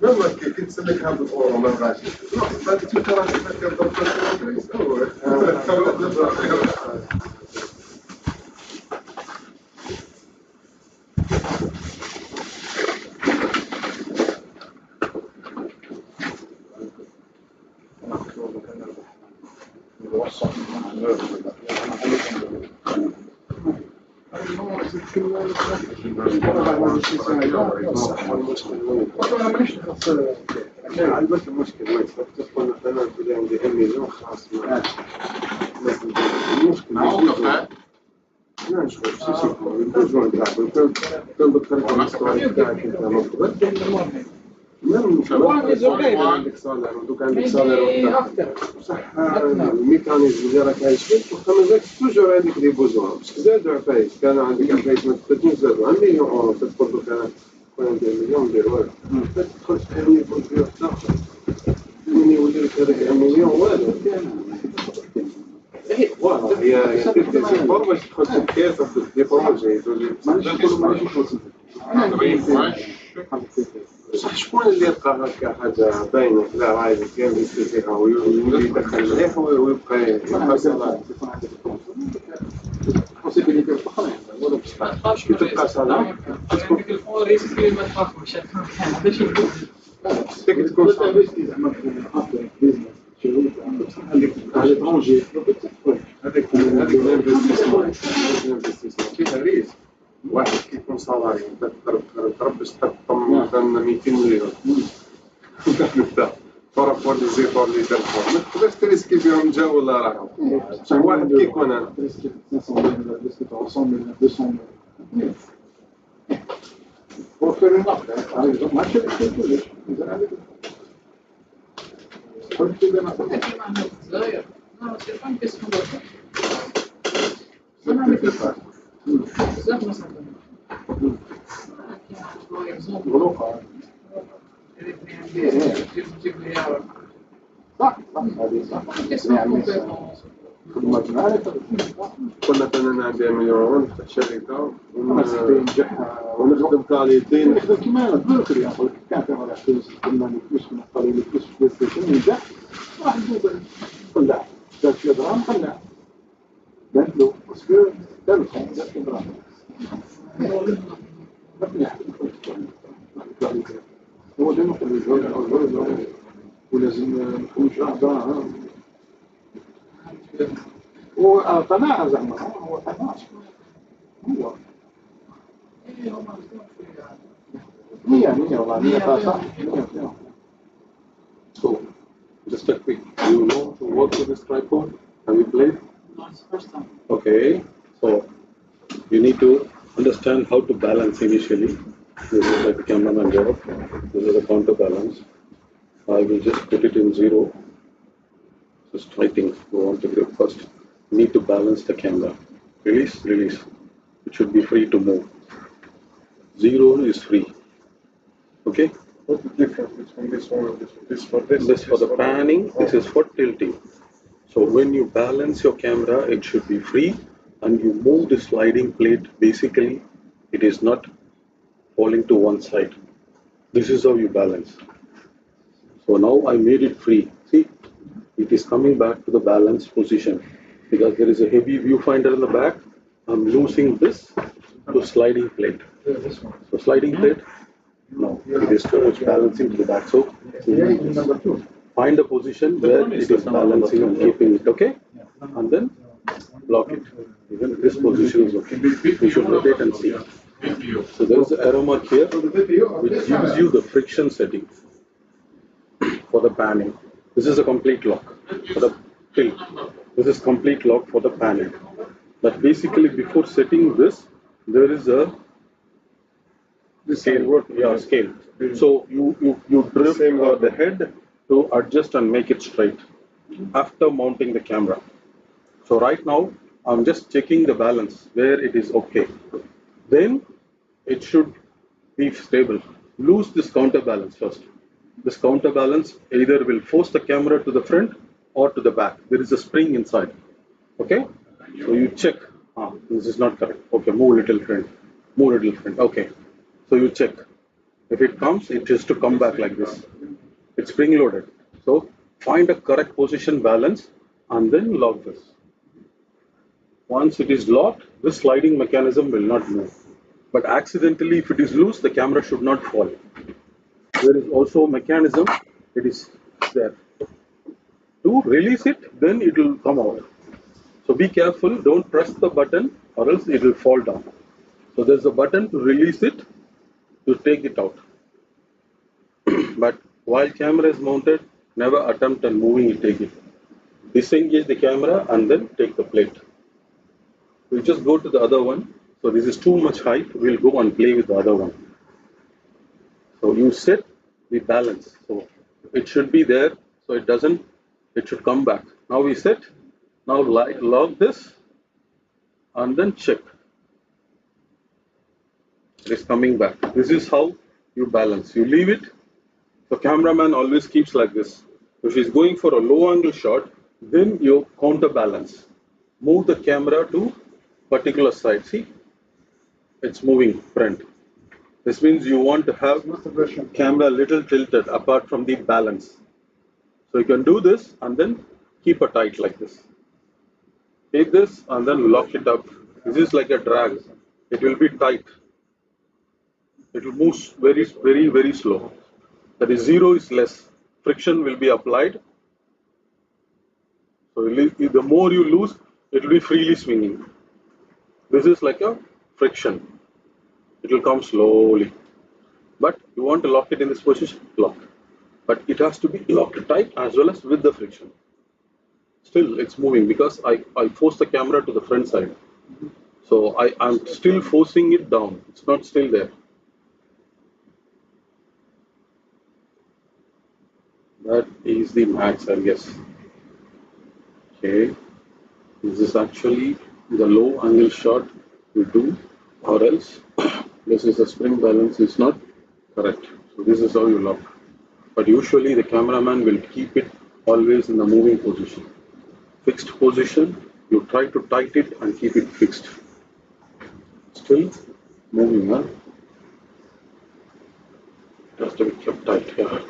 لما كنت سلك هذا الأورو ما غاشي بعد كنت راح تفكر عندك المشكلة وين تقول أنا بدي عندي 1 مليون خلاص المشكلة لا نشوف شو يسوي البوجوان تاعك كان بطريقة المستوى تاعك أنت مفروض عندك صالير ودوك عندك صالير بصح الميكانيزم اللي راك عايش فيه وخا مازالك توجور هذيك لي بوزوان باش زادوا عفايس كان عندك عفايس ما تقدرش زادوا 1 مليون اورو تدخل دوك انا كون عندي 1 مليون ندير والو ما تدخلش تخليني يكون فيه حتى من يولي لك هذاك 1 مليون والو والله هي ديزيفور باش تدخل كيف تاخذ دي بروجي تولي بصح شكون اللي يلقى هكا حاجه باينه لا راهي كينفيستي فيها ويولي يدخل مليح ويبقى صلاح بوسيبيليتي اخرى ولا بصح كي تبقى صلاح
عندك الفور ريسكي ما تخافوش هذا شيء
ديك تكون
تنفيستي زعما في ابل بيزنس شركه عندك على ترونجي
هذاك الانفستيسمون فيها ريسك واحد كيكون صالاري انت تضرب باش تحطم مثلا 200 مليون تبدا فرافور لي زيفور لي دارهم ما تقدرش تريسكي بهم جا ولا راهم شي واحد كيكون انا
500 300 200 وفر النقد ما شركه كلش اذا عليك قلت كده ما
الجزائر لا سي با كيسيون بزاف مثلا
غلوقه صح هذه صح خدمة معرفة
كل مثلا انا عندي مليون نفتح شركه
وننجح ونخدم كاليتي نخدم كيما انا تذكر يا اخويا كان راح فلوس كنا فلوس نقلل فلوس بلاي ستيشن ننجح راح جوجل قلع دار شي دراهم قلع قالت له باسكو دار شي دراهم هو دائما يقول لي ولازم نكون شهر هو قناعة زعما هو قناعة هو مية والله صح
So, just a quick, you know to work with this tripod? Have you played?
No, it's first time.
Okay, so you need to understand how to balance initially. This is like a cameraman job. This is a counterbalance. I will just put it in 0. Just writing, go on to grip first. You need to balance the camera. Release, release. It should be free to move. 0 is free. Okay?
what's the difference between this one and this for this?
This for the panning, this is for tilting. So when you balance your camera, it should be free and you move the sliding plate. Basically, it is not falling to one side. This is how you balance. So now I made it free. See, it is coming back to the balanced position because there is a heavy viewfinder in the back. I'm losing this to sliding plate. So sliding plate, no, it is too much balancing to the back. So find a position where it is balancing and keeping it, okay? And then lock it. Even this position is okay. You should rotate and see. So there is an arrow mark here which gives you the friction setting for the panning. This is a complete lock for the tilt. This is complete lock for the panning. But basically before setting this, there is a scale. Yeah, scale. So you drift the head to adjust and make it straight after mounting the camera. So right now I'm just checking the balance where it is okay. Then it should be stable. Lose this counterbalance first.
This counterbalance either will force the camera to the front or to the back. There is a spring inside. Okay? So you check. This is not correct. Okay, move little front. Move little front. Okay. So you check. If it comes, it has to come back like this. It's spring loaded. So find a correct position balance and then lock this. Once it is locked, this sliding mechanism will not move. But accidentally, if it is loose, the camera should not fall. There is also a mechanism, it is there. To release it, then it will come out. So be careful, don't press the button or else it will fall down. So there's a button to release it, to take it out. But while camera is mounted, never attempt and moving it, take it. Disengage the camera and then take the plate. We just go to the other one. So this is too much height, we'll go and play with the other one. So you set the balance. So it should be there, so it doesn't, it should come back. Now we set, now log this and then check. It is coming back. This is how you balance. You leave it. The cameraman always keeps like this. If he's going for a low angle shot, then you counterbalance. Move the camera to particular side. See, it's moving front. This means you want to have camera little tilted apart from the balance. So you can do this and then keep it tight like this. Take this and then lock it up. This is like a drag. It will be tight. It will move very, very, very slow. That is, zero is less. Friction will be applied. So the more you lose, it will be freely swinging. This is like a friction. It will come slowly. But you want to lock it in this position, lock. But it has to be locked tight as well as with the friction. Still, it's moving because I force the camera to the front side. So I'm still forcing it down. It's not still there. That is the max, I guess. Okay. This is actually the low angle shot we do, or else this is the spring balance is not correct. So this is how you lock. But usually the cameraman will keep it always in the moving position. Fixed position, you try to tight it and keep it fixed. Still moving, huh? It has to be kept tight here.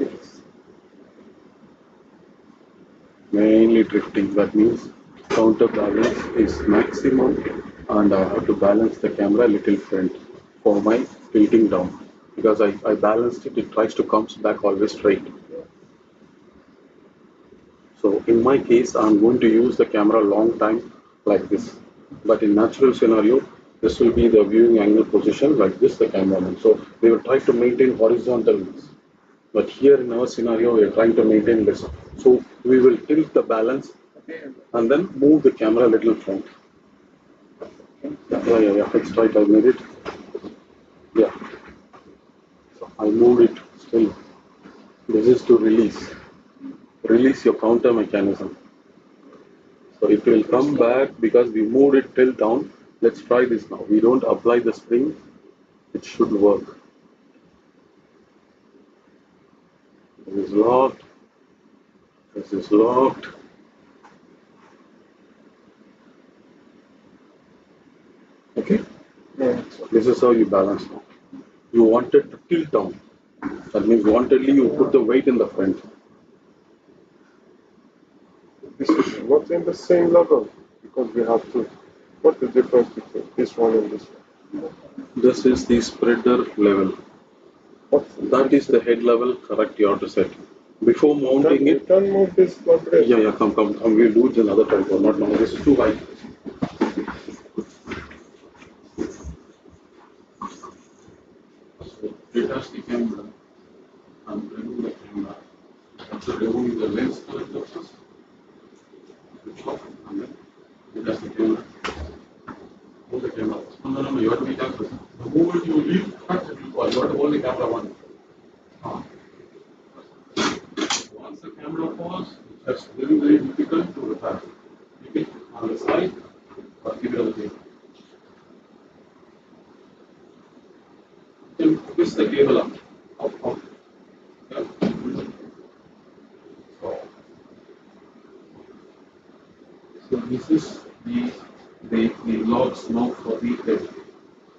Mainly drifting, that means counterbalance is maximum and I have to balance the camera a little front for my tilting down. Because I balanced it, it tries to come back always straight. So in my case, I'm going to use the camera long time like this. But in natural scenario, this will be the viewing angle position like this, the cameraman. So they will try to maintain horizontal. But here in our scenario, we are trying to maintain this. So we will tilt the balance and then move the camera a little front. Yeah, it's right, I made it. Yeah. So I moved it still. This is to release. Release your counter mechanism. So it will come back because we moved it till down. Let's try this now. We don't apply the spring. It should work. This is locked. This is locked. Okay? Yeah. So this is how you balance now. You want it to tilt down. That means wantedly you put the weight in the front.
This is not in the same level because we have to. What's the difference between this one and this one?
This is the spreader level. That is the head level, correct, you have to set. Before mounting it.
Can move this like
Yeah, come. We'll do it another time. Not now. This is too high. So detach the camera and remove the camera. After removing the lens collector first, switch off and then detach the camera. Move the camera. No, you have to be careful. The moment you leave, cut it will fall. You have to hold the camera one. Once the camera falls, it's very, very difficult to repair. Keep it on the side or keep it on the table. You can twist the cable up. Yeah.
This is the logs now for the head.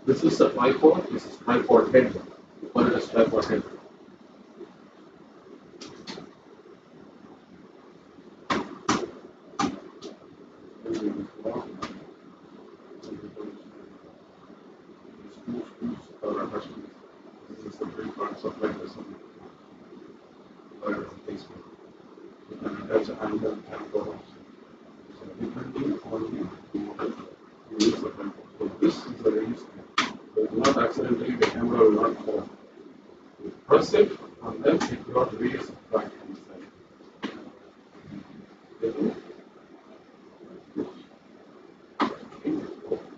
This is a tripod. This is tripod head. We call it as tripod head. This is the three parts of like this one. You can attach a handle and camera. So depending on the model, you use the camera. So this is the range. So do not accidentally the camera will not fall. You press it and then it will not raise back inside. Okay.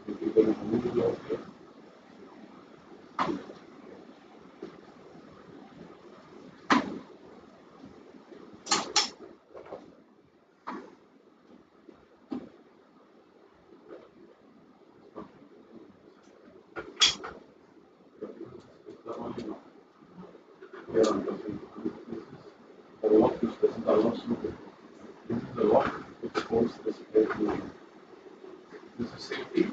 You can move it out here. Here I'm touching. The lock which doesn't allow snooping. This is the lock which holds this plate moving. This is safety.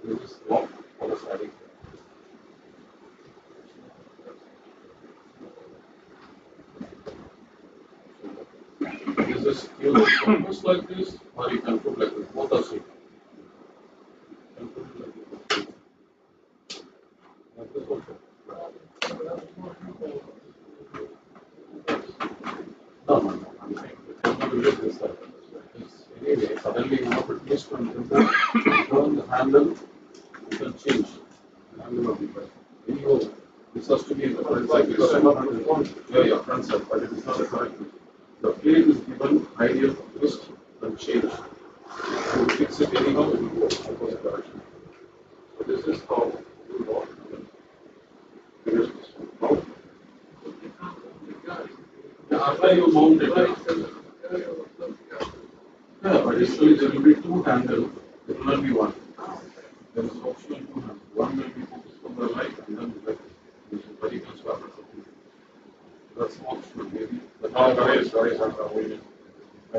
This is lock for the sliding. This is you can push like this or you can put like this. Both are safe. You can put it like this. Like this also. No. I'm saying the camera will get this side. Anyway, suddenly you want to twist and turn the handle, you can change. The handle of the bike. Anyhow, this has to be in the front side because yeah, front side, but it is not a correct. The plate is given ideal twist and change. To fix it anyhow, it will go opposite direction. So this is how you walk. Finish this one. After you mount it, yeah, but usually there will be two handles, there will not be one. There is optional two handles. One will be focused on the right and then the left. Which is vertical swap or something. That's optional, maybe. The horizontal way. So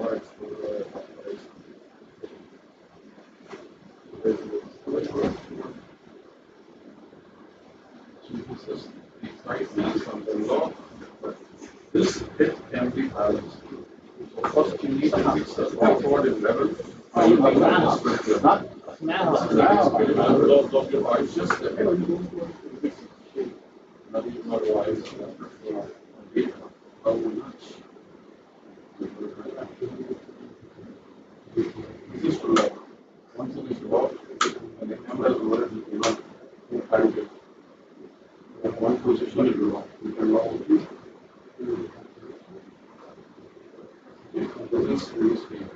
this is the side piece on the lock, but this head can be balanced. So first you need to fix the tripod in level. It's just the head. Nothing not wise. How much? This is to lock. Once it is locked, and the camera is loaded, you cannot move back it. At one position it will lock. You can lock it. This is really screen.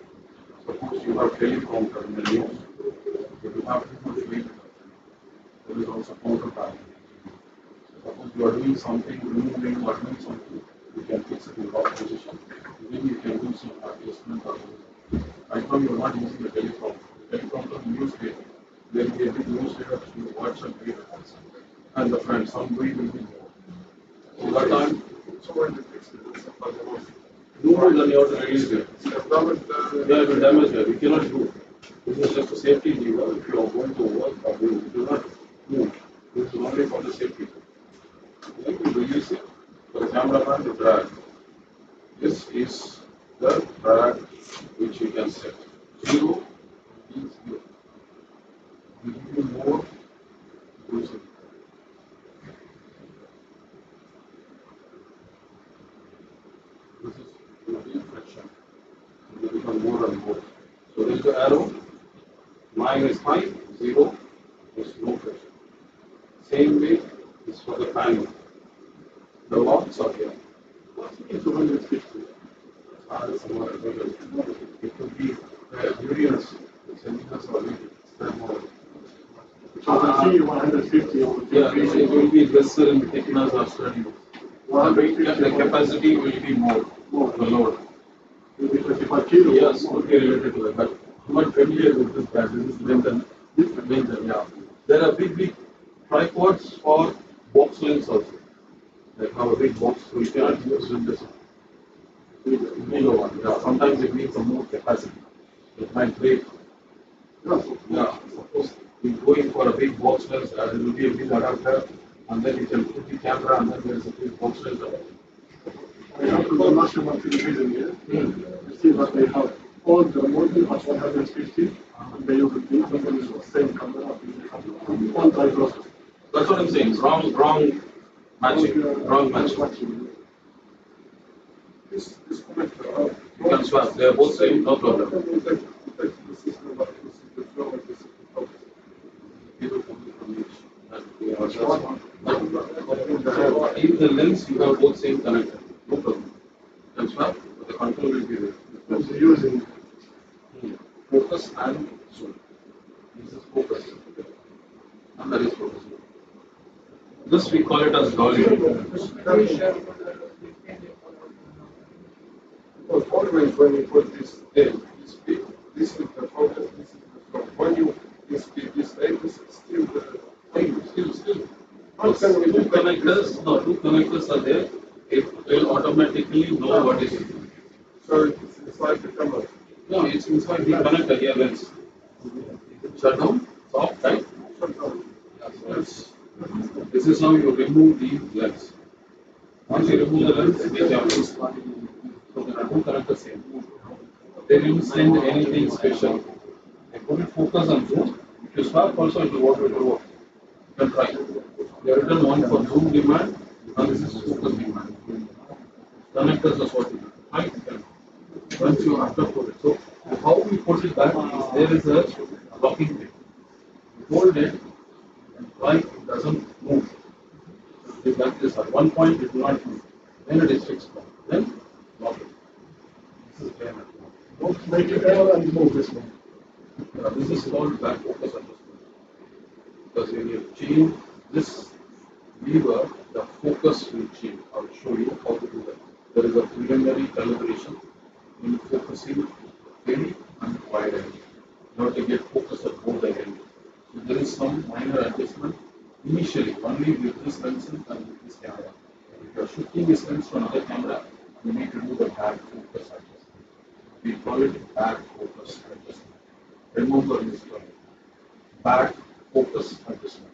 Suppose you have teleprompter in the news, if you have too much weight, there is also counter panel. Suppose you are doing something, removing or doing something, you can fix it in lock position. Then you can do some adjustment or right now you are not using the teleprompter. The teleprompter news data. There will be a big news data to watch and read. And the front, some way will be more. So that time,
Someone to fix it.
more than you have to release it. Yeah, it will damage it. You cannot do. This is just a safety lever. If you are going to work or do not move. This is only for the safety. Then you release it. The cameraman to drag. This is the drag which you can set. 0 means 0. We give you more using. This is the friction. It will become more and more. So this is the arrow. 9 is high, 0 is no friction. Same way is for the panel. The locks are here. It's 250. It could be Urians, centimeters or meters.
So I see 150 over
Yeah, it will be lesser in thickness or sturdiness. The capacity will be more, the load.
maybe 25 kilos.
Yes, would be related to that. But I'm not familiar with this brand. This is Linton. Yeah. There are big tripods for box lens also. Like have a big box, so you cannot use with this below one. Yeah, sometimes it needs some more capacity. It might break. Yeah, suppose you go in for a big box lens, there will be a big adapter, and then you can put the camera, and then there is a big box lens.
I have to go national television here. You see that they have all the model at 150, and they use the same camera. All diagnosis.
That's what I'm saying. Wrong matching. Wrong matching.
This connector,
You can swap. They are both same, no problem. In the lens, you have both same connector. No problem. You can swap, but the control will be there.
Because using
Focus and zoom. This is focus. And that is focus. This we call it as dolly.
Because always when you put this in, this is the focus, this is the front. When you this this is still the
Still.
how can we
Two connectors are there. It will automatically know what is it.
so it's inside the camera?
No, it's inside the connector here lens. Shut down, soft, right? This is how you remove the lens. Once you remove the lens, they have to so there are two connectors here. They didn't send anything special. They put it focus and zoom. If you swap also, it will work. You can try. They have written one for zoom demand, and this is focus demand. Connectors are what you do. Right? Once you have to put it. So how we put it back is there is a locking pin. You hold it and try it doesn't move. It's like this at one point it will not move. Then it is fixed. Then lock it. This is where
Don't make it error and move this one.
this is called back focus adjustment. Because when you change this lever, the focus will change. I will show you how to do that. There is a preliminary calibration in focusing heavy and wide angle. You have to get focus at both the ends. So there is some minor adjustment initially only with this lens and with this camera. If you are shifting this lens to another camera, you need to do the back focus adjustment. We call it back focus adjustment. Remember this term, back focus adjustment.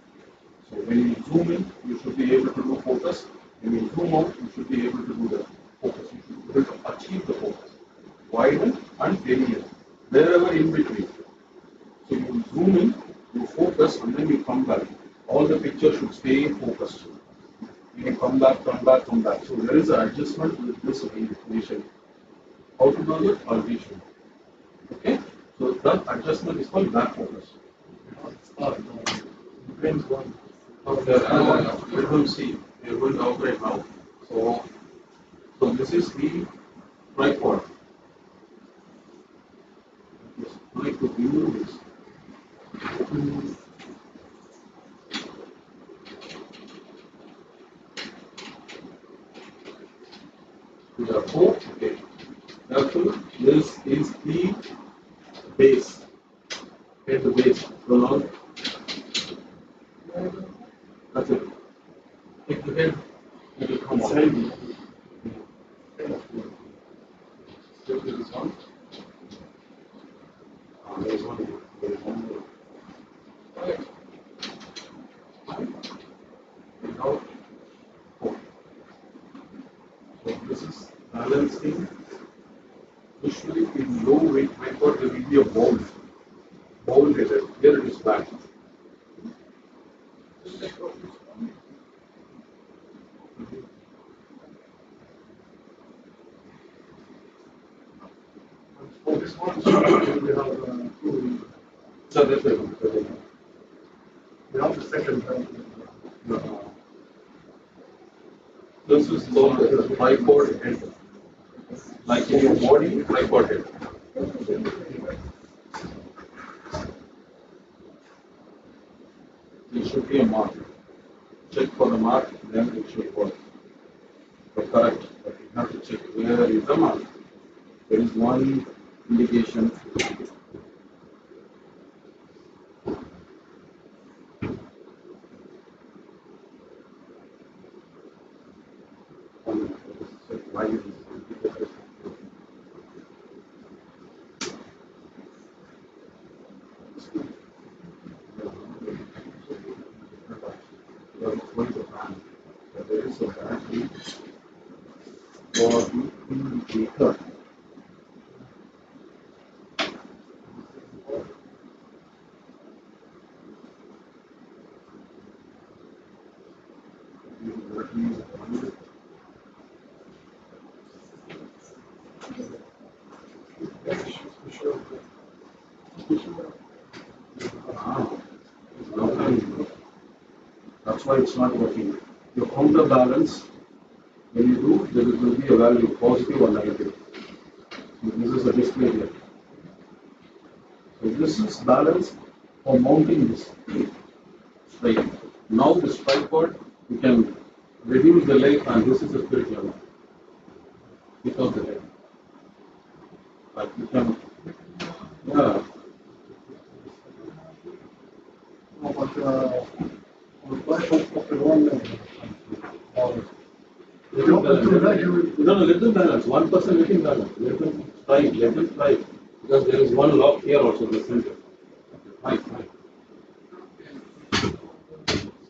So when you zoom in, you should be able to do focus. When you zoom out, you should be able to do the focus. You should be able to achieve the focus. Widen and delineate. Wherever in between. So you zoom in, you focus, and then you come back. All the picture should stay focused. You can come back. So there is an adjustment with this initially. How to do it? I'll teach you. Okay? So that adjustment is called back focus.
Depends on
We're going to see. We're going to operate now. So this is the tripod. I like to remove this. Therefore, okay. Therefore, this is the base. Okay, the base. Go on. That's it. Take the head, it will come out. Still there is one. There is one more. There is one more. Right. And now, four. So this is balancing. Usually in low weight record there will be a bowl. Bowl headed. Here it is back.
for this one. We have two.
So that's it.
We have the second hand.
This is called the tripod head. Like in your body, tripod head. There should be a mark. Check for the mark, then it should work. So correct. But you have to check where is the mark. There is one indication. Why is this? for the indicator. That's why it's not working. Your counterbalance, when you do, there will be a value, positive or negative. This is a display here. So this is balance for mounting this straight. Now this tripod, you can reduce the leg, and this is a spirit level without the leg. Like you can, yeah.
No, but on tripod of the one leg.
No, let them balance. 1% let him balance. Let them try. Let them try. Because there is one lock here also in the center. Fine.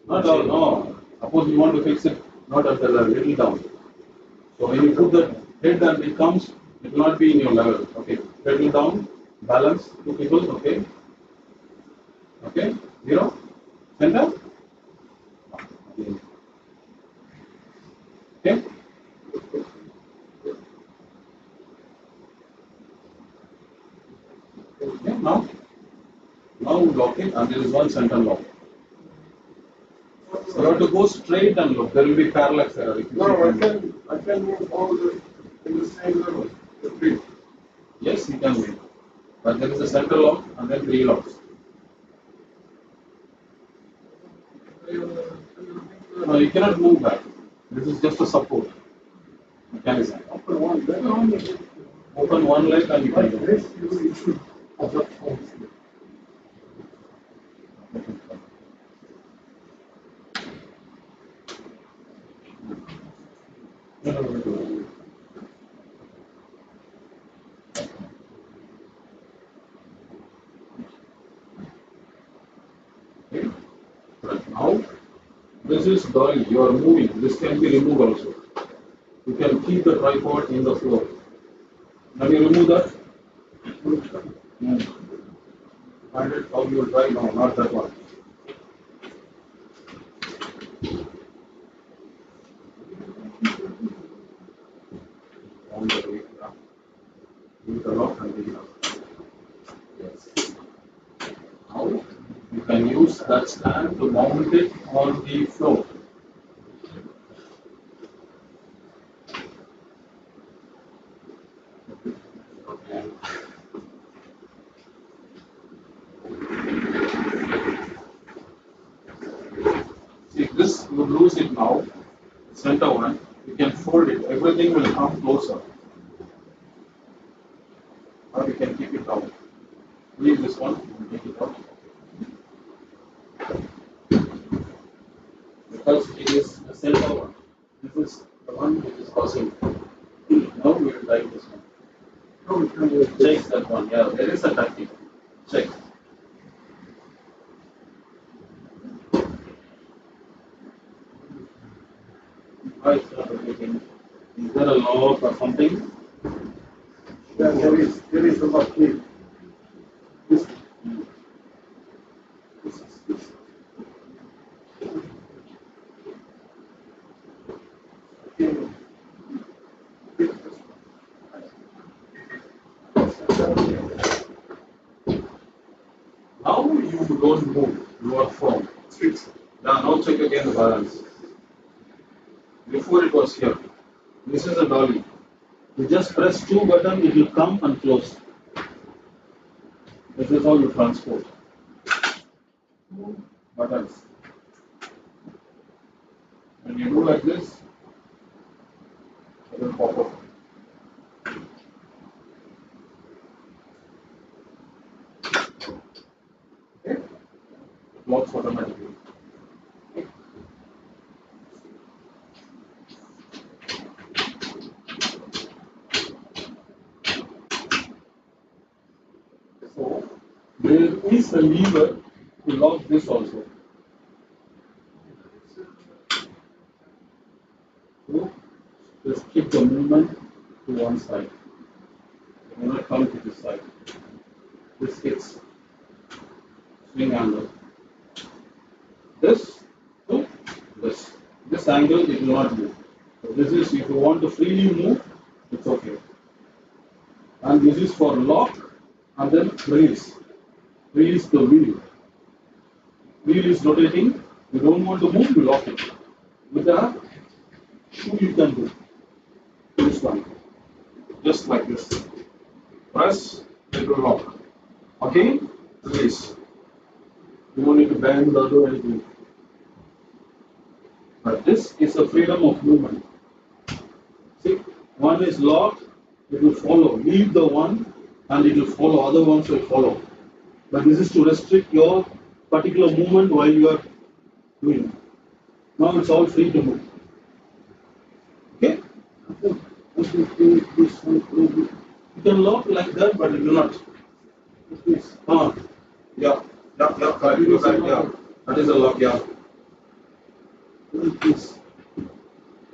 Not all, no. Suppose you want to fix it, not at the little down. So when you put the head and it comes, it will not be in your level. Okay. Little down, balance, 2 people, okay. Okay, 0, center. Okay. Okay, now lock it, and there is one center lock. You have to go straight and look. There will be parallax error.
No, I can move all in the same level. The three.
Yes, you can move. But there is a center lock and then 3 locks. No, you cannot move back. This is just a support mechanism.
Open one leg.
Open one leg and you can do
This
it.
you should adjust all.
Okay. Right. Now, this is dolly. You are moving. This can be removed also. You can keep the tripod in the floor. Now you remove that. Find it how you will try now, not that one. On the way down. Use the lock and take it out. Yes. Now you can use that stand to mount it on the floor. See, this you lose it now. Center one, you can fold it. Everything will come closer. Or you can keep it down. Leave this one and take it out. Because it is the center one. This is the one which is causing. Now we will try this one. Check that one. Yeah, there is a tactic. Check. Why it's not working? Is there a lock or something?
Yeah, there is a lock here. This is.
Now you don't move. You are firm. Now check again the balance. Before it was here. This is a dolly. You just press 2 buttons, it will come and close. This is how you transport. Buttons. When you do like this, it will pop up. Okay? It locks automatically. So, there is a lever to lock this also. So, this keep the movement to one side. It will not come to this side. This hits swing angle. This to this. This angle it will not move. So this is if you want to freely move, it's okay. And this is for lock and then release. Release the wheel. Wheel is rotating. You don't want to move, you lock it. With the shoe you can do. This one. Just like this. Press, it will lock. Again, release. You don't need to bend or do anything. But this is a freedom of movement. See, one is locked, it will follow. Leave the one and it will follow. Other ones will follow. But this is to restrict your particular movement while you are doing. Now it's all free to move. Okay? You can lock like that, but it will not. Yeah, correct, yeah. That is a lock, yeah. It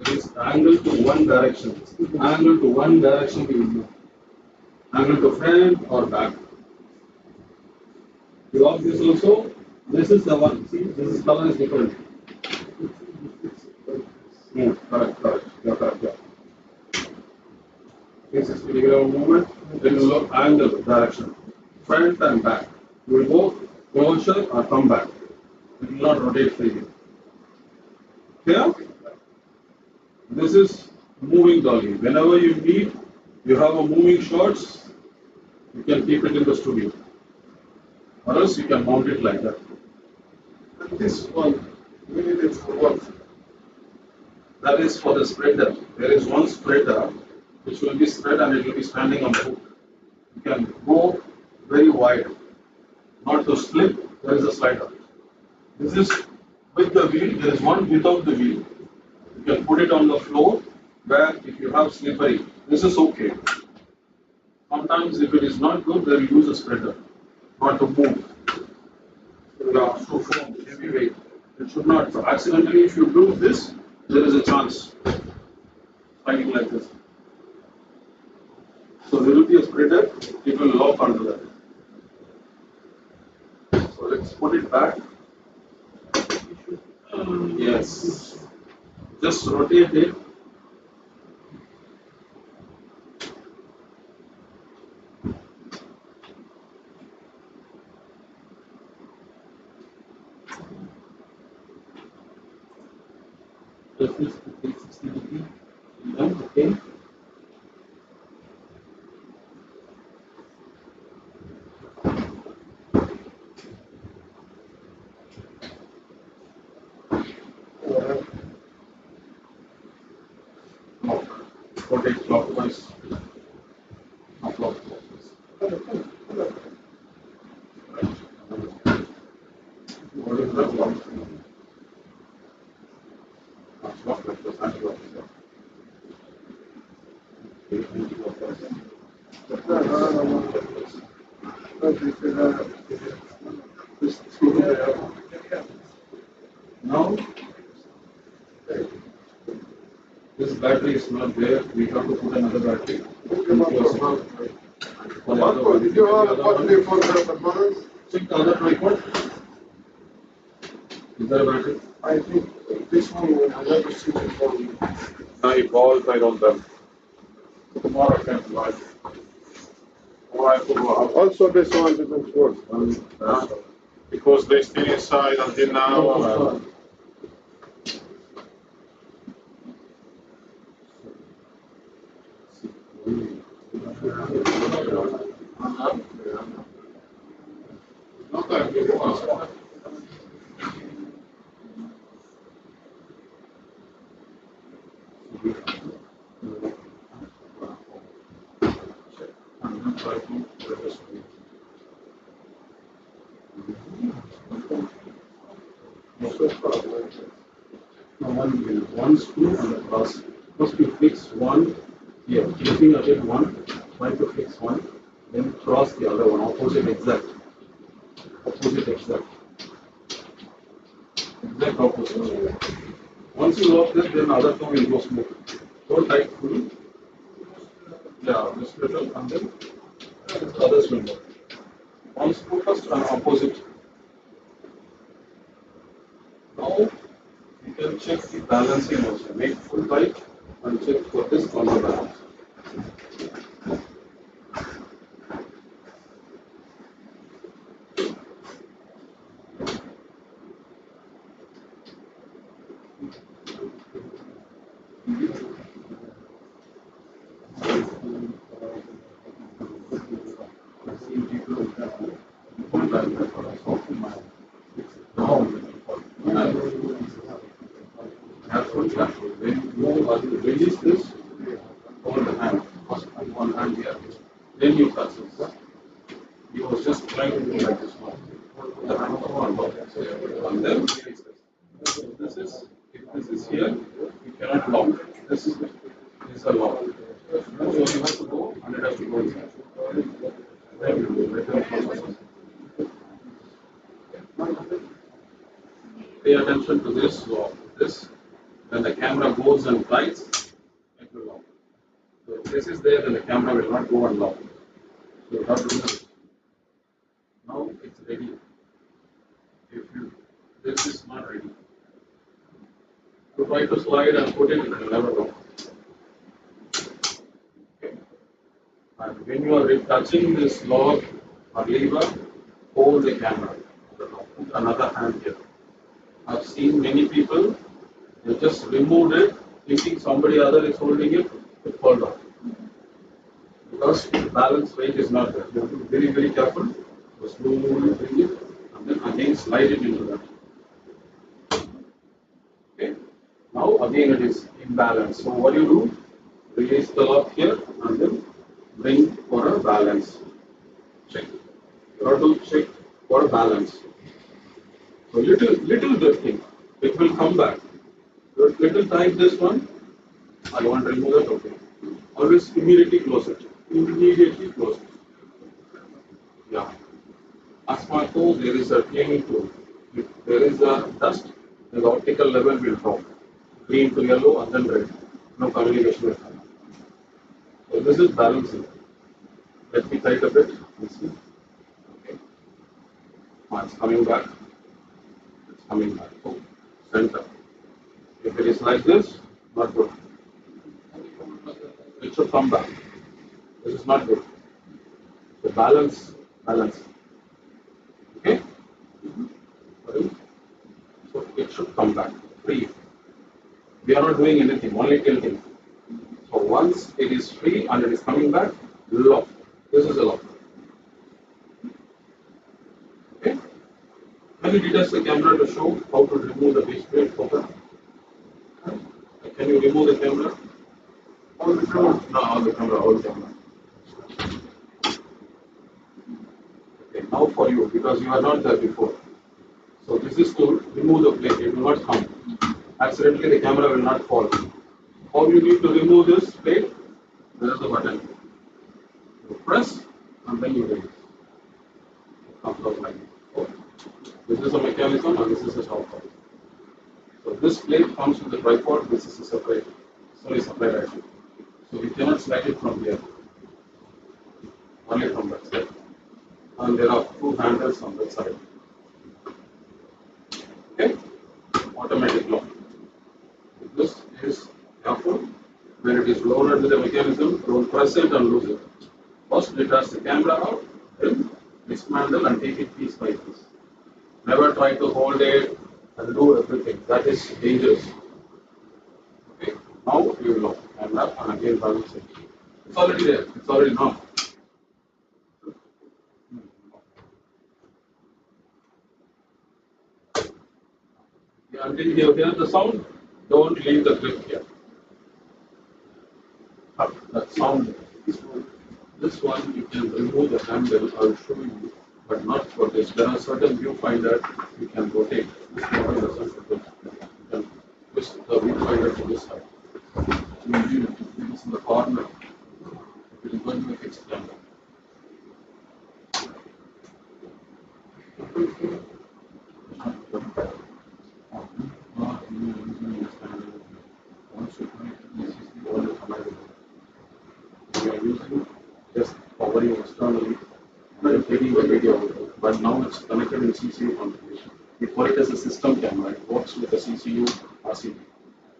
is angle to one direction. Angle to one direction we will move. Angle to front or back. You lock this also. This is the one. See, this is color is different. Correct. Yeah, correct. Yeah. 360 degree of movement. Then you look angle direction. Front and back. You will go closer or come back. It will not rotate freely. Here, this is moving dolly. Whenever you need, you have a moving shots, you can keep it in the studio. Or else you can mount it like that.
And this one, we need it for what?
That is for the spreader. There is one spreader which will be spread and it will be standing on the hook. You can go very wide. Not to slip, there is a slider. This is with the wheel, there is one without the wheel. You can put it on the floor where if you have slippery, this is okay. Sometimes if it is not good, then you use a spreader. Not to move. Yeah, to foam, heavy weight. It should not. So accidentally if you do this, there is a chance. Sliding like this. So there will be a spreader, it will lock onto that. So let's put it back. Yes. Just rotate it. Just this 360 degree. Okay. Rotate clockwise. Not clockwise. What is that clock? Clockwise, anti-clockwise. Okay, anti-clockwise. Now, this battery is not there. We have to put another battery.
Did you have a battery for the balance?
Check the other tripod. Is there a battery?
I think this one will never switch it for me.
I bought, I don't have.
Tomorrow I can buy.
Or I have to go out.
Also, this one didn't work.
Because they still inside until now.
One screw and a cross. First you fix one here, looking at it one, try to fix one, then cross the other one, opposite exact. Opposite exact. Exact opposite. Once you lock that, then other two will go smooth. Hold tight fully. Yeah, this little and then the others will move. Once focused on opposite. Now you can check the balancing also. Make full tight and check for this on the balance. When you release this, hold the hand, first one hand here, then you touch this. You was just trying to do like this one. The hand on top. And then release this. If this is here, you cannot lock. This is a lock. So you have to go and it has to go inside. Then you do return process. Pay attention to this lock. This, when the camera goes and flies, it will lock. So if this is there, then the camera will not go and lock. So you have to do this. Now it's ready. This is not ready. You try to slide and put it, it will never go. Okay. And when you are touching this lock or lever, hold the camera. Put another hand here. I've seen many people, they just removed it, thinking somebody other is holding it, it fall down. Because the balance weight is not there. You have to be very, very careful. So slowly bring it and then again slide it into that. Okay. Now again it is imbalance. So what do you do? Release the lock here and then bring for a balance. Check. You have to check for a balance. So little drifting. It will come back. Little tight this one. I want to remove that. Okay. Always immediately close it. Immediately close it. Yeah. As far as there is a cleaning tool. If there is a dust, the optical level will drop. Green to yellow and then red. No communication will happen. So this is balancing. Let me tight a bit. Let's see. Okay. Now it's coming back. It's coming back. So center. If it is like this, not good. It should come back. This is not good. So balance. Okay? So it should come back. Free. We are not doing anything, only tilting. So once it is free and it is coming back, lock. This is a lock. Okay? Can you detach the camera to show how to remove the base plate cover? Can you remove the camera? All the camera? No, all the camera. Okay, now for you, because you are not there before. So this is to remove the plate, it will not come. Accidentally the camera will not fall. How you need to remove this plate? There is a button. You press and then you release. It comes out like this. So, this is a mechanism and this is a software. So this plate comes with the tripod, this is a separate item. So you cannot slide it from here. Only from that side. And there are two handles on that side. Okay? Automatic lock. This is careful. When it is loaded with the mechanism, don't press it and lose it. First detach the camera out, then dismantle and take it piece by piece. Never try to hold it and do everything. That is dangerous. Okay? Now you lock camera and again balance it. It's already there. It's already known. Until you hear the sound, don't leave the grip here. That sound. This one you can remove the handle, I'll show you, but not for this. There are certain viewfinder you can rotate. This model doesn't rotate. You can twist the viewfinder to this side. Maybe it is in the corner. It is going to be fixed camera. Once you connect, this is the using just powering externally and taking the video out. But now it's connected in CCU configuration. We call it as a system camera. It works with the CCU RCP.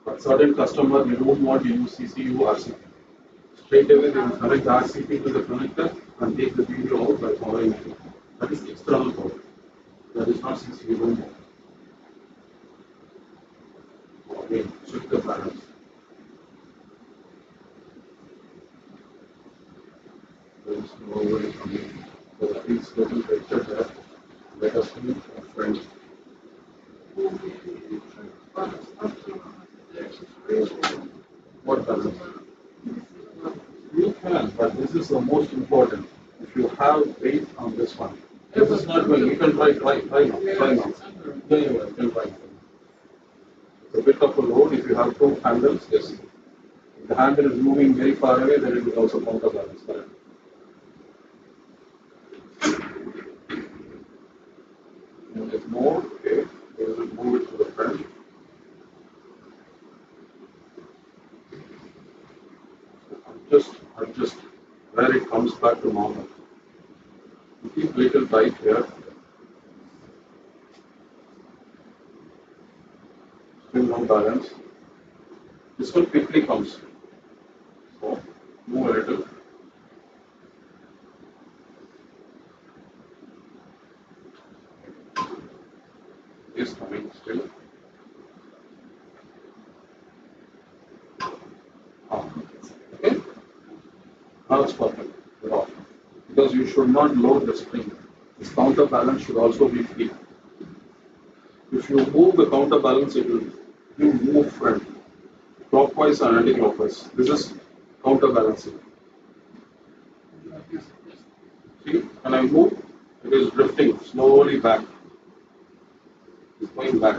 But certain customers, they don't want to use CCU RCP. Straight away, they will connect the RCP to the connector and take the video out by powering it. That is external power. That is not CCU room power. Again, check the balance. There is no overlay coming. So that is little picture there. Let us meet a friend. What balance? You can, but this is the most important. If you have weight on this one, this is not going. You can try now. Yeah, you can try. It's a bit of a load. If you have two handles, yes. If the handle is moving very far away, then it will also counterbalance. Correct. Move it more. Okay. We will move it to the front. Adjust where it comes back to normal. You keep little tight here. Still no balance. This one quickly comes. So move a little. It is coming still. Okay. Now it's perfect. You're off. Because you should not load the spring. This counterbalance should also be free. If you move the counterbalance, it will you move front, clockwise and anti-clockwise. This is counterbalancing. See, when I move, it is drifting slowly back. It's going back.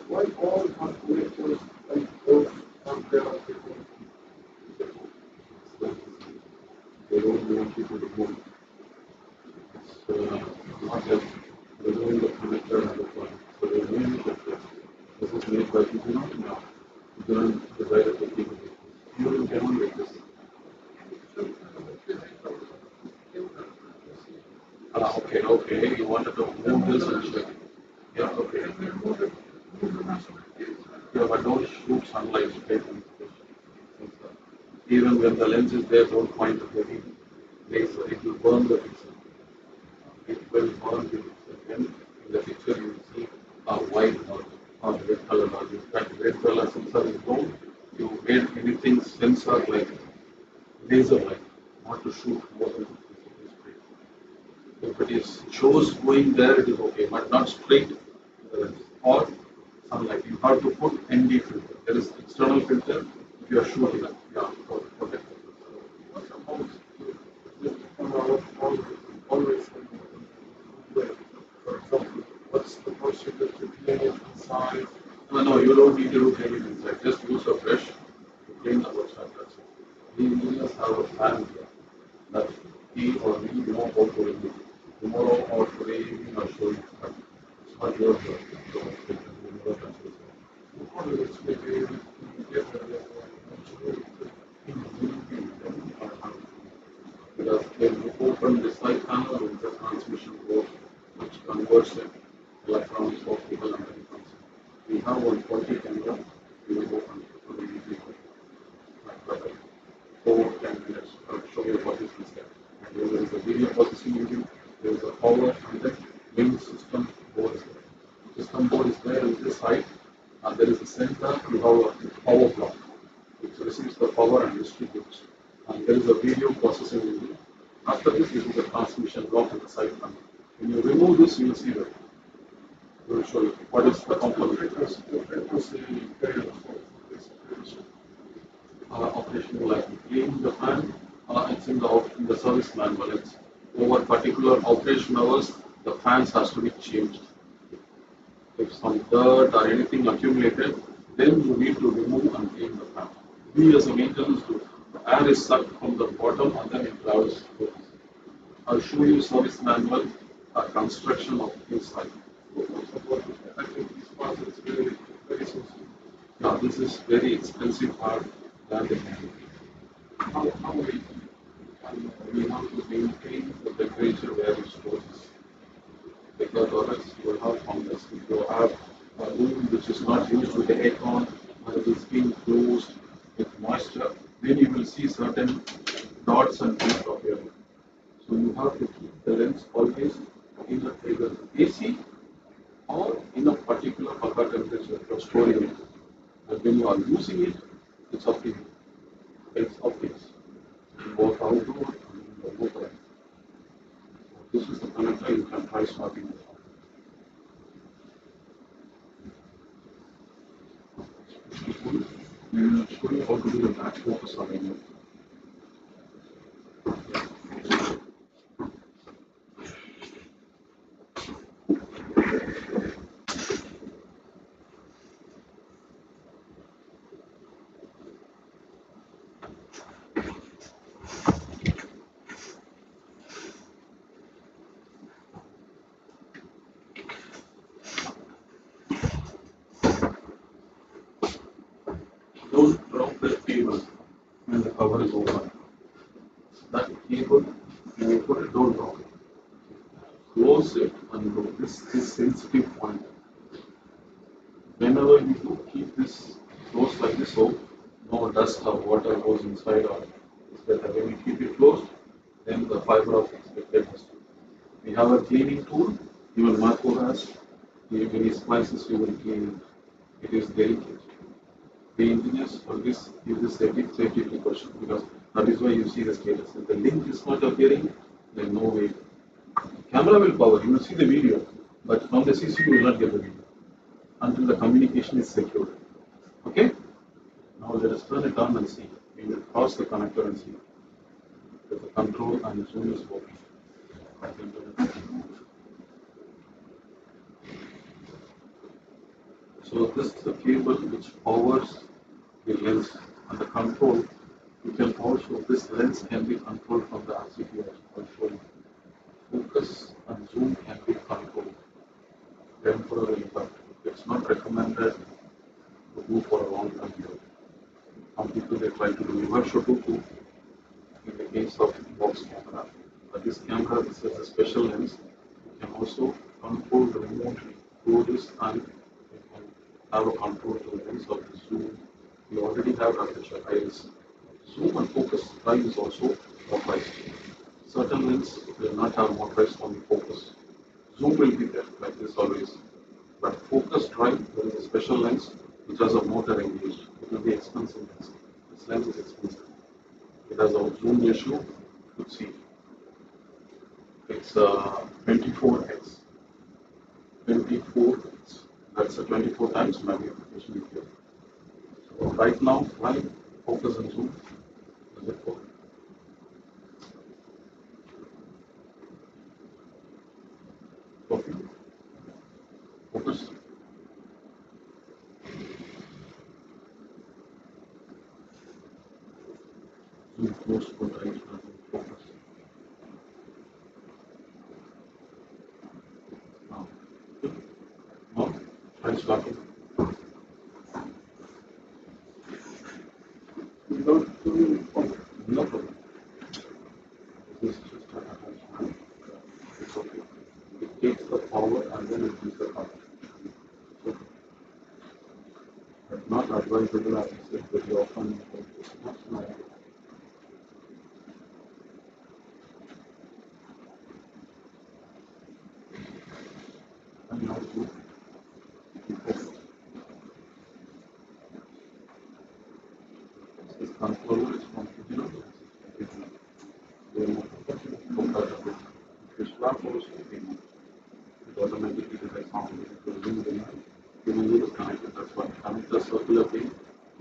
Why all calculators like those compare
They don't want you to remove. It's not just removing the connector and the point. So they remove the connector. This is made by people now. You don't desire to keep it. You cannot make this. Okay. You wanted to move this and check. Yeah, okay. Yeah, but don't shoot sunlight straight into the sensor. Even when the lens is there, don't point the heavy laser. It will burn the pixel. It will burn the pixel. Then in the picture you will see a white or red color or that red color sensor is gone. You made anything sensor like laser like, not to shoot more than 50 seconds straight. If it is shows going there, it is okay, but not straight or sunlight. You have to put ND filter. There is external filter if you are shooting. Yeah, for protect.
always for example, what's the procedure to clean it inside?
No, you don't need to do anything inside. Just use a brush to clean the outside. That's it. We engineers have a plan here that he or we know how to remove. Tomorrow or today evening I'll show you. But it's not your job. So you never touch this.
Always maybe
Because when you open the side panel with the transmission board, which converts the electrons of optical and electrons. We have one 40 camera, we will open for the easy like 4-10 minutes. I'll show you what is inside. And there is a video processing unit, there is a power and the main system board is there. System board is there on this side, and there is a center, we have a power block, which receives the power and distributes. And there is a video processing unit. After this is the transmission block on the side panel. When you remove this, you will see that. We will show you what is the component. Operational like clean the fan, it's in the service manual. It's over particular operation hours, the fans has to be changed. If some dirt or anything accumulated, then you need to remove and clean the fan. We as a maintenance do. The air is sucked from the bottom and then it travels. I'll show you service manual construction of inside.
I think this part
This is very expensive part than the camera. How we have to maintain the temperature where it stores, because otherwise you will have fungus. If you have a room which is not used with the aircon, or it is being closed with moisture, then you will see certain dots and things of your room. So you have to keep the lens always in either AC or in a particular upper temperature for storing it. But when you are using it, it's up to you. It's optics. You work outdoor and you work around. This is the connector you can try swapping it. We will show you how to do the back focus on it. Don't drop the cable when the cover is open. That cable, when you put it, don't drop it. Close it and go. This is sensitive point. Whenever you do, keep this closed like this so no dust or water goes inside or it's better. When you keep it closed, then the fiber optics will get dust. We have a cleaning tool, even Marco has. When he splices, you will clean it. It is delicate. The engineers always give this safety precaution because that is why you see the status. If the link is not appearing, then no way. Camera will power, you will see the video, but from the CCTV you will not get the video until the communication is secured. Okay? Now let us turn it on and see. We will cross the connector and see that the control and zoom is working. So this is the cable which powers the lens and the control. You can also, this lens can be controlled from the RCT control. Focus and zoom can be controlled temporarily, but it's not recommended to do for a long time. Some people they try to do reverse Shotoku in the case of box camera. But this camera, this is a special lens. You can also control remotely through this and you can have a control to the lens of the zoom. You already have aperture iris. Zoom and focus drive is also motorized. Certain lens will not have motorized only focus. Zoom will be there like this always. But focus drive, there is a special lens which has a motor engaged. It will be expensive lens. This lens is expensive. It has a zoom ratio, you could see. It's 24x. 24x. That's a 24 times magnification here. So right now, try focus and zoom. Does it work? Okay. Focus. Zoom close for right now. Focus. Now. Now, try swapping.
Without doing focus.
No problem. This is just an attachment. It's okay. It takes the power and then it gives the power. So, but not advisable as I said very often. That's my and now to focus. This controller is from Fujino. Then focus. If you swap also, it automatically detects sound. If you zoom the line, you will need to connect it. That's why connect the circular thing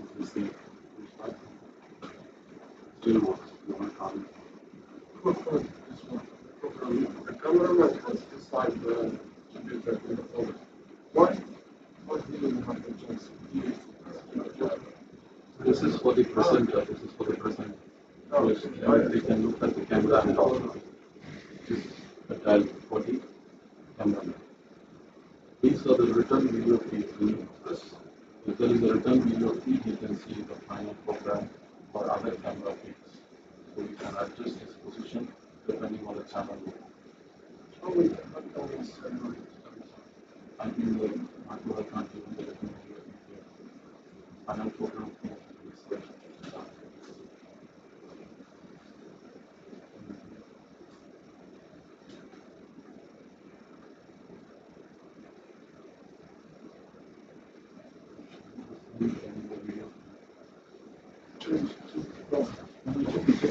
is the same. Still works. You want to count.
The cameraman has decided to do that in the phone. Why? Why didn't you have the chance to do it?
This is for the presenter. This is for the presenter. So they can look at the camera and talk. This is the dial for the camera. These are the written video feeds. This If there is a return video feed, you can see the final program or other camera feeds. So you can adjust its position depending on the channel. I think the I can't even get a return video feed here. Final program feed is there.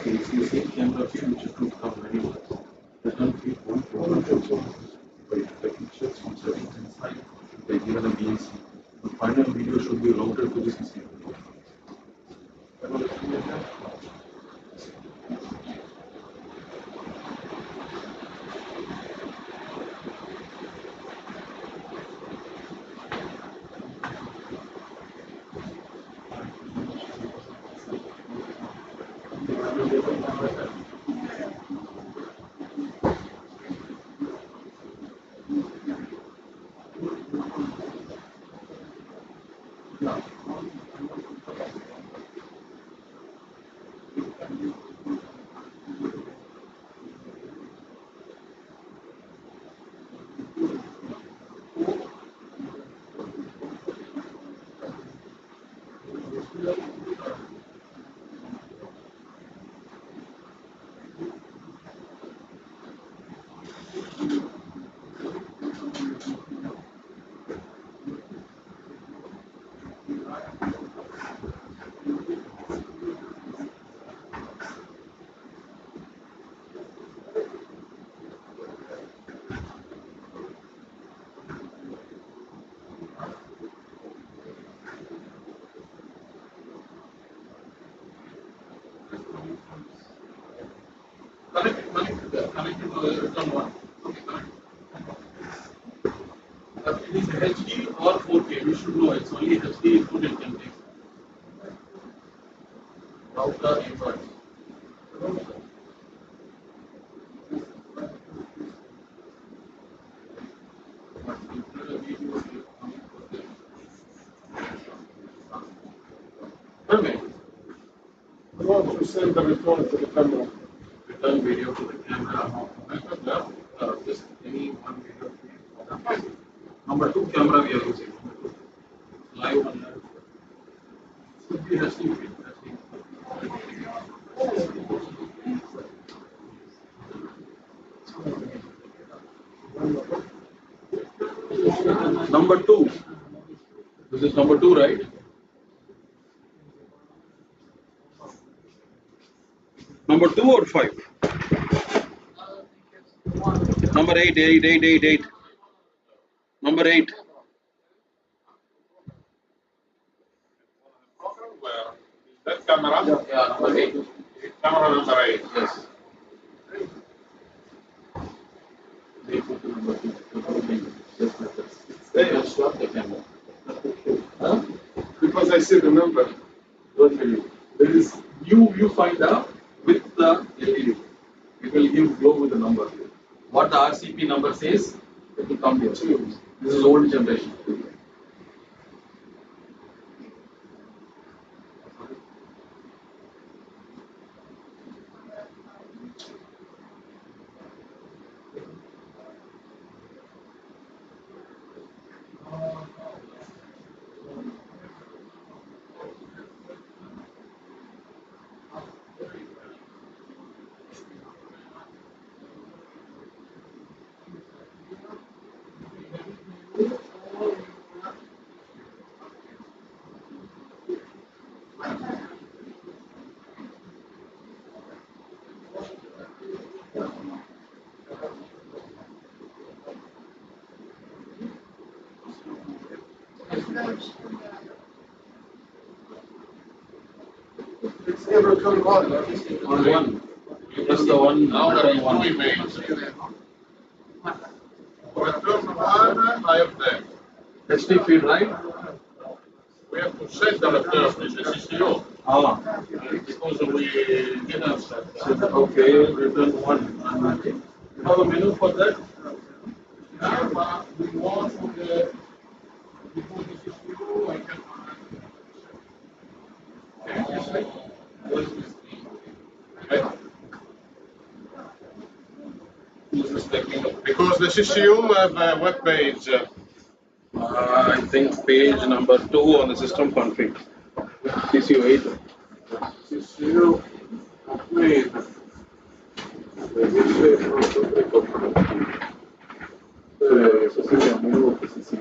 It's the same camera feed which could come very well. Return feed one program also. By the pictures from settings inside, they given a BNC. The final video should be routed to the CC. Connect to the return one. It is HD or 4K. We should know it's only HD input it can take. Router input.
I want to send the return to the camera.
Return video to the camera. Just any one video feed. Number two camera we are using. Live on live. Should be HD feed. Number two. This is number two, right? Number 2 or 5? Number 8. Number 8.
That camera?
Yeah, number 8.
Camera number 8.
Yes. They put the number 2. Just like that. They will swap the camera.
Huh? Because I see the number.
There is you find out with the LED. It will give glow with the number. What the RCP number says, it will come here. This is old generation.
It's never come on.
Only one. Just the one.
Now there is
One.
two images. Return one, I have that.
HD feed, right?
We have to set the return in the CCO.
Ah.
Because we didn't set that.
Okay, return one. You have a menu for that?
Yeah, but we want from the CCO, I can Does the CCU have a web page?
I think page number 2 on the system config. CCU 8.
CCU made.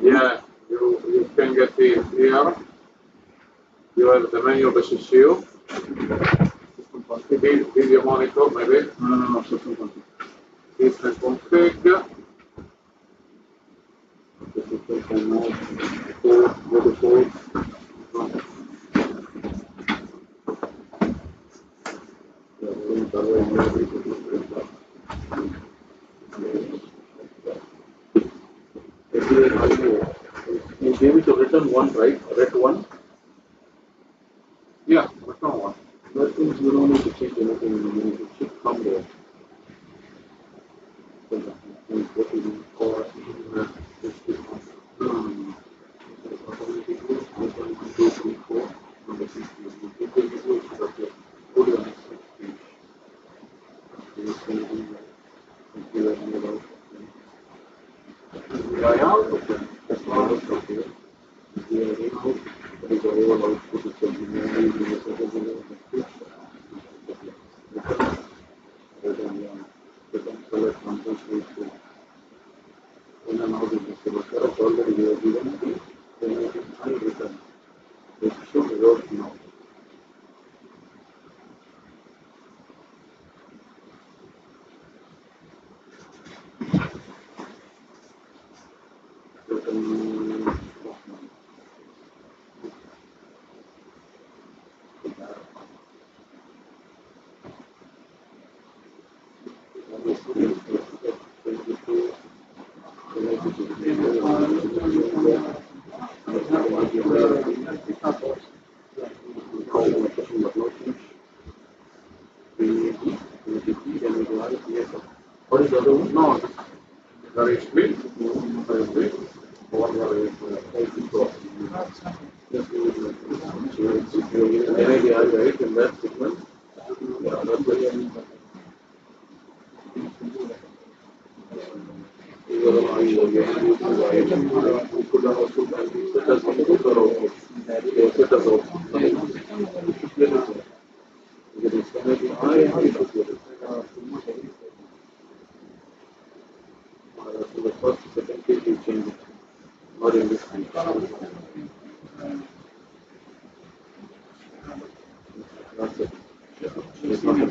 Yeah, you can get it here. You have the menu of the CCU. Video monitor, maybe.
No, system config.
System config.
You gave it a written one, right? Red one.
Yeah, return one.
That means you don't need to change anything. You should come there. What is the other one?
No, there is big. There is big.
NIDR, right? In that segment. Yeah, that's the the first, second page you change it. Not in this page. That's it. It's not in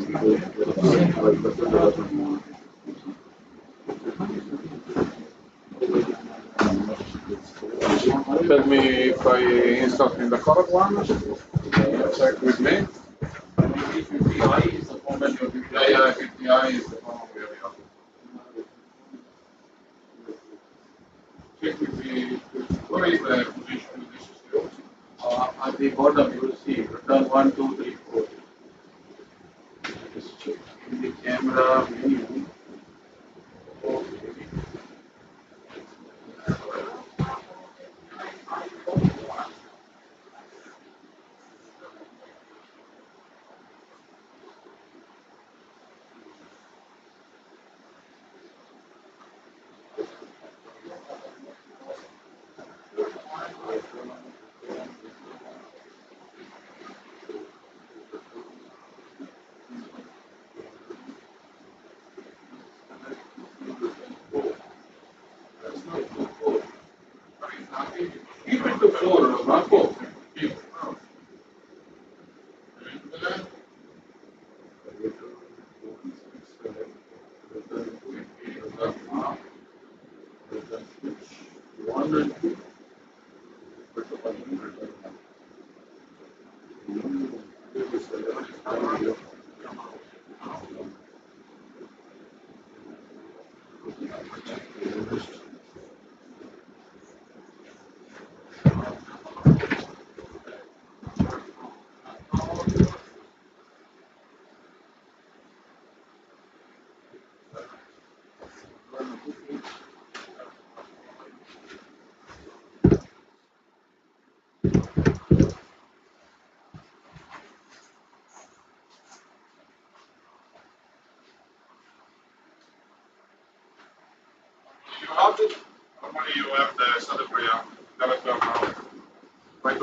Tell me if I install in the correct one. Check with me.
PPI is the format of PPI.
Yeah, PPI is the one we have. Check with me. What is the position of this system?
At the bottom you will see return 1, 2, 3, 4. Just check in the camera menu.
Keep it to 4, not 4. Keep.
One and two.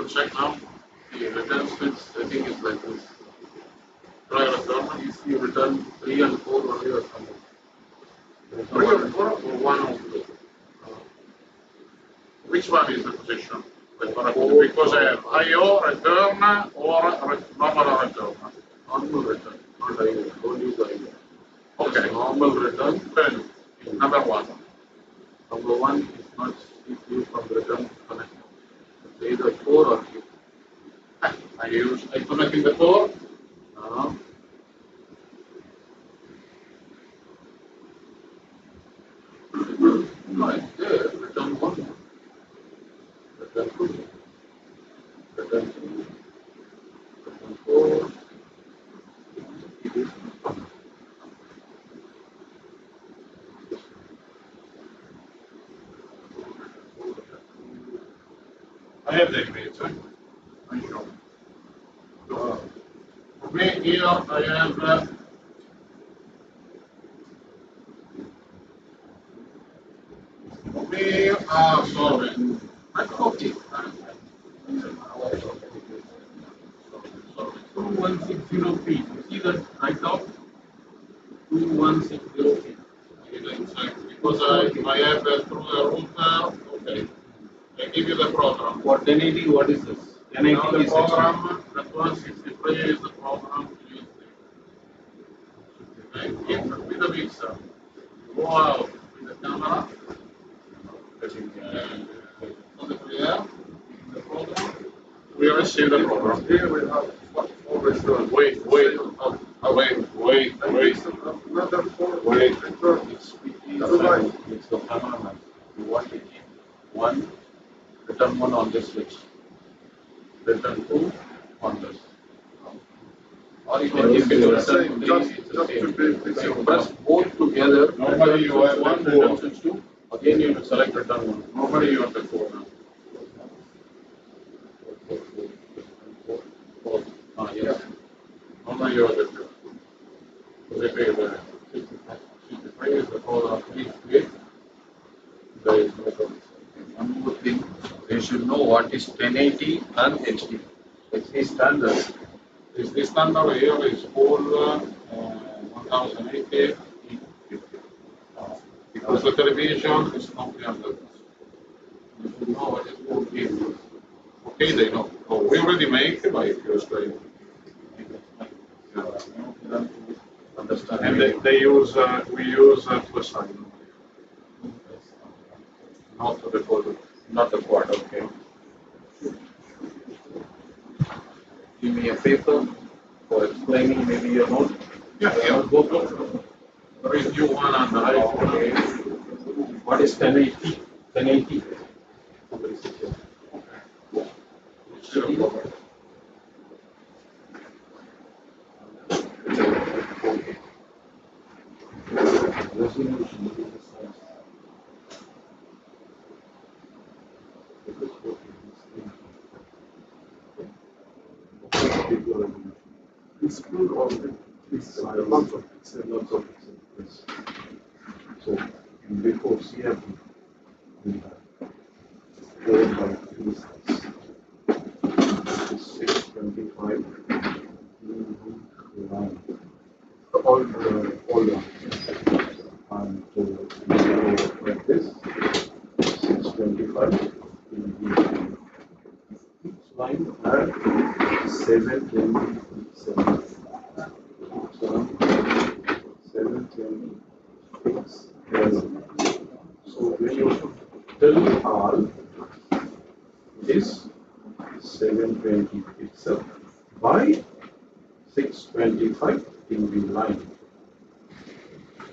to check now. The return splits, I think it's like this. Try return, you see return 3 and 4 only or something. 3 or 4 or 1 or 2? Which one is the position? Because I have IO return or normal return.
Normal return, not IO. Don't use IO.
Okay.
Normal return.
Then, number 1.
Number 1 is not used from return connect. It's either 4 or 2.
I connect in the 4.
No, it's there. Return 1. Return 2. Return 3. Return 4. It is
I have the image. I show. For me, here I have for me, sorry. I copy. Sorry. 2160p. You see that right now? 2160p. Because I have through the router. Okay. I give you the program.
for 1080, what is this? 1080
Now the
is
program, that 163 is the program to use there. Okay, with the mixer. Go out with the camera. And on the player, the program. We receive the program.
Here we have always done.
Wait.
Another 4
Wait.
return.
It's the cameraman. You want to keep 1, return 1 on this switch. Return 2 on this. Or you can keep it return 3. It's the same. So you press both together.
Normally you have
one,
the 4.
return switch 2. Again you have to select return 1.
Normally you have the 4 now.
Yes.
Normally you have the 4. Repeat the 63 is the program.
There is no problem. One more thing, they should know what is 1080 and HD. HD standard.
This number here is full 1080. Because the television is not clear.
You should know what is 4K.
Okay, they know. Oh, we already make by explain.
Understand?
And they use, we use plus sign. Not the quad.
Not the quad, okay. Give me a paper for explaining maybe your note.
Yeah.
Go.
Review one and the
Okay. What is 1080? 1080. Somebody sit here. Resolution is the size.
It's full of it's lots of pixels.
Yes. So before CRT, we have 4 by 3 size. This is 625 line. All lines. And like this, 625 each line had 727. 726. So when you tell all is 720 pixel by 625 TV line.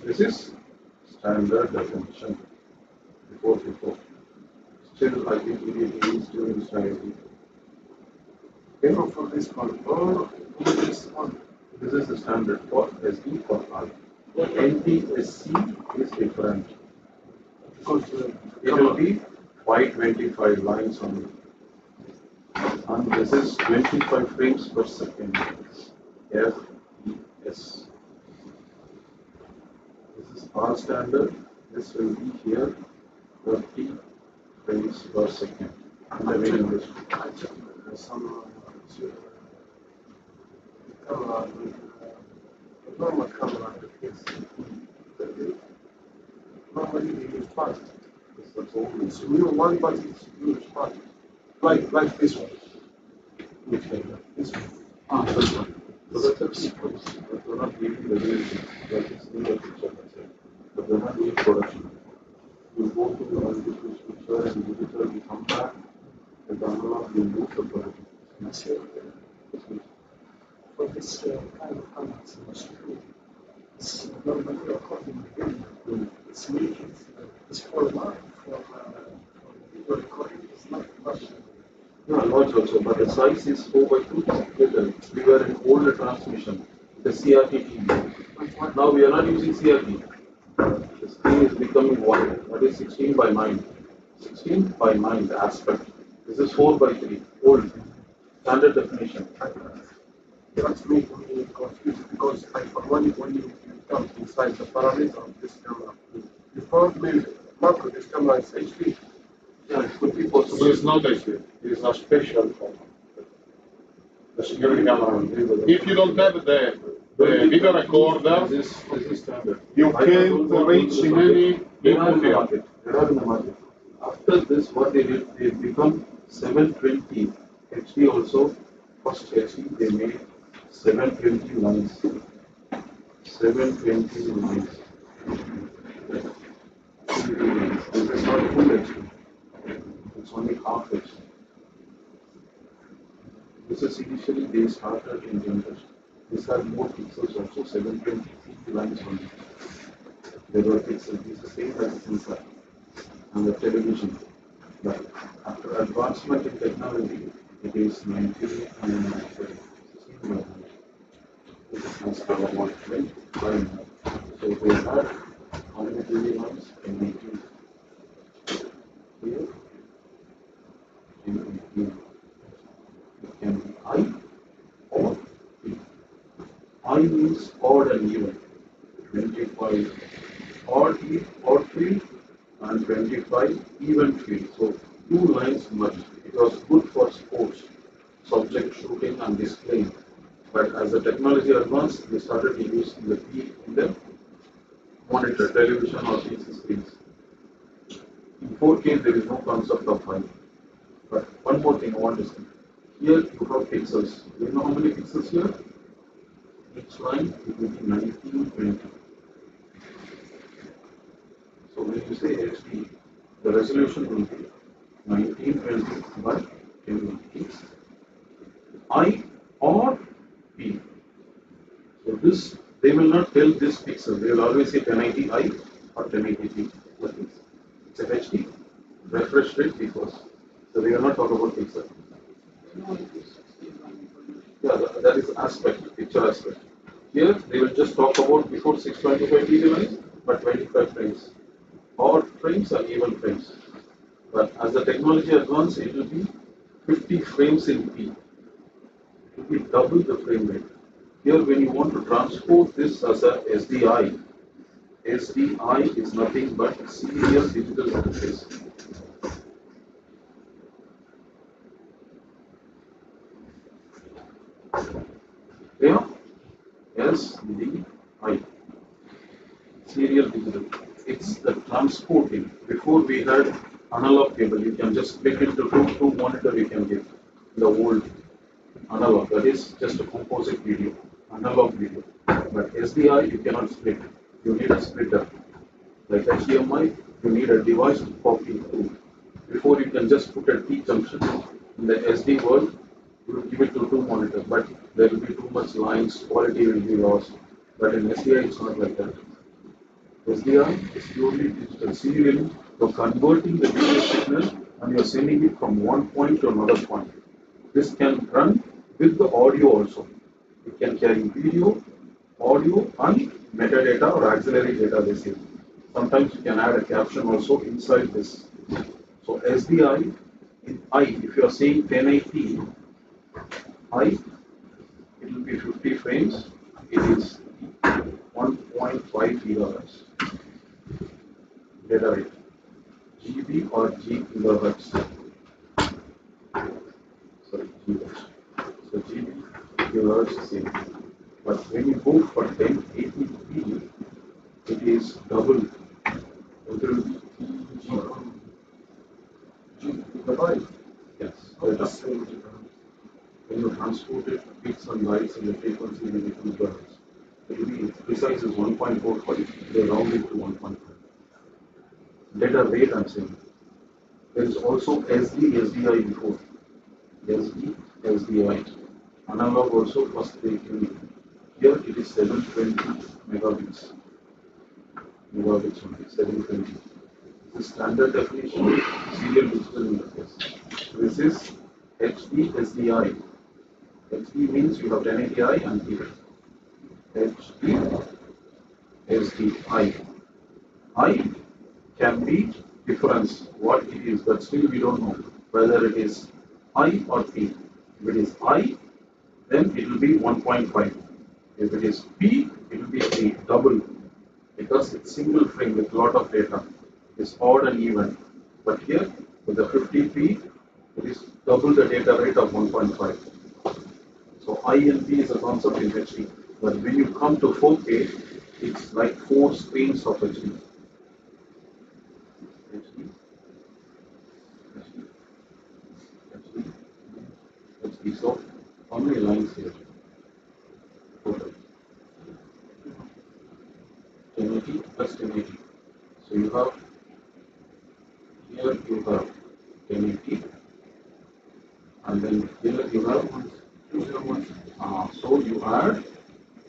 This is standard definition. Before. Still, I think it is still in strategy. Okay,
So for this one, or this one.
this is the standard for SD for all. NTSC is different.
Because
It will be 525 lines only. And this is 25 frames per second. FES. This is R standard. This will be here 30 frames per second. In the main industry.
some camera, a normal camera like this. Normally they use five. It's real one, but it's huge five. Like this one.
Which kind of?
This one.
This one. So that's a sequence. But we're not giving the real thing. Like it's in the picture, that's it. But we're not doing production. You go to the picture and digital, you come back, and analog, you move the production.
For this kind of camera, it's normally according to the it's making this format for video recording is not much.
No, large also, but the size is 4 by 2 little. We were in older transmission, the CRT TV. Now we are not using CRT. The screen is becoming wide. That is 16 by 9. 16 by 9, the aspect. This is 4 by 3, old, standard definition.
That's making me confused because when you come inside the parameter of this camera, you probably mark this camera is HD.
Yeah, it could be possible.
So it's not HD. It's a special camera. The security camera. If you don't have the video recorder,
This is standard.
you can't reach in any
They are in the
input.
market. They are in the market. After this, what they did, they become 720 HD also. First HD, they made 720 lines. 720 lines. This is not full HD. It's only half HD. This is initially they started in generation. These are more pixels also, 720 lines only. There were pixels, it's the same as sensor and the television. But after advancement in technology, it is 19 and 16. This is my scale of 120. So they had how many TV lines? 18. Here, 18. It can be I or P. I means odd and even. 25 odd field and 25 even field. So two lines merged. It was good for sports, subject shooting and displaying. But as the technology advanced, they started to use the P in the monitor, television or PC screens. In 4K, there is no concept of I. But one more thing I want to say. Here you have pixels. Do you know how many pixels here? Each line it will be 1920. So when you say HD, the resolution will be 1920 by 1080. I or P. So this, they will not tell this pixel. They will always say 1080i or 1080p. It's a HD. Refresh rate because. So they will not talk about pixel. Yeah, that is aspect, picture aspect. Here they will just talk about before 625 dB lines, but 25 frames. Odd frames and even frames. But as the technology advances, it will be 50 frames in P. It will be double the frame rate. Here, when you want to transport this as a SDI, SDI is nothing but serial digital interface. Yeah? SDI. Serial digital. It's the transporting. Before we had analog cable, you can just split into two monitor you can give. The old analog, that is just a composite video, analog video. But SDI, you cannot split. You need a splitter. Like HDMI, you need a device to copy through. Before you can just put a T junction. In the SD world, you will give it to two monitors, but there will be too much lines, quality will be lost. But in SDI, it's not like that. SDI is purely digital. Serially, you're converting the video signal and you're sending it from one point to another point. This can run with the audio also. It can carry video, audio, and metadata or auxiliary data, they say. Sometimes you can add a caption also inside this. So SDI, in I, if you are saying 1080, I, it will be 50 frames. It is 1.5 gigahertz data rate. GB or G kilohertz. Sorry, gigahertz. So GB gigahertz is same. But when you go for 1080p, it is double. It will be
Gigabyte.
yes.
Not the same.
When you transport it, bits and bytes and the frequency will be 2 gigahertz. It will be precise is 1.45. They round it to 1.5. Data rate I'm saying. There is also SD, SDI before. SD, SDI. Analog also first they can. Here it is 720 megabits. Megabits only, 720. This is standard definition, serial digital interface. This is HD, SDI. HD means you have 1080i and here. HD, SDI. I can be difference, what it is, but still we don't know whether it is I or P. If it is I, then it will be 1.5. If it is P, it will be 3, double, because it's single frame with lot of data. It's odd and even. But here, with the 50p, it is double the data rate of 1.5. So I and P is a concept in HD. But when you come to 4K, it's like 4 screens of HD. HD, HD, HD, HD. So, how many lines here? Total. 1080 plus 1080. So you have, here you have 1080, and then here you have 201. So you add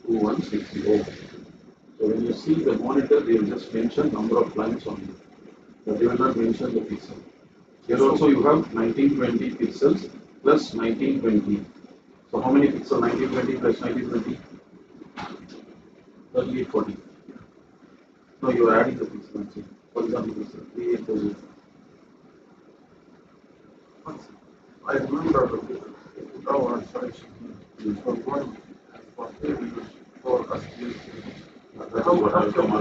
2160. So when you see the monitor, they will just mention number of lines on it, but they will not mention the pixel. Here also you have 1920 pixels plus 1920. So how many pixels? 1920 plus 1920? 3840. No, you are adding the pixels. For example, this is 3840.
I remember our selection for one for maybe for us to
That's what I'll come.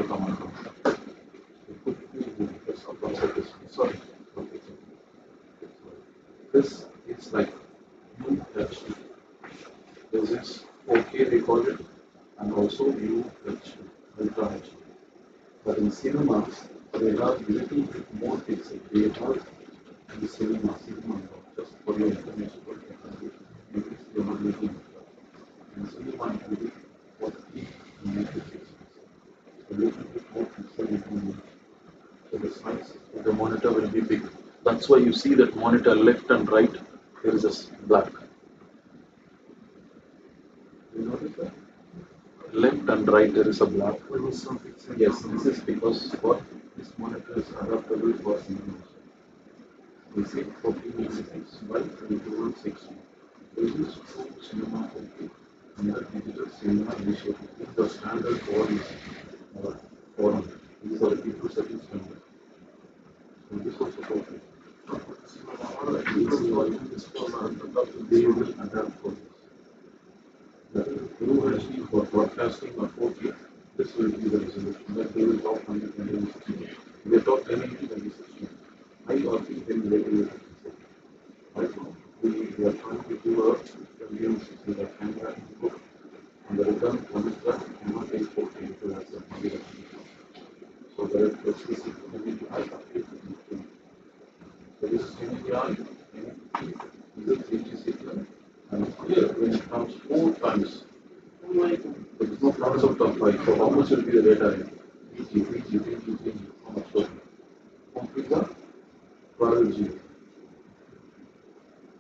Sorry. Okay. This is like UHD. This is 4K they call it, and also UHD, Ultra HD. But in cinemas, they have little bit more pixels. They have the cinema, just for your information, for your maybe they are not making it. In cinema, it will be 40 megapixels. A little bit more pixel you can use. So the size of the monitor will be big. That's why you see that monitor left and right, there is a black. You notice that? Left and right, there is a black. Yes, this is because for this monitor is adaptable for cinema. We say 1496 by 2160. This is true cinema okay. And the digital cinema initiative. This is the standard forum. These are the people setting standard. So this also okay. They will adapt for this. The UHD for broadcasting or 4K, this will be the resolution. But they will talk 120. They talk 1080 by 60. I or P then later. Right now, we are trying to do a convenience with the camera input and the return connector cannot take 4K to as a video. So there is specific NDI update. So this is NDI, this is 3G signal, and here when it comes 4 times, there is no concept of 5. So how much will be the data rate? 3G, how much will be? Configure 12G.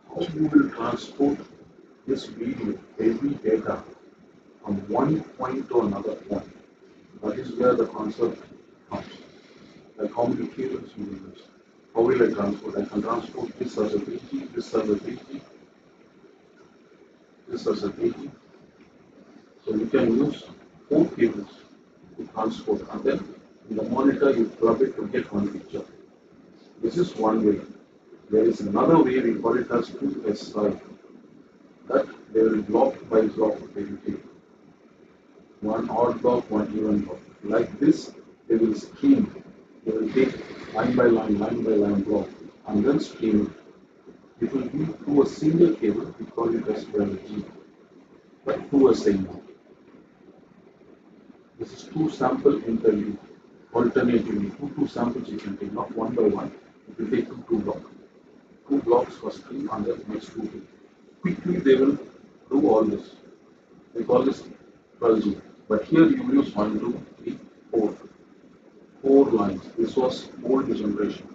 How you will transport this video, heavy data, from one point to another point? That is where the concept comes. Like how many cables you will use. How will I transport? I can transport this as a 3G, this as a 3G, this as a 3G. So you can use 4 cables to transport, and then in the monitor you plug it to get one picture. This is one way. There is another way, we call it as 2SI. That they will block by block they will take. One odd block, one even block. Like this, they will stream. They will take line by line block, and then stream it. It will be through a single cable, we call it as 12G, but through a signal. This is two sample interleave. Alternatively, two samples you can take, not one by one. It will take two blocks. Two blocks for stream and then next two. Quickly they will do all this. We call this 12G. But here you use 1, 2, 3, 4. 4 lines. This was old generation,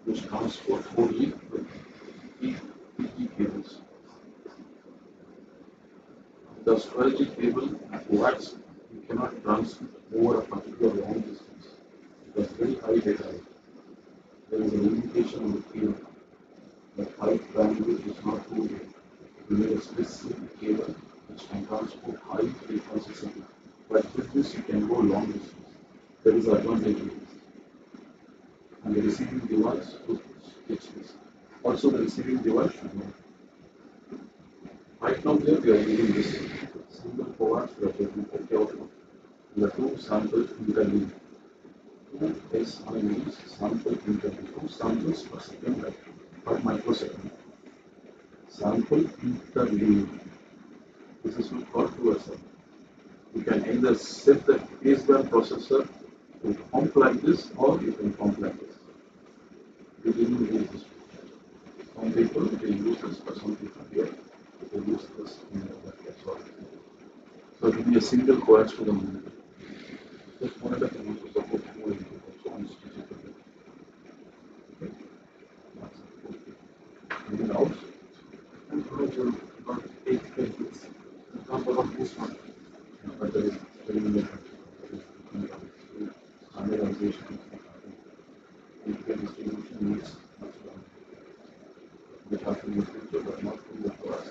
which transport 4G with 3G cables. The 12G cable coax you cannot transmit over a particular long distance. It has very high data rate. There is a limitation on the cable. The pipe bandwidth is not too big. You need a specific cable which can transport high frequency signal. But with this you can go long distance. There is advantage in this. And the receiving device gets this. Also the receiving device should know. Right now here we are using this single coax we are taking okay output. The two samples interleave. 2 SI means sample interleave. 2 samples per second, like per microsecond. Sample interleave. This is called 2SI. You can either set the baseband processor to pump like this or you can pump like this. We didn't use this. Some people will use this, but some people here will use this in the sorry. So it will be a single coax to the moon. Just wanted to support more input, so on specifically. Okay. Moving out. And also about 8 cables. Example of this one. But there is very limited standardization. Equal distribution needs much longer. We have to use future, but not from the class.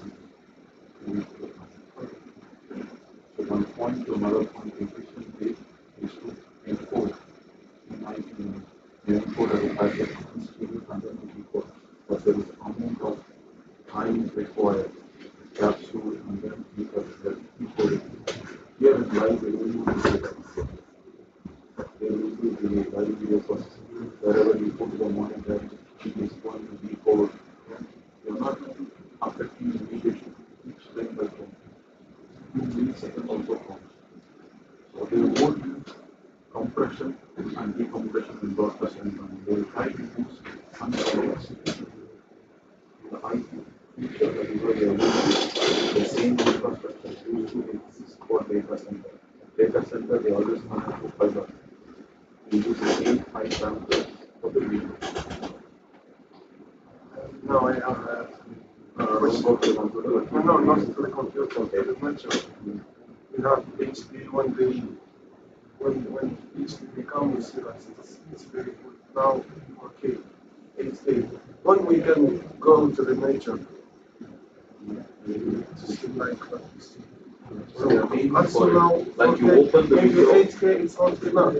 So one point to another point efficiently is to encode. In my opinion, the encoder will have the stable content to decode, but there is amount of time required, capsule, and then decode it. Here in live, we will use data. There will be the live video processing. Wherever you put the monitor, it is going to decode. You are not affecting immediately each frame by frame. 2 milliseconds also counts. So there won't be compression and decompression in broadcast environment. They will try to use some errors. The IP feature that is why they are using the same infrastructure used to exist for data center. Data center, they always connect to fiber. We use the same high parameters for the video.
No, I have
Don't go to the computer.
no, not to the computer. David mentioned you have HD when HD comes, it's very good. Now, okay, HD. When we can go to the nature, it's like what we see. So, also now,
Like you
okay,
open the
maybe
video.
8K is not enough.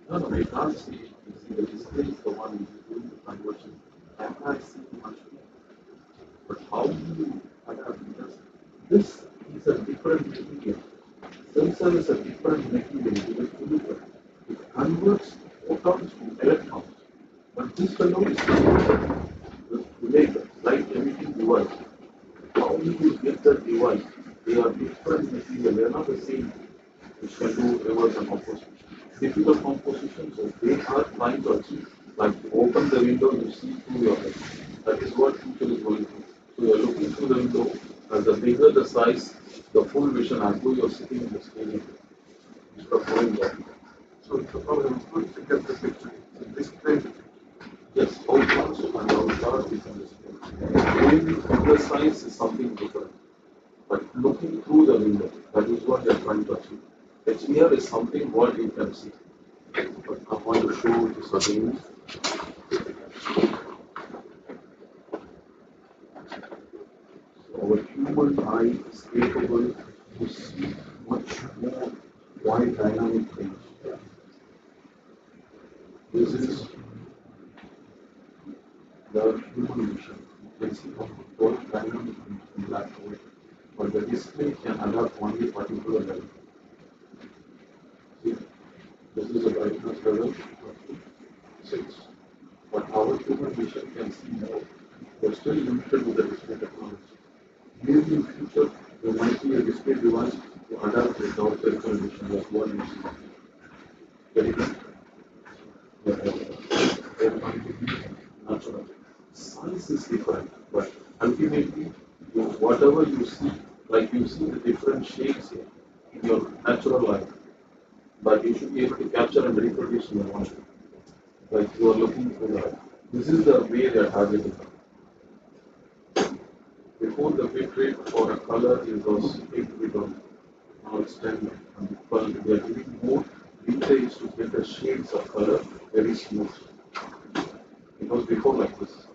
No, you can't see it. You see, the display is the one which is doing the conversion. Camera is seeing much more. But how do you adapt? Because this is a different material. Sensor is a different material. It converts photons to electrons. But this fellow is the light emitting device. How do you get that device? They are different material. They are not the same. Which can do reverse and opposite. Difficult composition, so they are trying to achieve. Like you open the window, you see through your head. That is what future is going through. So you are looking through the window, and the bigger the size, the full vision as though you are sitting in the stadium. Instead of going there.
So the problem is good to get the picture, the display.
Yes, how far so and how far we can display. Going from the size is something different. But looking through the window, that is what they are trying to achieve. HDR is something what you can see. But I want to show this again. So our human eye is capable to see much more wide dynamic range. This is the human vision. You can see how wide dynamic range in black and white. But the display can adapt only particular level. See, this is a brightness level of 6. But our human vision can see more. They're still limited with the display technology. Maybe in future, there might be a display device to adapt with our condition like what you see. Very good. There might be natural. Science is different, but ultimately, whatever you see, like you see the different shades here in your natural life, but you should be able to capture and reproduce in your own. Like you are looking for that. This is the way they are targeting. Before the bit rate for a color it was 8 bit on, now it's 10 bit. And they are giving more details to get the shades of color very smooth. It was before like this.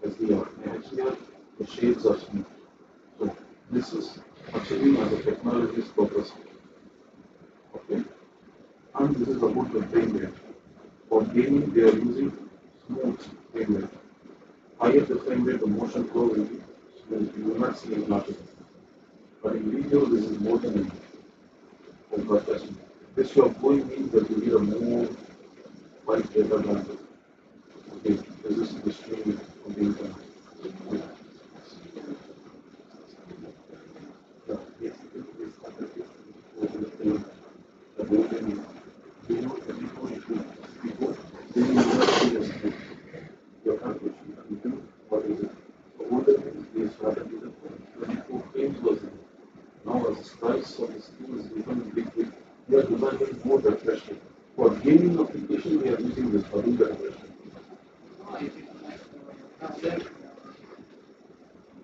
SDR. And HDR, the shades are smooth. So this is achieving as a technology's purpose. Okay? And this is about the frame rate. For gaming, they are using smooth frame rate. Higher the frame rate, the motion flow will be smooth. You will not see any lagging. But in video, this is more than enough for broadcasting. This you are going means that you need a more wide data bandwidth. Okay, this is the stream of the internet. Yeah, basically, this is the whole thing. You know, before then you will not see the stream. Your calculation and do what is it. So older things, they started with the 24 frames was in. Now as the price of the screen is becoming big, we are demanding more refresh rate. For gaming application, we are using this double the refresh rate.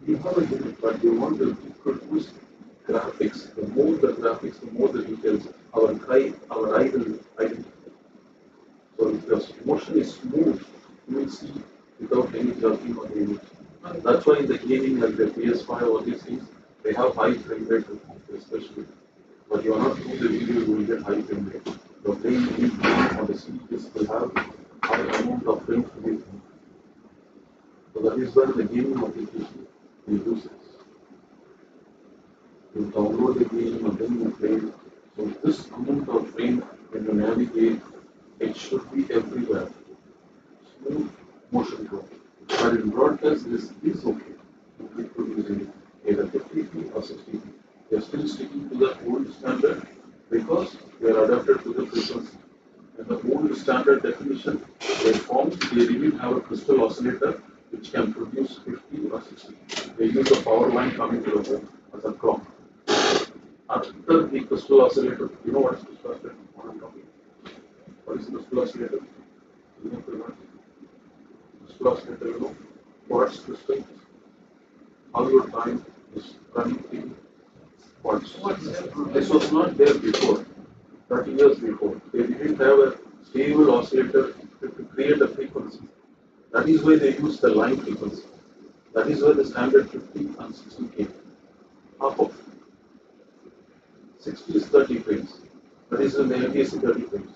We have a limit, but we want to produce graphics. The more the graphics, the more the details. Our eye will identify. So if the motion is smooth, you will see without any jerking or any. That's why in the gaming like the PS5 or these things, they have high frame rate especially. But you are not through the video, you will get high frame rate. The brain on the CD disk will have high amount of frames to be. So that is why the gaming application will use this. You download the game and then you play. So this amount of frame when you navigate, it should be everywhere. Smooth motion flow. But in broadcast, this is okay. You could use either 50p or 60p. They are still sticking to the old standard because they are adapted to the frequency. And the old standard definition, they formed, they didn't have a crystal oscillator which can produce 50 or 60. They use a power line coming to the home as a clock. After the crystal oscillator, you know what is crystal oscillator? What is crystal oscillator? You know crystal oscillator, you know? Quartz crystal? How your time is running in quartz. This was not there before, 30 years before. They didn't have a stable oscillator to create a frequency. That is why they use the line frequency. That is why the standard 50 and 60 came. Half of 60 is 30 frames. That is when the LTSC 30 frames.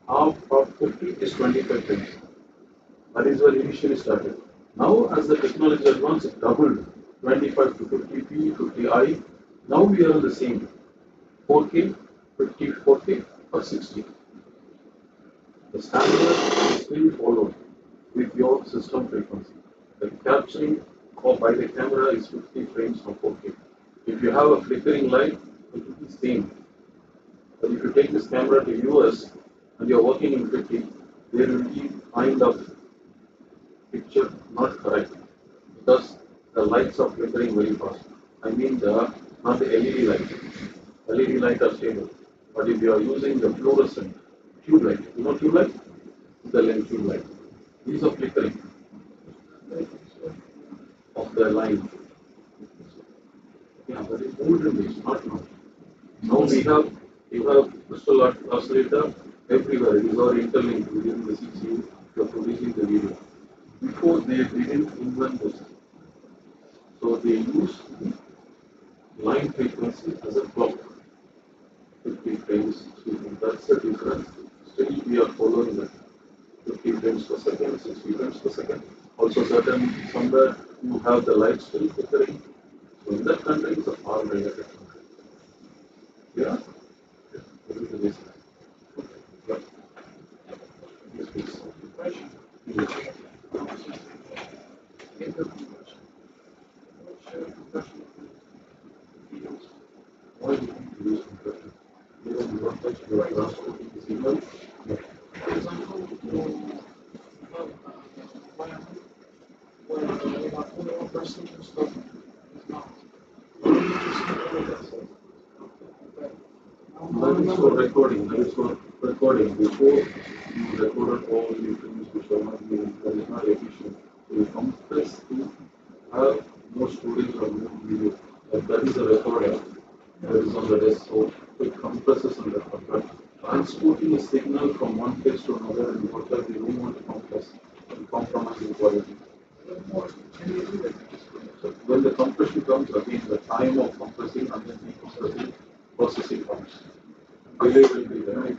Half of 50 is 25 frames. That is where initially started. Now, as the technology advanced, it doubled 25 to 50p, 50i. Now we are on the same 4K, 50, 40, or 60. The standard is still followed with your system frequency. The capturing by the camera is 50 frames from 4K. If you have a flickering light, it will be same. But if you take this camera to US and you are working in 50, there will be kind of picture not correct because the lights are flickering very fast. I mean not the LED light. LED light are stable. But if you are using the fluorescent tube light, you know tube light? The lens tube light. These are flickering of the line. Yeah, that is olden days, not now. Now you have crystal oscillator everywhere. These are interlinked within the CCU. You are producing the video. Before they didn't invent this. So they used line frequency as a clock. 50 frames, 60 frames. That's the difference. Still we are following that. 50 frames per second, 60 frames per second. Also certain somewhere you have the light still flickering. So in that country it's a far higher technology. Yeah? This is the basic. Yeah. Yes, please.
intercompression. Compression videos.
Why do you use compression? Because you want to transporting the signal.
For example, you have environment where you have only one person who's talking. It's not. You need to see all that.
That is for recording. That is for recording. Before you recorded all the things which are not being, that is not efficient. So you compress to have more storage or more video. Like that is a recorder that is on the desk. So it compresses on the recorder. Transporting a signal from one place to another and whatever we don't want to compress and compromise the quality. So when the compression comes, again the time of compressing and then decompressing processing comes. Delay will be there.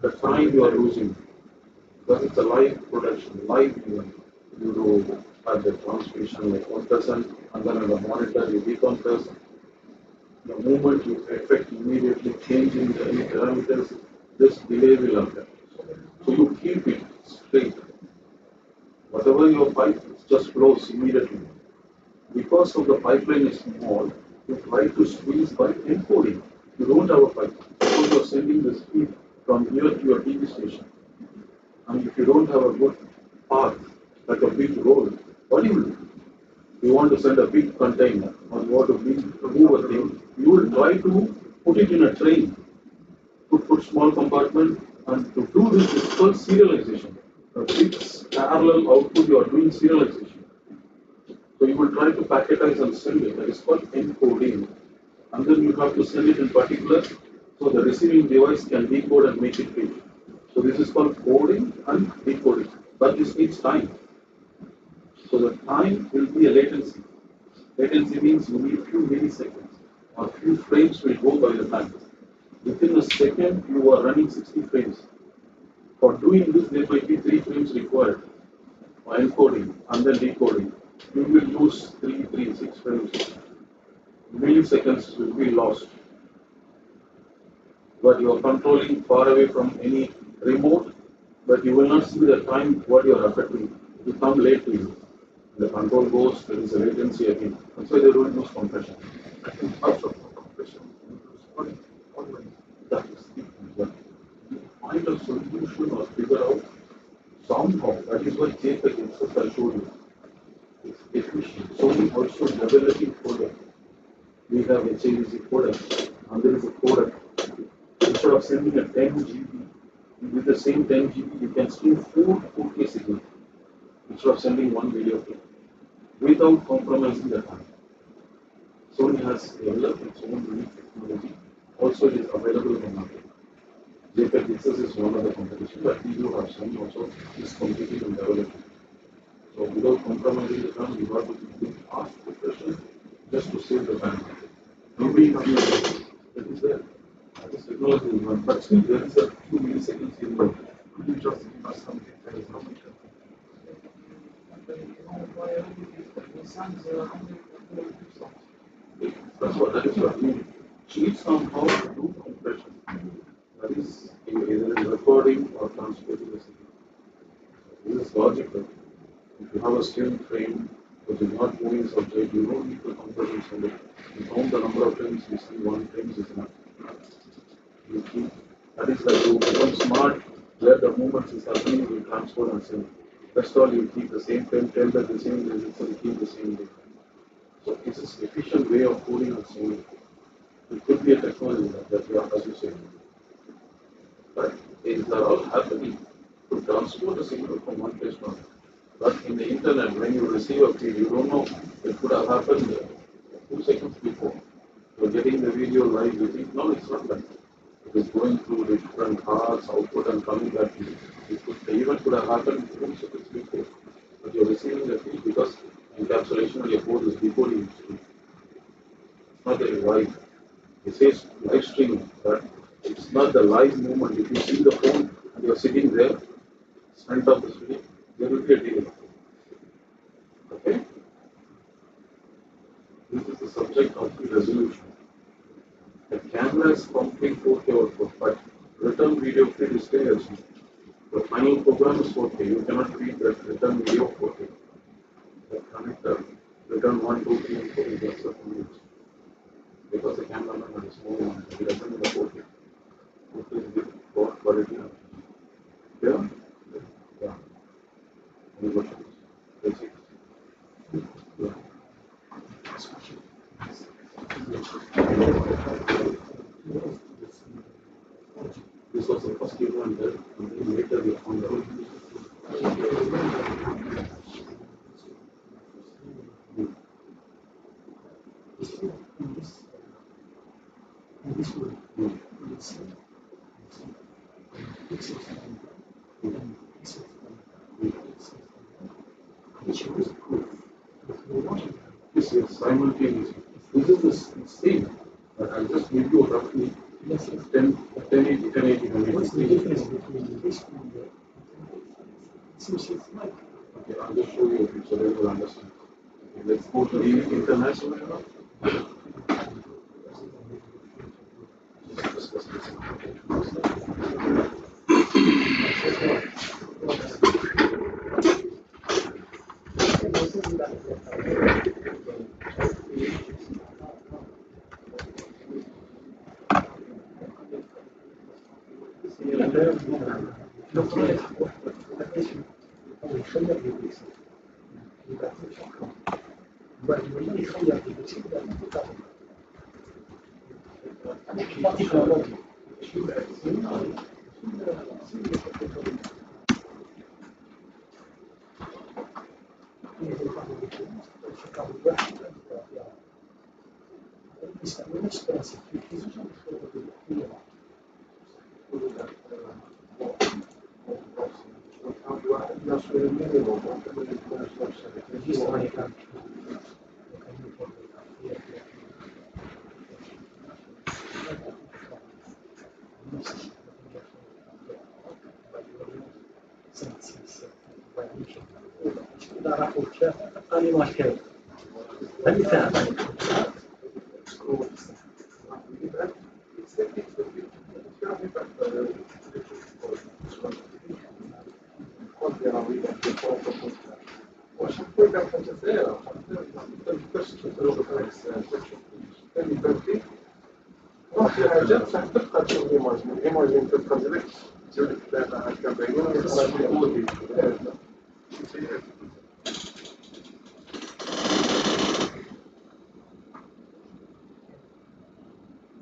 The time you are losing, because it's a live production, live event. You do at the transmission like compression, and then on the monitor you decompress. The moment you effect immediately changing the any parameters, this delay will occur. So you keep it straight. Whatever your pipe, it just flows immediately. Because of the pipeline is small, you try to squeeze by encoding. You don't have a pipe. Suppose you are sending the speed from here to your TV station. And if you don't have a good path, like a big road, what do you do? You want to send a big container or you want to move a thing, you will try to put it in a train, put small compartment, and to do this is called serialization. A fixed parallel output you are doing serialization. So you will try to packetize and send it. That is called encoding. And then you have to send it in particular so the receiving device can decode and make it read. So this is called coding and decoding. But this needs time. So the time will be a latency. Latency means you need few milliseconds or few frames will go by the time. Within a second, you are running 60 frames. For doing this, there might be 3 frames required for encoding and then decoding. You will lose 6 frames. Milliseconds will be lost. But you are controlling far away from any remote, but you will not see the time what you are affecting. It will come late to you. The control goes, there is a latency again. That's why they don't use compression.
I think part of the compression is online.
That is the point. You find a solution or figure out somehow. That is why JPEG itself I showed you. It's efficient. Sony also developing codec. We have HAVC codec, and there is a codec. Instead of sending a 10 GB, with the same 10 GB, you can stream 4K signal. Instead of sending one video clip, without compromising the time. Sony has developed its own unique technology. Also, it is available in the market. JPEG Pixels is one of the competition, but we do have Sony also is competing and developing. So, without compromising the time, you have to do fast compression just to save the time. Maybe that is there. That is technology, but still there is a few milliseconds in the.
Could you just give us some details how we can?
That's what that is what you teach somehow to do compression. That is either in recording or transporting the signal. This is logical. If you have a string frame which is not moving subject, you don't need to compress and send it. You count the number of frames you see, one frame is enough. You keep, that is that you become smart where the movements is happening, you transport and send. That's all you keep the same frame, tell that the same results and keep the same data. So this is efficient way of coding and sending. It could be a technology that you are associated. But these are all happening to transport a signal from one place to another. But in the internet, when you receive a feed, you don't know it could have happened 2 seconds before. You're getting the video live, you think, no, it's not like that. It is going through different paths, output, and coming back to you. The event could have happened 2 seconds before. But you're receiving the feed because encapsulation of your code is decoding it. It's not a live. It says live streaming, but it's not the live movement. If you see the phone and you're sitting there, front of the screen, there will be a delay. Okay? This is the subject of the resolution. The camera is complete 4K output, but return video feed is 1080. The final program is 4K. You cannot read that return video 4K. connector, return 1, 2, 3, and 4 in just a few minutes. Because the cameraman is moving on, he doesn't need a 4K. 4K is good for quality. Yeah? Yeah. Any questions? Basic. Yeah. This was the first one there, and then later we found out. This is simultaneously. This is the same, but I'll just give you roughly 1080, 1080, 100.
What's the difference between this and the seems it's like
Okay, I'll just show you a picture, then you'll understand. Okay, let's go to the international level. Let's discuss this.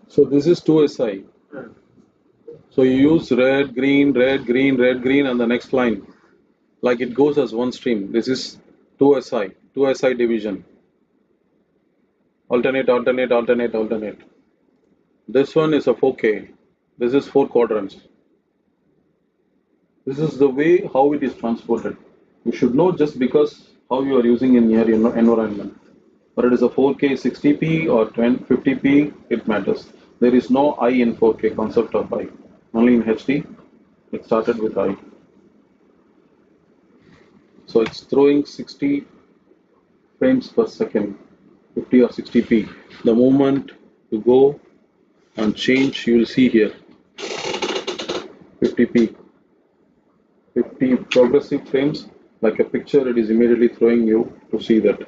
So this is 2SI. So you use red, green, red, green, red, green, and the next line. Like it goes as one stream. This is 2SI, 2SI division. Alternate, alternate, alternate, alternate. This one is a 4K. This is 4 quadrants. This is the way how it is transported. You should know just because how you are using in your environment. But it is a 4K 60p or 50p, it matters. There is no I in 4K, concept of I. Only in HD, it started with I. So it's throwing 60 frames per second, 50 or 60p. The moment you go and change, you will see here 50p, 50 progressive frames. Like a picture, it is immediately throwing you to see that.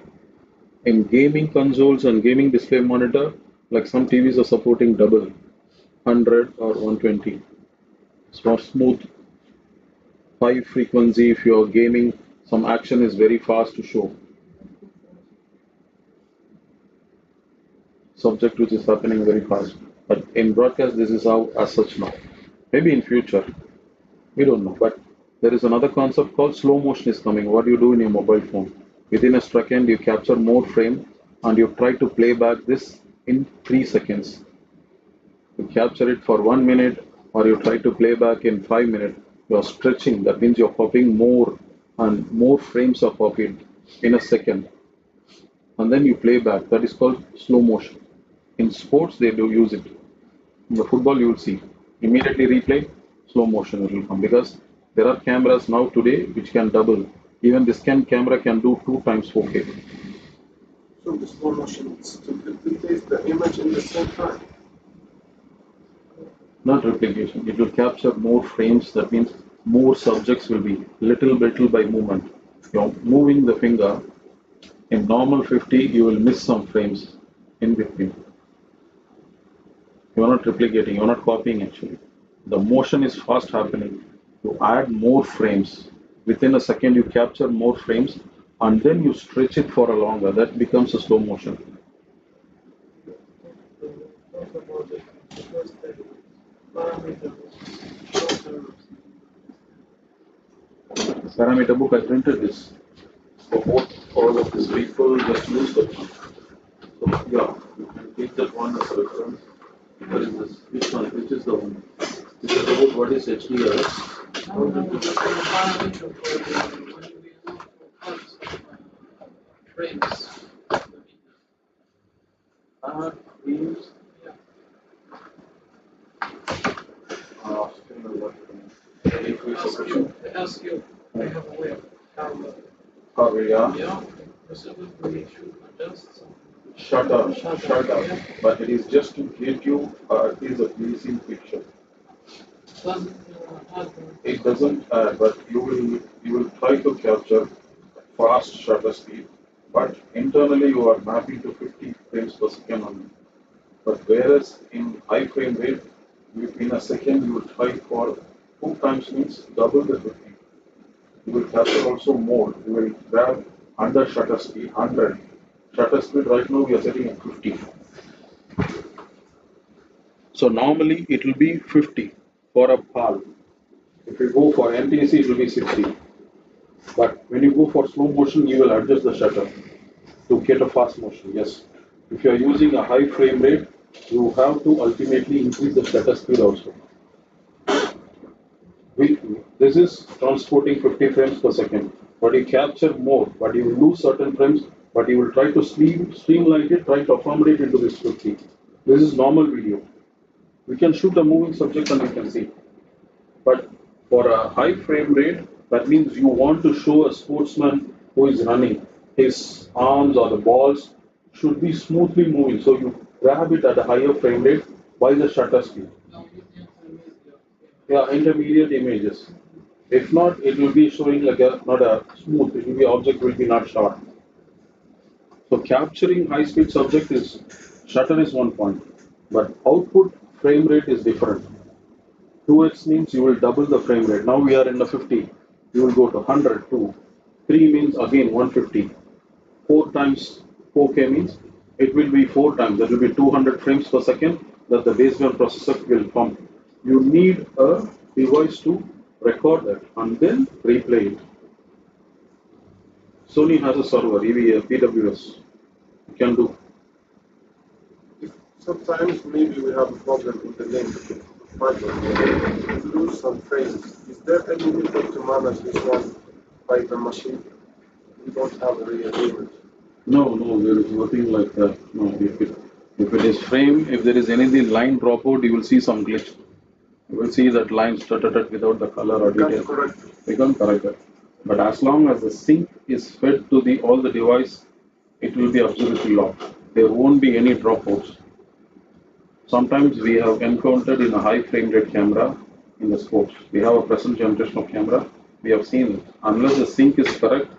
In gaming consoles and gaming display monitor, like some TVs are supporting double, 100 or 120. It's more smooth. High frequency, if you are gaming, some action is very fast to show. Subject which is happening very fast. But in broadcast, this is how as such now. Maybe in future, we don't know. But there is another concept called slow motion is coming. What do you do in your mobile phone? Within a second, you capture more frame and you try to play back this in 3 seconds. You capture it for 1 minute or you try to play back in 5 minutes. You are stretching. That means you are copying more and more frames are copied in a second. And then you play back. That is called slow motion. In sports, they do use it. In the football, you will see. Immediately replay, slow motion will come because there are cameras now today which can double. Even this camera can do 2 times 4K.
So the slow motion is to duplicate the image in the same time.
Not replication. It will capture more frames. That means more subjects will be little by movement. You're moving the finger In normal 50, you will miss some frames in between. You are not replicating, you are not copying actually. The motion is fast happening. You add more frames. Within a second, you capture more frames and then you stretch it for a longer. That becomes a slow motion.
Talk about the first parameter, shorter.
Parameter book, I printed this. For all of these people, just use that one. So, yeah, you can take that one as a reference. What is this? Which one? Which is the one? This is about what is HDRS.
No, no, just a parameter for when we want to cut frames.
Frames.
Yeah. They ask you, I have a way of how, yeah, possibly we should adjust some.
Shutter.
Yeah.
But it is just to get you at least a pleasing picture.
Doesn't add
It doesn't add, but you will try to capture fast shutter speed, but internally you are mapping to 50 frames per second only. But whereas in high frame rate, in a second you will try for 2 times means double the 50. You will capture also more. You will grab under shutter speed 100. Shutter speed right now we are setting at 50. So normally it will be 50 for a PAL. If you go for NTC, it will be 60. But when you go for slow motion, you will adjust the shutter to get a fast motion. Yes. If you are using a high frame rate, you have to ultimately increase the shutter speed also. This is transporting 50 frames per second, but you capture more, but you lose certain frames, but you will try to streamline it, try to accommodate into this 50. This is normal video. We can shoot a moving subject and you can see. But for a high frame rate, that means you want to show a sportsman who is running. His arms or the balls should be smoothly moving. So you grab it at a higher frame rate by the shutter speed. Yeah, intermediate images. If not, it will be showing like a not a smooth. It will be object will be not sharp. So capturing high speed subject is shutter is one point, but output frame rate is different. 2x means you will double the frame rate. Now we are in the 50. You will go to 100, 2. 3 means again 150. 4 times 4K means it will be 4 times. That will be 200 frames per second that the baseband processor will pump. You need a device to record that and then replay it. Sony has a server, EVA, PWS. You can do.
Sometimes maybe we have a problem in the link fiber. We lose some frames. Is there any method to manage this one by the machine? We don't have a real image.
No, there is nothing like that. No, if it is frame, if there is any line dropout, you will see some glitch. You will see that line stuttered without the color or detail. We can correct it. But as long as the sync is fed to the all the device, it will be absolutely locked. There won't be any dropouts. Sometimes we have encountered in a high frame rate camera in the sports. We have a present generation of camera. We have seen it. Unless the sync is correct,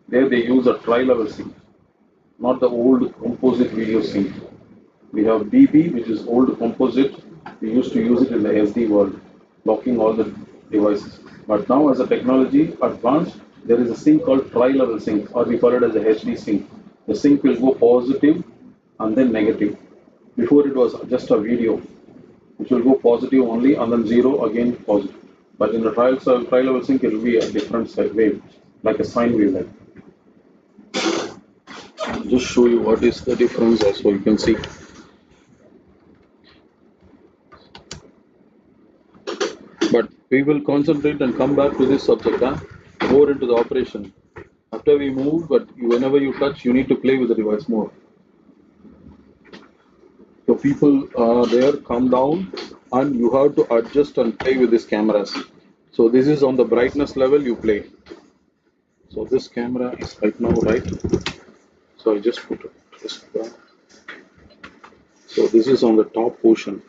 there they use a tri-level sync, not the old composite video sync. We have BB, which is old composite. We used to use it in the SD world, locking all the devices. But now, as a technology advanced, there is a sync called tri-level sync, or we call it as a HD sync. The sync will go positive and then negative. Before it was just a video, which will go positive only and then zero again positive. But in the tri-level sync, it will be a different wave, like a sine wave. Like. Just show you what is the difference also, you can see. But we will concentrate and come back to this subject, more into the operation. After we move, but whenever you touch, you need to play with the device more. So people are there, come down, and you have to adjust and play with these cameras. So this is on the brightness level, you play. So this camera is right now right. So I just put it. So this is on the top portion,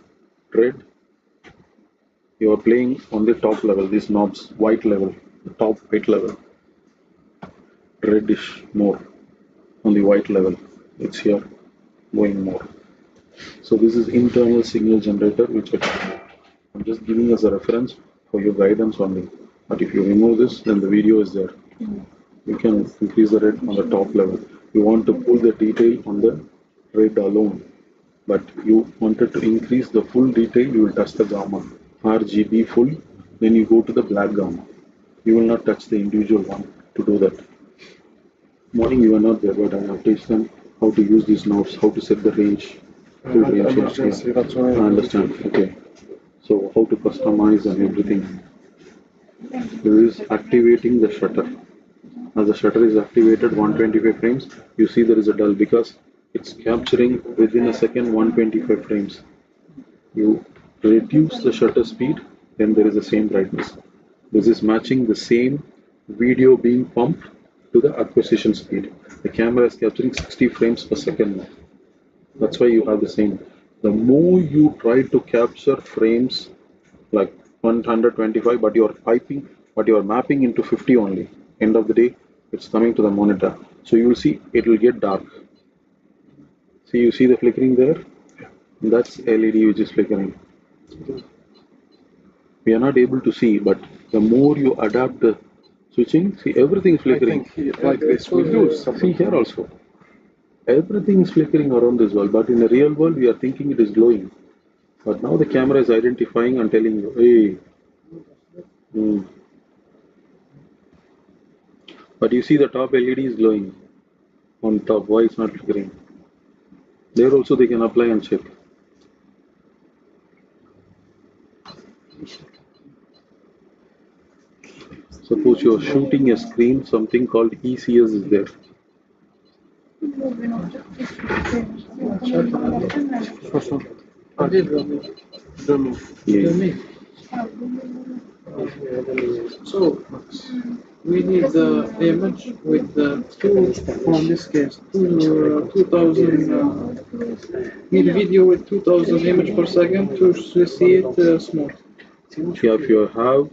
red. You are playing on the top level, these knobs, white level, the top white level, reddish more.
on the white level. It's here, going more. So this is internal signal generator, which I'm just giving as a reference for your guidance only. But if you remove this, then the video is there. You can increase the red on the top level. You want to pull the detail on the red alone, but you wanted to increase the full detail, you will touch the gamma. RGB full, then you go to the black gamma. You will not touch the individual one to do that. Morning you are not there, but I have teach them how to use these knobs, how to set the range. Full range.
Emergency, that's why
I understand. Okay. So how to customize and everything. There is activating the shutter. As the shutter is activated 125 frames, you see there is a dull because it's capturing within a second 125 frames. You reduce the shutter speed, then there is the same brightness. This is matching the same video being pumped to the acquisition speed. The camera is capturing 60 frames per second now. That's why you have the same. The more you try to capture frames like 125, but you are mapping into 50 only. End of the day, it's coming to the monitor. So you will see it will get dark. See, you see the flickering there? That's LED which is flickering. We are not able to see, but the more you adapt the switching, see everything is flickering.
like this, we lose
See here also. Everything is flickering around this wall, but in the real world, we are thinking it is glowing. But now the camera is identifying and telling you, hey. But you see the top LED is glowing on top. Why it's not flickering? There also they can apply and check. Suppose you are shooting a screen, something called ECS is there. Yeah.
So we need the image with the two, in this case, 2000, need video with 2000 image per second to see it smooth.
Yeah, if you have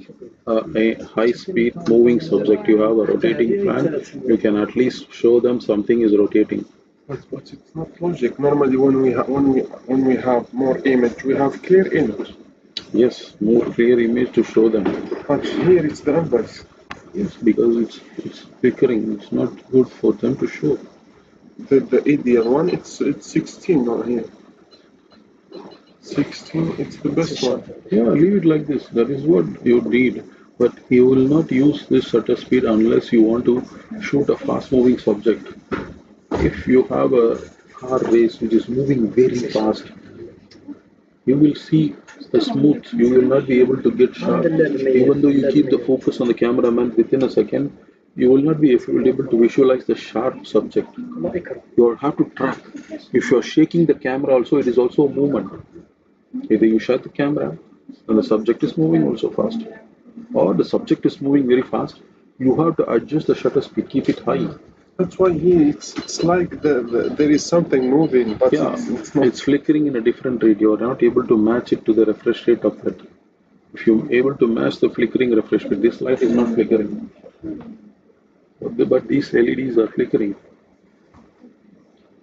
a high-speed moving subject, you have a rotating fan, you can at least show them something is rotating.
But it's not logic. Normally, when we have more image, we have clear image.
Yes, more clear image to show them.
But here it's the inverse.
Yes, because it's flickering. It's not good for them to show.
The ideal one, it's 16 on here. 16, it's the best one.
Yeah, leave it like this. That is what you need. But you will not use this shutter speed unless you want to shoot a fast-moving subject. If you have a car race which is moving very fast, you will see the smooth. You will not be able to get sharp. Even though you keep the focus on the cameraman within a second, you will not be able to visualize the sharp subject. You have to track. If you are shaking the camera also, it is also a movement. Either you shut the camera and the subject is moving also fast, or the subject is moving very fast. You have to adjust the shutter speed, keep it high.
That's why here it's like there is something moving, but
Yeah,
it's not.
it's flickering in a different rate. You are not able to match it to the refresh rate of that. If you're able to match the flickering refresh rate, this light is not flickering. But these LEDs are flickering.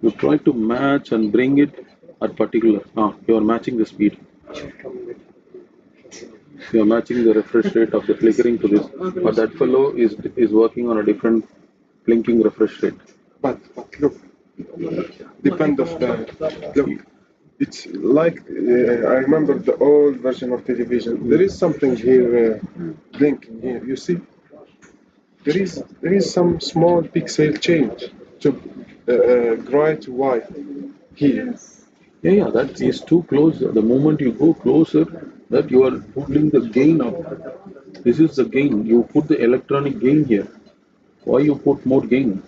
You try to match and bring it at particular. You are matching the speed. You are matching the refresh rate of the flickering to this. But that fellow is working on a different blinking refresh rate.
But look, depend of the look. It's like I remember the old version of television. There is something here blinking here. You see, there is some small pixel change to gray to white here.
Yeah, that is too close. The moment you go closer, that you are putting the gain of that. This is the gain. You put the electronic gain here. Why you put more gain?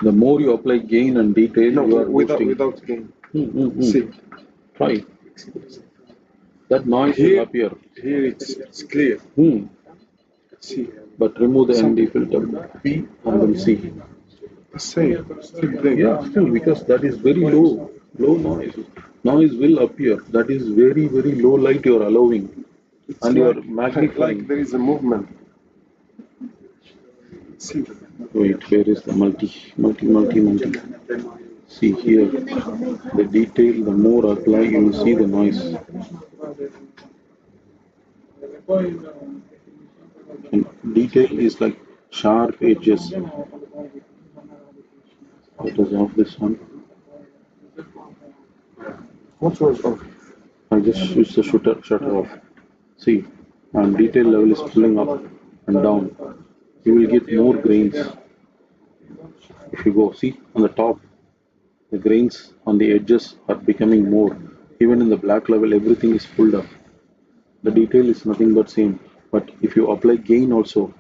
The more you apply gain and detail,
No,
you are boosting.
without gain.
See, try. That noise will appear.
Here it's clear. See,
but remove the ND filter P and then C.
Same, still there.
Yeah, still because that is very low noise. Noise will appear. That is very low light you are allowing,
It's
and you are
like
magnifying.
there is a movement.
Wait, where is the multi? See here, the detail, the more apply, you will see the noise. And detail is like sharp edges. That is off this one.
What was off?
I just switched the shutter off. See, and detail level is pulling up and down. You will get more grains. If you go, see on the top, the grains on the edges are becoming more. Even in the black level, everything is pulled up. The detail is nothing but same. But if you apply gain also,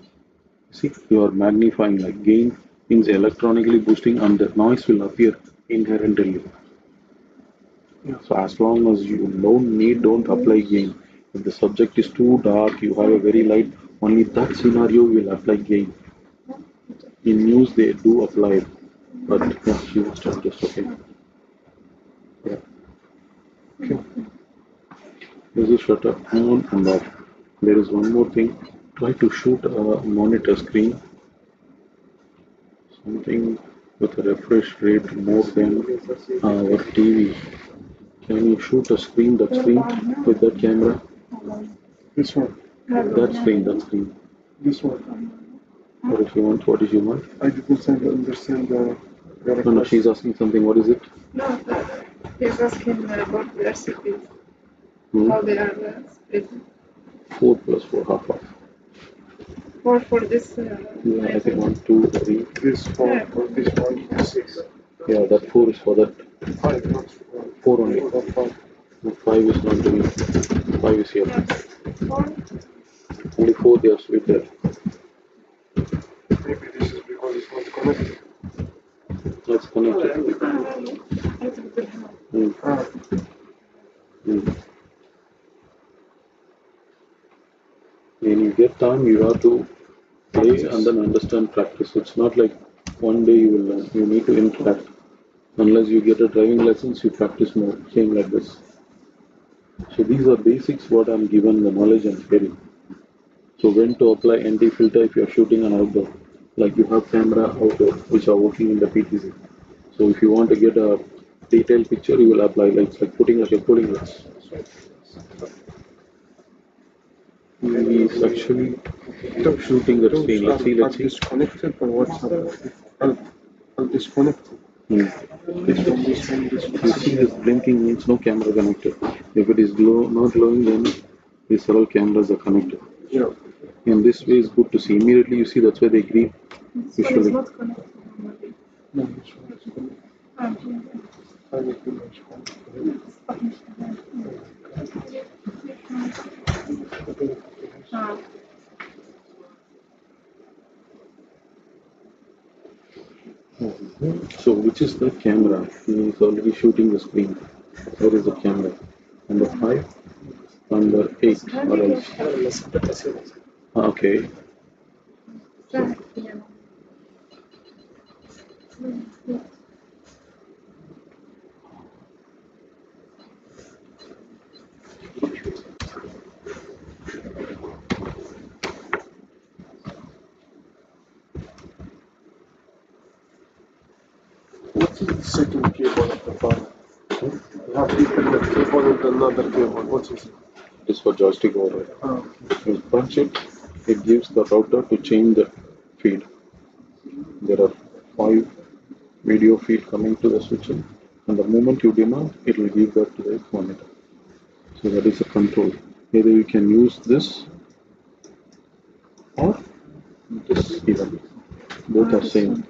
see, you are magnifying, like gain means electronically boosting and the noise will appear inherently. So as long as you don't apply gain. If the subject is too dark, you have a very light, only that scenario will apply gain. In news they do apply it, but yeah, she was just okay. Yeah. Okay. This is shutter on and off. There is one more thing. Try to shoot a monitor screen, something with a refresh rate more than our TV. Can you shoot that screen with that camera?
This one.
That screen.
This one.
What if you want?
I didn't understand the
No, she's asking something. What is it?
No, he's asking about the recipes, how they are split.
4 plus 4, half.
For this.
Yeah, I think 1, 2, 3.
This one, or this one, 6.
Yeah, that 4 is for that.
5, not
4 only. 5 is not doing. 5 is here. Only 4 they are split there.
Maybe this is because it's not connected.
Let's connect it. When you get time, you have to play and then understand practice. It's not like one day you will learn. You need to interact. Unless you get a driving license, you practice more. Same like this. So these are basics what I'm given the knowledge and sharing. So when to apply ND filter if you're shooting an outdoor. Like you have camera outdoor which are working in the PTZ. So if you want to get a detailed picture, you will apply like putting a recording lens. He is actually shooting that screen. Let's see.
Disconnected or what's happening? I'll disconnect.
You see this blinking means no camera connected. If it is not glowing, then these several cameras are connected.
Yeah.
In this way, it's good to see. Immediately you see that's why they agree visually.
It's not connected.
No, this one is connected. I will do much
So which is the camera? He is already shooting the screen. Where is the camera? Number 5? Number 8 or else? Okay.
What is the second cable of the phone? You have Ethernet cable and another cable. What is it?
It is for joystick override.
Oh.
You punch it, it gives the router to change the feed. There are 5 video feed coming to the switcher, and the moment you demand, it will give that to the monitor. So that is a control. Either you can use this or this even. Both are same.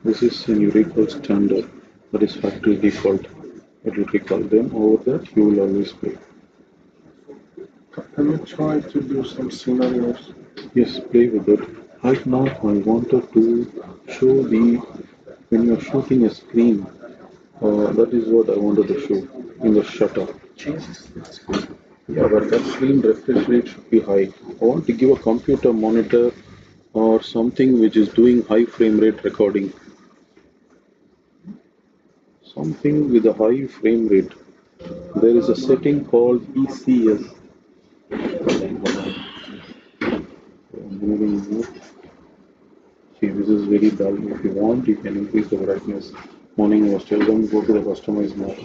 This is a numerical standard, that is factory default. It will recall them. Over that, you will always play.
Can you try to do some scenarios?
Yes, play with it. Right now, I wanted to show when you are shooting a screen, that is what I wanted to show in the shutter. Yeah, but that screen refresh rate should be high. I want to give a computer monitor or something which is doing high frame rate recording. Something with a high frame rate. There is a setting called ECS. See, this is very dull. If you want, you can increase the brightness. Morning, I was telling them go to the customize mode.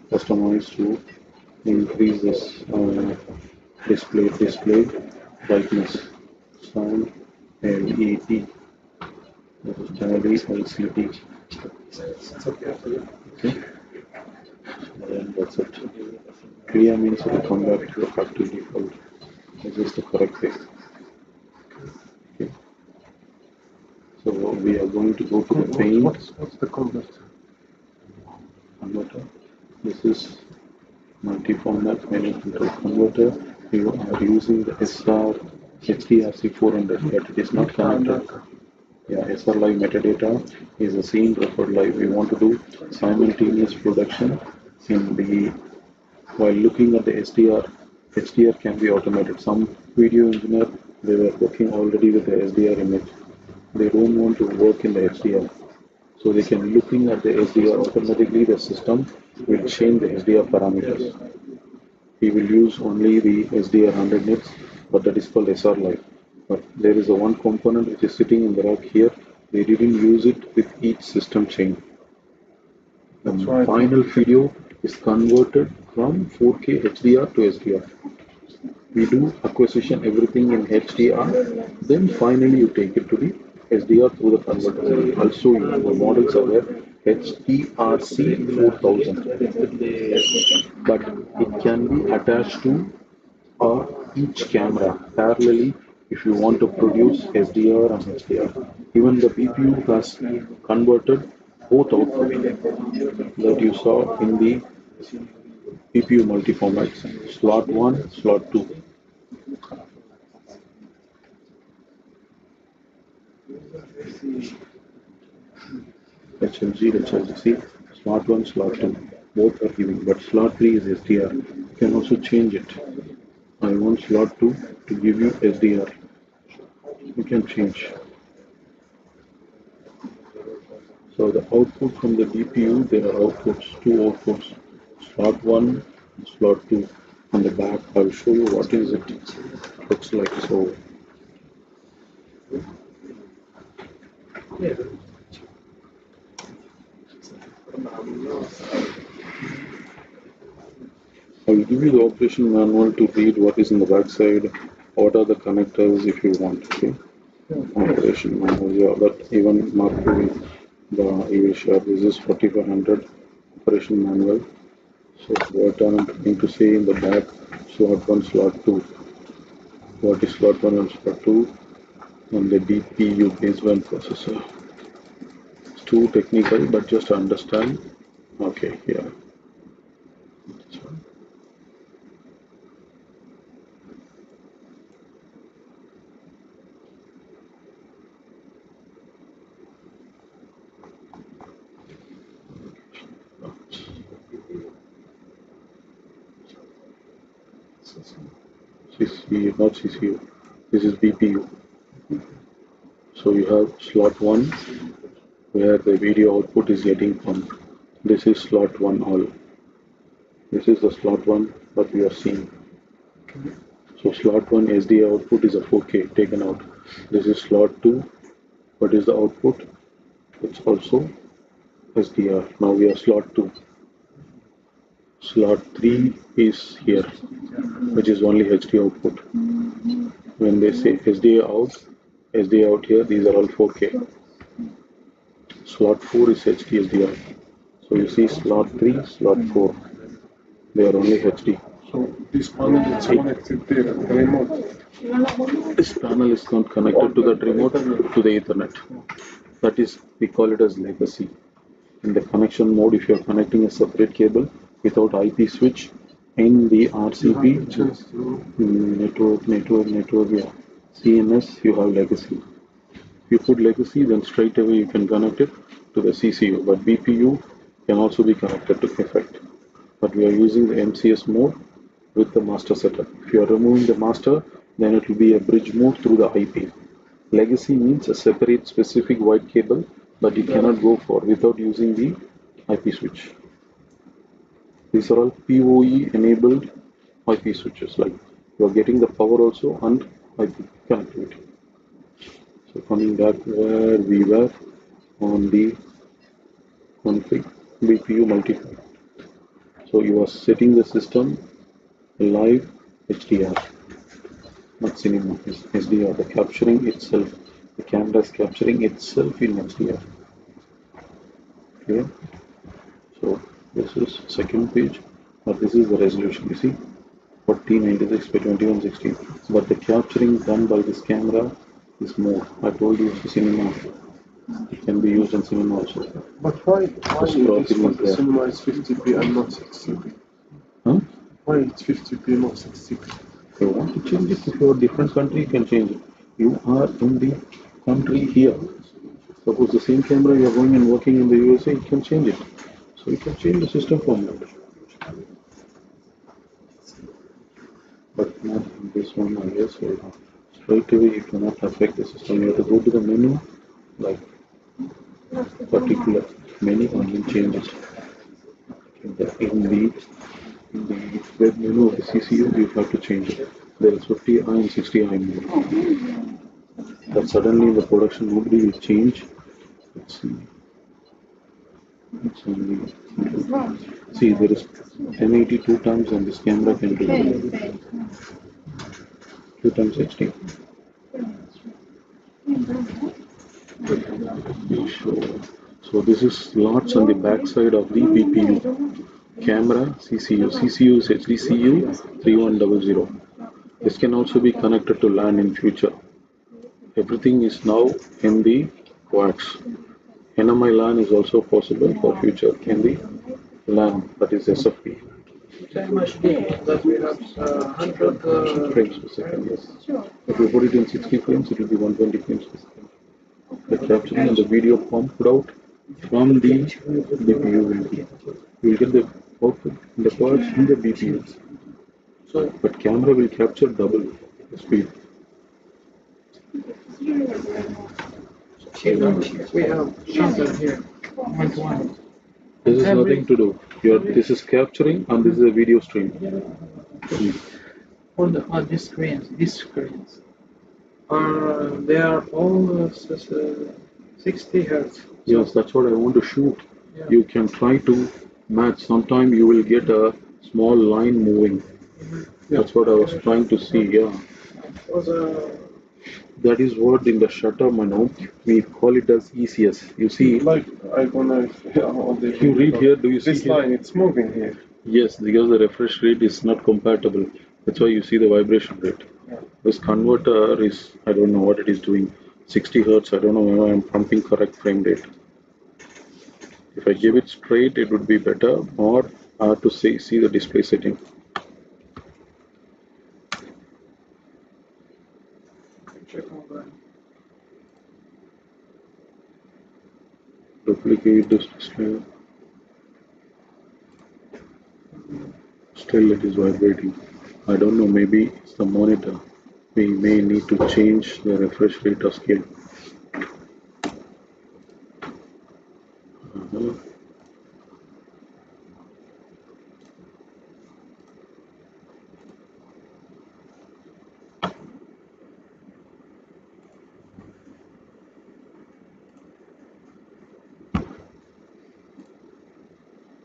Customize to increase this display brightness. Sound LED. That is generally LCD. Okay. And that's it. Clear means it will come back to the factory default. This is the correct way. Okay. So we are going to go to the pane.
What's the converter?
Converter. This is multi-format menu control converter. You are using the SR HDRC 400, but it is not connected. Yeah, SR live metadata is a scene referred live. We want to do simultaneous production in the while looking at the SDR. HDR can be automated. Some video engineer, they were working already with the SDR image. They don't want to work in the HDR. So they can looking at the SDR automatically. The system will change the SDR parameters. He will use only the SDR 100 nits, but that is called SR live. But there is a one component which is sitting in the rack here. They didn't use it with each system chain. The final video is converted from 4K HDR to SDR. We do acquisition everything in HDR, then finally you take it to the SDR through the converter. I'll show you the models are there. HDRC 4000, but it can be attached to each camera parallelly if you want to produce SDR and HDR. Even the BPU has converted both outputs that you saw in the BPU multi-formats, slot 1, slot 2. HLG, HLC, slot 1, slot 2, both are giving, but slot 3 is SDR. You can also change it. I want slot 2 to give you SDR. You can change. So the output from the DPU, there are outputs, two outputs, slot 1 and slot 2. On the back, I'll show you what is it looks like. So I will give you the operation manual to read what is in the back side, what are the connectors if you want. Okay. Operation manual, yeah, but even Mark he will share. This is 4500 operation manual. So what I'm trying to say in the back, slot 1, slot 2. What is slot 1 and slot 2? And the DPU baseband processor. It's too technical, but just understand. Okay, yeah. CCU, not CCU. This is BPU. So you have slot 1 where the video output is getting from. This is slot 1 all. This is the slot 1 that we are seeing. So slot 1 SDA output is a 4K taken out. This is slot 2. What is the output? It's also SDR. Now we have slot 2. Slot 3 is here, which is only HD output. When they say SDA out here, these are all 4K. Slot 4 is HD SDR. So you see slot 3, slot 4, they are only HD.
So this panel is connected there at the remote.
This panel is not connected to that remote to the Ethernet. That is, we call it as legacy. In the connection mode, if you are connecting a separate cable without IP switch in the RCP network, yeah, CMS, you have legacy. If you put legacy, then straight away you can connect it to the CCU. But BPU can also be connected to effect. But we are using the MCS mode with the master setup. If you are removing the master, then it will be a bridge mode through the IP. Legacy means a separate specific white cable, but you cannot go for without using the IP switch. These are all PoE enabled IP switches. Like you are getting the power also and IP connectivity. So coming back where we were on the config BPU multi-fact. So you are setting the system live HDR, not cinema. It's HDR. The capturing itself, the camera is capturing itself in HDR. Okay. So this is second page, but this is the resolution. You see, 1496 by 2160. But the capturing done by this camera is more. I told you it's a cinema. It can be used in cinema also.
But why the cinema is 50p and not 60p?
Huh?
Why it's 50p not 60p?
If you want to change it, if you are a different country, you can change it. You are in the country here. Suppose the same camera you are going and working in the USA, you can change it. So you can change the system format. But not in this one, I guess. So straight away you cannot affect the system. You have to go to the menu, like particular menu, and then change it. In the web menu of the CCU, you have to change it. There is 50i and 60i mode. But suddenly in the production, nobody will change. Let's see. It's only, see, there is 1082 times, and this camera can do 2 times HD. So this is slots on the back side of the BPU. Camera CCU. CCU is HDCU 3100. This can also be connected to LAN in future. Everything is now in the coax. NMI LAN is also possible for future in the LAN, that is SFP.
Same HD that we have 100
frames per second, yes. If you put it in 60 frames, it will be 120 frames per second. The capturing and the video pumped out from the BPU will be. You will get the output in the coax in the BPU. So, but camera will capture double the speed.
Here we have shutter here, 1
This is nothing to do. This is capturing and this is a video stream.
On these screens, they are all 60 hertz.
Yes, that's what I want to shoot.
Yeah.
You can try to match. Sometime you will get a small line moving. That's what I was trying to see. Yeah. That is what in the shutter menu we call it as ECS. You see,
like I don't know if
you read here. Do you see
this line? It's moving here.
Yes, because the refresh rate is not compatible. That's why you see the vibration rate.
Yeah.
This converter is, I don't know what it is doing. 60 hertz. I don't know whether I'm pumping correct frame rate. If I give it straight, it would be better, or I have to see the display setting. Duplicate this display. Still it is vibrating. I don't know, maybe it's the monitor. We may need to change the refresh rate or scale.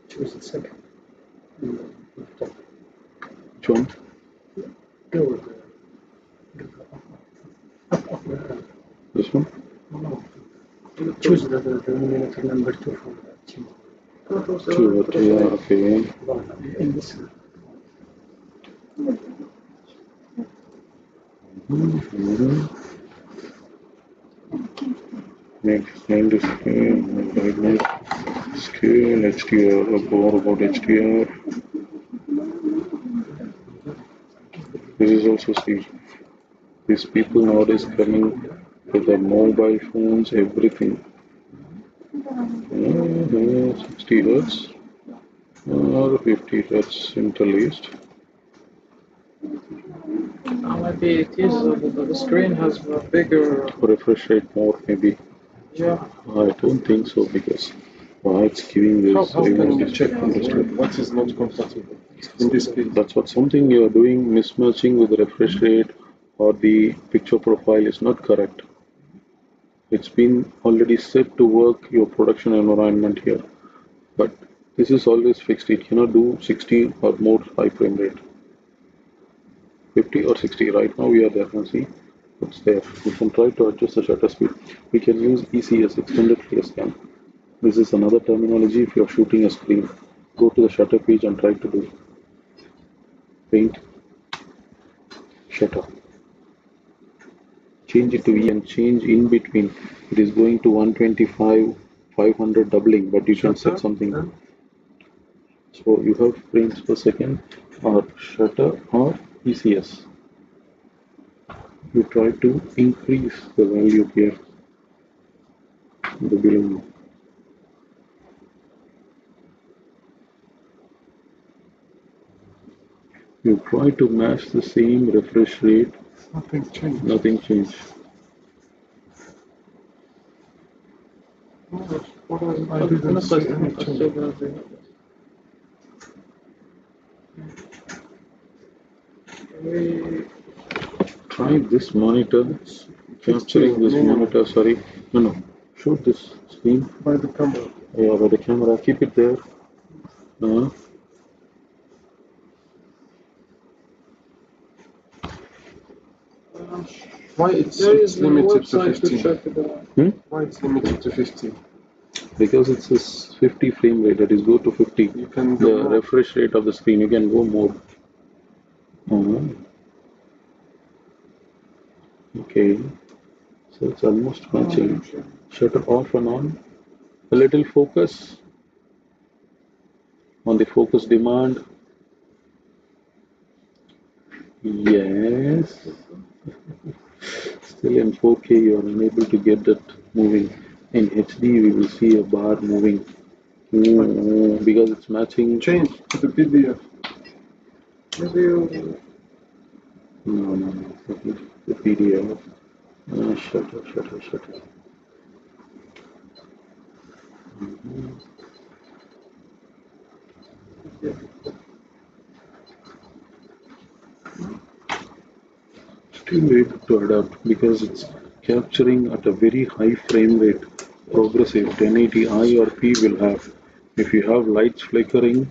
Choose the second.
John?
Go.
This one?
No. Choose the number 2 from the team.
Yeah, okay.
In this.
Next, name display, brightness, scale, HDR, more about HDR. This is also see. These people nowadays coming with their mobile phones, everything. 60 hertz or 50 hertz interlaced.
Maybe it is the screen has a bigger
Refresh rate more, maybe.
Yeah.
I don't think so because Why it's giving this?
How can we
error?
check on this? What is not compatible in this case?
That's what something you are doing, mismatching with the refresh rate or the picture profile is not correct. It's been already set to work your production environment here, but this is always fixed. It cannot do 60 or more high frame rate. 50 or 60. Right now we are there. Now see, it's there. We can try to adjust the shutter speed. We can use ECS, extended clear scan. This is another terminology if you're shooting a screen. Go to the shutter page and try to do paint shutter. Change it to E and change in between. It is going to 125, 500 doubling, but you can set something. So you have frames per second or shutter or ECS. You try to increase the value here, the below. You try to match the same refresh rate.
Nothing changed.
Nothing changed.
I didn't see any change.
Try this monitor, capturing this monitor, sorry. No. Shoot this screen.
By the camera.
Yeah, by the camera. Keep it there.
Why it's limited to 15? Why it's limited to 15?
Because it says 50 frame rate, that is go to 50.
You can
the
go
refresh rate of the screen, you can go more. Okay, so it's almost matching. Shutter off and on. A little focus on the focus demand. Yes. Still in 4K you are unable to get that moving. In HD we will see a bar moving. Because it's matching.
Change to the PDF.
Maybe you...
No. The PDF. Shutter. Still able to adapt because it's capturing at a very high frame rate. Progressive 1080i or P will have. If you have lights flickering,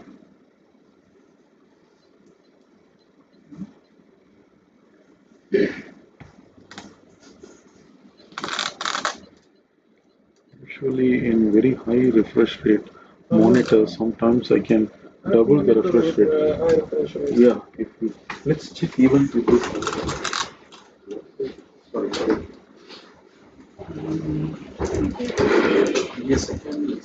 usually in very high refresh rate monitors, sometimes I can double the refresh rate. Yeah, let's check even with this. Sorry. Yes, I can.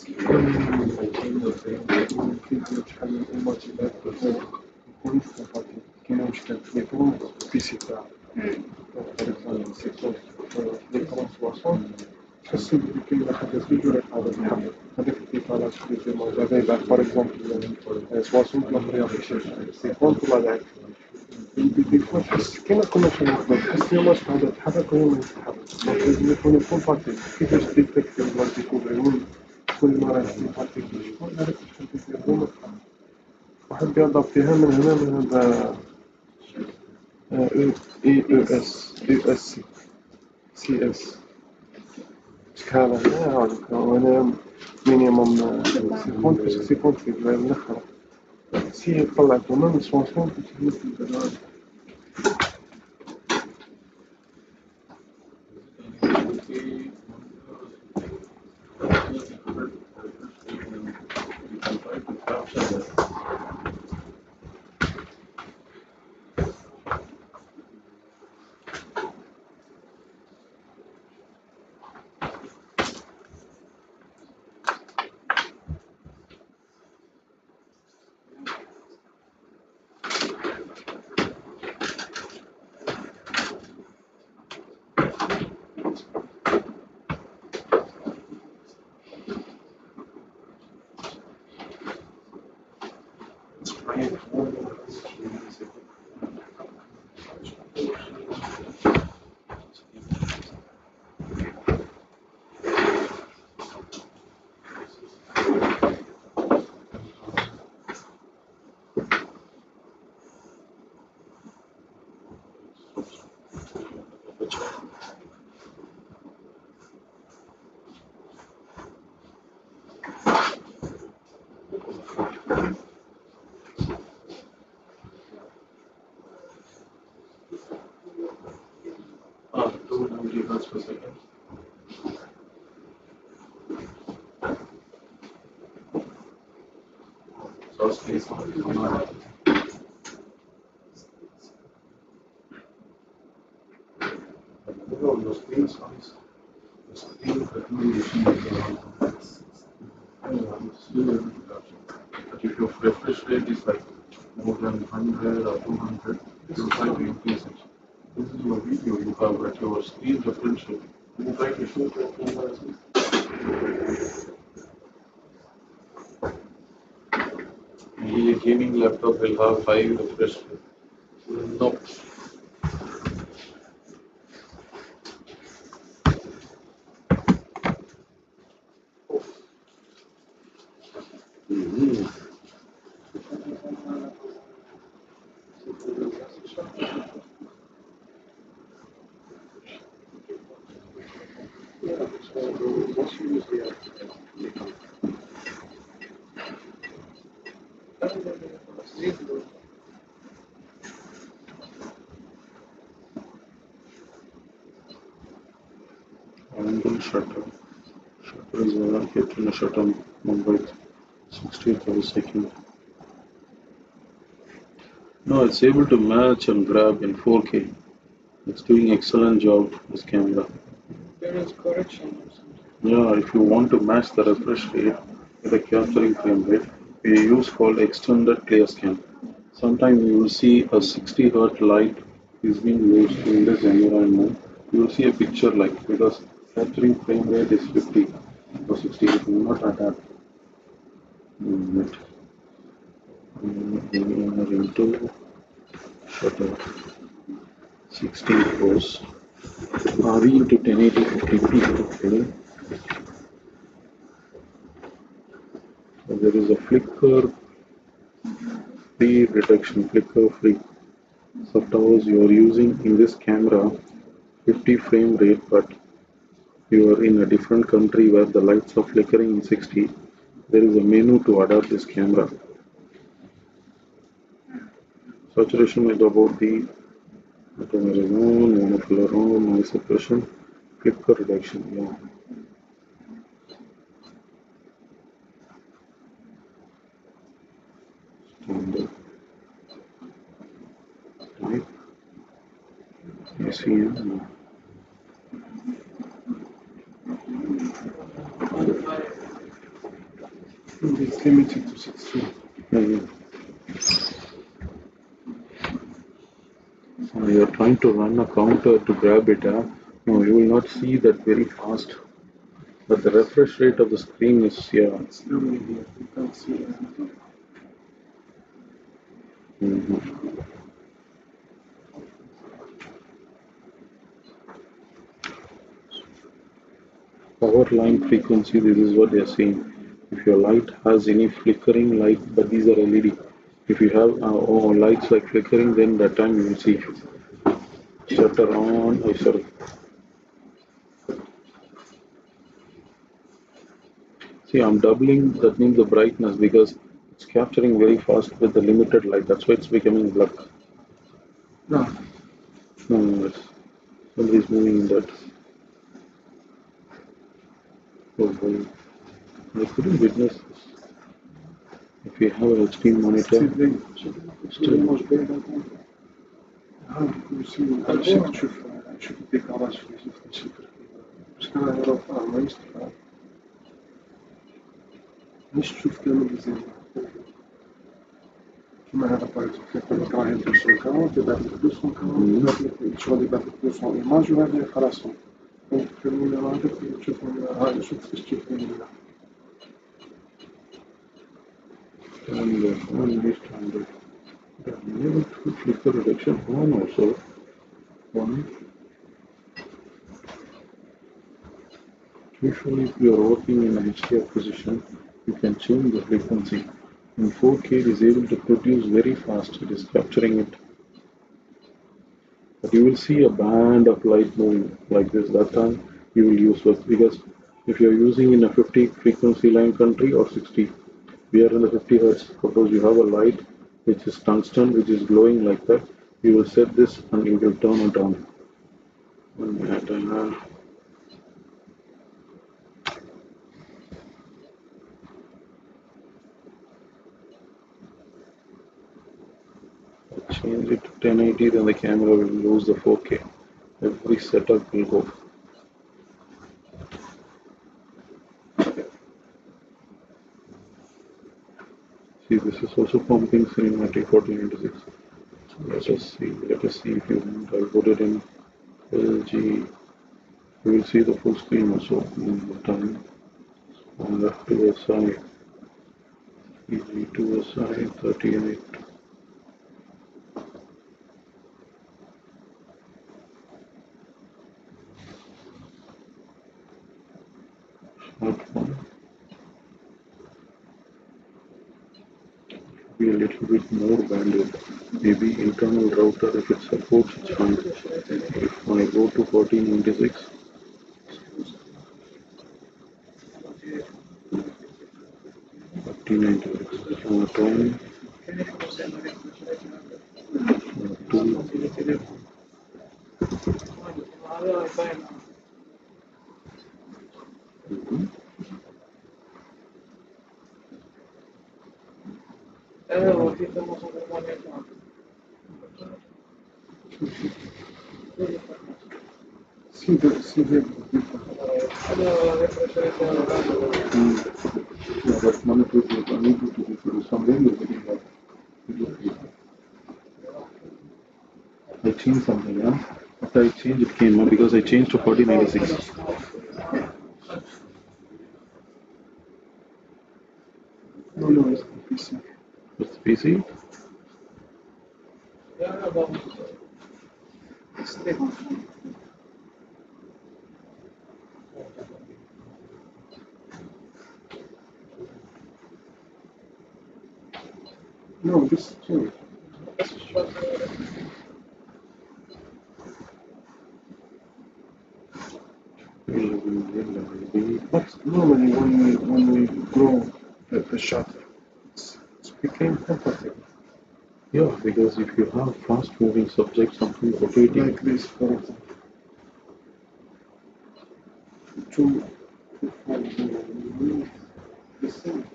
كاين مشكل في التليفون البيسي تاعك تحس بلي كاين حاجه فيديو هذا الحمل هذاك الديفالات اللي في موجود هذا باغ اكزومبل 60 لا في الشاشه 50 طلع لك دي فوا تحس كاين كونيكشن تحس يلا هذا تحرك وهو ما يتحرك دونك لازم يكون كومباتيبل كيفاش ديتكتي ولا ديكوفري كل مره يتحرك شكون هذاك الشيء هو واحد بيضبطيها من هنا من هذا EUS CS شحال هنا هاك وانا مينيموم 50 باش 50 في الاخر سي طلعت من 60 باش تهمل
290 hertz per second. So space on. The screen size, the screen recommendation is I'm still able to capture. But if your refresh rate is like more than 100 or 200, you try to increase it. This is your video you have at your screen refresh rate. You try to show your camera. Maybe a gaming laptop will have high refresh rate. No.
Angle shutter. Shutter is getting a shutter number 60th of a second. No, it's able to match and grab in 4K. It's doing excellent job, this camera.
There is correction or something.
Yeah, if you want to match the refresh rate with the capturing frame rate, we use called extended clear scan. Sometimes you will see a 60 Hz light is being used in this environment. You will see a picture like because capturing frame rate is 50 or 60, it will not adapt. Into shutter 16 pros. RE into 1080 50p. There is a flicker free detection, flicker free. Suppose you are using in this camera 50 frame rate, but you are in a different country where the lights are flickering in 60. There is a menu to adapt this camera. Saturation is about the monofilament on, noise suppression, flicker reduction. Yeah. Standard. Type. ACM.
It's limited to 16.
You are trying to run a counter to grab it. No, you will not see that very fast. But the refresh rate of the screen is here.
It's normally here. You can't see anything.
Power line frequency, this is what they are saying. If your light has any flickering light, but these are LED. If you have lights like flickering, then that time you will see shutter on. Oh, sorry. See, I'm doubling, that means the brightness because it's capturing very fast with the limited light. That's why it's becoming black.
No.
No, somebody's moving in that. Oh boy. I couldn't witness this. If you have an HD monitor,
still much better than you see, أنا شفت تشوف الديكورات في الشكل بس كان أنا ما يستطيع مش تشوف كامل زين كما هذا طريقة كيف راهي ندوسو كامل تبع ندوسو كامل شغل يبقى ندوسو إيماج وهذا خلاص في المينا هذاك تشوف هذا شوف كيفاش تشوف المينا
standard. Enable to flicker reduction on also. One. Usually, if you are working in a HDR position, you can change the frequency. In 4K, it is able to produce very fast. It is capturing it. But you will see a band of light moving like this. That time you will use it because if you are using in a 50 frequency line country or 60, we are in the 50 hertz. Suppose you have a light which is tungsten, which is glowing like that. You will set this and you will turn it on. 1 minute. Change it to 1080, then the camera will lose the 4K. Every setup will go. See, this is also pumping cinematic 1496. Let us see if you want. I'll put it in LG. You will see the full screen also in the time. On left to the side, easy to the side, 38. Smartphone. Be a little bit more bandwidth. Maybe internal router, if it supports, it's fine. If I go to 1496, 1496, 10, 2,
See the
yeah, but monitor is unable to reproduce. Somewhere you're getting that. I changed something, yeah? After I changed, it came up because I changed to 1496.
no, it's the PC.
It's PC.
No, this too. But normally when we grow the shutter, it became compatible.
Yeah, because if you have fast moving subject, something rotating,
Like this, for example. Two, the same.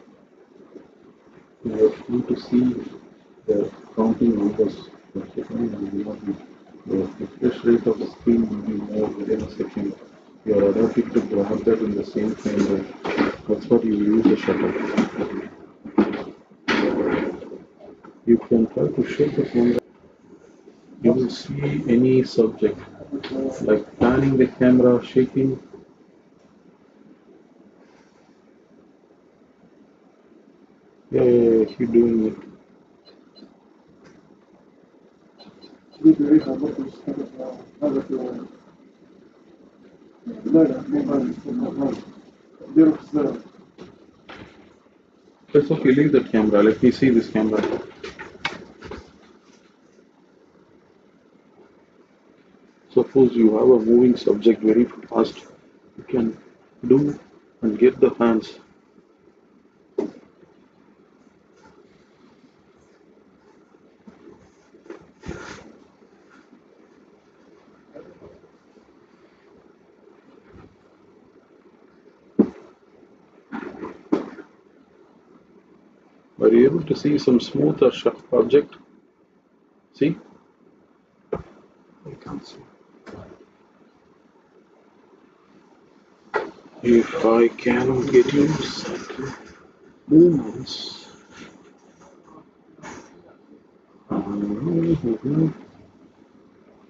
you need to see the counting numbers. The refresh rate of the screen will be more within a second. You are adapting to grab that in the same frame rate. That's what you use the shutter. You can try to shake the phone. You will see any subject, like panning the camera, shaking. Yeah, keep doing it. Let's okay, leave that camera. Let me see this camera. Suppose you have a moving subject very fast, you can do and get the hands. Are you able to see some smooth or sharp object? See?
I can't see.
If I can get you certain movements.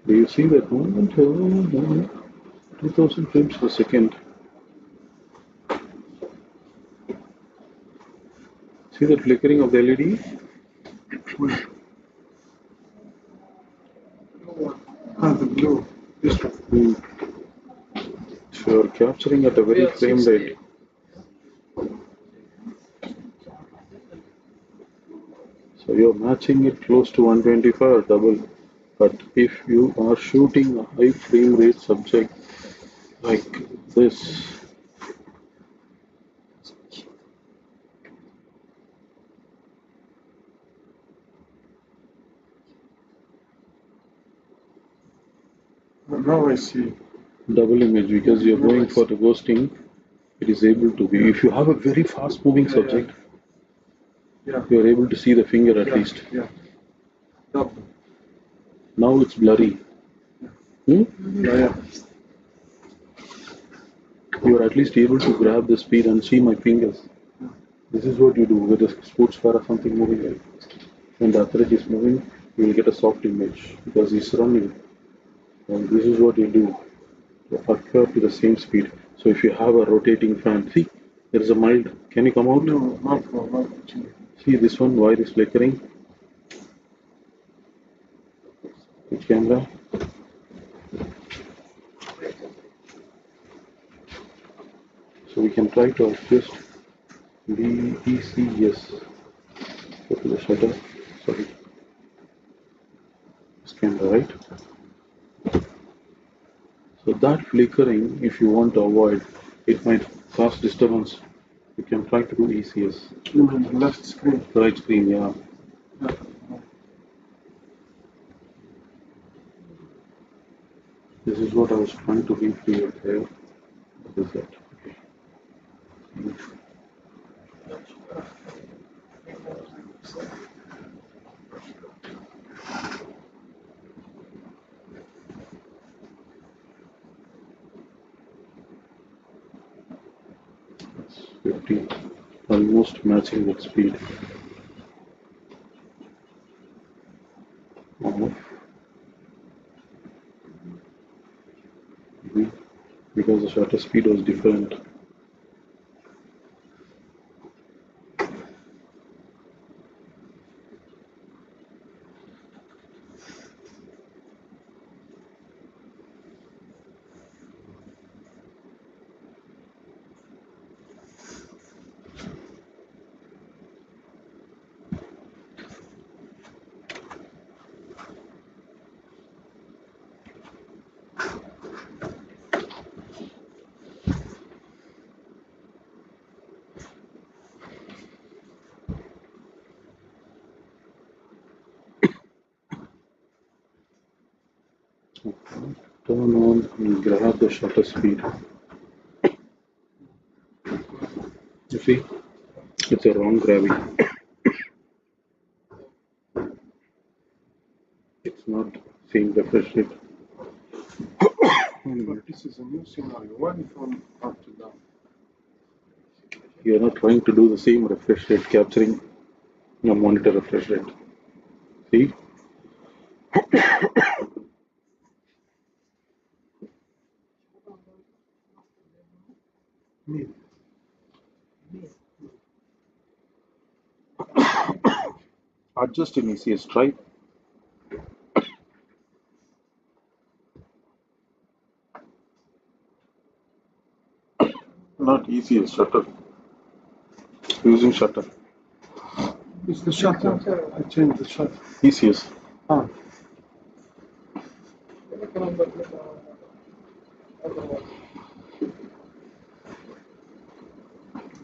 Do you see that movement? 2000 frames per second. See the flickering of the LED?
The blue. This one.
So you're capturing at a very frame rate. So you're matching it close to 125 or double. But if you are shooting a high frame rate subject like this,
Now I see.
double image, because you're going for the ghosting, it is able to be. If you have a very fast moving subject,
Yeah.
you're able to see the finger at least.
Yeah. Double.
Now it's blurry. Hmm?
Yeah.
You are at least able to grab the speed and see my fingers. This is what you do with a sports car or something moving. Like when the athlete is moving, you will get a soft image because he's running. And this is what you do to occur to the same speed. So if you have a rotating fan, see, there is a mild. Can you come out?
No, not
See this one, why it is flickering? Which camera? So we can try to adjust the ECS. Go to the shutter. Sorry. This camera, right? So that flickering, if you want to avoid, it might cause disturbance. You can try to do ECS.
You mean the left screen?
The right screen, yeah. This is what I was trying to recreate here. What is that? Okay. 50, almost matching that speed. Off. Because the shutter speed was different. Turn on and grab the shutter speed. You see, it's a wrong grabbing. It's not same refresh rate.
But this is a new scenario. Why from up to down?
You're not trying to do the same refresh rate, capturing your monitor refresh rate. See? Adjust in ECS, try. Not ECS, shutter. Using shutter.
It's the shutter. I changed the shutter.
ECS.
Ah.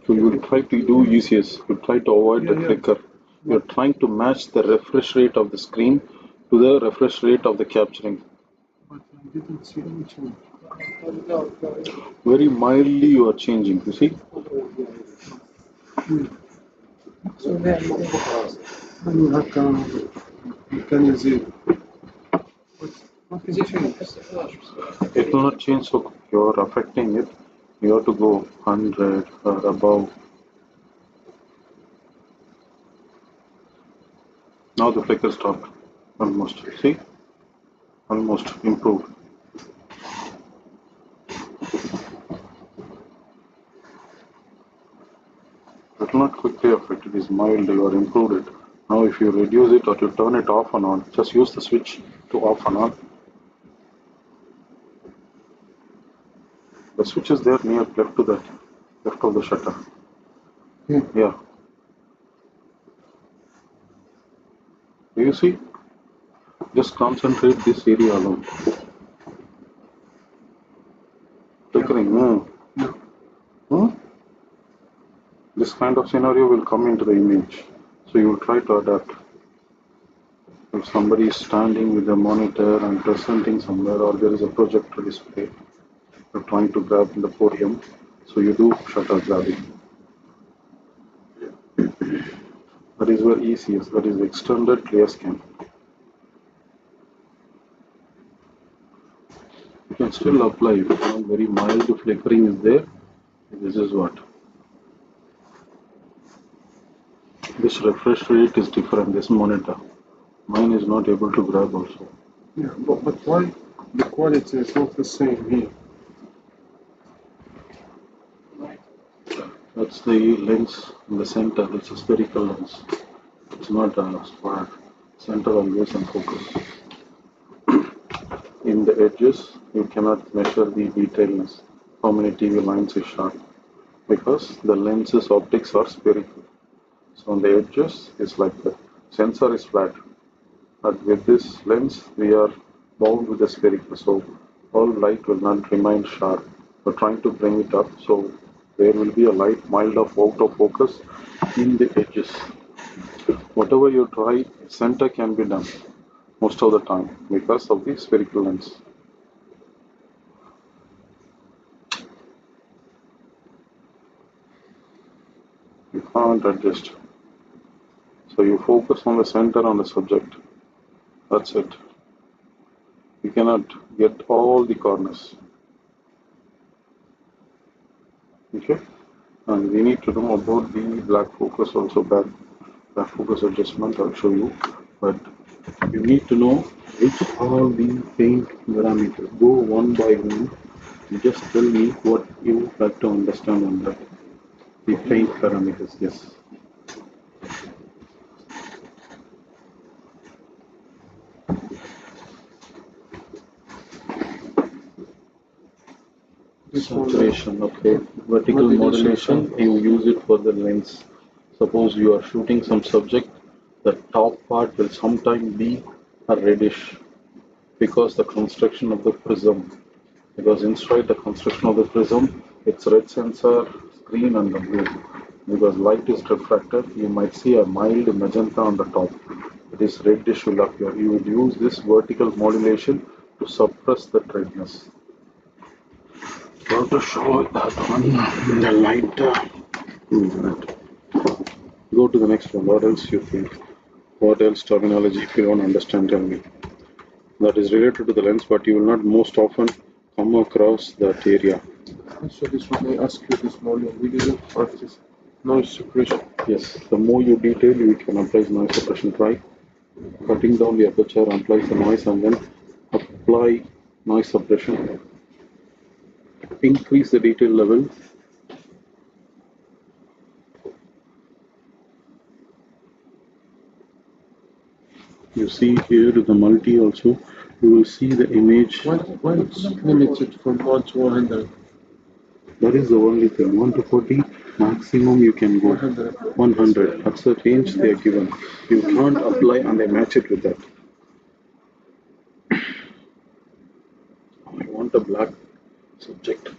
So you will try to do ECS. You try to avoid the flicker. You're trying to match the refresh rate of the screen to the refresh rate of the capturing.
But I didn't see any change.
Very mildly you are changing, you see?
Can you see? Nothing changed.
It will not change, so you're affecting it. You have to go 100 or above. Now the flicker stopped. Almost. See? Almost improved. It will not quickly affect. It is mild. You are improved it. Now if you reduce it or you turn it off and on, just use the switch to off and on. The switch is there near left to the left of the shutter. Yeah. Do you see? Just concentrate this area alone. Flickering. This kind of scenario will come into the image. So you will try to adapt. If somebody is standing with a monitor and presenting somewhere, or there is a projector display, you're trying to grab in the podium, so you do shutter grabbing. That is where ECS, that is extended clear scan. You can still apply if very mild flickering is there. This is what. This refresh rate is different, this monitor. Mine is not able to grab also.
Yeah, but why the quality is not the same here?
That's the lens in the center, it's a spherical lens. It's not a square. Center always in focus. In the edges, you cannot measure the details, how many TV lines is shot, because the lens's optics are spherical. So on the edges, it's like the sensor is flat. But with this lens, we are bound with the spherical. So all light will not remain sharp. We're trying to bring it up. So there will be a light mild of out of focus in the edges. Whatever you try, center can be done most of the time because of the spherical lens. You can't adjust. So you focus on the center on the subject. That's it. You cannot get all the corners. Okay? And we need to know about the black focus also, back focus adjustment I'll show you. But you need to know which are the paint parameters. Go one by one. Just tell me what you like to understand on that. The paint parameters, yes. Saturation, okay. Vertical modulation, you use it for the lens. Suppose you are shooting some subject, the top part will sometimes be a reddish because the construction of the prism. Because inside the construction of the prism, it's red sensor, screen and the blue. Because light is refracted, you might see a mild magenta on the top. It is reddish will appear. You will use this vertical modulation to suppress the redness. How to show that one in the light. Go to the next one. What else you think? What else terminology if you don't understand, tell me. That is related to the lens, but you will not most often come across that area.
So this one I asked you this morning, we didn't practice noise suppression.
Yes, the more you detail, you can apply noise suppression. Try cutting down the aperture, apply the noise, and then apply noise suppression. Increase the detail level. You see here the multi also, you will see the image.
Why it's limited from 1 to 100?
That is the only thing. 1 to 40, maximum you can go. 100. That's the range they are given. You can't apply and they match it with that. I want a black subject.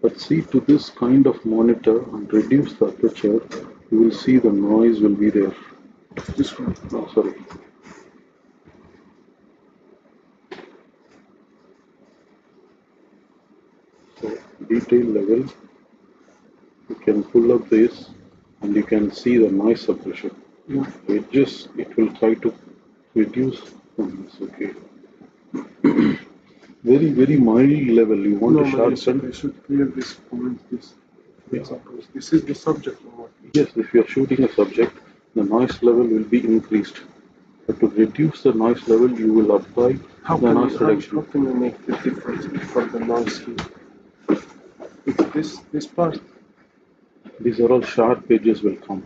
But see, to this kind of monitor and reduce the aperture, you will see the noise will be there. This one. Oh, sorry. So, detail level, you can pull up this and you can see the noise suppression. It will try to reduce. Okay. Very mild level. You want to sharpen.
I should clear this point. This is the subject or what?
Yes, if you are shooting a subject, the noise level will be increased. But to reduce the noise level, you will apply the noise reduction.
How can you make the difference from the noise here? It's this part.
These are all sharp edges will come.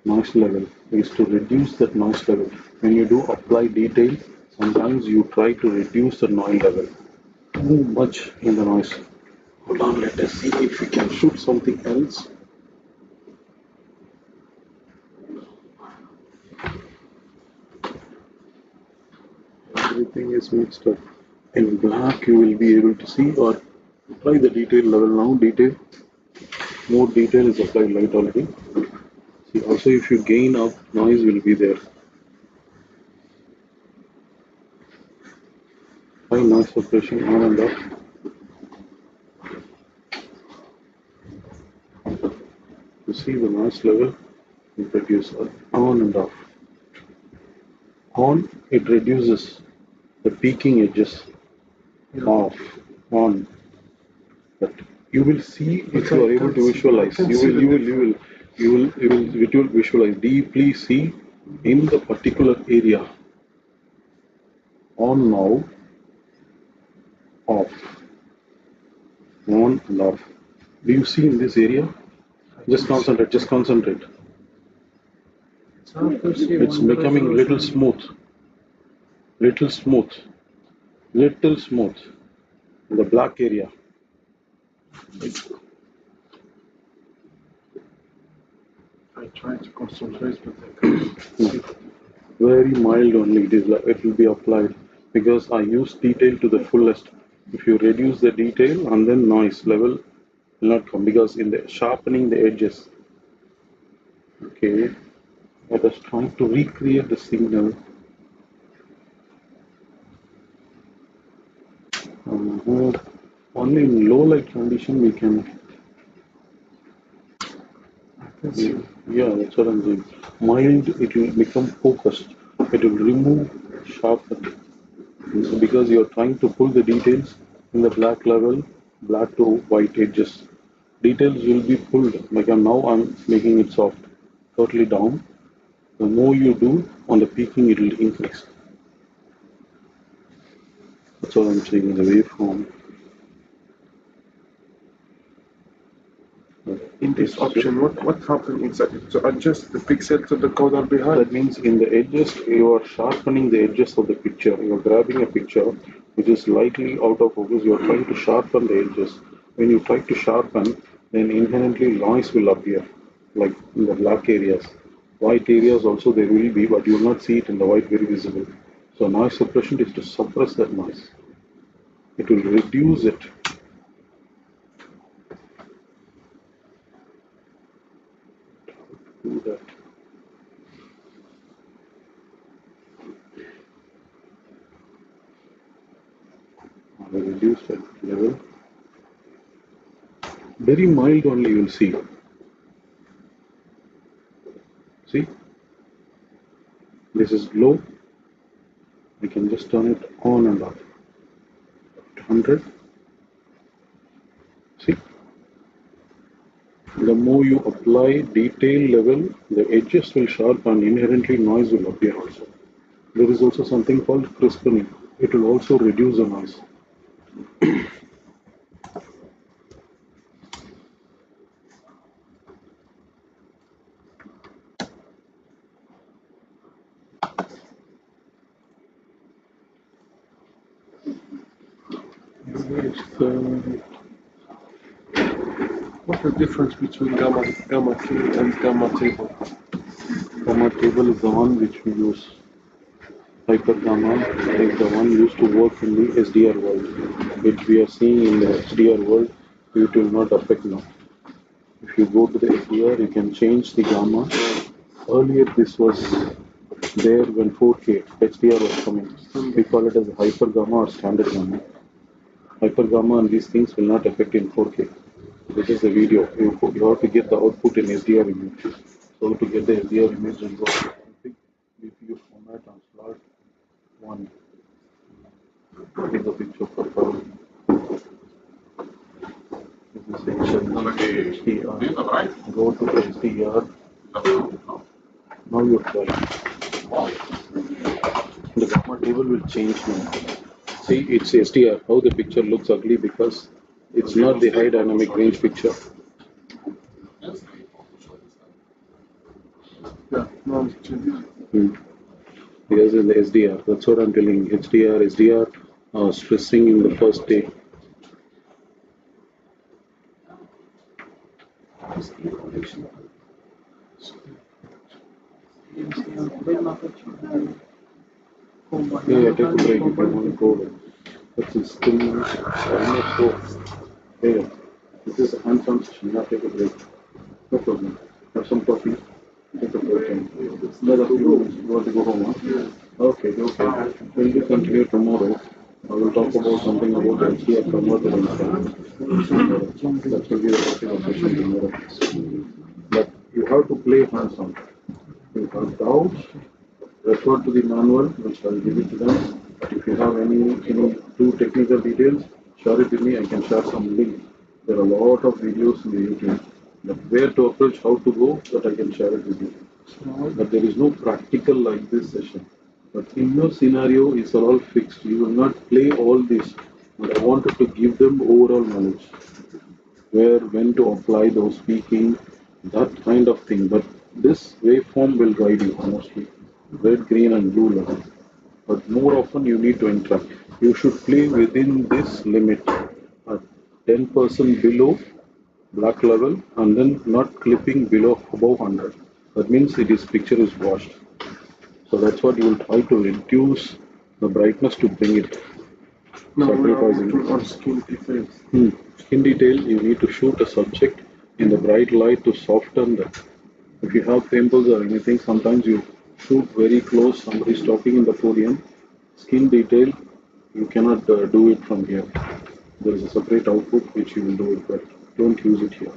Noise level is to reduce that noise level. When you do apply detail, sometimes you try to reduce the noise level. Too much in the noise. Hold on, let us see if we can shoot something else. everything is mixed up. In black, you will be able to see, or try the detail level now. Detail, more detail is applied light already. See, also if you gain up, noise will be there. High noise suppression on and off. You see the noise level, it reduces on and off. On, it reduces the peaking edges. Off, on. But you will see if you are able to visualize. You will visualize, deeply see in the particular area. On now, off. On and off. Do you see in this area? Just concentrate, just concentrate. It's becoming little smooth. Little smooth. Little smooth. The black area.
I try to concentrate, but I can't see.
Very mild only, it will be applied because I use detail to the fullest. If you reduce the detail and then noise level will not come because in the sharpening the edges. Okay, let us try to recreate the signal. Only in low light condition we can. Yeah, that's what I'm saying. Mild, it will become focused. It will remove sharpen. Because you're trying to pull the details in the black level, black to white edges. Details will be pulled. Like now I'm making it soft, totally down. The more you do on the peaking, it will increase. That's what I'm saying, the waveform.
In this option, what happened exactly? To adjust the pixel to the color behind?
That means in the edges, you are sharpening the edges of the picture. You are grabbing a picture which is slightly out of focus. You are trying to sharpen the edges. When you try to sharpen, then inherently noise will appear, like in the black areas. White areas also there will be, but you will not see it in the white very visible. So noise suppression is to suppress that noise. It will reduce it. Do that. I will reduce that level. Very mild only you will see. See? This is low. I can just turn it on and off. 100. See? The more you apply detail level, the edges will sharpen, inherently noise will appear also. There is also something called crispening. It will also reduce the noise.
What's the difference between gamma K and gamma table?
Gamma table is the one which we use. Hyper gamma is the one used to work in the SDR world, which we are seeing in the HDR world. It will not affect now. If you go to the SDR, you can change the gamma. Earlier, this was there when 4K HDR was coming. We call it as hyper gamma or standard gamma. Hyper gamma and these things will not affect in 4K. This is the video. You have to get the output in SDR image. So to get the SDR image and go GPU format and slot 1. This is the picture for power. This is HDR. Go to HDR. Now you're trying. The gamma table will change now. See, it's SDR. How the picture looks ugly because it's not the high dynamic range picture.
Yeah, no, it's changing.
Because in the SDR, that's what I'm telling you. SDR, stressing in the first day. Yeah, take a break if you want to go. It's still almost 4. Yeah, this is a hands-on session. Now take a break. No problem. Have some coffee. Take a break. Another few minutes. You want to go home, huh? Okay, okay. We'll be continue tomorrow. I will talk about something about LCR converter and stuff. That will be the topic of session tomorrow. But you have to play hands-on. If you have doubts, refer to the manual, which I'll give it to them. If you have any too technical details, share it with me. I can share some link. There are a lot of videos in the YouTube. But where to approach, how to go, that I can share it with you. But there is no practical like this session. But in your scenario, it's all fixed. You will not play all this. But I wanted to give them overall knowledge. Where, when to apply those speaking, that kind of thing. But this waveform will guide you mostly. Red, green, and blue level. But more often you need to interact. You should play within this limit at 10% below black level and then not clipping below above 100. That means this picture is washed. So that's what you will try to reduce the brightness to bring it.
Now we are
Sacrificing.
on skin details.
Skin detail, you need to shoot a subject in the bright light to soften that. If you have pimples or anything, sometimes you shoot very close, somebody is talking in the podium. Skin detail, you cannot do it from here. There is a separate output which you will do it, but don't use it here.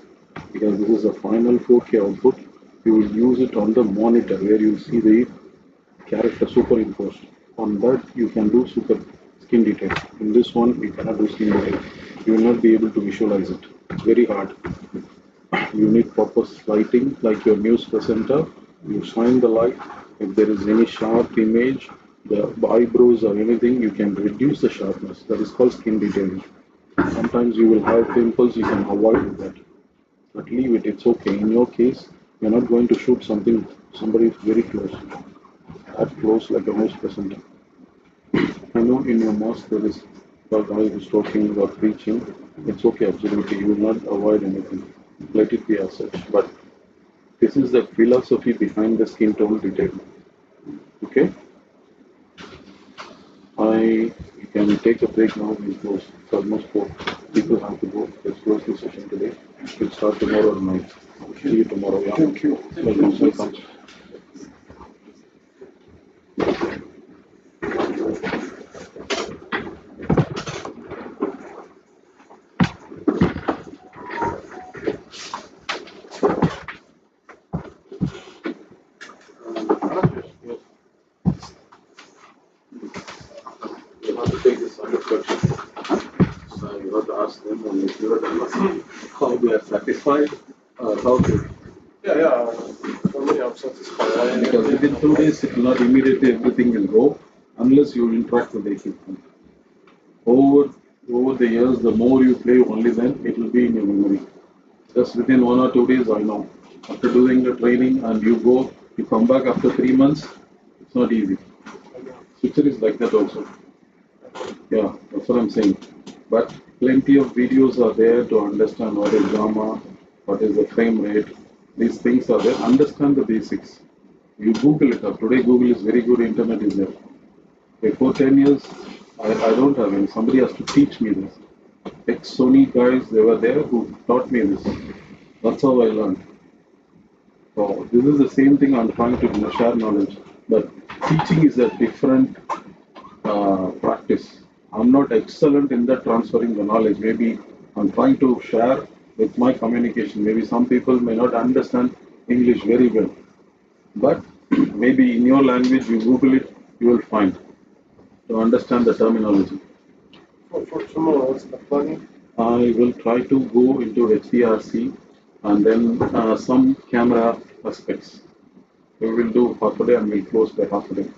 Because this is a final 4K output, you will use it on the monitor where you will see the character superimposed. On that, you can do super skin detail. In this one, you cannot do skin detail. You will not be able to visualize it. It's very hard. You need proper lighting, like your news presenter. You shine the light. If there is any sharp image, the eyebrows or anything, you can reduce the sharpness. That is called skin detailing. Sometimes you will have pimples, you can avoid that. But leave it, it's okay. In your case, you're not going to shoot somebody very close. That close like a news presenter. I know in your mosque there is a guy who's talking or preaching. It's okay, absolutely. You will not avoid anything. Let it be as such. But this is the philosophy behind the skin tone detail. Okay? You can take a break now. We'll close. It's almost 4. People have to go. Let's close the session today. We'll start tomorrow night. See you tomorrow. Yeah?
Thank you.
Welcome. You have to take this under question. So you have to ask them and if you are how they are satisfied or how to.
Yeah. For me, I'm satisfied.
Because within 2 days, it will not immediately everything will go unless you interact with the equipment. Over the years, the more you play, only then it will be in your memory. Just within 1 or 2 days, I know. After doing the training and you come back after 3 months, it's not easy. Switcher is like that also. Yeah, that's what I'm saying. But plenty of videos are there to understand what is gamma, what is the frame rate. These things are there. Understand the basics. You Google it up. Today Google is very good, internet is there. Before 10 years, I don't have any. Somebody has to teach me this. Ex-Sony guys, they were there who taught me this. That's how I learned. So this is the same thing I'm trying to share knowledge. But teaching is a different practice. I'm not excellent in that transferring the knowledge. Maybe I'm trying to share with my communication. Maybe some people may not understand English very well. But maybe in your language, you Google it, you will find to understand the terminology.
For tomorrow, what's the planning?
I will try to go into HDRC and then some camera aspects. We will do half a day and we'll close by half a day.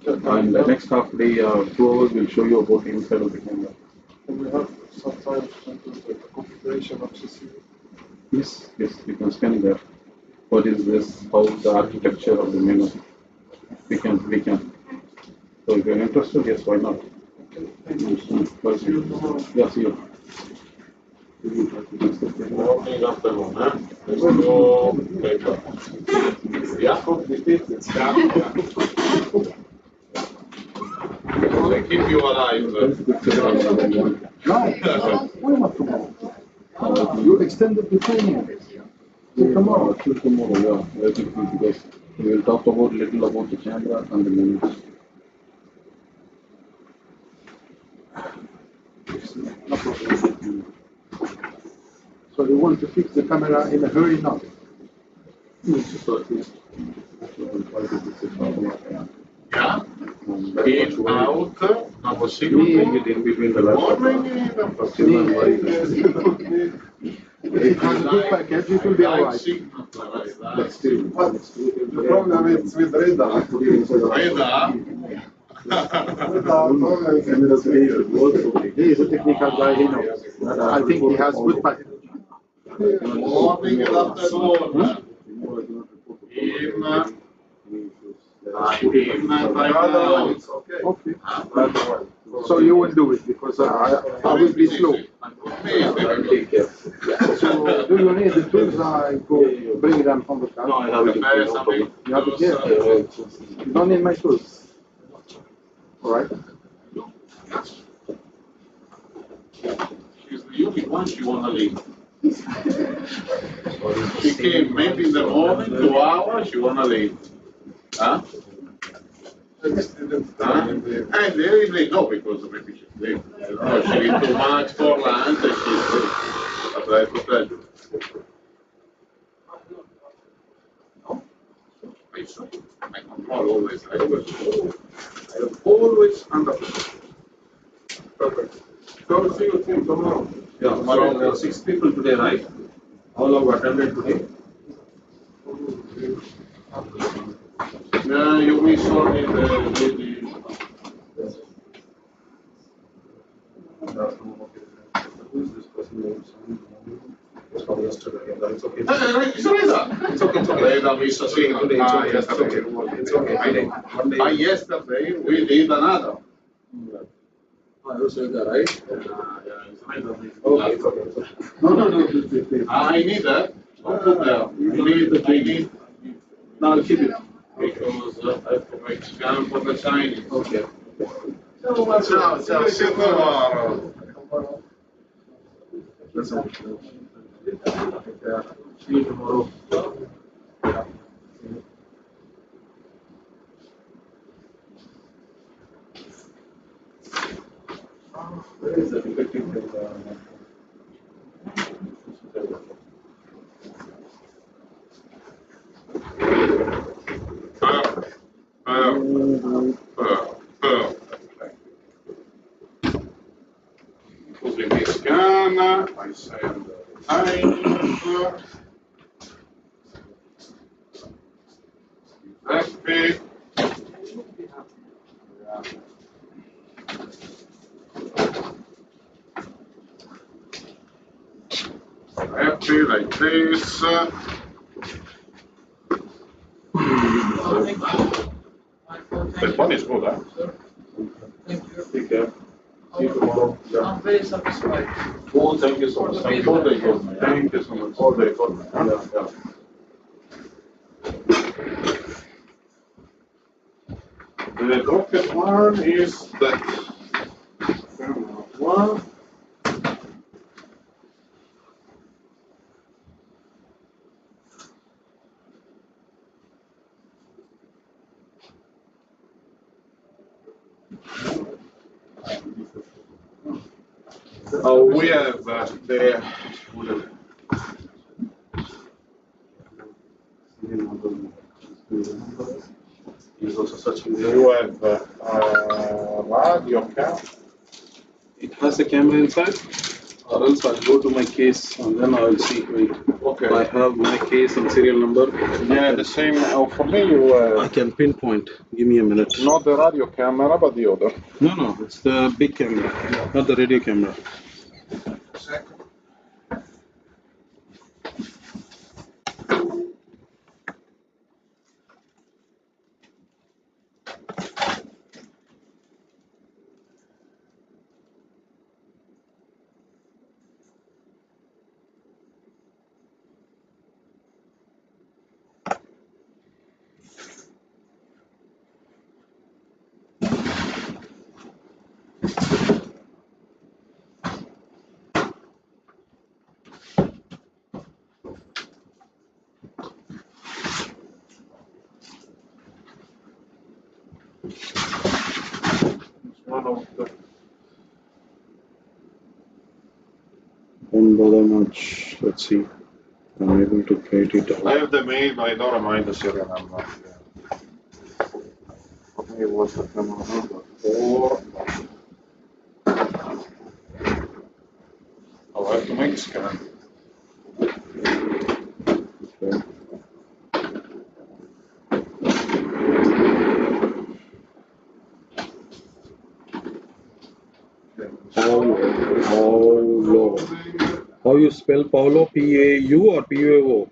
And the next half day, 2 hours will show you about the inside of the camera.
And we have some time to do the configuration of CCU.
Yes, you can spend there. What is this? How the architecture of the menu? We can. So if you're interested, yes, why not?
Okay, see you tomorrow.
Yeah, see you.
Morning, afternoon, huh? There's no paper. Yeah? They keep you alive.
No, why not tomorrow? You extended the training. Tomorrow.
Tomorrow, yeah, basically, because we will talk about little about the camera and the menus.
No problem. So you want to fix the camera in a hurry now?
So at least we'll try to fix it now.
Yeah.
Very much
In,
worried.
out, number six.
Doing it in between the laptop. Still I'm worried.
If it has a good package, it will be alright.
But still,
The problem is with radar.
Radar.
He is a technical guy, he knows. I think he has good package.
Morning and afternoon. In, time
It's okay.
Okay. So you will do it because I will be slow.
I'll take care.
So do you need the tools? I go bring them from the car.
No, I have it. No problem.
You have it here? You don't need my tools. Alright.
She's the only one she wanna leave. She came maybe in the morning, 2 hours, she wanna leave. Huh? And they go because maybe she's late. She eat too much for lunch and she's late. But I have to tell you. I control always. I have always under control.
Perfect. So see you tomorrow. Yeah, tomorrow 6 people today, right? All have attended today.
Yeah, you miss only the lady.
Who is this person? It's from yesterday. Yeah, it's okay.
It's Reza.
It's okay. It's okay.
Reza, Mr. Singer.
Today, it's okay. It's
Yesterday.
okay. It's okay. Monday.
By yesterday, we did another.
I will say that, right?
Yeah, it's Reza.
Okay, it's okay. It's okay. No.
I need that. Don't put there. I need.
No, I'll keep it.
Because I have to make scan for the Chinese.
Okay.
Ciao, ciao, see you tomorrow.
That's all. See you tomorrow. Where is the defective?
Così mi scanna, I send time. Happy. Happy like this. The one is good, huh?
Thank you.
Take care. See you tomorrow. Yeah.
I'm very satisfied.
Oh, thank you so much. Thank you. All day for me. Thank you so much. All day for me. Yeah, yeah.
The rocket one is that. One. We have the.
He's also searching there.
You have radio cam.
It has a camera inside, or else I'll go to my case and then I'll see. Wait.
Okay.
I have my case and serial number.
Yeah, the same. For me, you
I can pinpoint. Give me a minute.
not the radio camera, but the other.
No, it's the big camera, not the radio camera.
It's one of the
Don't bother much. Let's see. I'm able to create it
I
out.
have the mail, but I don't remind the serial number. For me, it was the camera number 4. Oh, I have to make a scan.
Okay. Paulo. How you spell Paulo? P-A-U or P-A-O?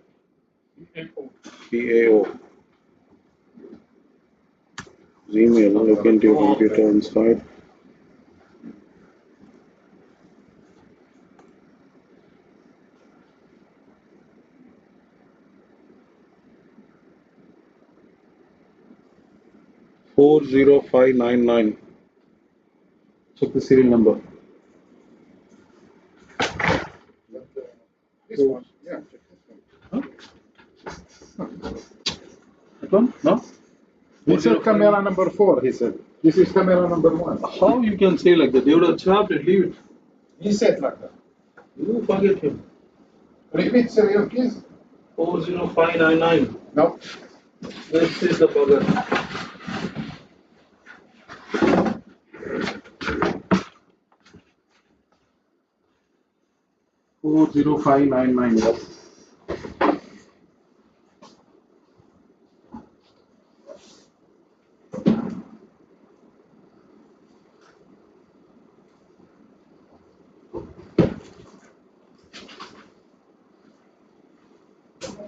P-A-O. Gmail. Look into your computer inside. $40599. Check the serial number.
This one, yeah.
That one? No?
He said camera number 4, he said. This is camera number 1.
How you can say like that? They would have chopped it, leave it.
He said like that.
You forget him.
Repeat serial please.
40599.
No.
This is the bugger. $40599.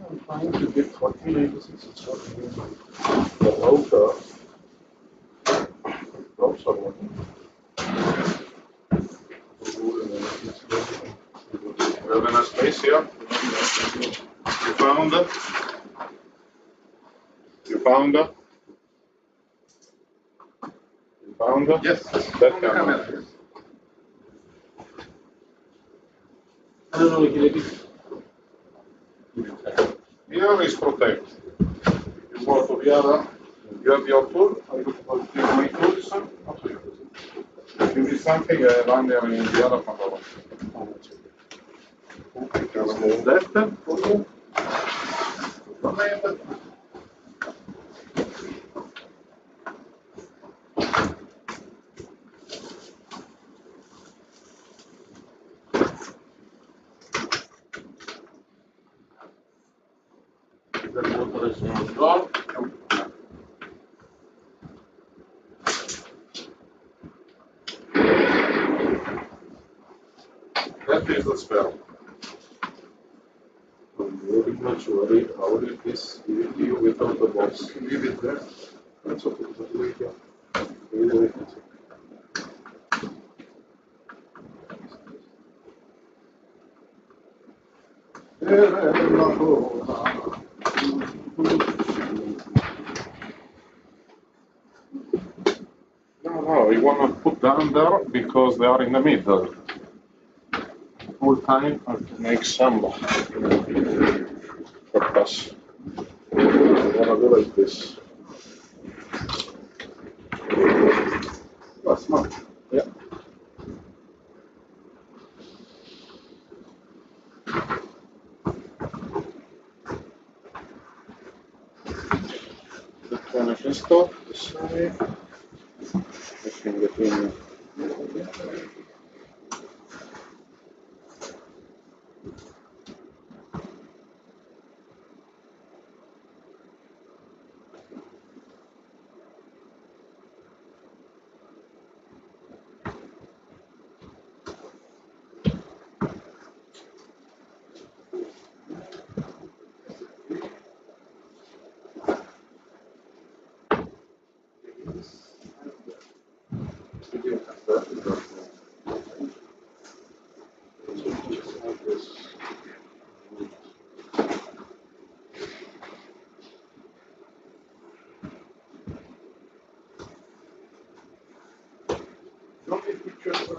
I'm trying to get 4096. It's not moving. The router. Routes are working.
We have enough space here. You found it? You found it? You found it?
Yes.
That camera.
I don't know, maybe.
Here is protect. You go to the other. You have your tool. I look for my tools. If you need something, run there in the other controller. That for you.
The motor is not gone.
That is the spell.
I'm very much worried. How did this give you without the box?
Leave it there.
That's okay. Just wait here. Either way, it's okay.
No, you want to put them there because they are in the middle. Full time to make some purpose. You want to do like this.
Oh, smart.
Yeah. Electronic install, this way. Everything between.
Don't take pictures.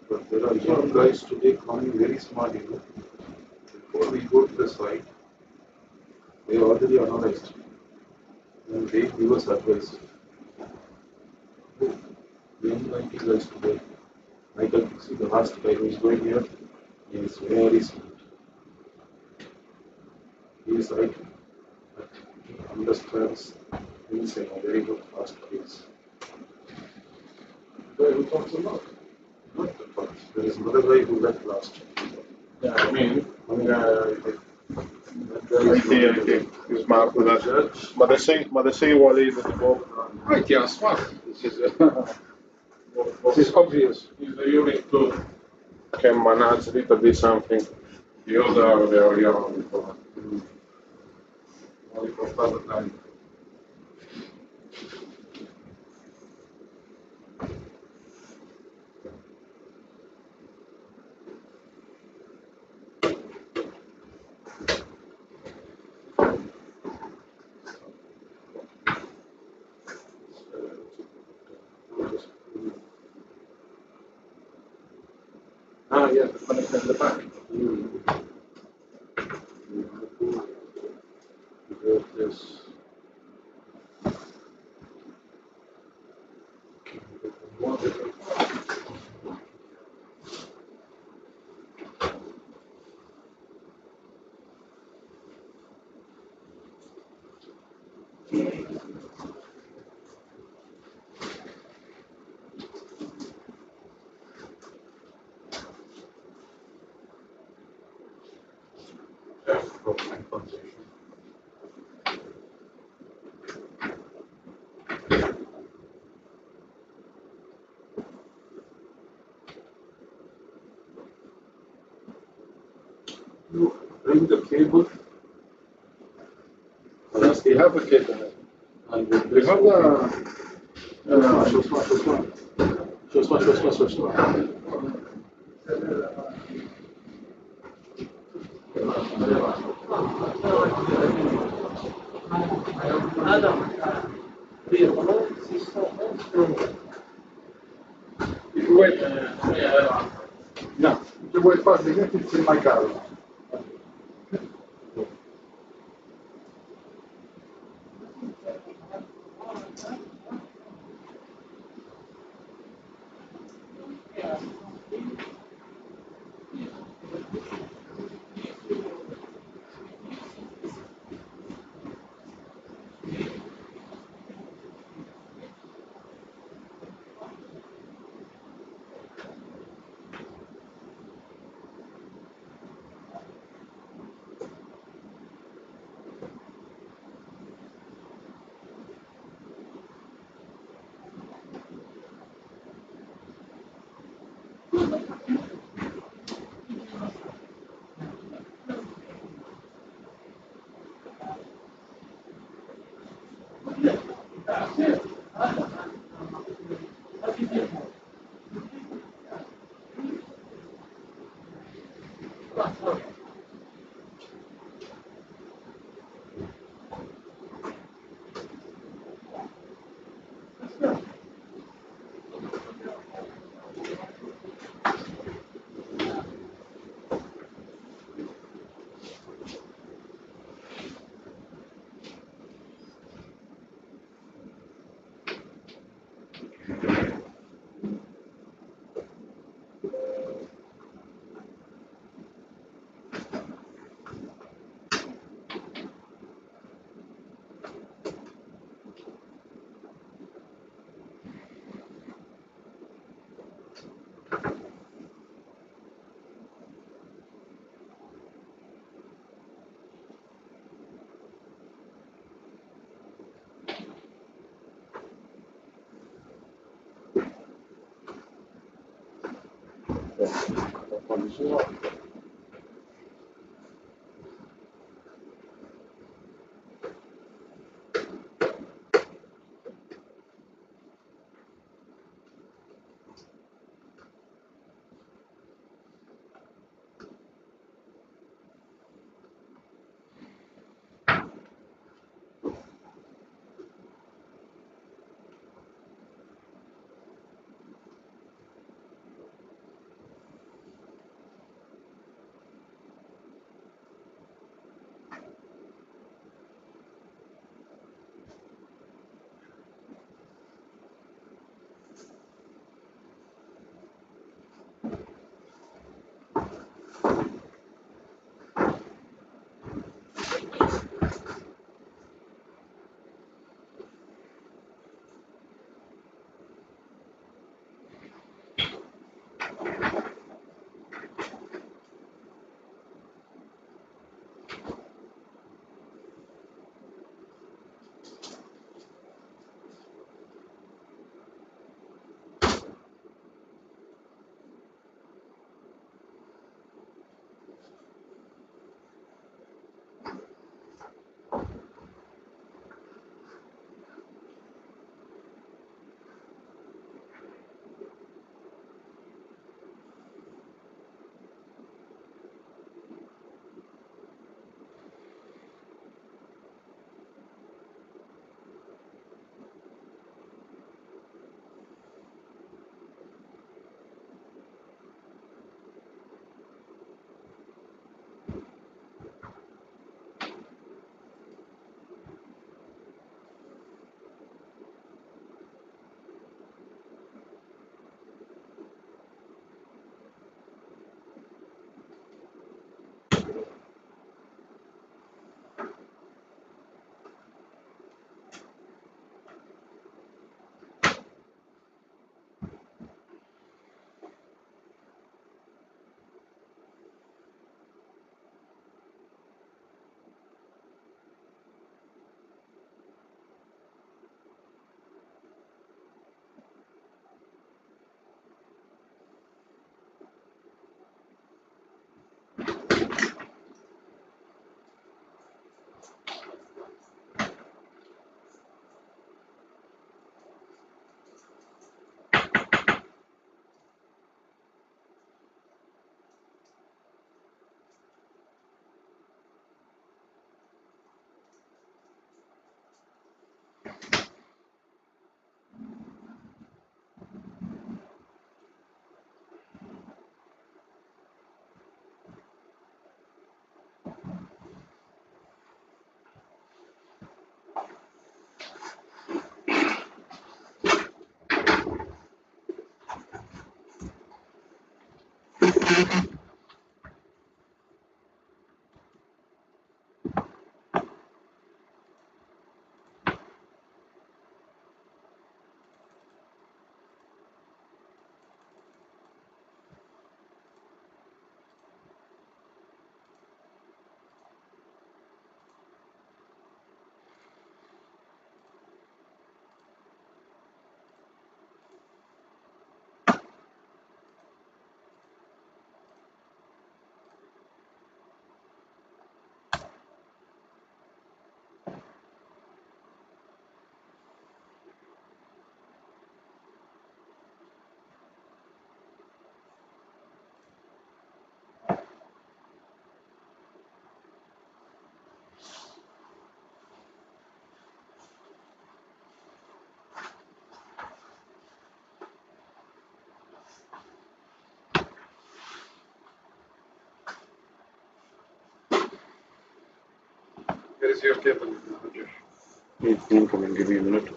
But there are young guys today coming very smart, you know. Before we go to the site, they already analyzed and they give us advice. Young 90 guys today, I can see the last guy who is going here, he is very smart. He is right, but he understands things in a very good fast pace.
Guy who talks a lot.
Not the fast. There is another guy who left last.
Yeah, I mean,
That guy
I
is
think he's smart with that.
judge.
Ma da sei vuole tipo, ti ha smart. This is obvious. He's the unit to can manage a little bit something. The other, they are young. Only for part time. Ah, yes, the connection in the back.
This. You bring the cable.
We have a cable.
And with
We
this
have
show.
If you wait, no, if you wait fast, it's in my car. Here is your table.
Incoming, give me a minute.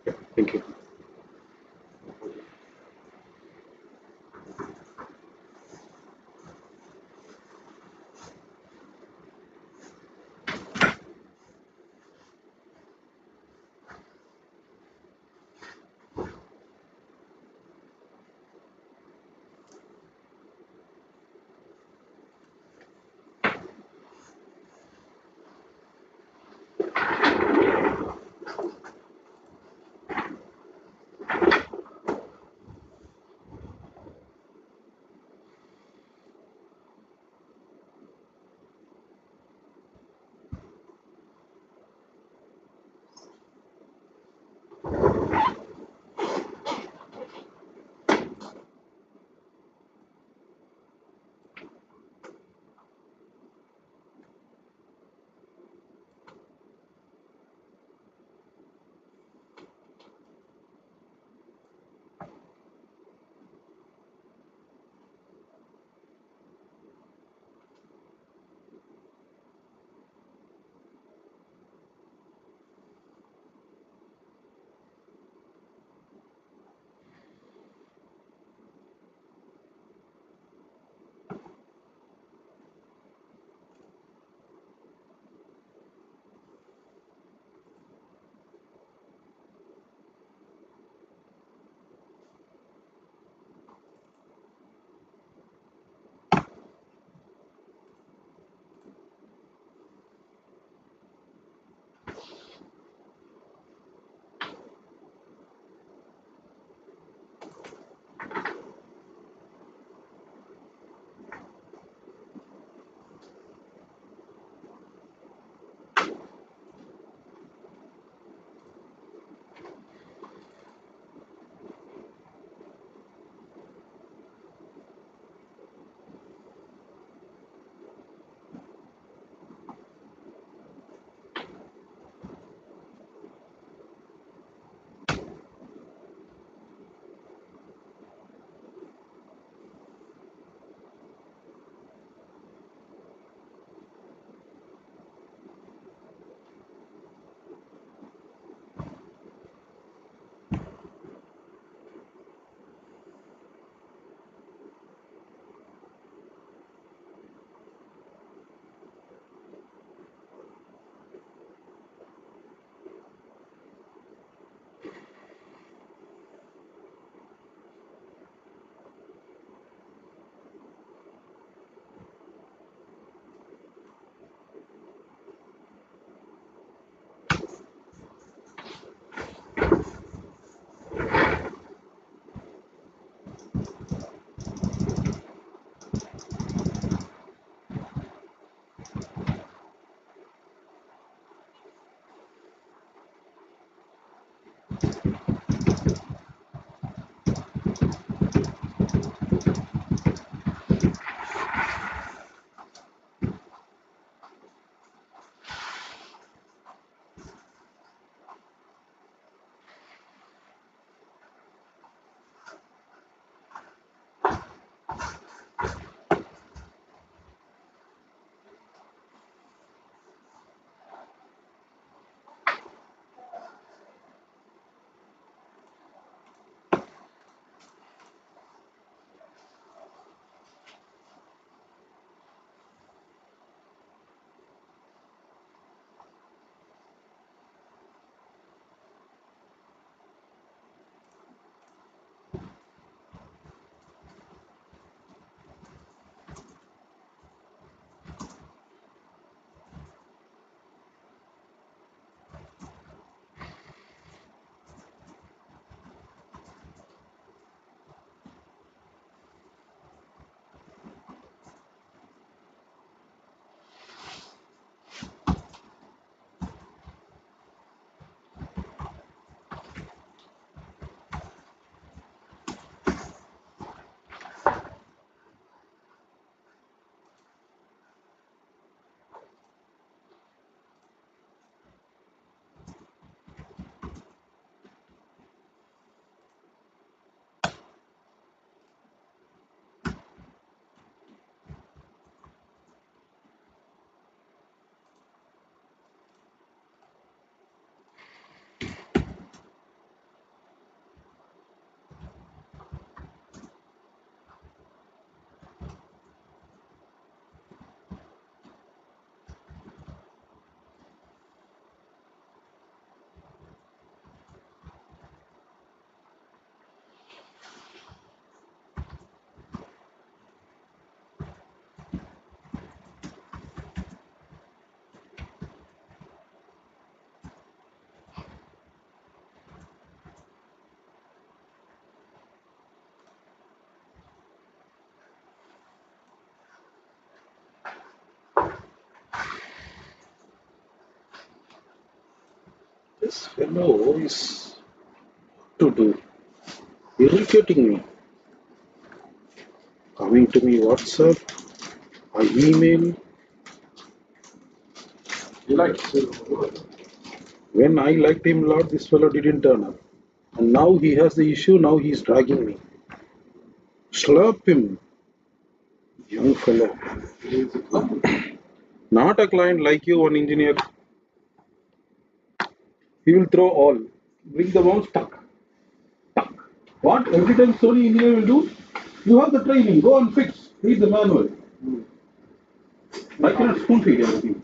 Yeah, thank you. This fellow is to do irritating me. Coming to me WhatsApp, I email.
You like it?
When I liked him a lot, this fellow didn't turn up. And now he has the issue, now he's dragging me. Slap him, young fellow. Not a client like you, one engineer. He will throw all. Bring the mouse, tuck. Tuck. What every time Sony engineer will do? You have the training, go and fix. Read the manual. I cannot spoon feed everything.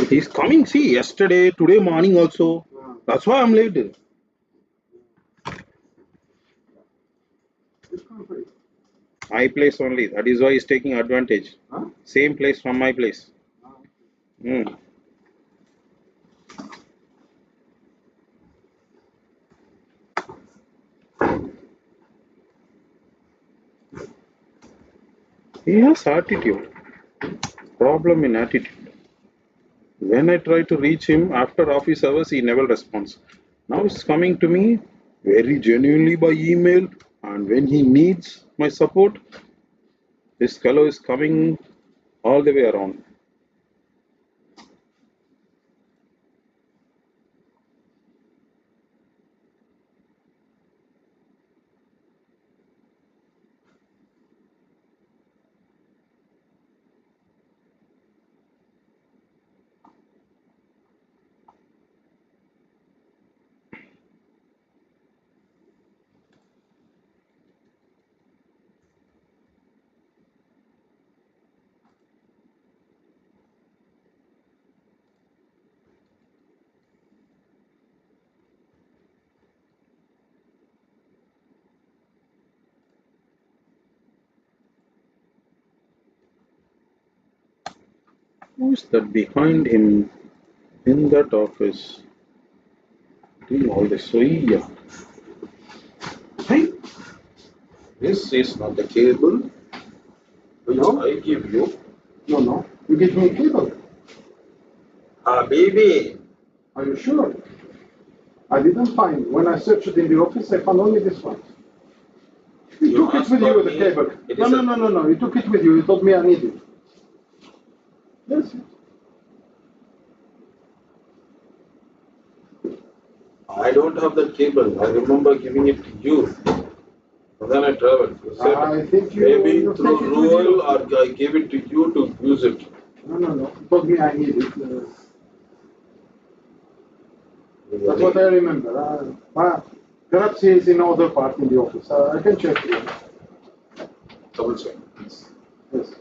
He's coming, see, yesterday, today morning also. That's why I'm late. My place only. That is why he's taking advantage.
Huh?
Same place from my place. Mm. He has attitude. Problem in attitude. When I try to reach him after office hours, he never responds. Now he's coming to me very genuinely by email, and when he needs my support, this fellow is coming all the way around. Who is that behind him in that office? Doing all this. So, yeah.
Hey, this is not the cable which
No?
I give you.
No. You give me a cable.
Baby.
Are you sure? I didn't find. When I searched in the office, I found only this one. You took it
asked
with you,
for
the
me.
cable.
It
No.
is a-
You took it with you. You told me I need it. Yes.
I don't have that cable. I remember giving it to you. And then I traveled. You said
I think you
maybe
you
through
take it with
rule
you.
or I gave it to you to use it.
No. You told me I need it. That's what I remember. Perhaps he is in other part in the office. I can check it.
Double check.
Yes.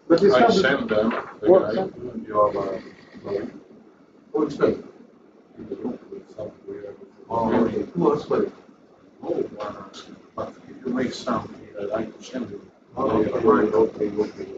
But this
I
cable-
send them the
What,
guy
sir?
your
Oh, it's good.
Oh,
Who asked for it?
but if you make some, I like to send you.
Okay.